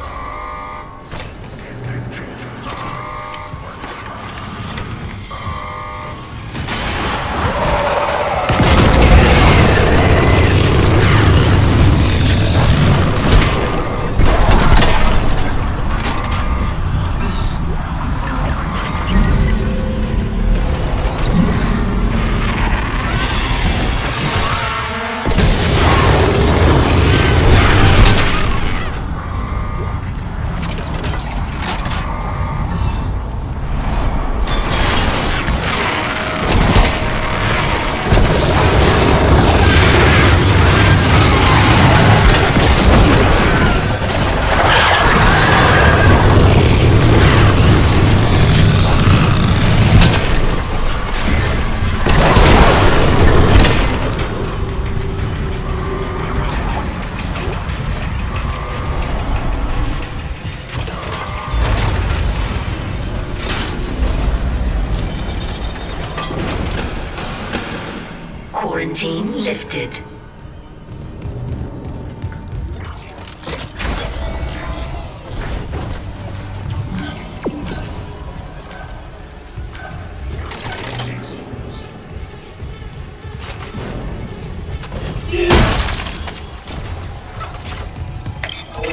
Quarantine lifted.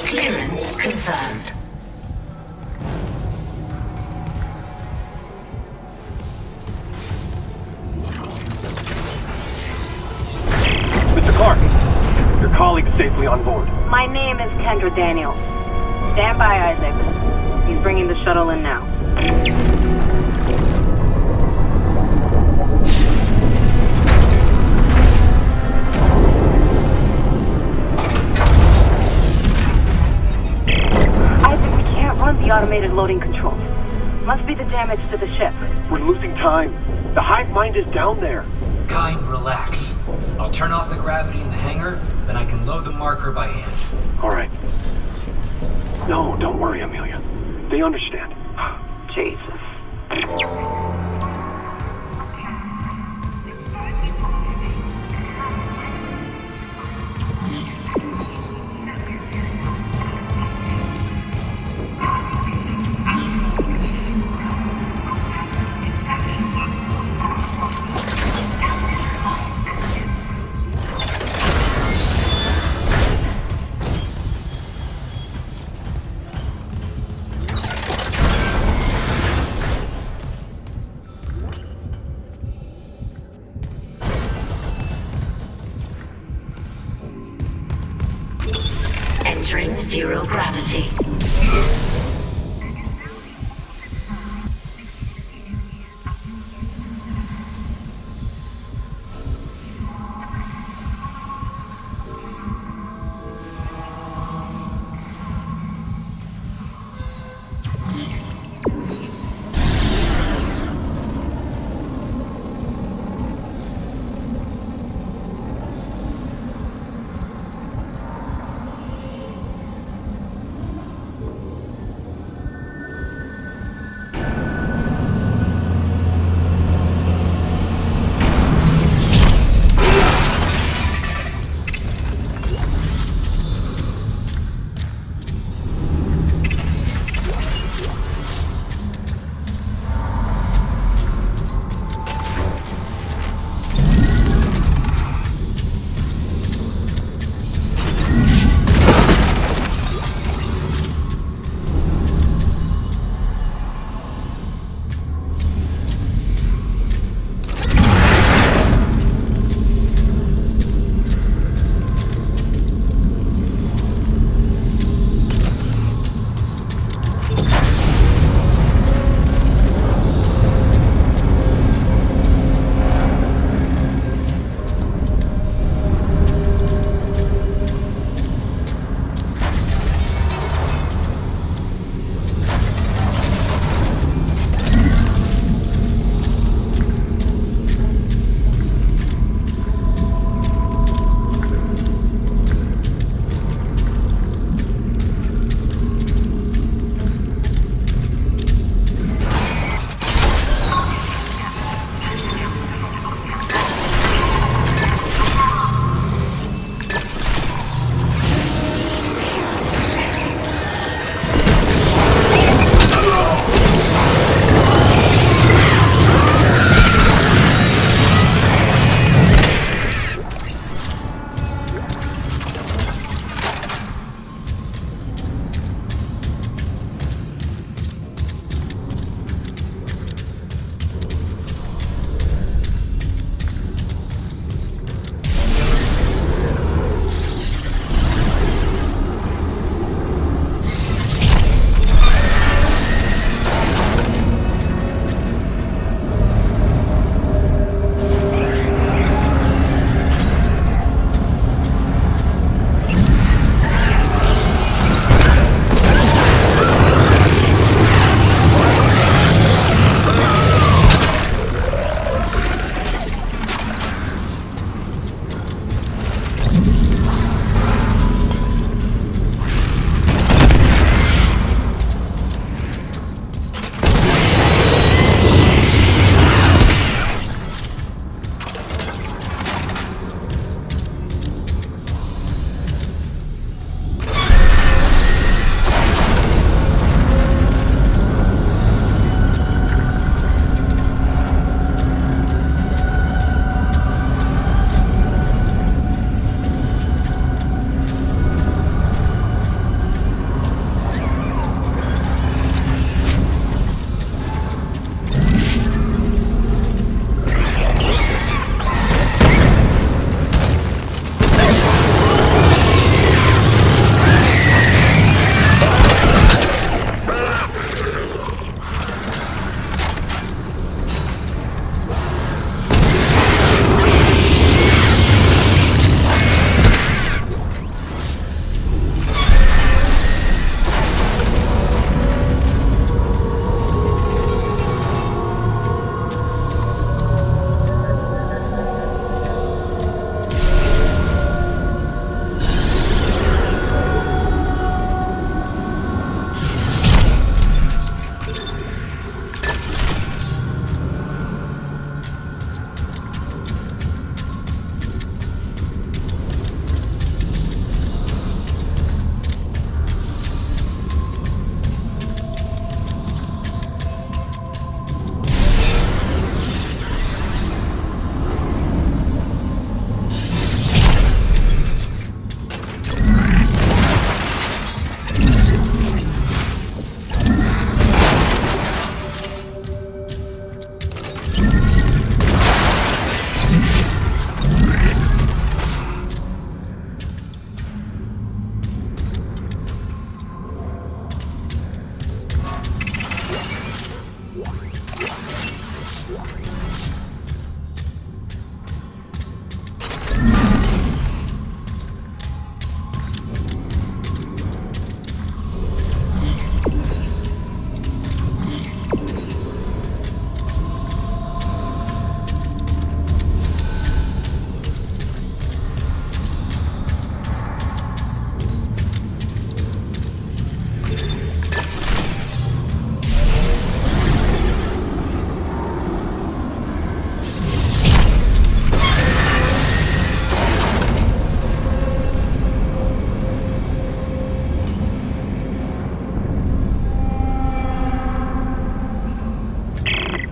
Clearance confirmed. Mr. Clarke, your colleague's safely on board. My name is Kendra Daniels. Stand by, Isaac. He's bringing the shuttle in now. Isaac, we can't run the automated loading controls. Must be the damage to the ship. We're losing time. The hive mind is down there. Kind, relax. I'll turn off the gravity in the hangar, then I can load the marker by hand. All right. No, don't worry, Amelia. They understand. Jesus. Entering zero gravity.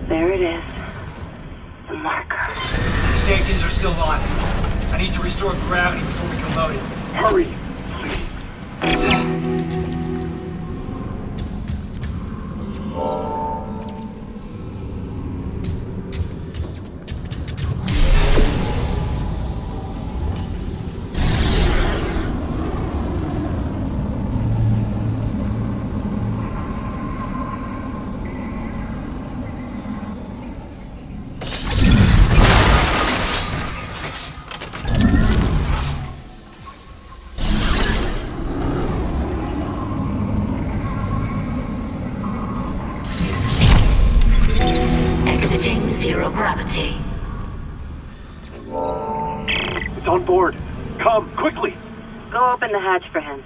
There it is. The marker. Safeties are still on. I need to restore gravity before we can load it. Hurry! Exiting zero gravity. It's on board. Come, quickly! Go open the hatch for him.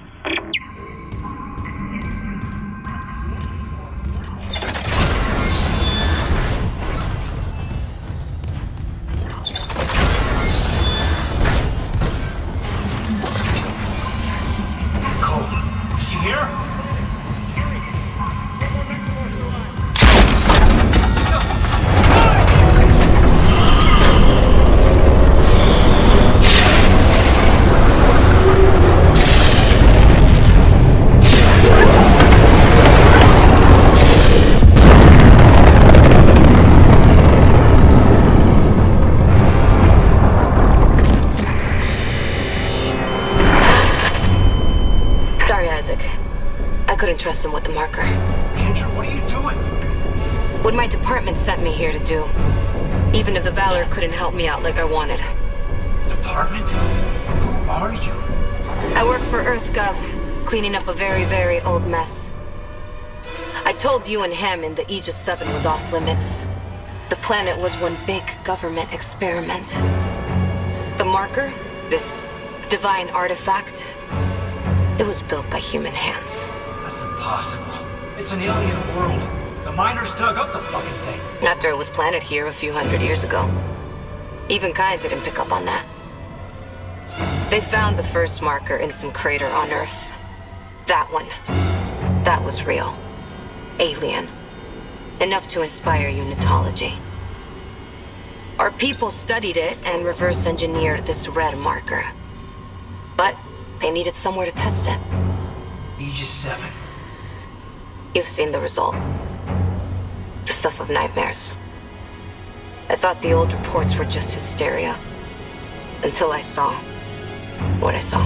Nicole, is she here? I couldn't trust him with the marker. Kendra, what are you doing? What my department sent me here to do. Even if the Valor couldn't help me out like I wanted. Department? Who are you? I work for EarthGov, cleaning up a very, very old mess. I told you and Hammond that Aegis 7 was off limits. The planet was one big government experiment. The marker, this divine artifact, it was built by human hands. That's impossible. It's an alien world. The miners dug up the fucking thing. After it was planted here a few hundred years ago. Even Kai didn't pick up on that. They found the first marker in some crater on Earth. That one. That was real. Alien. Enough to inspire unitology. Our people studied it and reverse engineered this red marker. But they needed somewhere to test it. Aegis 7. You've seen the result. The stuff of nightmares. I thought the old reports were just hysteria. Until I saw what I saw.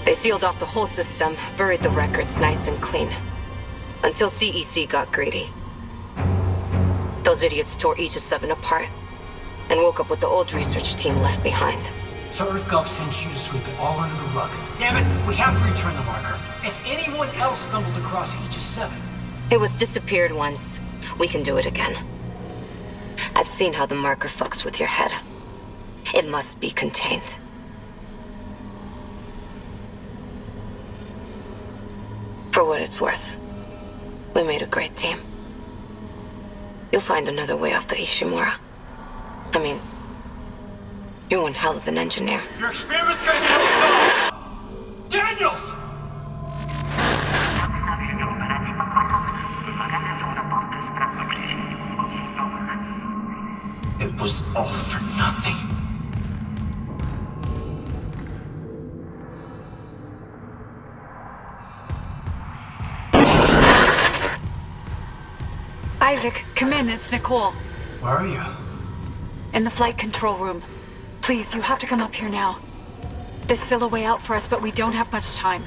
They sealed off the whole system, buried the records nice and clean. Until CEC got greedy. Those idiots tore Aegis 7 apart and woke up with the old research team left behind. So EarthGov sent you to sweep it all under the rug. Damn it, we have to return the marker. If anyone else stumbles across Aegis 7... It was disappeared once. We can do it again. I've seen how the marker fucks with your head. It must be contained. For what it's worth, we made a great team. You'll find another way off the Ishimura. I mean, you're one hell of an engineer. Your experiment's gonna kill us all! Daniels! It was all for nothing. Isaac, come in, it's Nicole. Where are you? In the flight control room. Please, you have to come up here now. There's still a way out for us, but we don't have much time.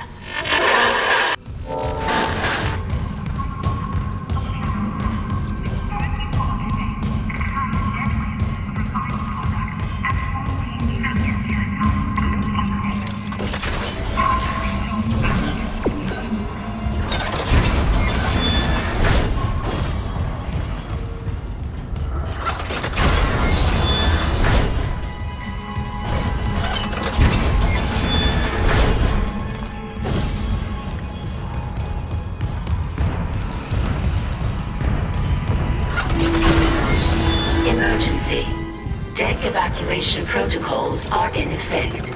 evacuation protocols are in effect.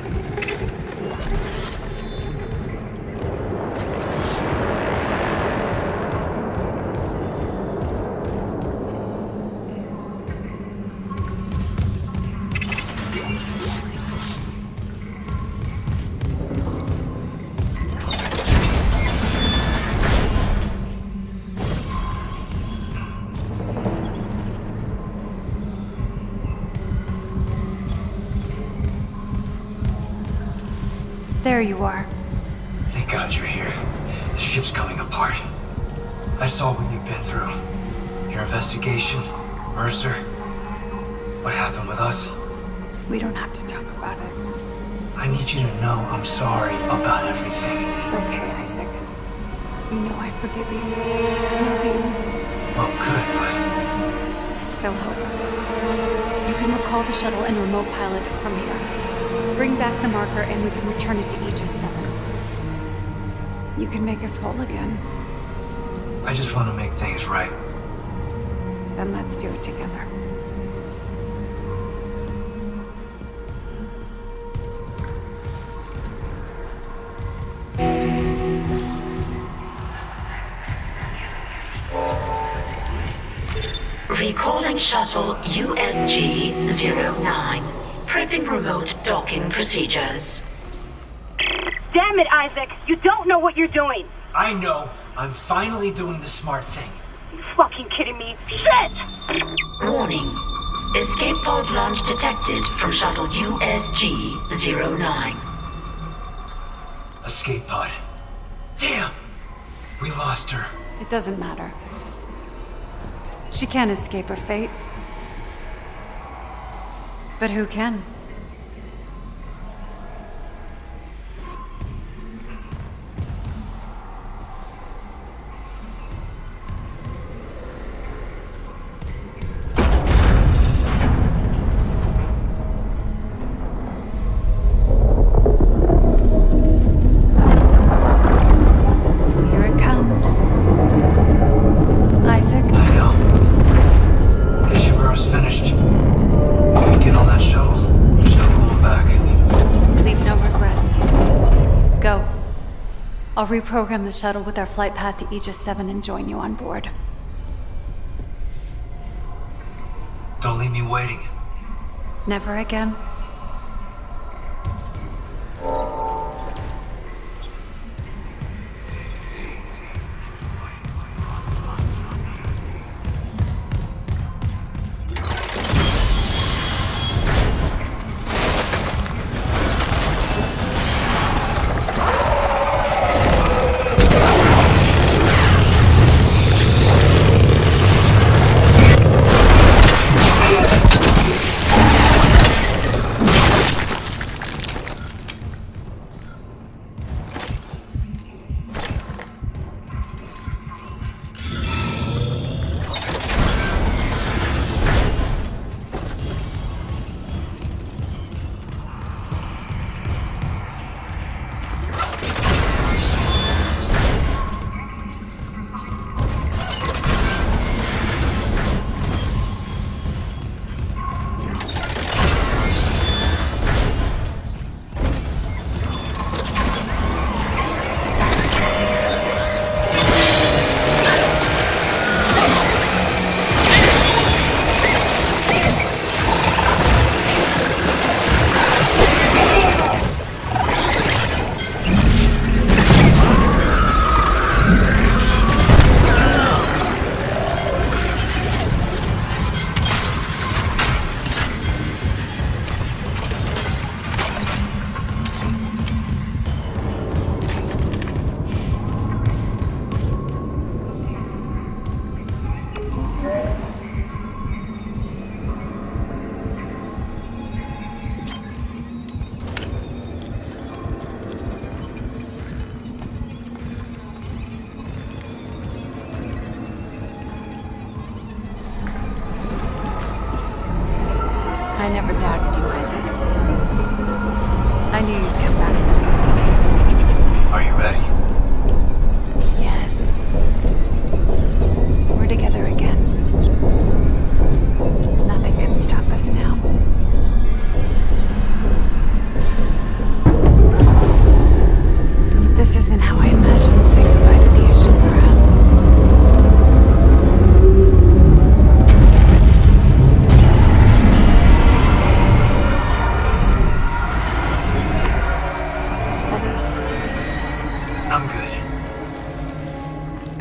There you are. Thank God you're here. The ship's coming apart. I saw what you've been through. Your investigation, Mercer. What happened with us? We don't have to talk about it. I need you to know I'm sorry about everything. It's okay, Isaac. You know I forgive you. I love you. Well, good, but... I still hope. You can recall the shuttle and remote pilot it from here. Bring back the marker and we can return it to Aegis 7. You can make us whole again. I just want to make things right. Then let's do it together. Recalling shuttle USG 09. Prepping remote docking procedures. Damn it, Isaac! You don't know what you're doing! I know. I'm finally doing the smart thing. You fucking kidding me? Shit! Warning. Escape pod launch detected from shuttle USG 09. Escape pod. Damn! We lost her. It doesn't matter. She can't escape her fate. But who can? Here it comes. Isaac? I know. Ishimura's finished. If we get on that shuttle, there's no going back. Leave no regrets. Go. I'll reprogram the shuttle with our flight path to Aegis 7 and join you on board. Don't leave me waiting. Never again.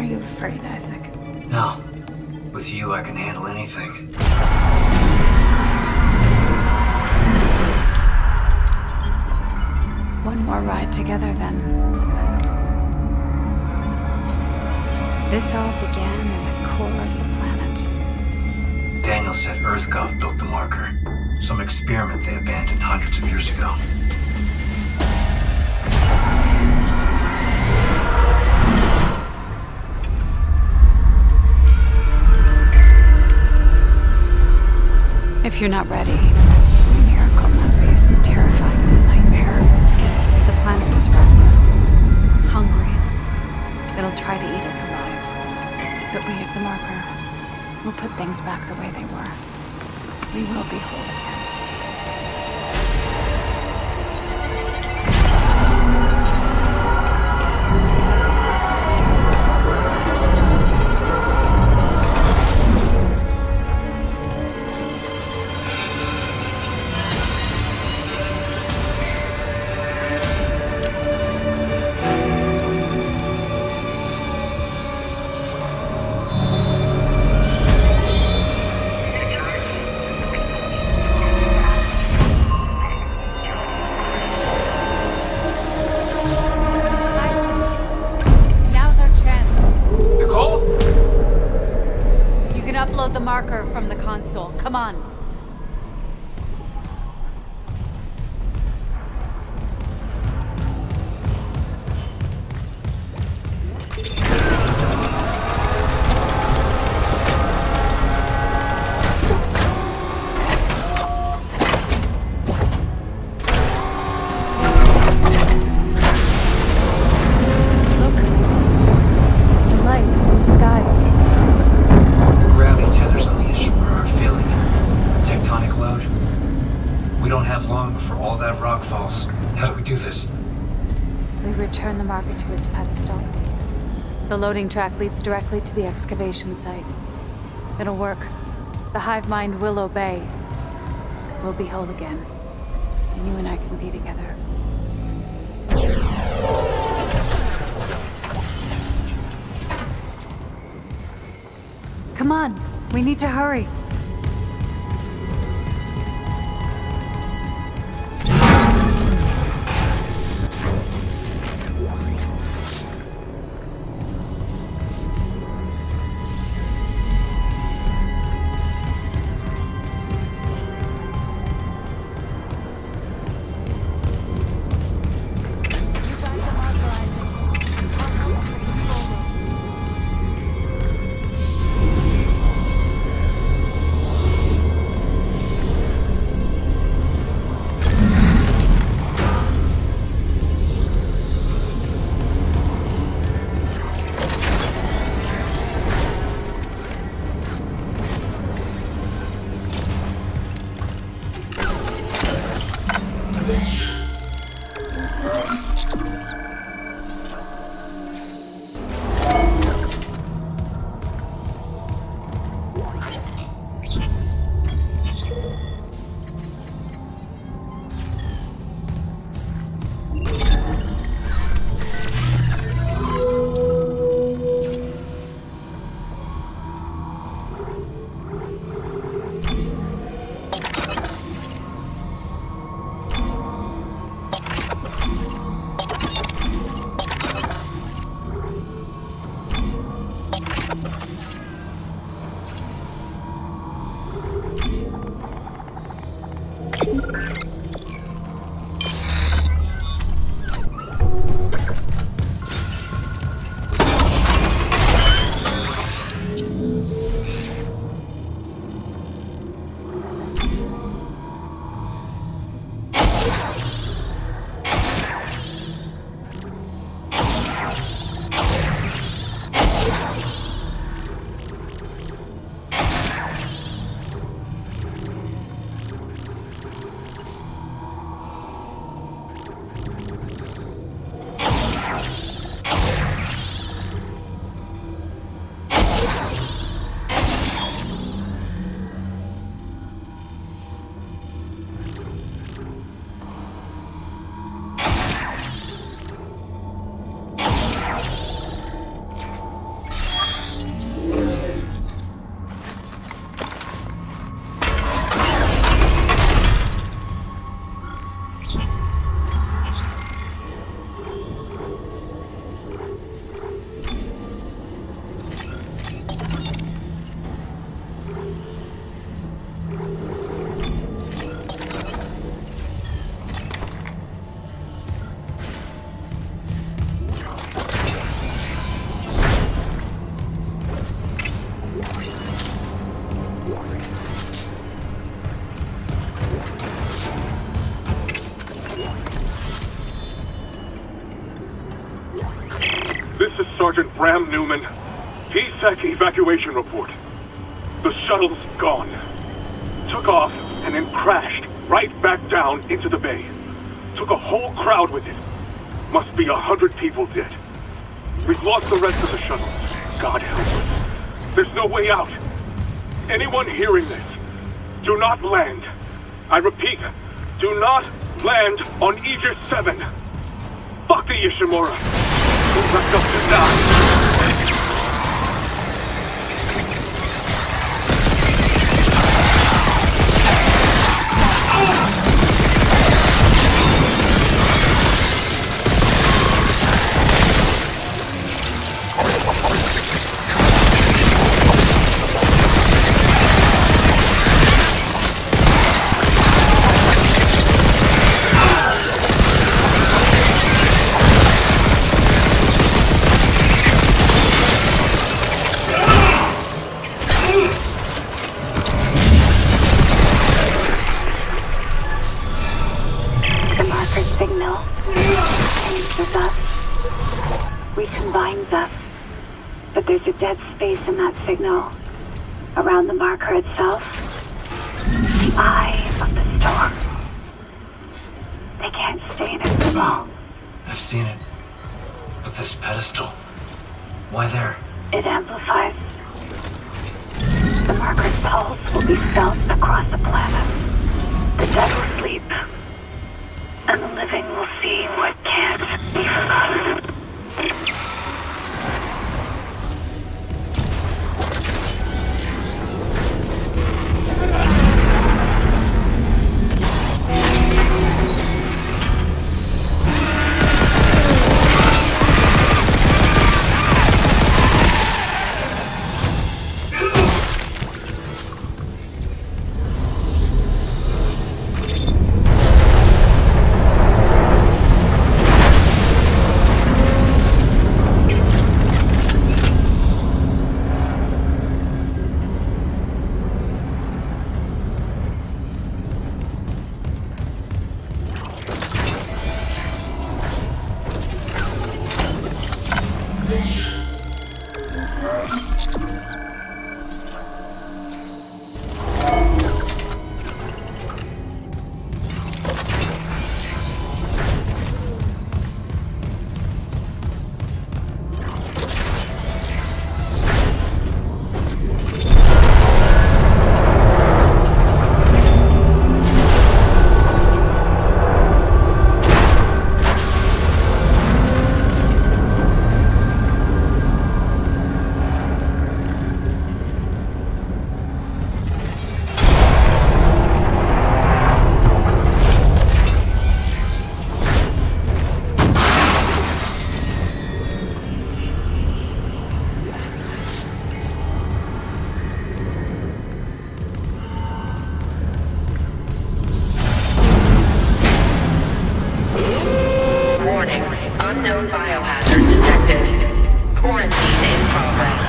you afraid, Isaac? No. With you, I can handle anything. One more ride together, then. This all began in the core of the planet. Daniel said EarthGov built the marker. Some experiment they abandoned hundreds of years ago. If you're not ready, the miracle must be as terrifying as a nightmare. The planet is restless, hungry. It'll try to eat us alive. But we have the marker. We'll put things back the way they were. We will be whole again. The marker from the console. Come on. Return the marker to its pedestal. The loading track leads directly to the excavation site. It'll work. The hive mind will obey. We'll be whole again. And you and I can be together. Come on, we need to hurry. This is Sergeant Bram Newman. ISAAC evacuation report. The shuttle's gone. Took off and then crashed right back down into the bay. Took a whole crowd with it. Must be 100 people dead. We've lost the rest of the shuttle. God help us. There's no way out. Anyone hearing this, do not land. I repeat, do not land on Aegis 7. Fuck the Ishimura. We've left us to die. There's a dead space in that signal. Around the marker itself. The eye of the storm. They can't stay in it for long. I've seen it. But this pedestal, why there? It amplifies. The marker's pulse will be felt across the planet. The dead will sleep. And the living will see what can't be forgotten. Unknown biohazard detected. Quarantine in progress.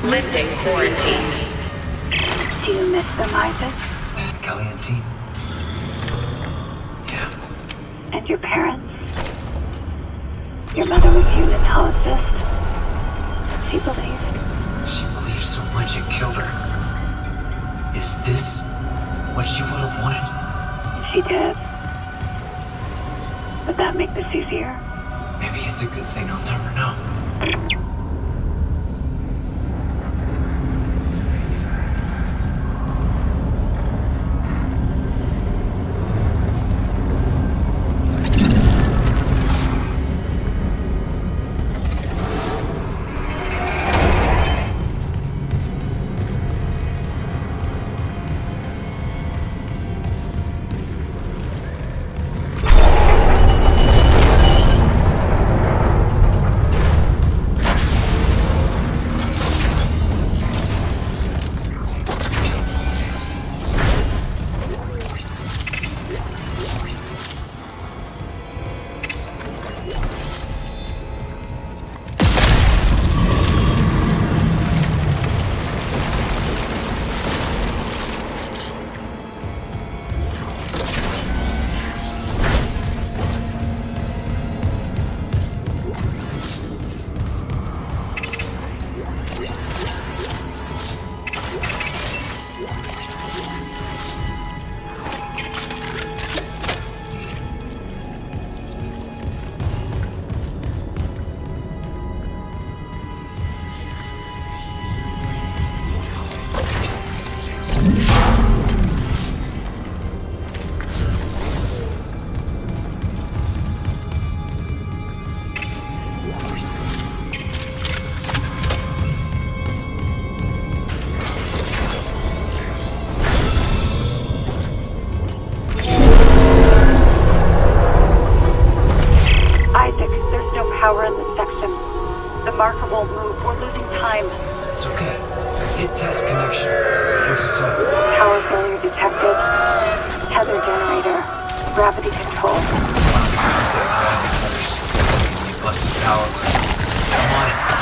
Lifting quarantine. Do you miss them, Isaac? Kelly and team. Yeah. And your parents? Your mother was unitologist. She believed. She believed so much it killed her. Is this what she would have wanted? She did. Would that make this easier? Maybe it's a good thing I'll never know. power in this section. The marker won't move. We're losing time. It's okay. Hit test connection. What's it say? Power failure detected. Tether generator. Gravity control. I said gravity first. You busted power. I'm on it.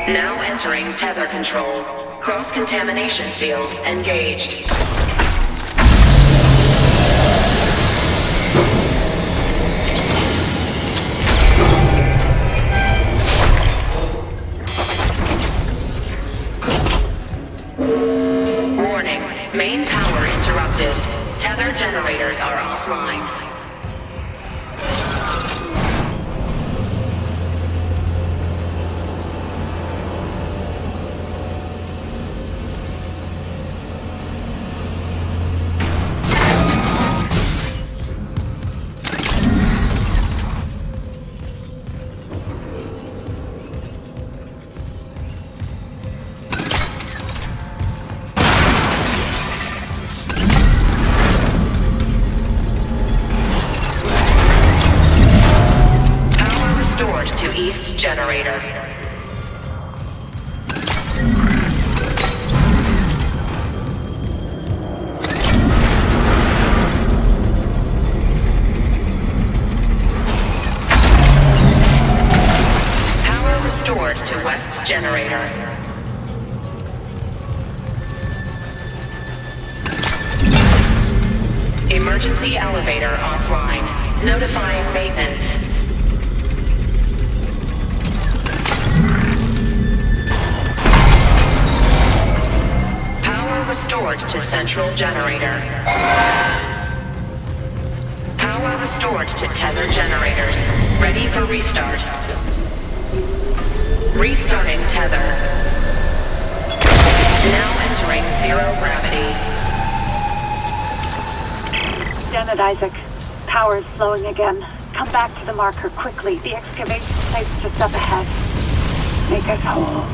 Now entering tether control. Cross-contamination field engaged. Warning, main power interrupted. Tether generators are offline. generator. Emergency elevator offline. Notifying maintenance. Power restored to central generator. Power restored to tether generators. Ready for restart. Restarting tether. Now entering zero gravity. Janet, Isaac. Power is slowing again. Come back to the marker quickly. The excavation site's just up ahead. Make us whole.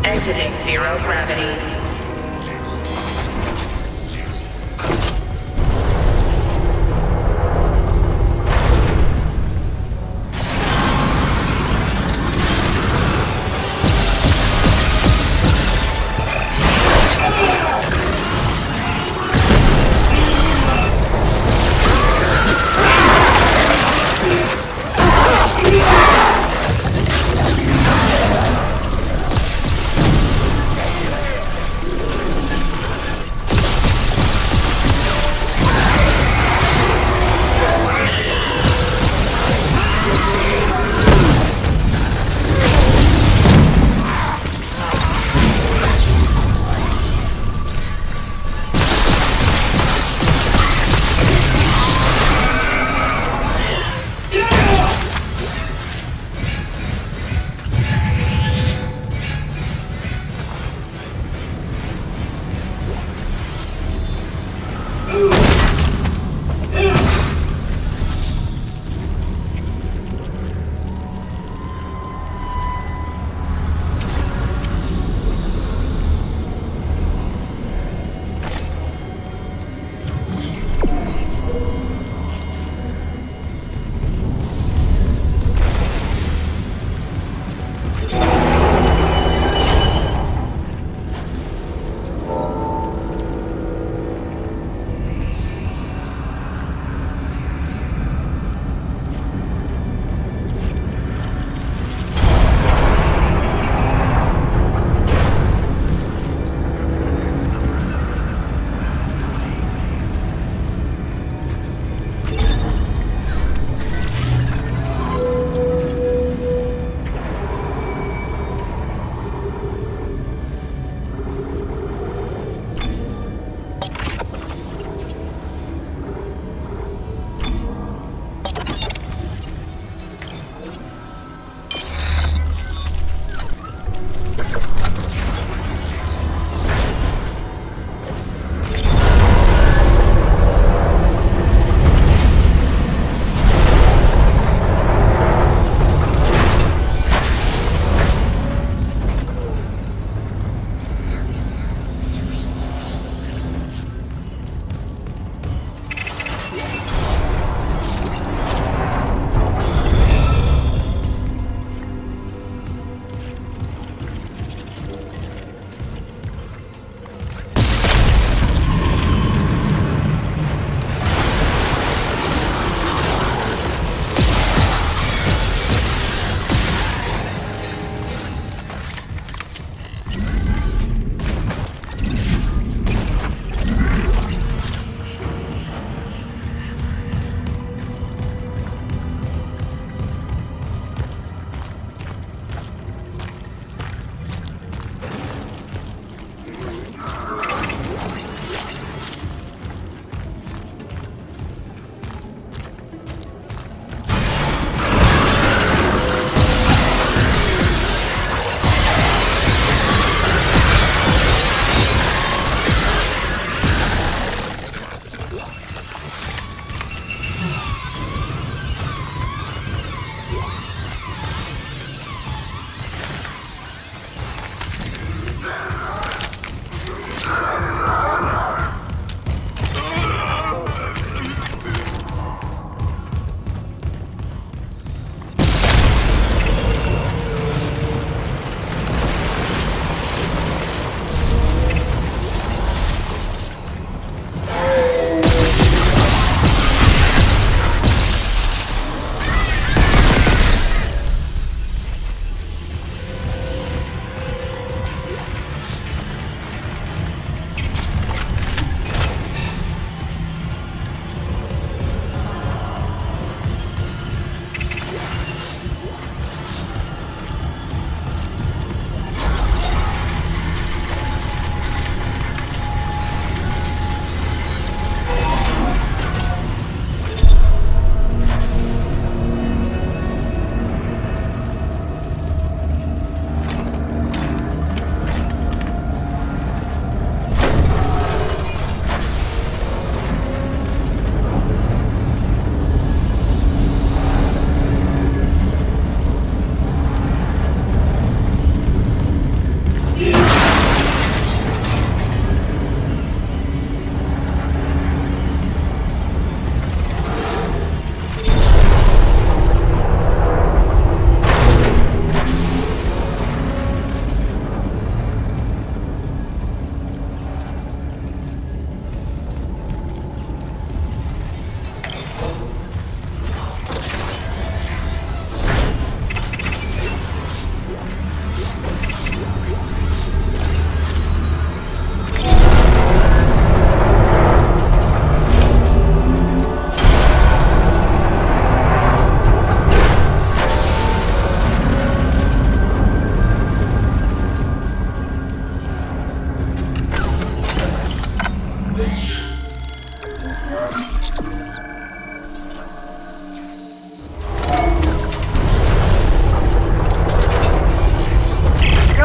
Exiting zero gravity.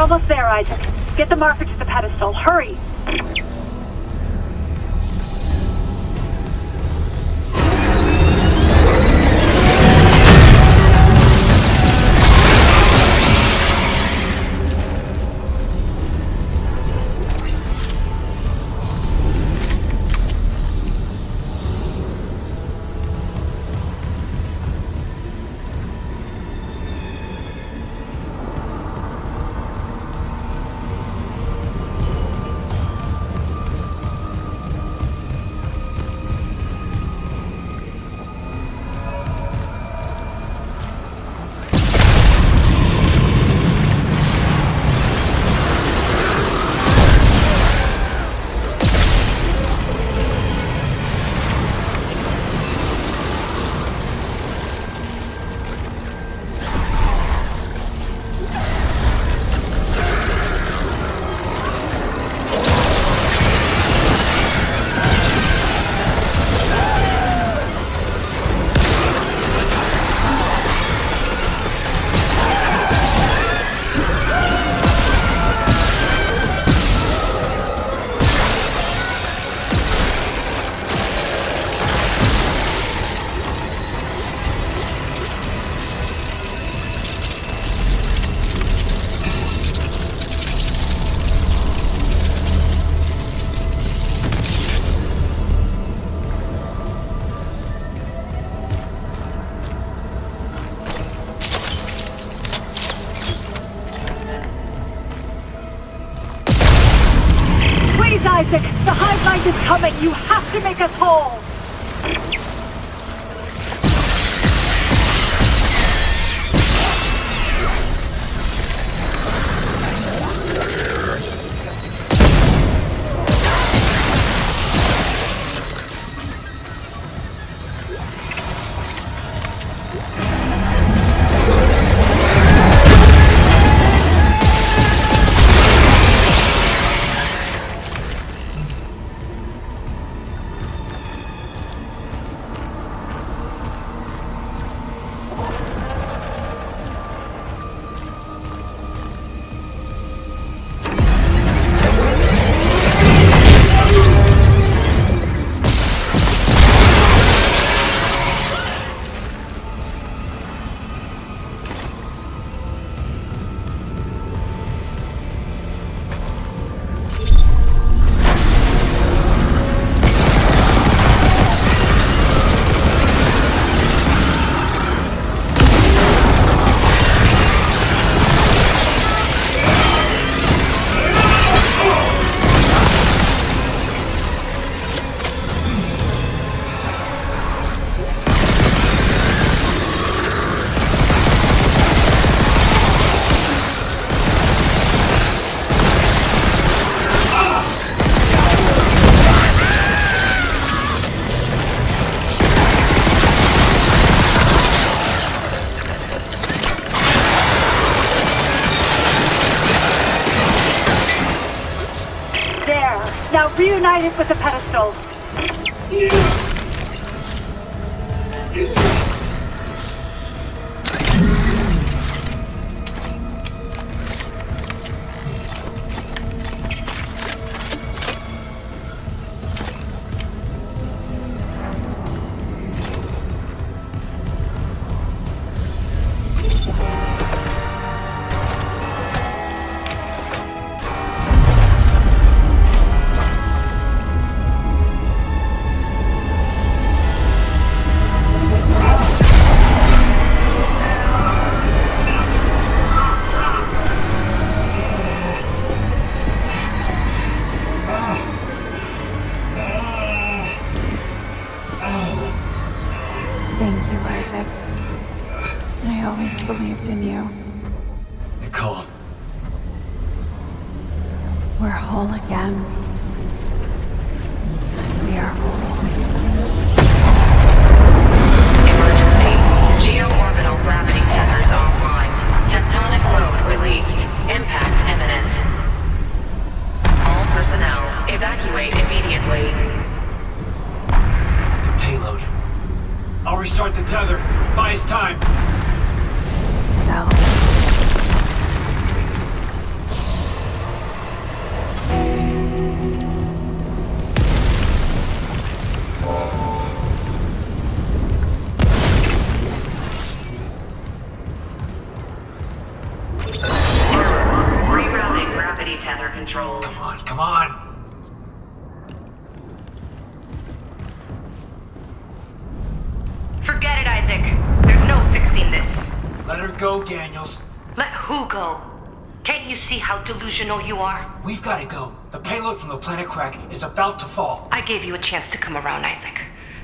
You're almost there, Isaac. Get the marker to the pedestal. Hurry! Isaac, the hive mind is coming. You have to make us whole. Now reunited with the pedestal. Thank you, Isaac. I always believed in you. Nicole. We're whole again. We are whole. Emergency. Geo-orbital gravity tethers offline. Tectonic load released. Impact imminent. All personnel, evacuate immediately. Payload. I'll restart the tether. Buy us time. No. our controls. Come on, come on! Forget it, Isaac. There's no fixing this. Let her go, Daniels. Let who go? Can't you see how delusional you are? We've got to go. The payload from the planet Crack is about to fall. I gave you a chance to come around, Isaac.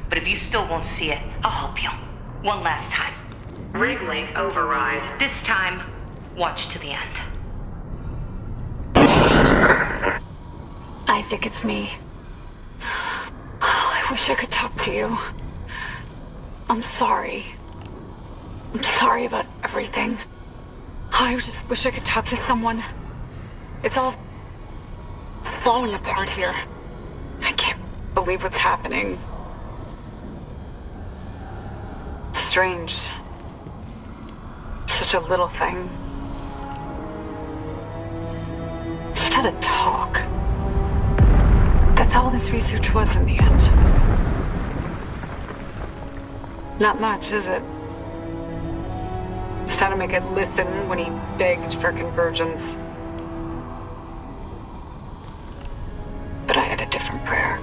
But if you still won't see it, I'll help you. One last time. Wrigley override. This time, watch to the end. Isaac, it's me. I wish I could talk to you. I'm sorry. I'm sorry about everything. I just wish I could talk to someone. It's all falling apart here. I can't believe what's happening. Strange. Such a little thing. Just had a talk. That's all this research was in the end. Not much, is it? Just had to make it listen when he begged for convergence. But I had a different prayer.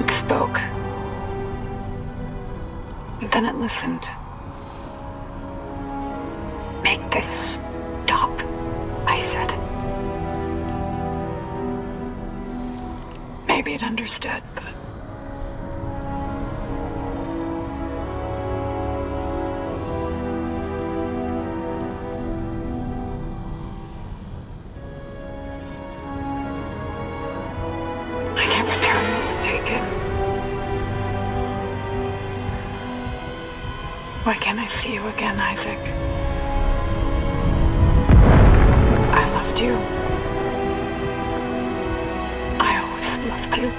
It spoke. And then it listened. Make this stop, I said. Maybe it understood, but... I can't return what was taken. Why can't I see you again, Isaac? I loved you. I always loved you.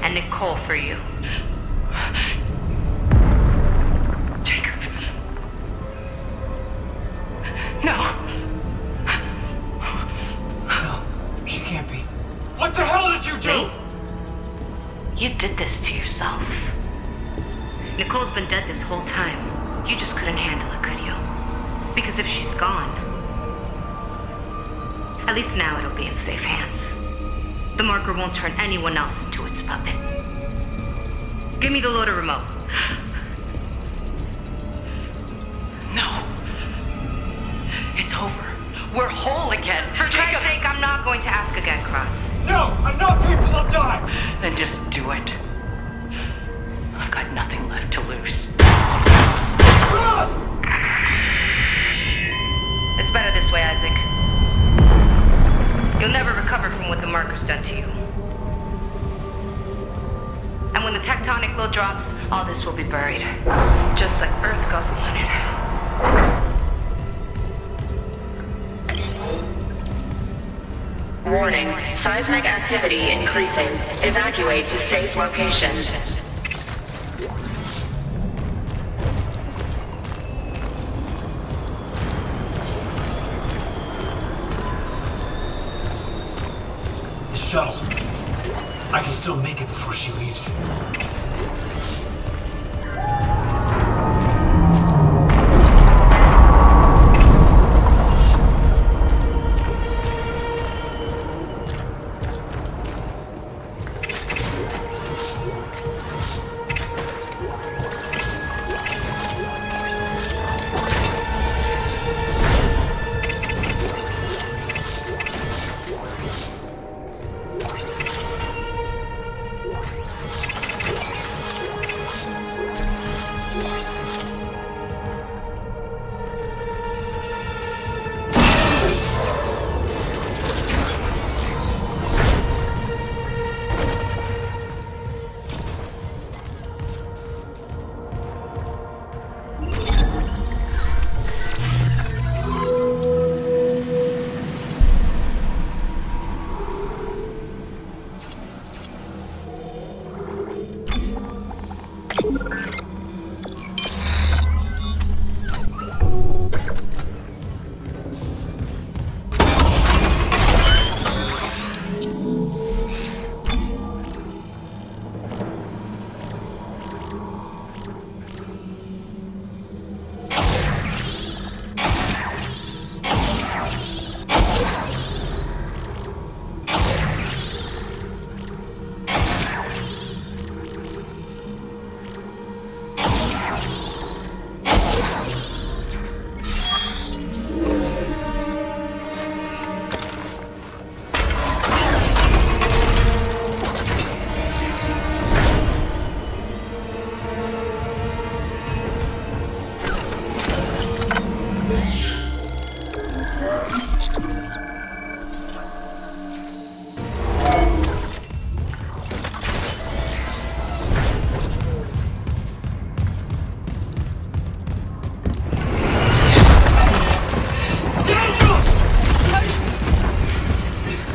And Nicole for you. Jacob. No. No, she can't be. What the hell did you do? You did this to yourself. Nicole's been dead this whole time. You just couldn't handle it, could you? Because if she's gone, at least now it'll be in safe hands. The marker won't turn anyone else into its puppet. Give me the loader remote. No. It's over. We're whole again. For Christ's sake, I'm not going to ask again, Cross. No! Enough people have died! Then just do it. I've got nothing left to lose. Cross! It's better this way, Isaac. You'll never recover from what the marker's done to you. And when the tectonic load drops, all this will be buried. Just like Earth God wanted. Warning. Seismic activity increasing. Evacuate to safe location. The shuttle. I can still make it before she leaves.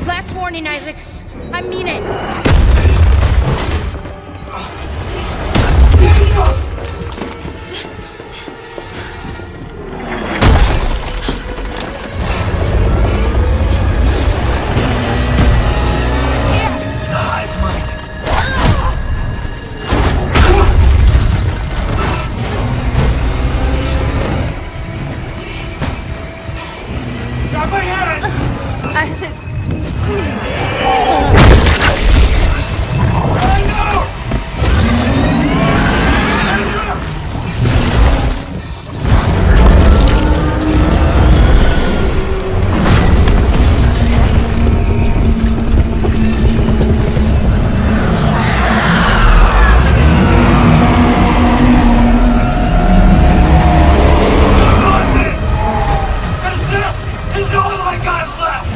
Last warning, Isaac. I mean it. Got my hand! Isaac. This is all I got left!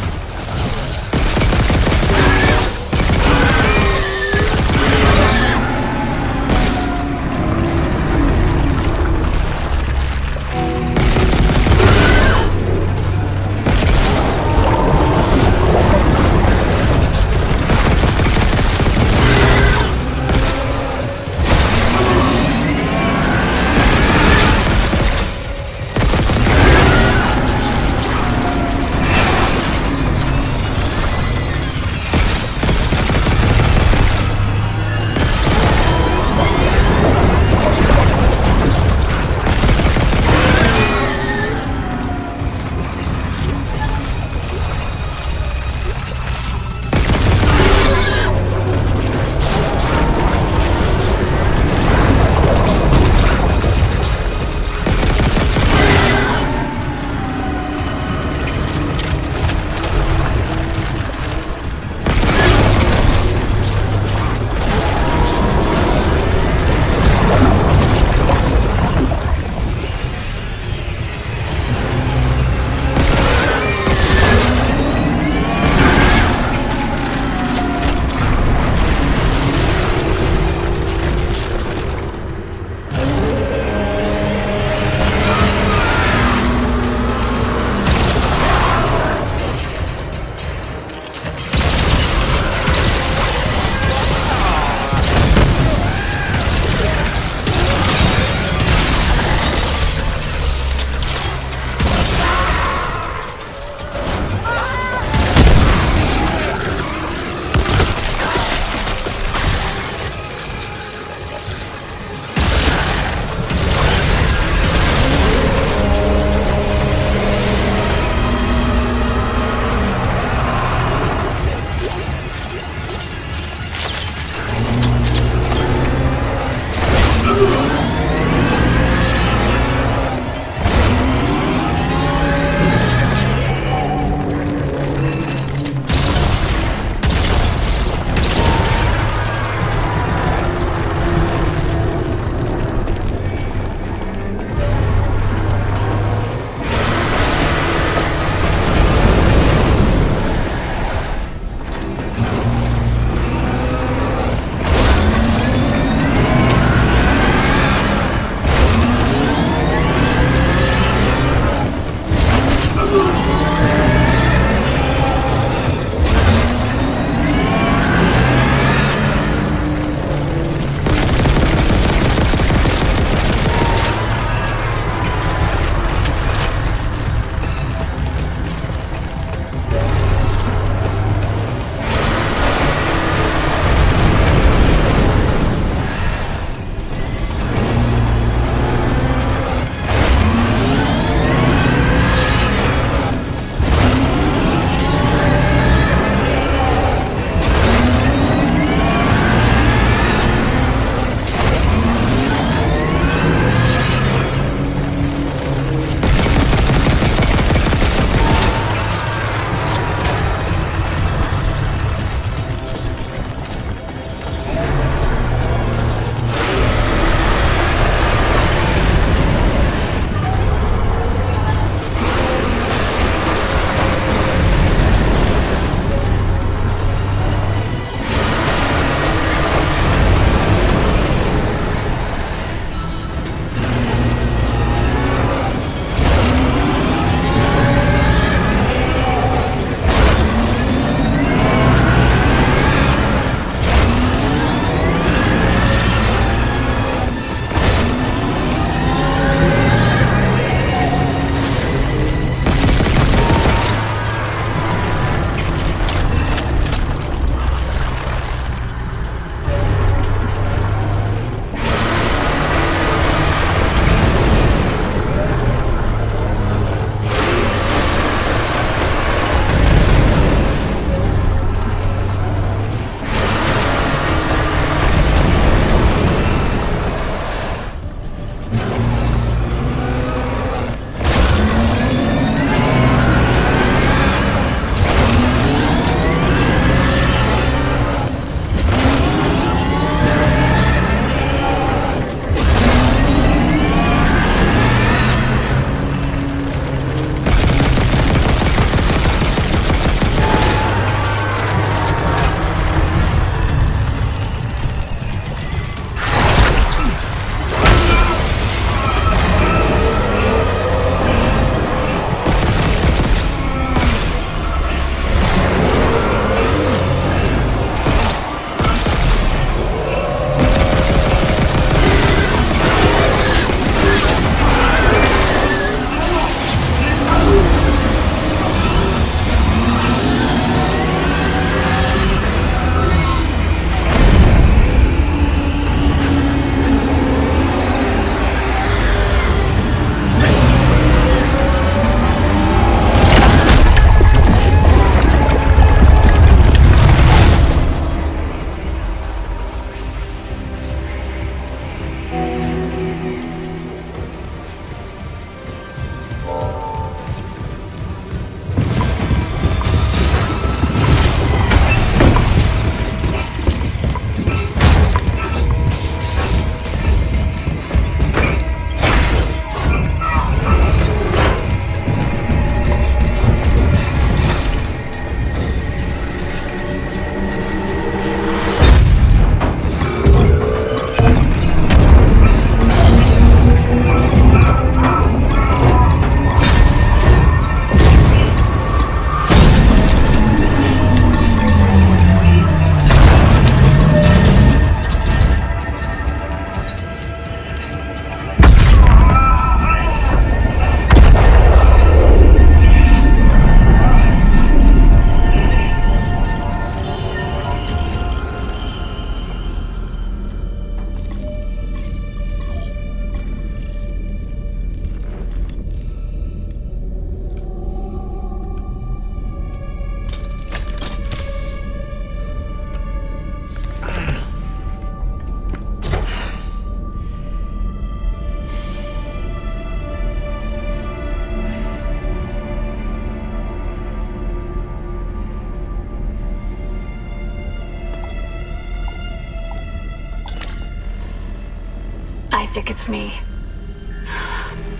Isaac, it's me.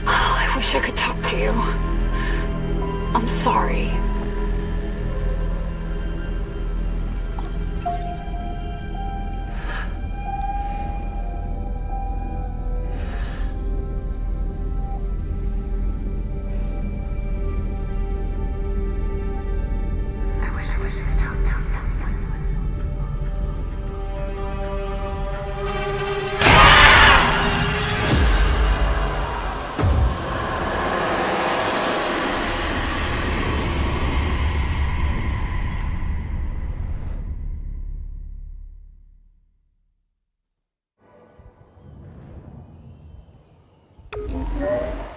Oh, I wish I could talk to you. I'm sorry. I